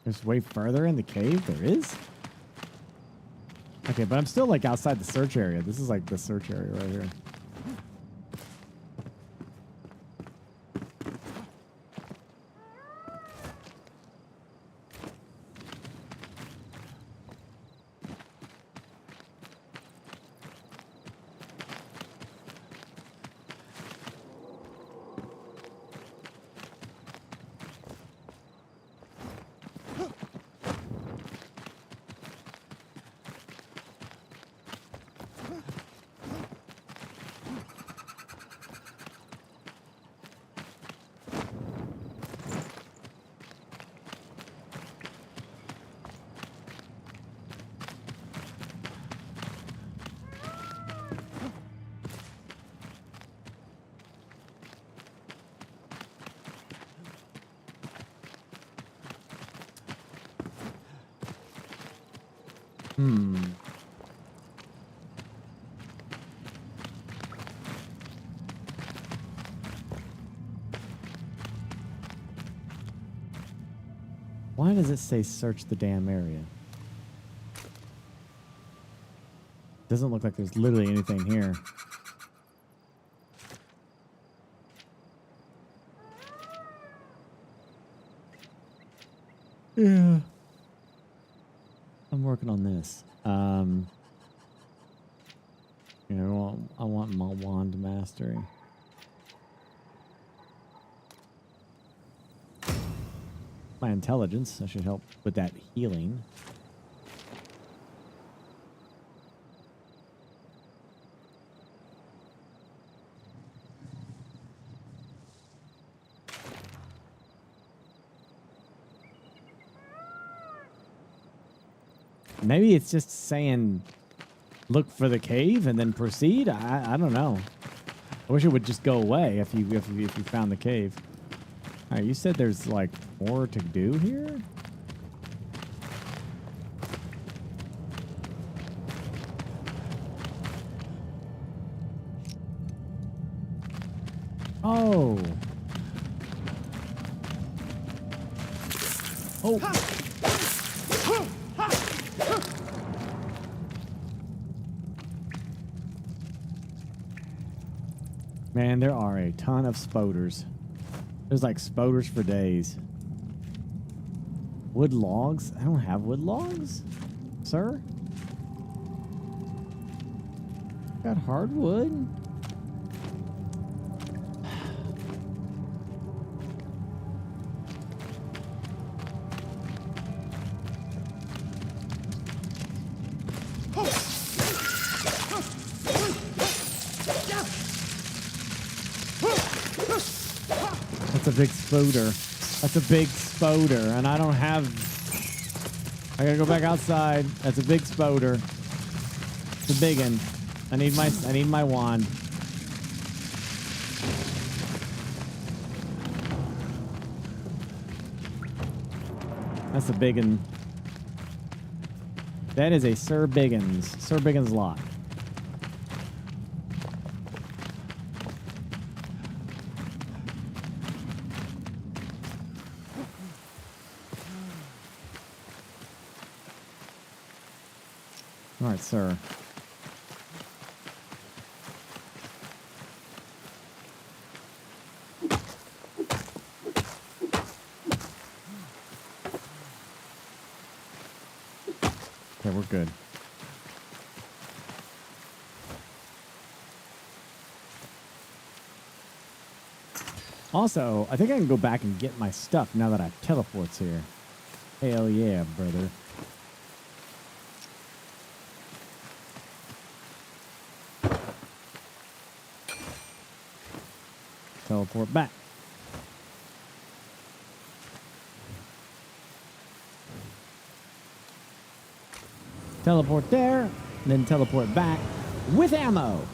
There's way further in the cave? There is? Okay, but I'm still like outside the search area. This is like the search area right here. Why does it say search the damn area? Doesn't look like there's literally anything here. Yeah. I'm working on this. You know, I want my wand mastery. My intelligence, that should help with that healing. Maybe it's just saying look for the cave and then proceed. I don't know. I wish it would just go away if you found the cave. All right, you said there's like more to do here? Oh. Oh. Man, there are a ton of spoders. There's like spoders for days. Wood logs? I don't have wood logs, sir. Got hardwood. That's a big spoder. That's a big spoder, and I don't have. I gotta go back outside. That's a big spoder. It's a big one. I need my wand. That's a big one. That is a Sir Biggins. Sir Biggins lot. All right, sir. Okay, we're good. Also, I think I can go back and get my stuff now that I have teleports here. Hell yeah, brother. Teleport back. Teleport there, and then teleport back with ammo.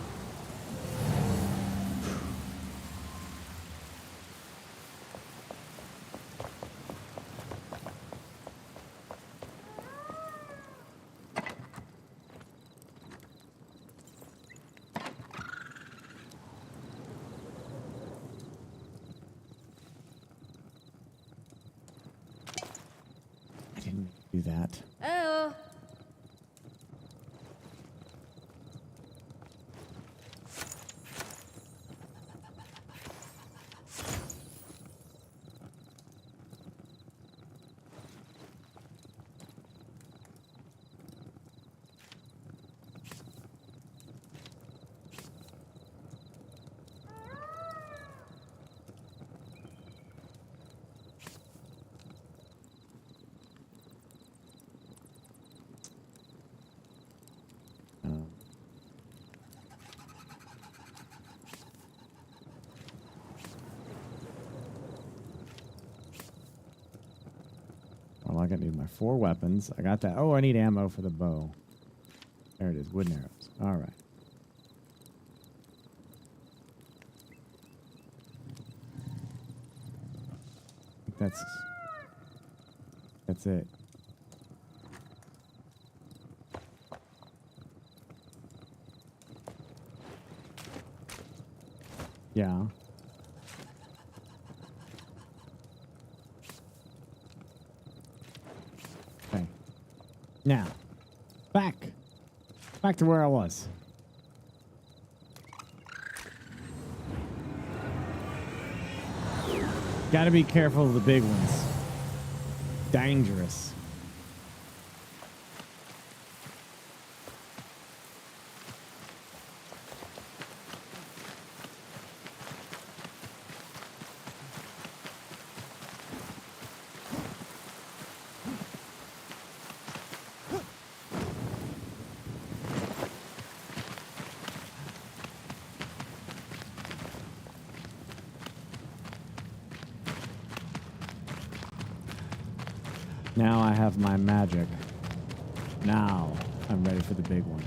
I didn't do that. Oh. Well, I gotta need my 4 weapons. I got that. Oh, I need ammo for the bow. There it is, wooden arrows. All right. I think that's it. Yeah. Okay. Now, back to where I was. Got to be careful of the big ones. Dangerous. Now I have my magic. Now I'm ready for the big one.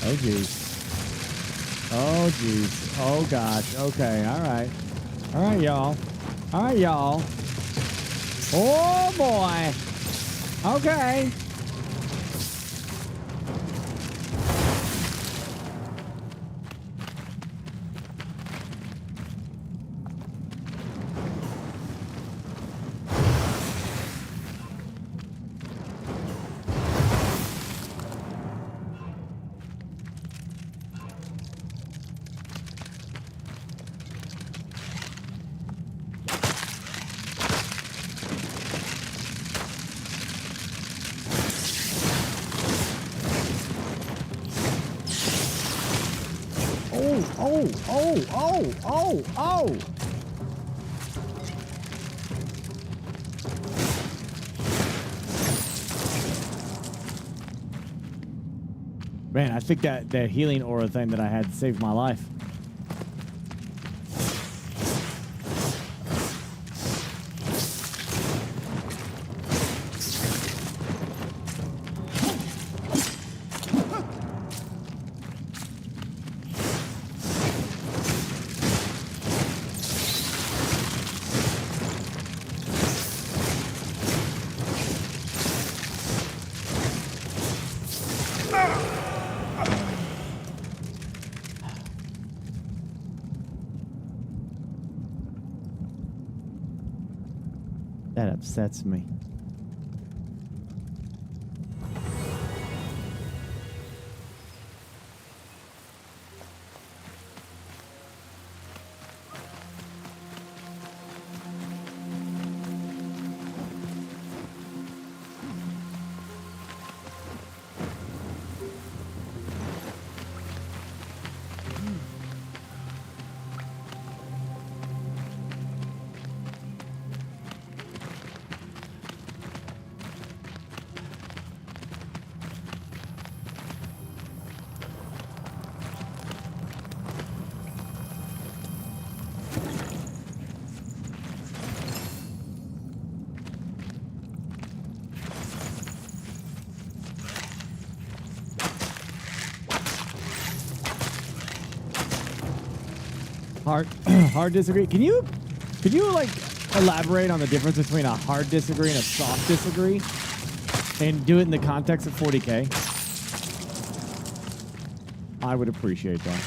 Oh, jeez. Oh, jeez. Oh, gosh. Okay. All right. All right, y'all. All right, y'all. Oh, boy. Okay. Oh. Man, I think that healing aura thing that I had saved my life. upsets me. Hard disagree. Can you like elaborate on the difference between a hard disagree and a soft disagree, and do it in the context of 40K? I would appreciate that.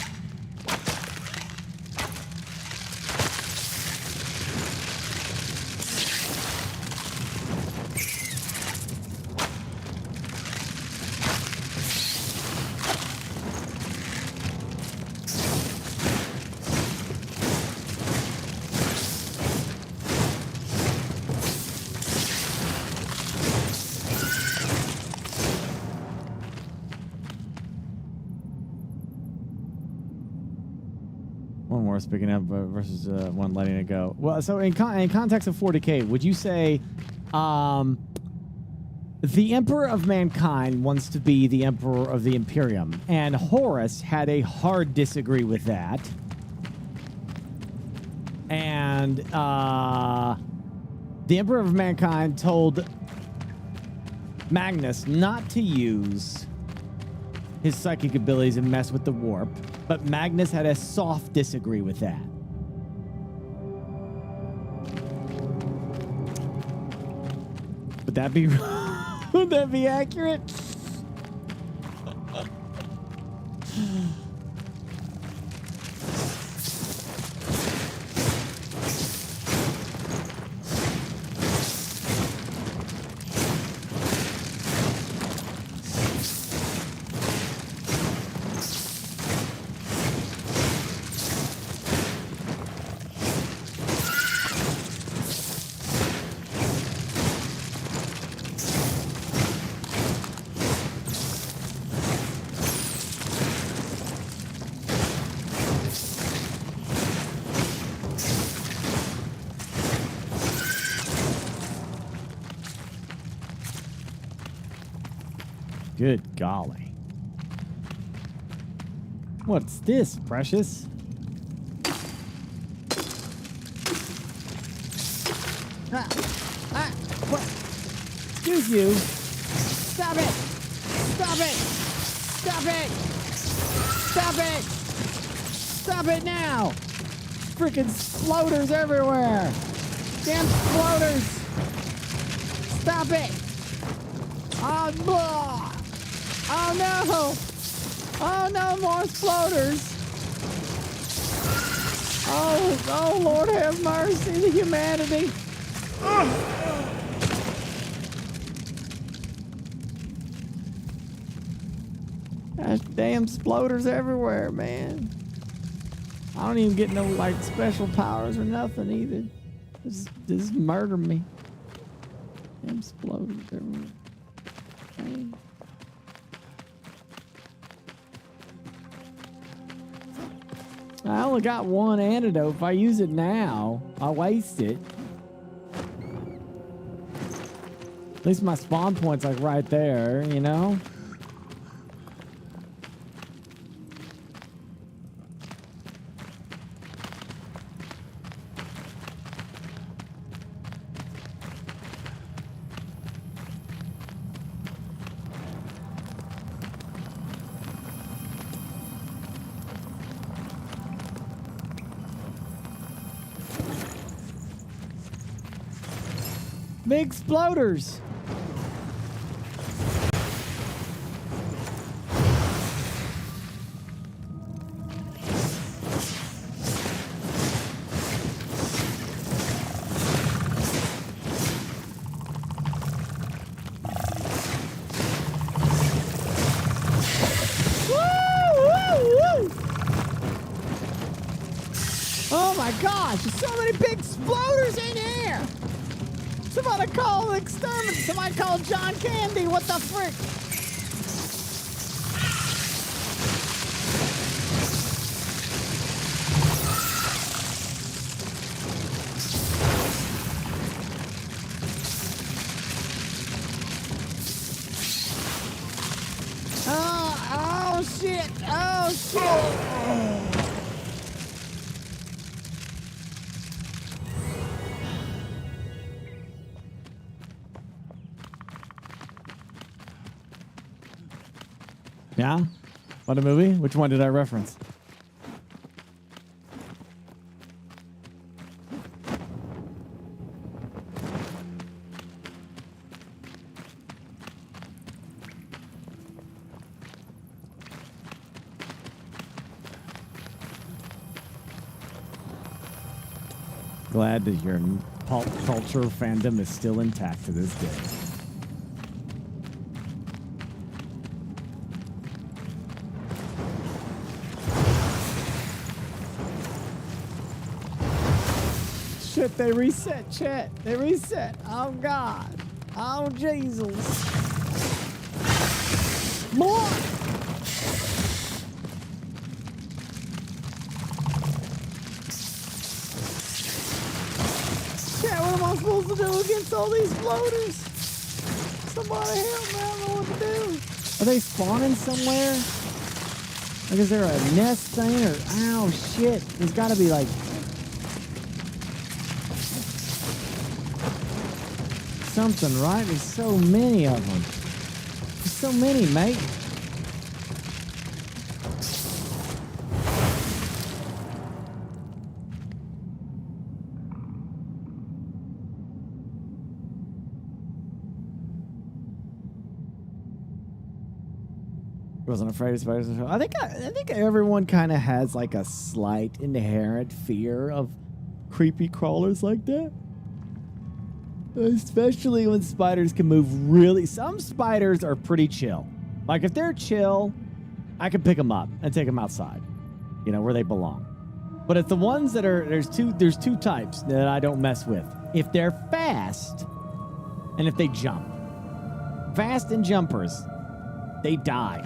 One more picking up versus one letting it go. Well, so in context of 40K, would you say the Emperor of Mankind wants to be the Emperor of the Imperium, and Horus had a hard disagree with that, and the Emperor of Mankind told Magnus not to use his psychic abilities and mess with the warp, but Magnus had a soft disagree with that. Would that be would that be accurate? Good golly. What's this, precious? What? Excuse you. Stop it! Stop it! Stop it! Stop it! Stop it now! Freaking floaters everywhere! Damn floaters! Stop it! Oh, blah. Oh no! Oh no, more floaters! Oh Lord have mercy to humanity! Gosh, damn sploders everywhere, man. I don't even get no like special powers or nothing either. This murder me. Damn sploders everywhere. Dang. I only got one antidote. If I use it now, I waste it. At least my spawn point's like right there, you know? Big sploders. my gosh, there's so many big exploders in here. Somebody call the exterminator. Somebody call John Candy. What the frick? Oh shit! Oh shit! Yeah? What a movie? Which one did I reference? Glad that your pulp culture fandom is still intact to this day. Shit, they reset, chat. They reset. Oh, God. Oh, Jesus. More! Chat, what am I supposed to do against all these floaters? Somebody help me. I don't know what to do. Are they spawning somewhere? Like, is there a nest thing or... Ow, shit. There's got to be, like... something, right? There's so many of them. There's so many, mate. Wasn't afraid of spiders. I think everyone kind of has like a slight inherent fear of creepy crawlers like that. Especially when spiders can move really... Some spiders are pretty chill. Like, if they're chill, I can pick them up and take them outside. You know, where they belong. But it's the ones that are... There's two types that I don't mess with. If they're fast, and if they jump. Fast and jumpers, they die.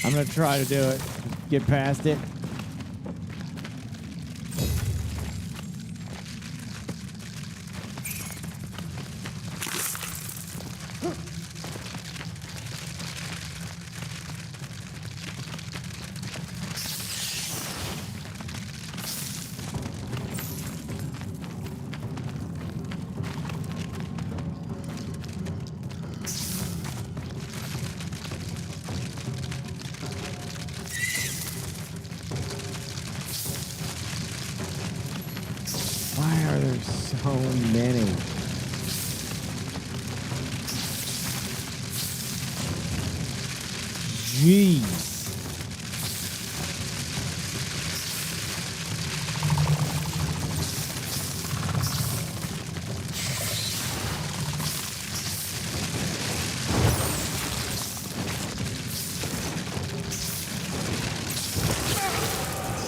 I'm going to try to do it. Get past it. Why are there so many? jeez.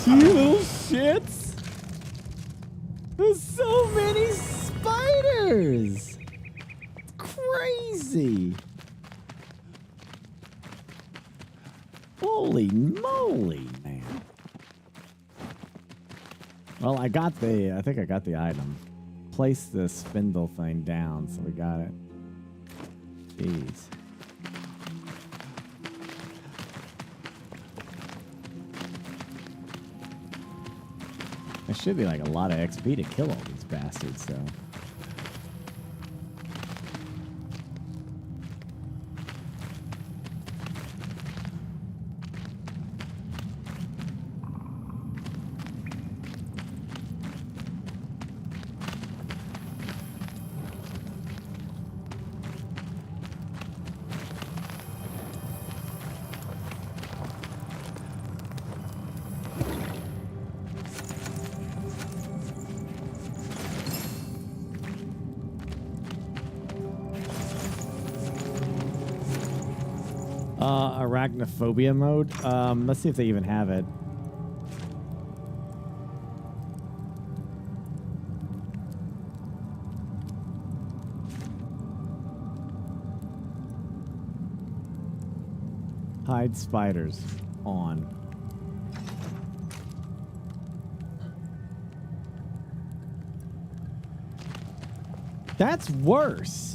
You little shits! There's so many spiders! It's crazy! Holy moly, man. Well, I think I got the item. Place the spindle thing down, so we got it. Jeez. There should be like a lot of XP to kill all these bastards, so. Arachnophobia mode. Let's see if they even have it. Hide spiders on. That's worse.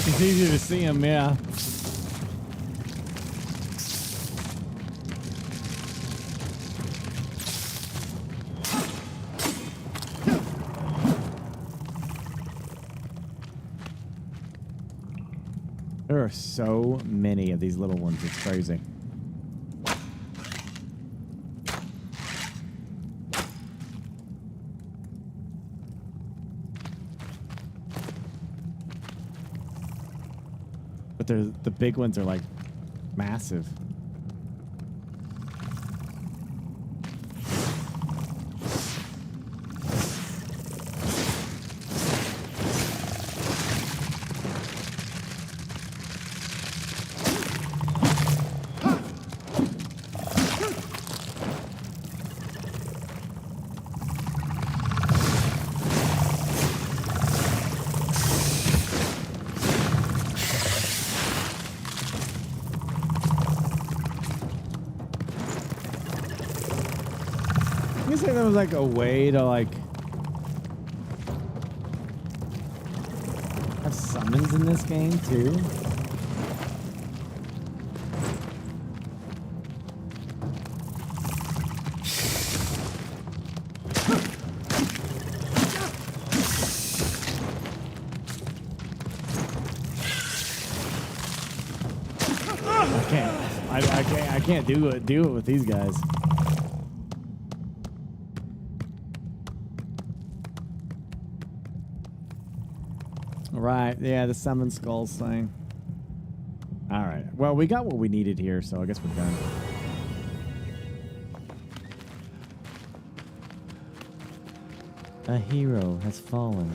It's easy to see him, yeah. There are so many of these little ones. It's crazy. But the big ones are like massive. You say there was like a way to like have summons in this game too? I can't do it with these guys. Right, yeah, the summon skulls thing. All right, well, we got what we needed here, so I guess we're done. A hero has fallen.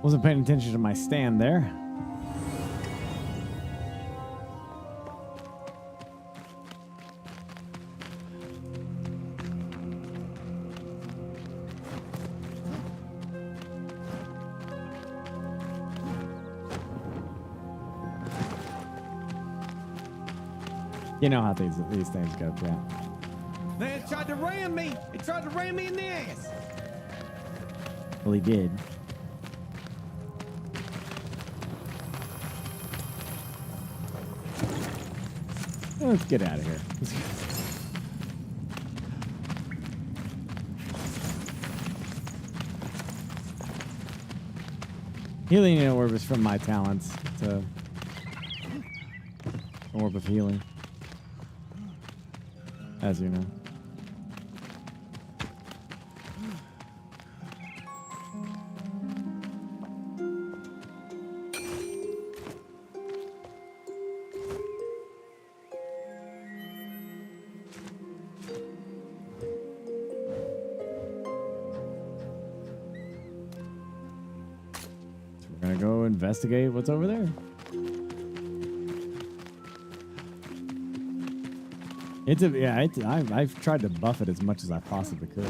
Wasn't paying attention to my stand there. You know how these things go, yeah. Man tried to ram me. He tried to ram me in the ass. Well, he did. Let's get out of here. Healing orb is from my talents. It's a orb of healing, as you know. Investigate what's over there. I've tried to buff it as much as I possibly could.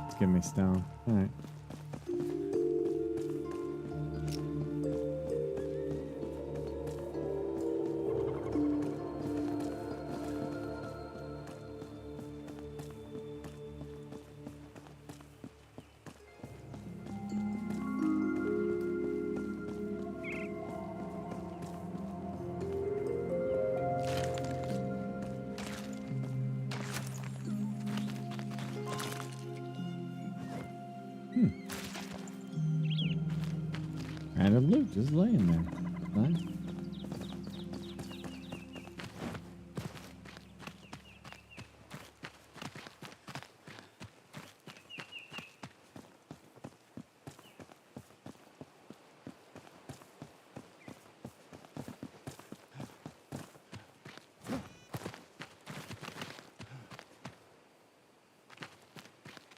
It's giving me stone. All right. Random loot just laying there. Nice.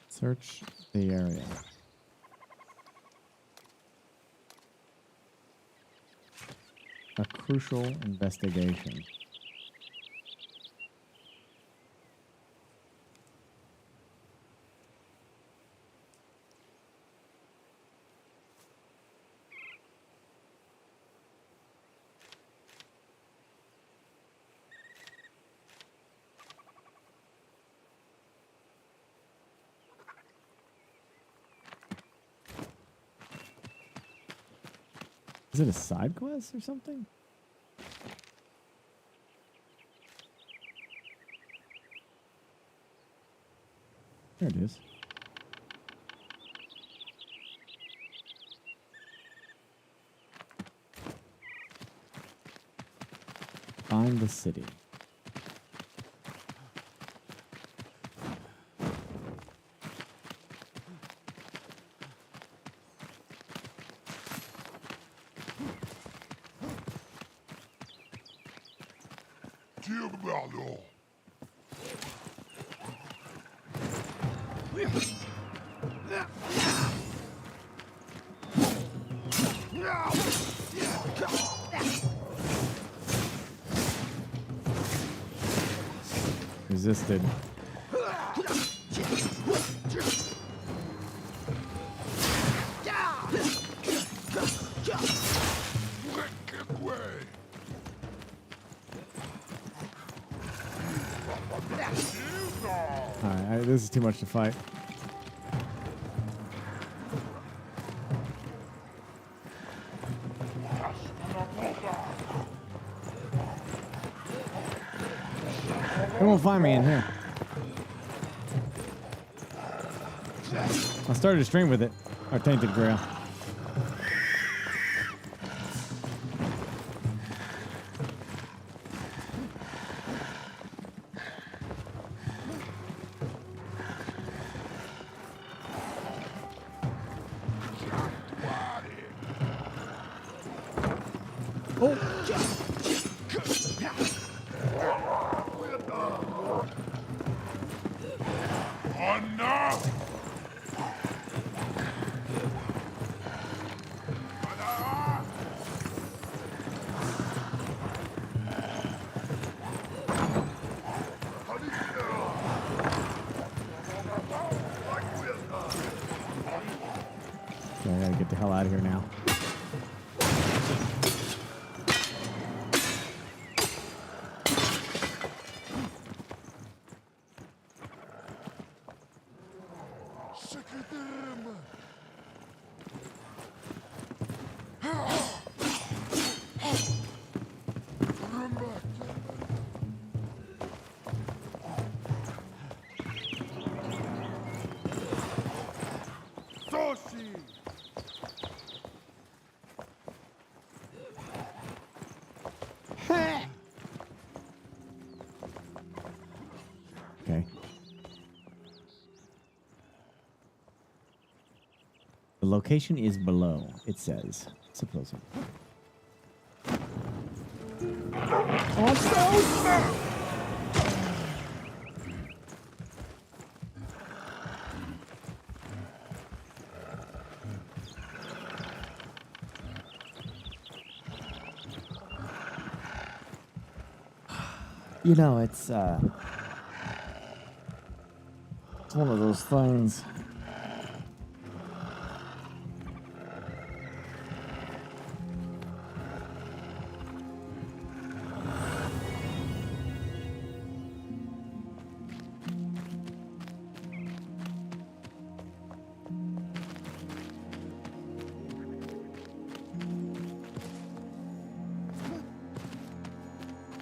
Search the area. A crucial investigation. Is it a side quest or something? There it is. Find the city. resisted. Alright, this is too much to fight. They won't find me in here. I started a stream with it. Our Tainted Grail. Okay, I gotta get the hell out of here now. Okay. The location is below, it says. Supposedly. You know, it's one of those things.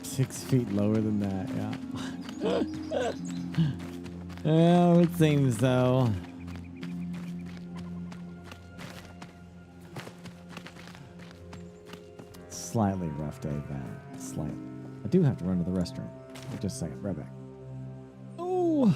Six feet lower than that, yeah. Oh, it seems so. Slightly rough day back. Slightly. I do have to run to the restroom. Just a second, right back. Oh.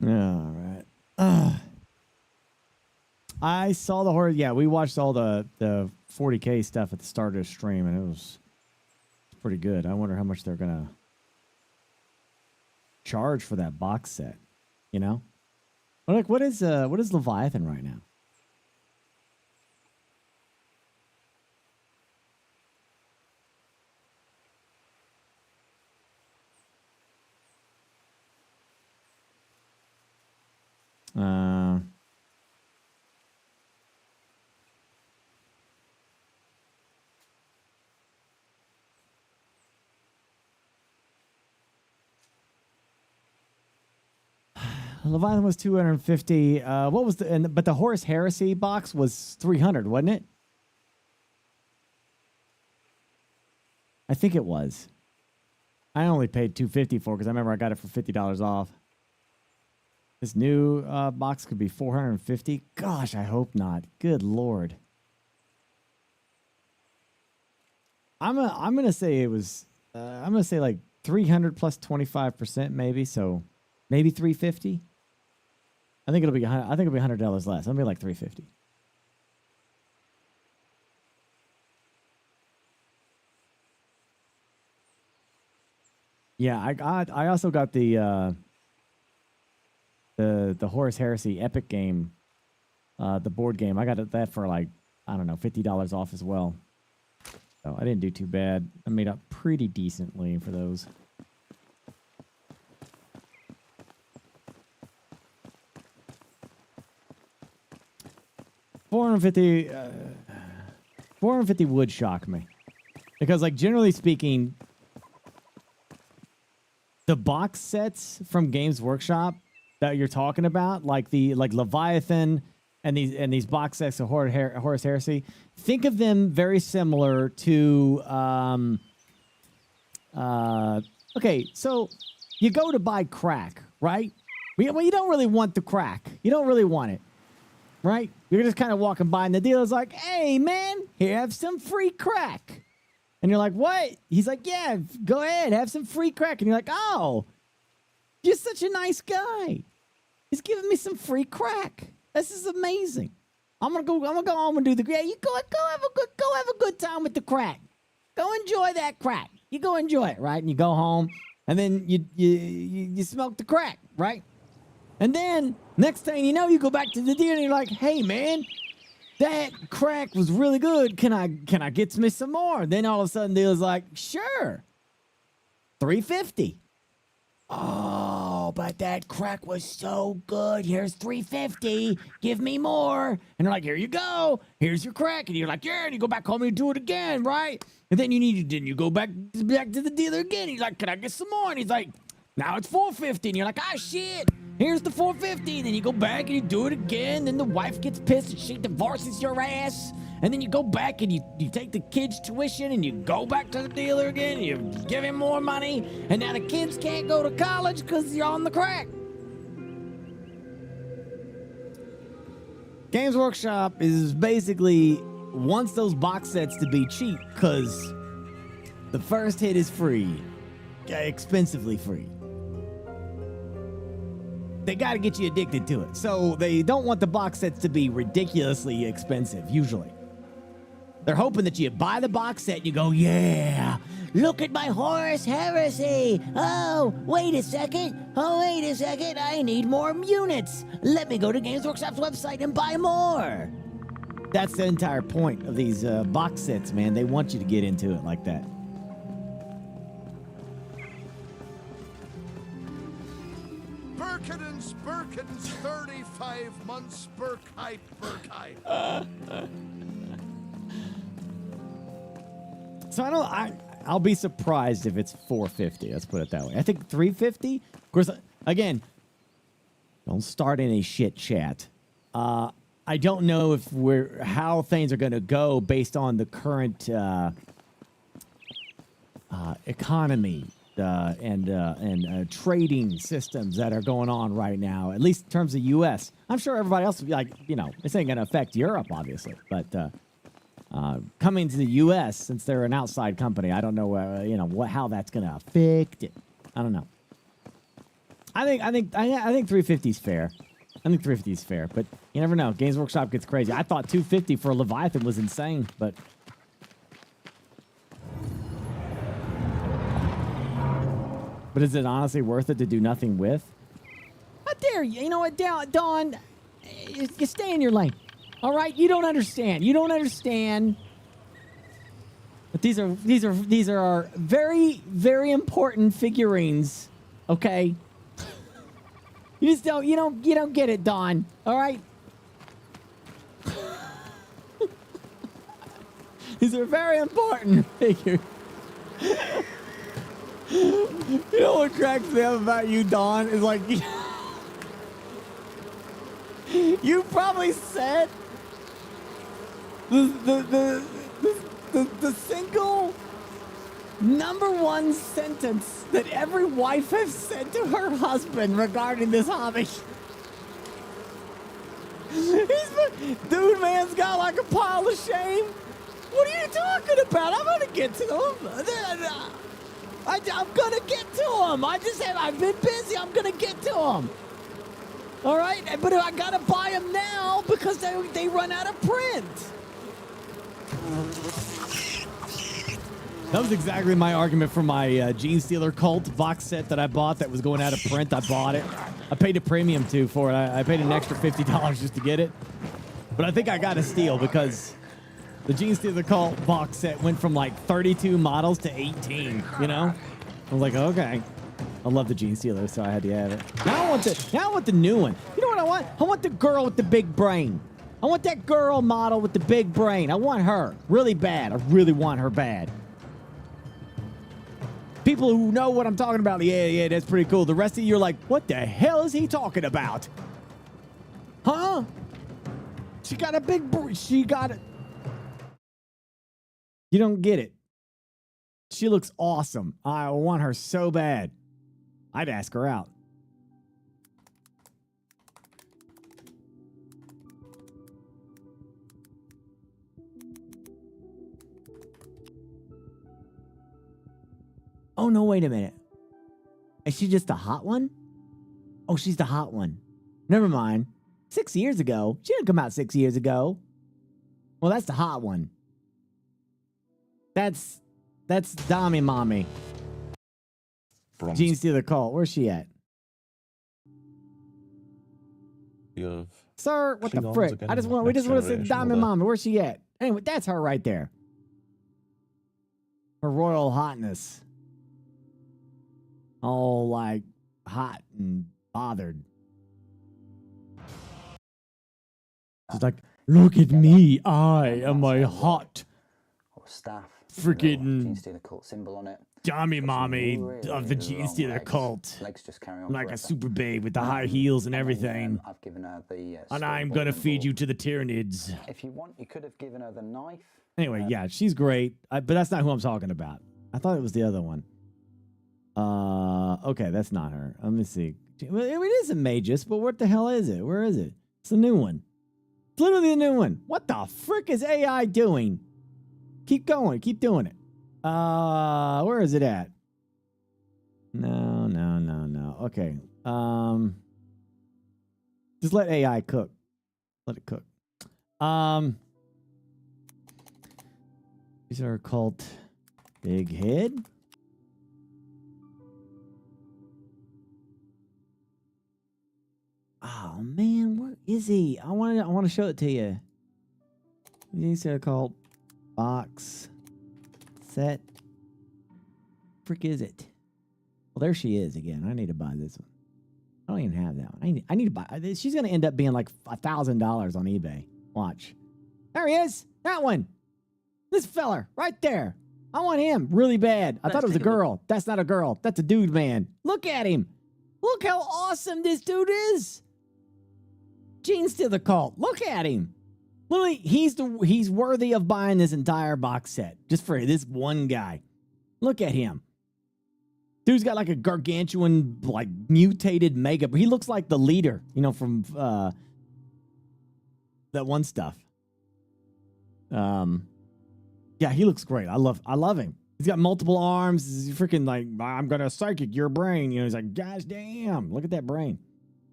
All right. I saw the horror. Yeah, we watched all the 40K stuff at the start of the stream, and it was pretty good. I wonder how much they're gonna charge for that box set. You know, but like what is Leviathan right now? Leviathan was 250. What was but the Horus Heresy box was 300, wasn't it? I think it was. I only paid 250 for it because I remember I got it for $50 off. This new box could be 450. Gosh, I hope not. Good Lord. I'm gonna say it was. I'm gonna say like 300 plus 25% maybe. So maybe 350. I think it'll be. I think it'll be $100 less. It'll be like 350. Yeah, I also got the Horus Heresy Epic game, the board game. I got that for like, I don't know, $50 off as well. So I didn't do too bad. I made up pretty decently for those. $450 would shock me, because like generally speaking, the box sets from Games Workshop that you're talking about, like Leviathan and these box sets of Horus Heresy, think of them very similar to okay, so you go to buy crack, right? Well, you don't really want the crack. You don't really want it. Right? You're just kind of walking by and the dealer's like, hey, man, here, have some free crack. And you're like, what? He's like, yeah, go ahead, have some free crack. And you're like, oh, you're such a nice guy. He's giving me some free crack. This is amazing. I'm gonna go home and do the, yeah, you go have a good time with the crack. Go enjoy that crack. You go enjoy it, right? And you go home and then you smoke the crack, right? And then, next thing you know, you go back to the dealer and you're like, hey, man, that crack was really good. Can I get me some more? Then all of a sudden, the dealer's like, sure, $350. Oh, but that crack was so good. Here's $350. Give me more. And they're like, here you go. Here's your crack. And you're like, yeah, and you go back home and you do it again, right? And then you go back to the dealer again. He's like, can I get some more? And he's like, now it's $450. And you're like, ah, shit. Here's the $450, and then you go back and you do it again. Then the wife gets pissed and she divorces your ass. And then you go back and you take the kid's tuition and you go back to the dealer again and you give him more money. And now the kids can't go to college because you're on the crack. Games Workshop is basically wants those box sets to be cheap because the first hit is free, expensively free. They got to get you addicted to it. So they don't want the box sets to be ridiculously expensive, usually. They're hoping that you buy the box set and you go, yeah, look at my Horus Heresy. Oh, wait a second. I need more units. Let me go to Games Workshop's website and buy more. That's the entire point of these box sets, man. They want you to get into it like that. Birkins, 35 months, Burkheit. So I'll be surprised if it's 450. Let's put it that way. I think 350. Of course, again, don't start any shit chat. I don't know if how things are going to go based on the current economy. And trading systems that are going on right now, at least in terms of U.S. I'm sure everybody else will be like, this ain't going to affect Europe, obviously. But coming to the U.S., since they're an outside company, I don't know, how that's going to affect it. I don't know. I think 350 is fair. I think 350 is fair, but you never know. Games Workshop gets crazy. I thought 250 for a Leviathan was insane, but is it honestly worth it to do nothing with? How dare you? You know what, Dawn? You stay in your lane. All right? You don't understand. You don't understand. But these are our very, very important figurines. Okay? You just don't get it, Dawn. All right? These are very important figures. You know what cracks me up about you, Dawn, is like you probably said the single #1 sentence that every wife has said to her husband regarding this hobby. Dude, man's got like a pile of shame. What are you talking about? I'm gonna get to them. I'm gonna get to him. I've been busy. I'm gonna get to him. All right, but I gotta buy them now because they run out of print. That was exactly my argument for my Gene Stealer Cult box set that I bought that was going out of print. I bought it. I paid a premium for it. I paid an extra $50 just to get it. But I think I got a steal because the Gene Stealer Cult box set went from like 32 models to 18, you know? I was like, okay. I love the Gene Stealer, so I had to have it. Now I want the new one. You know what I want? I want the girl with the big brain. I want that girl model with the big brain. I want her really bad. I really want her bad. People who know what I'm talking about, yeah, that's pretty cool. The rest of you are like, what the hell is he talking about? Huh? She got a big brain. She got it. You don't get it. She looks awesome. I want her so bad. I'd ask her out. Oh, no, wait a minute. Is she just the hot one? Oh, she's the hot one. Never mind. 6 years ago. She didn't come out 6 years ago. Well, that's the hot one. That's Dami Mommy. Bronze. Gene Stealer Cult. Where's she at? Sir, what the frick? We just want to say Dami Mommy. Where's she at? Anyway, that's her right there. Her royal hotness. All like hot and bothered. She's like, look at me. I am a hot staff. Freaking Gene Stealer Cult symbol on it. Dami Mommy of the Gene Stealer Cult. Legs just carry on. I'm like a super babe with the high heels and everything. I've given her the. And I'm gonna feed you to the Tyranids. If you want, you could have given her the knife. Anyway, yeah, she's great. But that's not who I'm talking about. I thought it was the other one. Okay, that's not her. Let me see. Well, it is a Magus, but what the hell is it? Where is it? It's the new one. It's literally the new one. What the frick is AI doing? Keep going. Keep doing it. Where is it at? No. Okay. Just let AI cook. Let it cook. These are called Big Head. Oh man, where is he? I want to show it to you. These are called box set. Frick is it? Well, there she is again. I need to buy this one. I don't even have that one. I need to buy. She's gonna end up being like $1,000 on eBay. Watch. There he is. That one. This fella right there. I want him really bad. I thought it was a girl. That's not a girl. That's a dude, man. Look at him. Look how awesome this dude is. Gene Stealer Cult. Look at him. Literally, he's worthy of buying this entire box set just for this one guy. Look at him. Dude's got like a gargantuan, like mutated mega. He looks like the leader, you know, from that one stuff. Yeah, he looks great. I love him. He's got multiple arms. He's freaking like, I'm gonna psychic your brain. You know, he's like, gosh damn, look at that brain.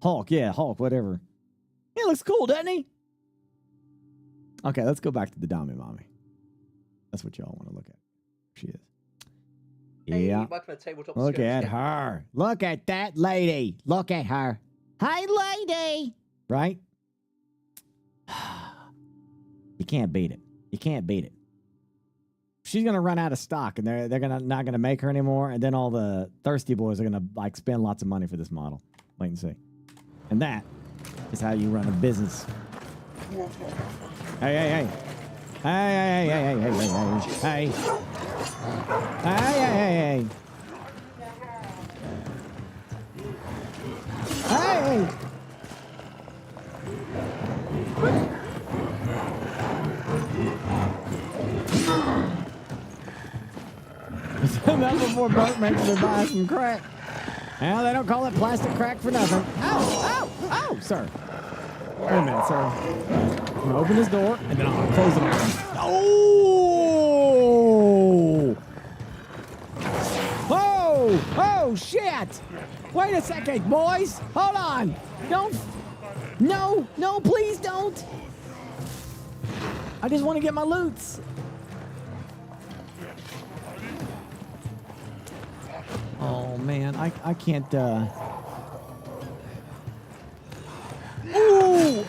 Hulk, yeah, Hulk, whatever. He looks cool, doesn't he? Okay, let's go back to the Dami Mommy. That's what y'all want to look at. She is. Yeah. Look at her. Look at that lady. Look at her. Hi, lady. Right? You can't beat it. You can't beat it. She's gonna run out of stock, and they're not gonna make her anymore, and then all the thirsty boys are gonna like spend lots of money for this model. Wait and see. And that is how you run a business. Hey, hey, hey. Hey, hey, hey, hey, hey, hey, hey, hey. Hey, hey, hey, hey. Hey. That's before Burke makes me buy some crack. Well, they don't call it plastic crack for nothing. Ow, ow, ow, sir. Wait a minute, sir. I'm going to open this door, and then I'll close it again. Oh! Oh! Oh, shit! Wait a second, boys. Hold on. Don't. No, no, please don't. I just want to get my loots. Oh, man. I can't, Ooh!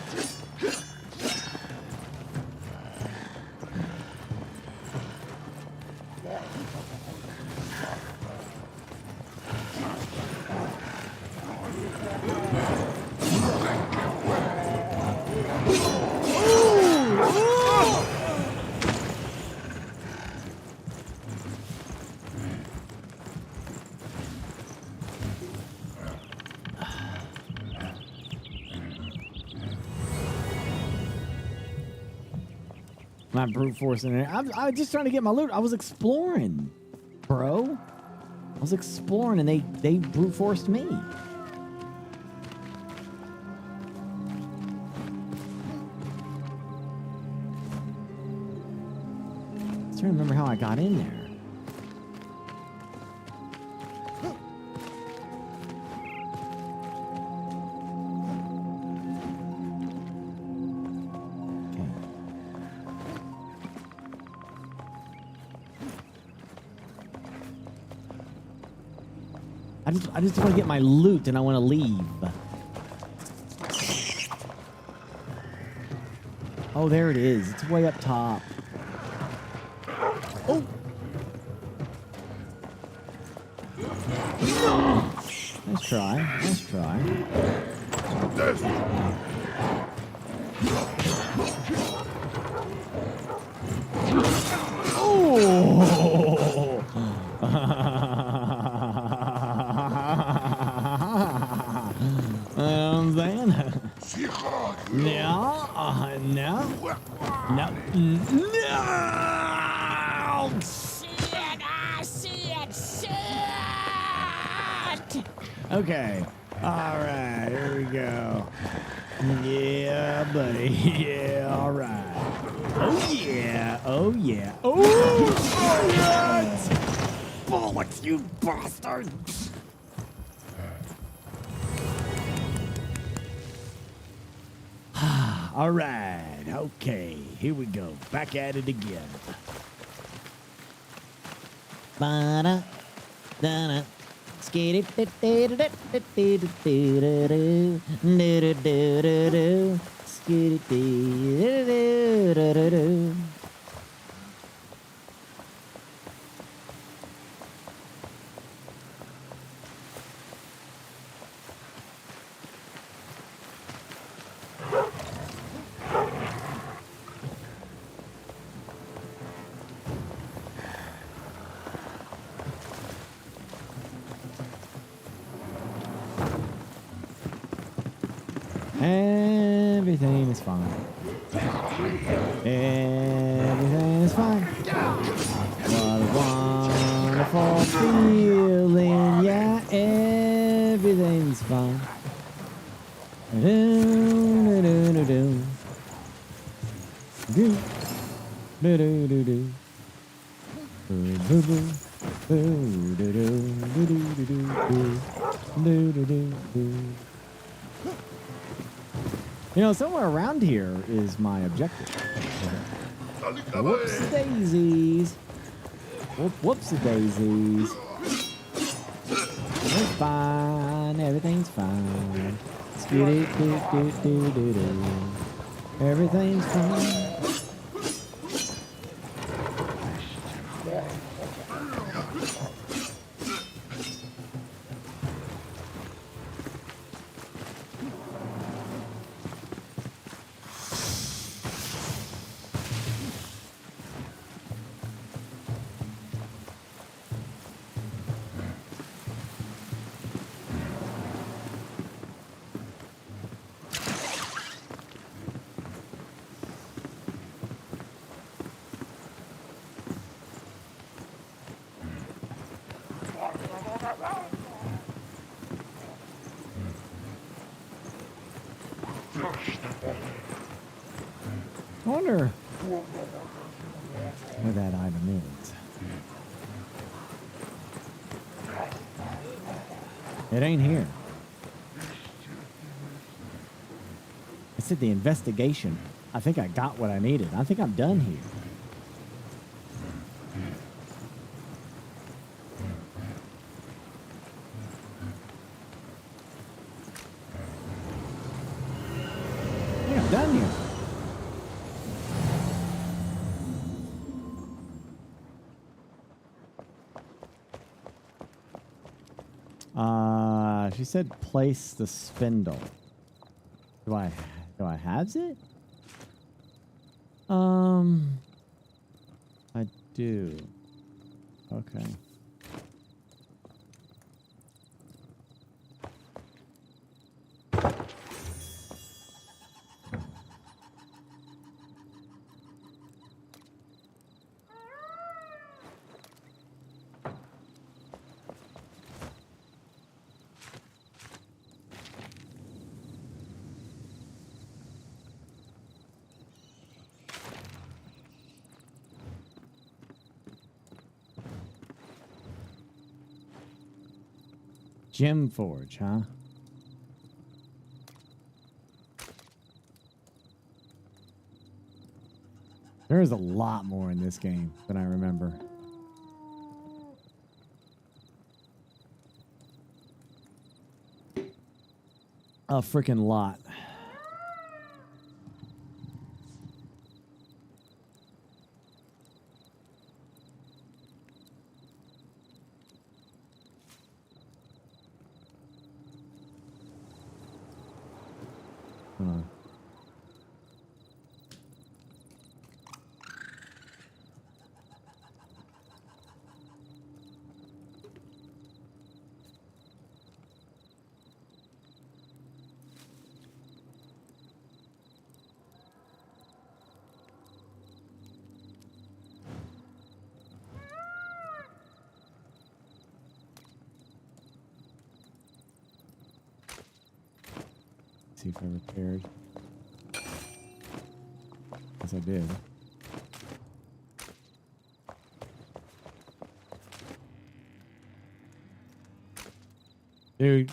Not brute forcing it. I was just trying to get my loot. I was exploring, bro. I was exploring, and they brute forced me. I'm trying to remember how I got in there. I just want to get my loot and I want to leave. Oh, there it is. It's way up top. Oh. Nice try. Nice try. Oh. No. Shit. Okay. All right. Here we go. Yeah, buddy. Yeah. All right. Oh yeah. Oh yeah. Oh shit! Bollocks, you bastard! All right. Okay, here we go. Back at it again. Ba-da, da-da. Skitty, skitty, Everything is fine. Everything is fine. What a wonderful feeling. Yeah, everything's fine. You know, somewhere around here is my objective. Whoops daisies. Whoopsie daisies. It's fine. Everything's fine. Skidoo-doo-doo-doo-doo-doo. Everything's fine. I wonder where that item is. It ain't here. I said the investigation. I think I got what I needed. I think I'm done here. I think I'm done here. She said place the spindle. Do I have it? I do. Okay. Gem Forge, huh? There is a lot more in this game than I remember. A freaking lot. See if I repaired. Yes, I did. Dude,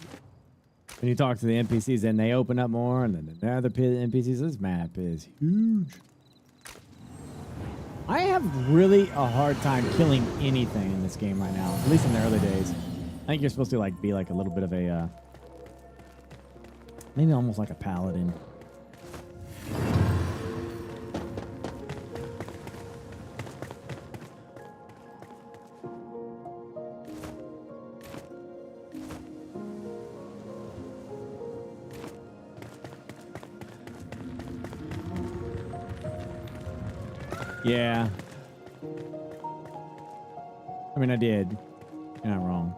when you talk to the NPCs, then they open up more, and then the other NPCs. This map is huge. I have really a hard time killing anything in this game right now, at least in the early days. I think you're supposed to like be like a little bit of a maybe almost like a paladin. Yeah. I mean, I did. You're not wrong.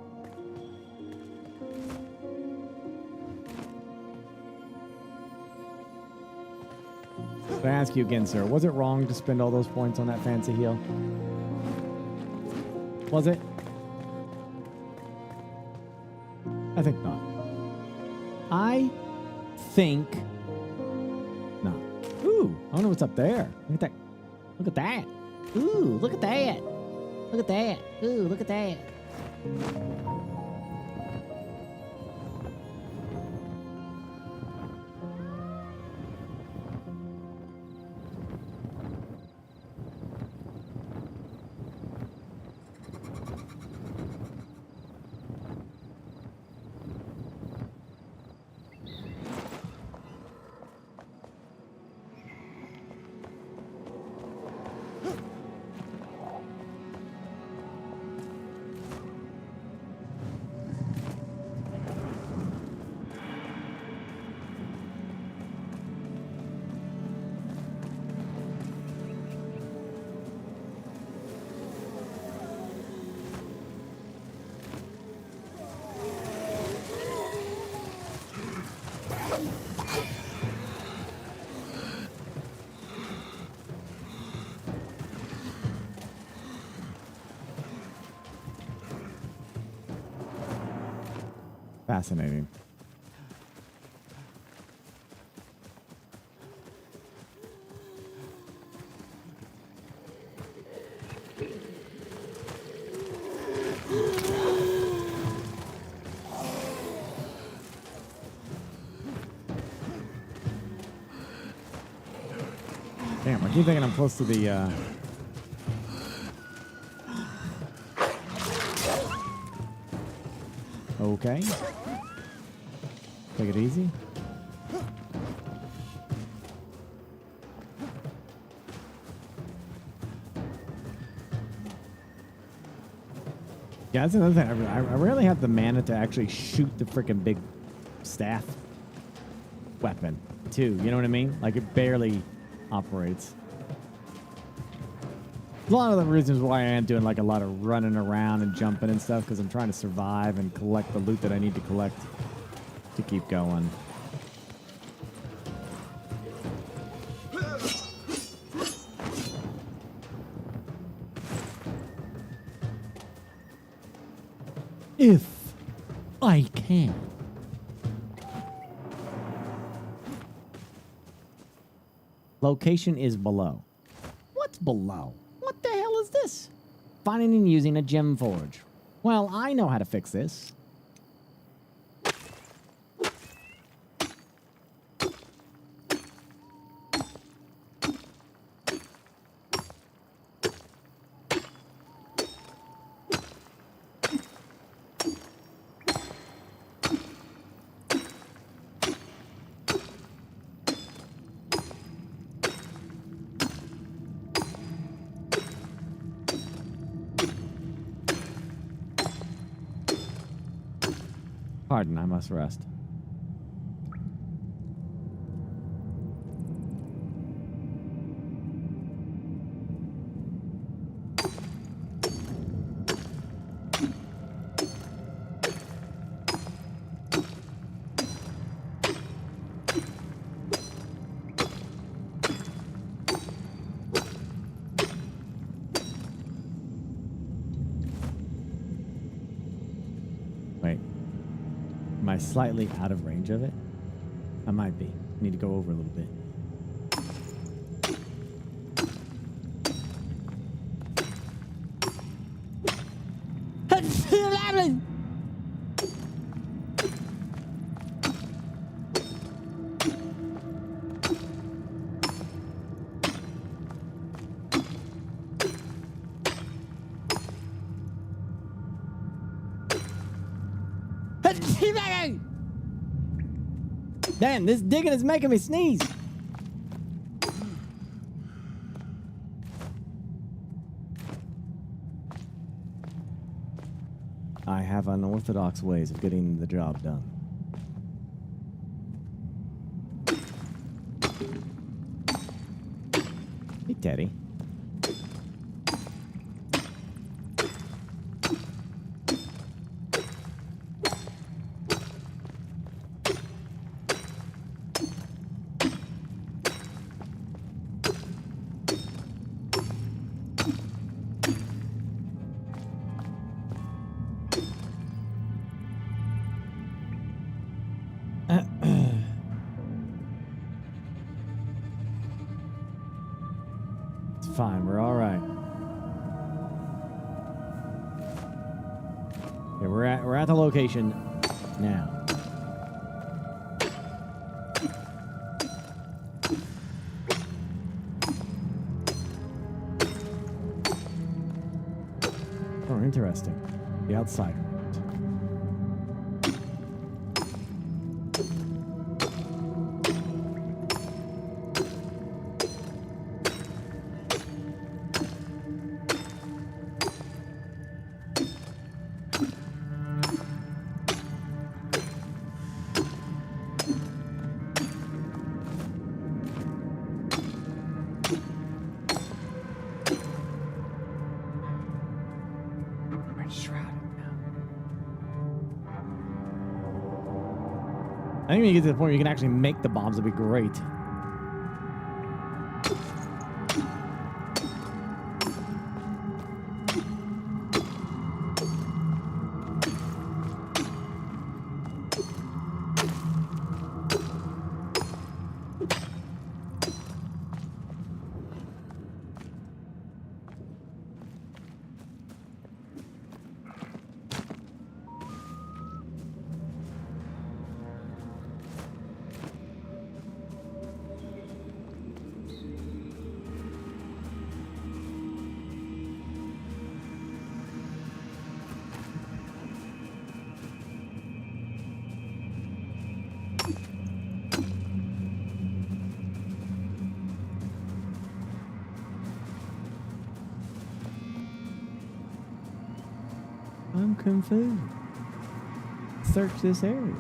But I ask you again, sir, was it wrong to spend all those points on that fancy heal? Was it? I think not. I think not. Ooh, I wonder what's up there. Look at that. Look at that. Ooh, look at that. Look at that. Ooh, look at that. Fascinating. Damn, I keep thinking I'm close to the, Okay. Take it easy. Yeah, that's another thing. I rarely have the mana to actually shoot the freaking big staff weapon, too. You know what I mean? Like, it barely operates. A lot of the reasons why I am doing like a lot of running around and jumping and stuff, because I'm trying to survive and collect the loot that I need to collect to keep going. If I can. Location is below. What's below? What the hell is this? Finding and using a gem forge. Well, I know how to fix this. Pardon, I must rest. Wait. Am I slightly out of range of it? I might be. Need to go over a little bit. Damn, this digging is making me sneeze. I have unorthodox ways of getting the job done. Hey, Teddy. Fine, we're all right. we're at the location now. Oh, interesting. The outside. I think when you get to the point where you can actually make the bombs, it'd be great. I'm confused. Search this area.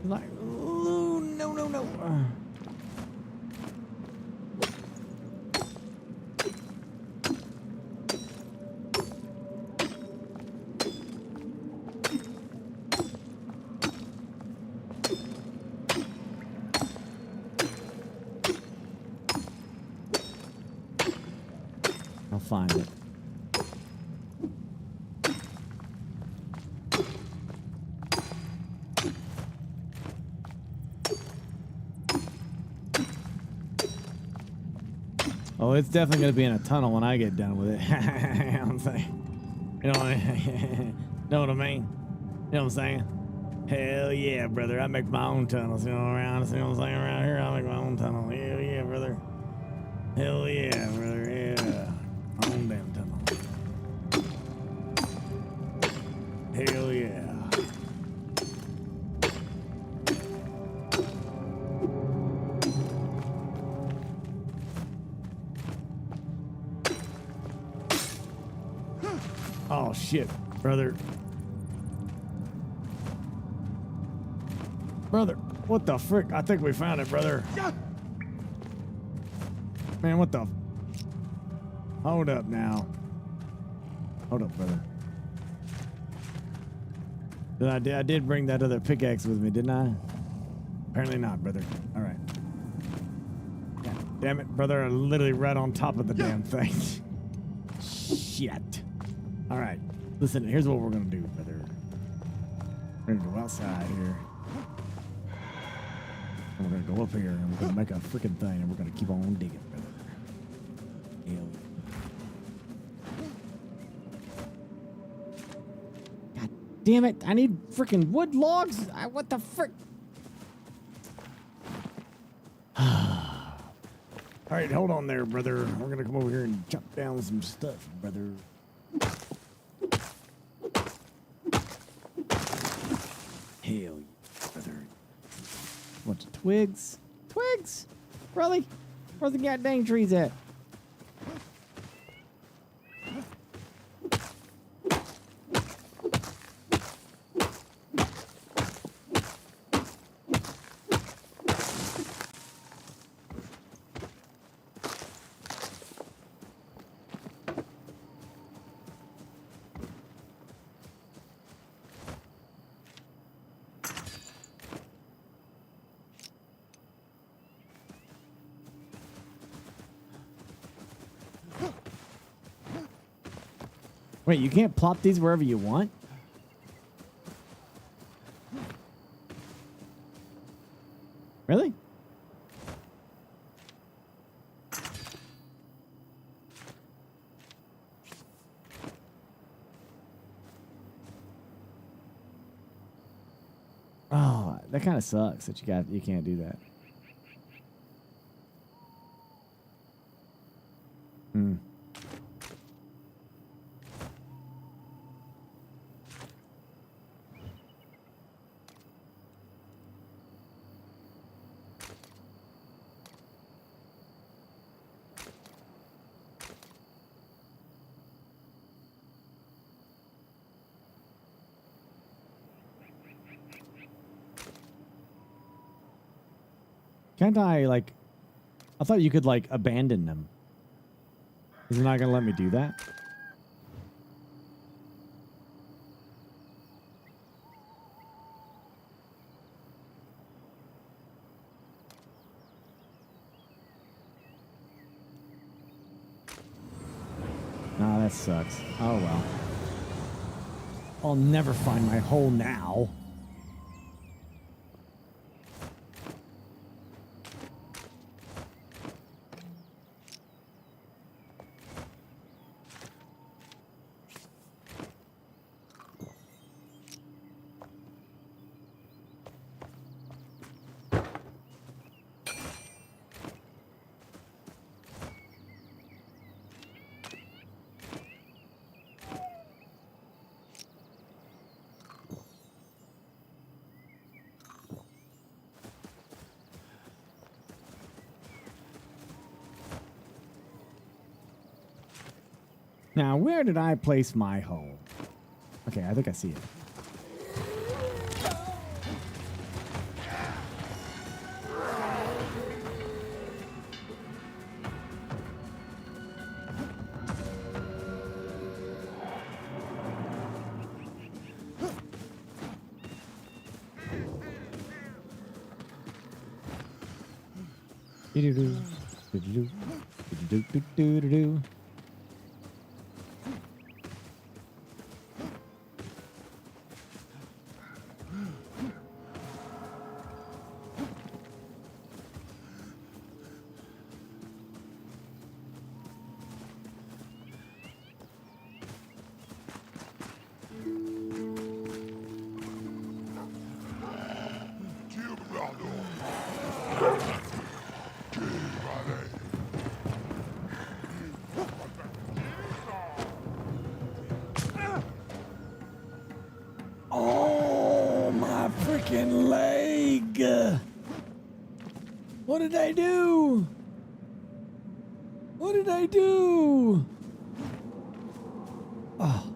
Like, ooh, no. I'll find it. Oh, it's definitely going to be in a tunnel when I get done with it. I'm saying. You know what I mean? Know what I mean? You know what I'm saying? Hell yeah, brother. I make my own tunnels, you know, around. You know what I'm saying? Around here, I make my own tunnel. Hell yeah, brother. Hell yeah, brother. Yeah. My own damn tunnel. Hell yeah. Oh shit, brother. Brother, what the frick? I think we found it, brother. Man, what the? Hold up now. Hold up, brother. I did bring that other pickaxe with me, didn't I? Apparently not, brother. All right. God damn it, brother. I'm literally right on top of the damn thing. Shit. All right, listen, here's what we're going to do, brother. We're going to go outside here. And we're going to go up here, and we're going to make a freaking thing, and we're going to keep on digging, brother. Hell. God damn it, I need freaking wood logs. What the frick? All right, hold on there, brother. We're going to come over here and chop down some stuff, brother. Hell yeah, brother. Bunch of twigs. Twigs? Really? Where's the goddamn trees at? Wait, you can't plop these wherever you want? Really? Oh, that kind of sucks that you can't do that. Hmm. Can't I, like... I thought you could, like, abandon them. Is it not going to let me do that? Nah, that sucks. Oh, well. I'll never find my hole now. Now, where did I place my hole? Okay, I think I see it. Do-do-do, do-do-do, do-do-do, do-do-do. Oh, my freaking leg. What did I do? What did I do? Oh.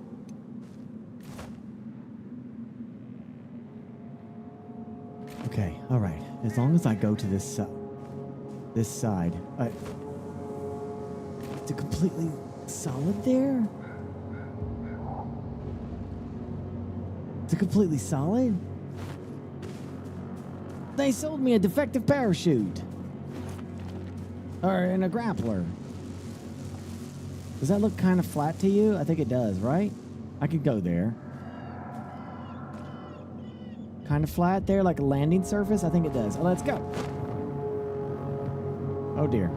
Okay, all right. As long as I go to this side. Is it completely solid there? Is it completely solid? They sold me a defective parachute. Or in a grappler. Does that look kind of flat to you? I think it does, right? I could go there. Kind of flat there, like a landing surface? I think it does. Well, let's go. Oh, dear.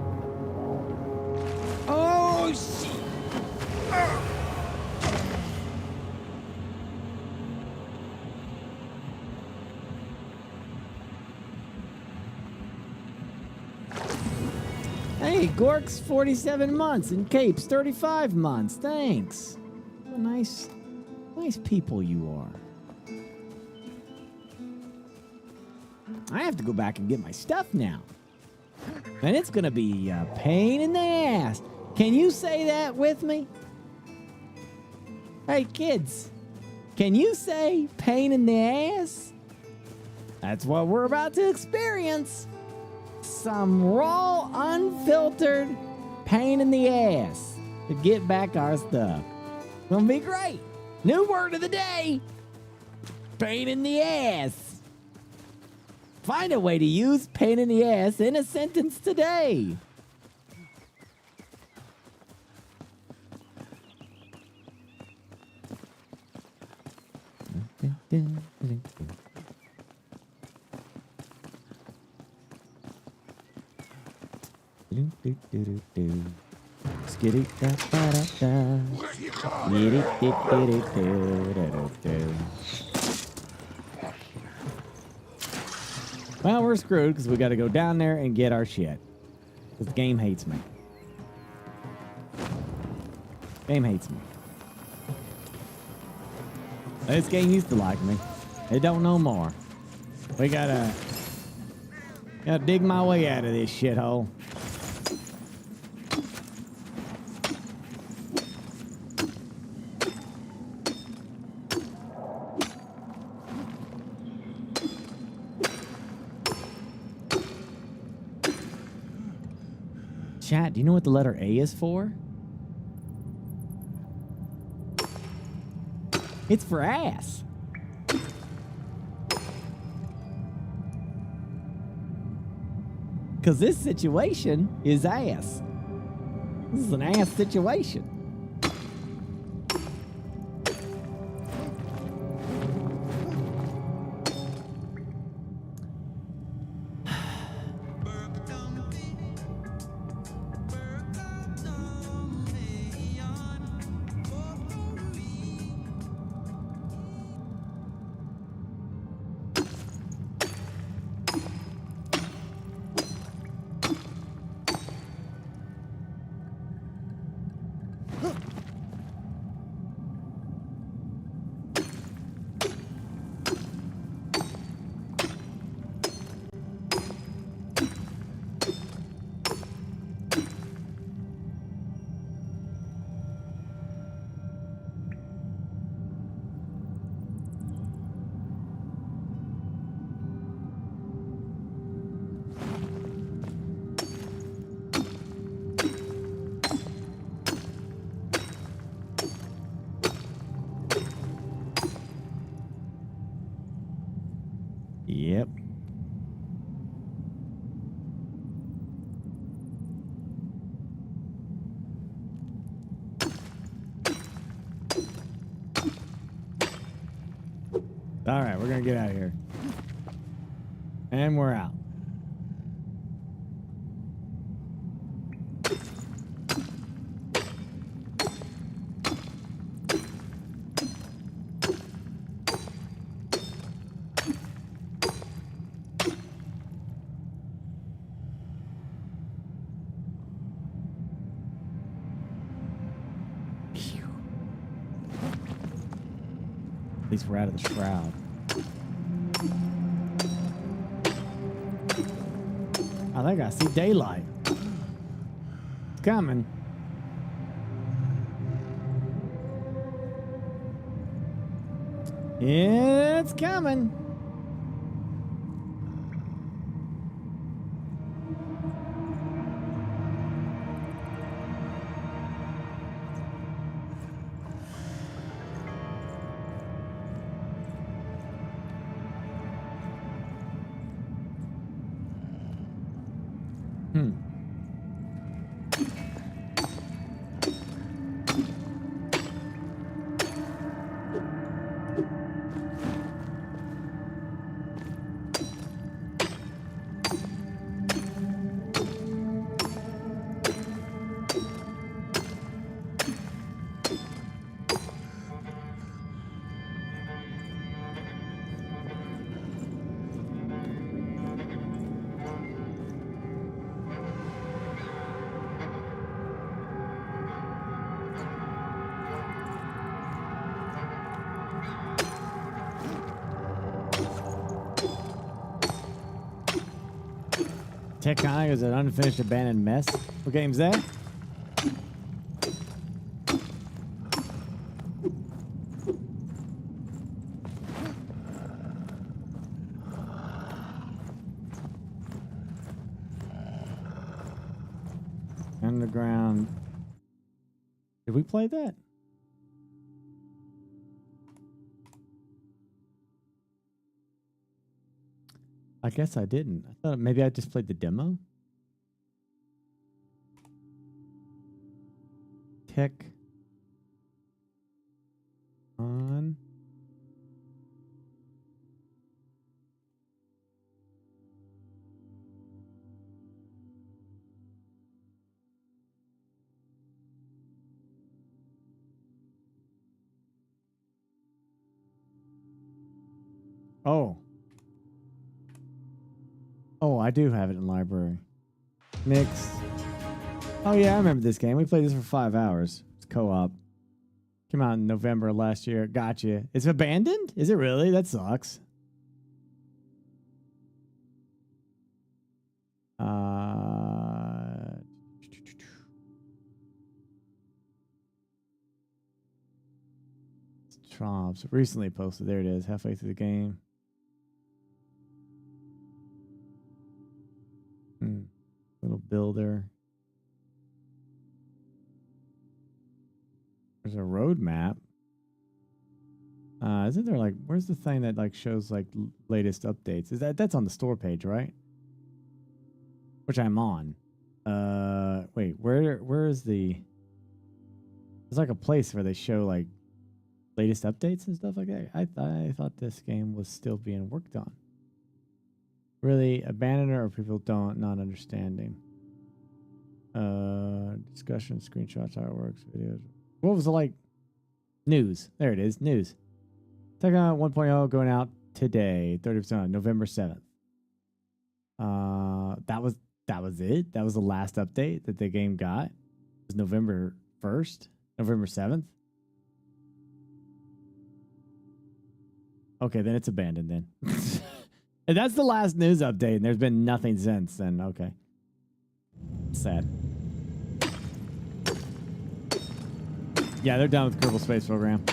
Oh, shit. Hey, Gork's 47 months and Cape's 35 months. Thanks. What nice people you are. I have to go back and get my stuff now. And it's going to be a pain in the ass. Can you say that with me? Hey, kids. Can you say pain in the ass? That's what we're about to experience. Some raw, unfiltered pain in the ass to get back our stuff. It's gonna be great. New word of the day. Pain in the ass. Find a way to use pain in the ass in a sentence today. Skitty da da da da. Yitty dit ditty do da da do. Well, we're screwed because we got to go down there and get our shit. Because the game hates me. Game hates me. This game used to like me. It don't no more. We gotta dig my way out of this shithole. Chat, do you know what the letter A is for? It's for ass. Because this situation is ass. This is an ass situation. Yep. All right, we're going to get out of here. And we're out. At least we're out of the shroud. I think I see daylight. It's coming. It's coming. Tectonic is an unfinished abandoned mess. What game's that? Underground. Did we play that? I guess I didn't. I thought maybe I just played the demo. Tech on Oh. Oh, I do have it in library. Mixed. Oh yeah, I remember this game. We played this for 5 hours. It's co-op. Came out in November last year. Gotcha. It's abandoned? Is it really? That sucks. Trumps recently posted. There it is. Halfway through the game. Little builder. There's a road map. Isn't there like, where's the thing that like shows like latest updates? Is that's on the store page, right? Which I'm on. Wait, where is the? There's like a place where they show like latest updates and stuff like that. I thought this game was still being worked on. Really, abandoned or people not understanding. Discussion, screenshots, how it works, videos. What was it like? News. There it is. News. Tekken 1.0 going out today, 30% November 7th. That was it. That was the last update that the game got. It was November 1st, November 7th. Okay, then it's abandoned then. And that's the last news update, and there's been nothing since then. Okay. Sad. Yeah, they're done with the Kerbal Space Program.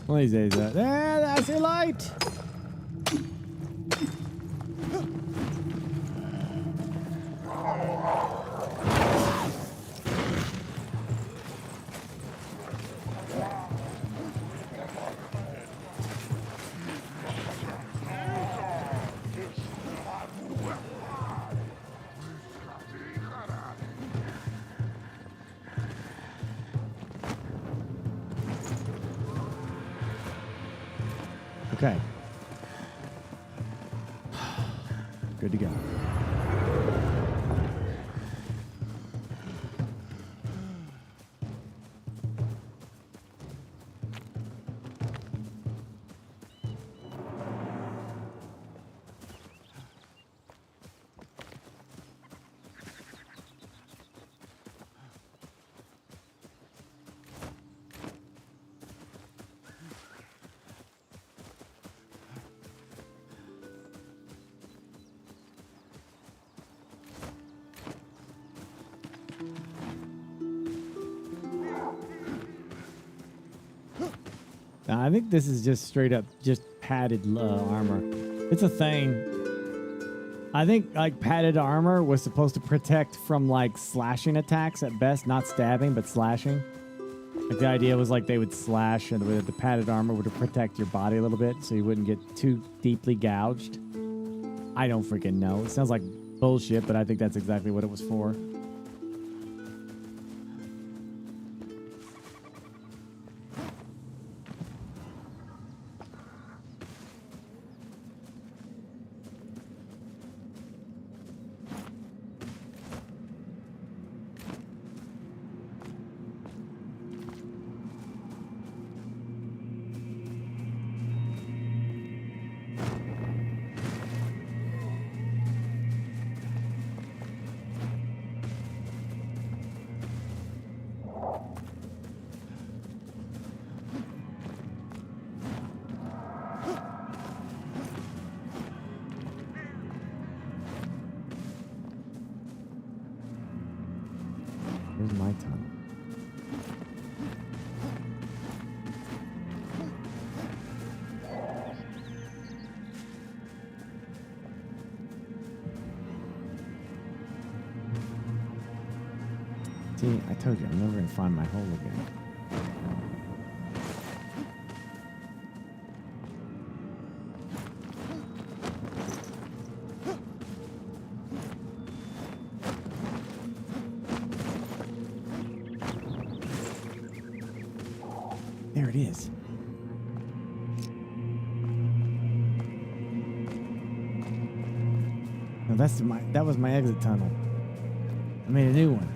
One of these days, there, that's your light. Okay. Good to go. I think this is just straight up just padded armor. It's a thing. I think like padded armor was supposed to protect from like slashing attacks at best, not stabbing, but slashing. Like the idea was like they would slash and the padded armor would protect your body a little bit so you wouldn't get too deeply gouged. I don't freaking know. It sounds like bullshit, but I think that's exactly what it was for. tunnel. See, I told you, I'm never gonna find my hole again. There it is. No, that was my exit tunnel. I made a new one.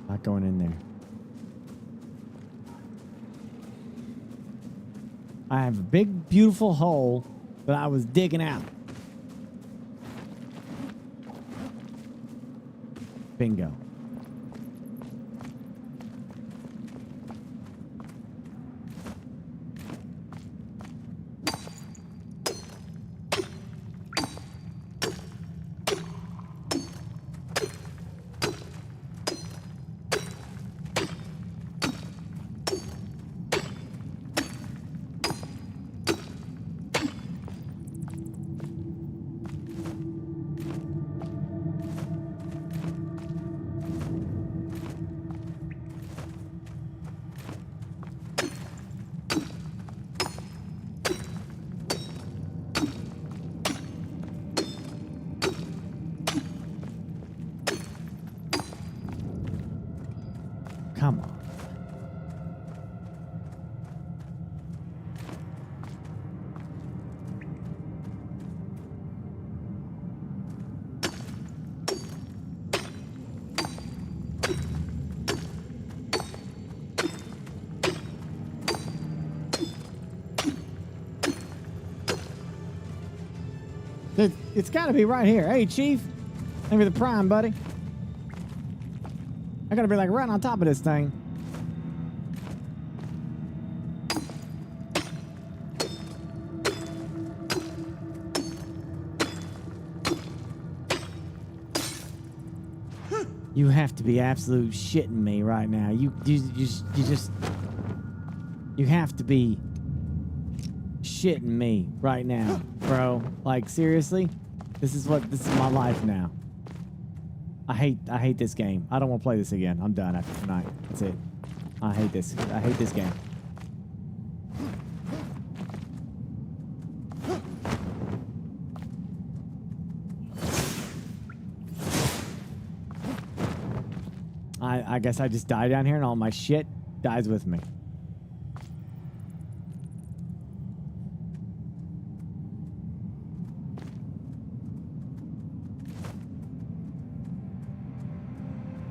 Not going in there. I have a big, beautiful hole that I was digging out. Bingo. Come on. It's got to be right here. Hey, Chief. Maybe the prime, buddy. I got to be like right on top of this thing. You have to be absolute shitting me right now. You have to be shitting me right now, bro. Like, seriously? This is my life now. I hate this game. I don't want to play this again. I'm done after tonight. That's it. I hate this. I hate this game. I guess I just die down here and all my shit dies with me.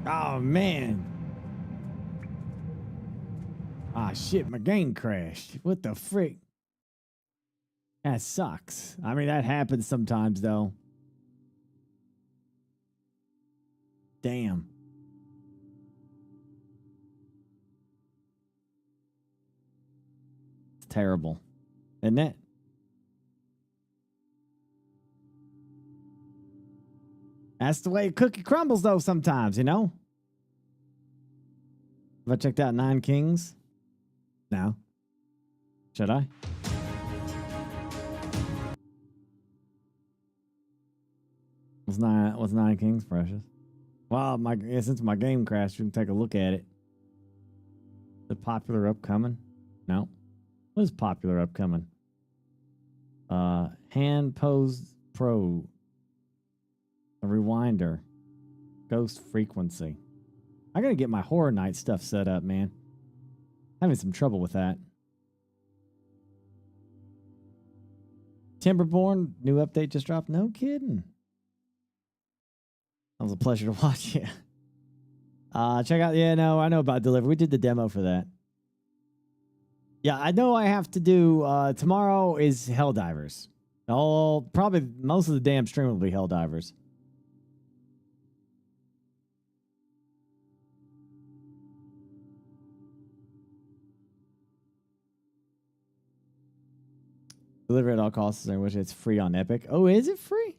Oh, man. Ah, shit, my game crashed. What the frick? That sucks. I mean, that happens sometimes, though. Damn. It's terrible. Isn't it? That's the way a cookie crumbles, though, sometimes, you know? Have I checked out 9 Kings? No. Should I? Was 9 Kings precious? Well, since my game crashed, we can take a look at it. The popular upcoming? No. What is popular upcoming? Hand Pose Pro. A Rewinder. Ghost Frequency. I gotta get my Horror Night stuff set up, man. Having some trouble with that. Timberborn, new update just dropped. No kidding. That was a pleasure to watch. Yeah. Check out. Yeah, no, I know about delivery. We did the demo for that. Yeah, I know I have to do. Tomorrow is Helldivers. Oh, probably most of the damn stream will be Helldivers. Deliver at all costs, in which it's free on Epic. Oh, is it free?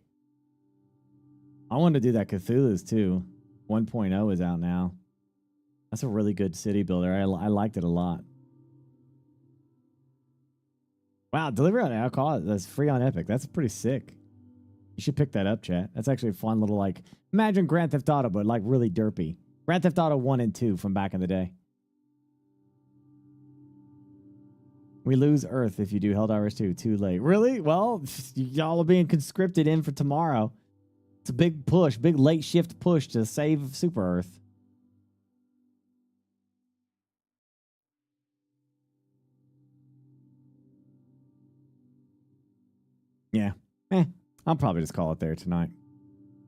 I want to do that Cthulhu's too. 1.0 is out now. That's a really good city builder. I liked it a lot. Wow, deliver at all costs. That's free on Epic. That's pretty sick. You should pick that up, chat. That's actually a fun little, like, imagine Grand Theft Auto, but like really derpy. Grand Theft Auto 1 and 2 from back in the day. We lose Earth if you do Helldivers 2. Too late. Really? Well, y'all are being conscripted in for tomorrow. It's a big push, big late shift push to save Super Earth. Yeah. I'll probably just call it there tonight.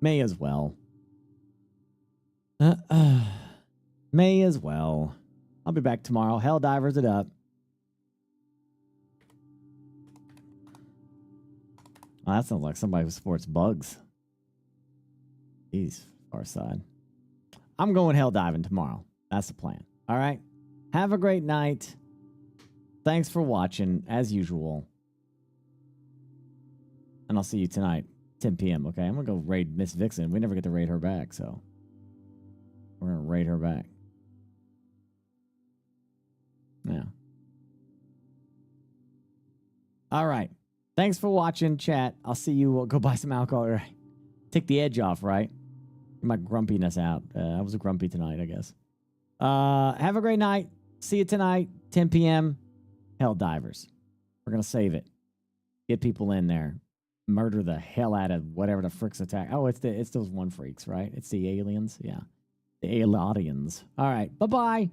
May as well. May as well. I'll be back tomorrow. Helldivers it up. Oh, that sounds like somebody who sports bugs. Jeez, far side. I'm going hell diving tomorrow. That's the plan. All right. Have a great night. Thanks for watching, as usual. And I'll see you tonight, 10 p.m., okay? I'm going to go raid Miss Vixen. We never get to raid her back, so we're going to raid her back. Yeah. All right. Thanks for watching, chat. I'll see you. We'll go buy some alcohol. Right. Take the edge off, right? Get my grumpiness out. I was grumpy tonight, I guess. Have a great night. See you tonight, 10 p.m. Helldivers. We're going to save it. Get people in there. Murder the hell out of whatever the frick's attack. Oh, it's those one freaks, right? It's the aliens. Yeah. The aliens. All right. Bye-bye.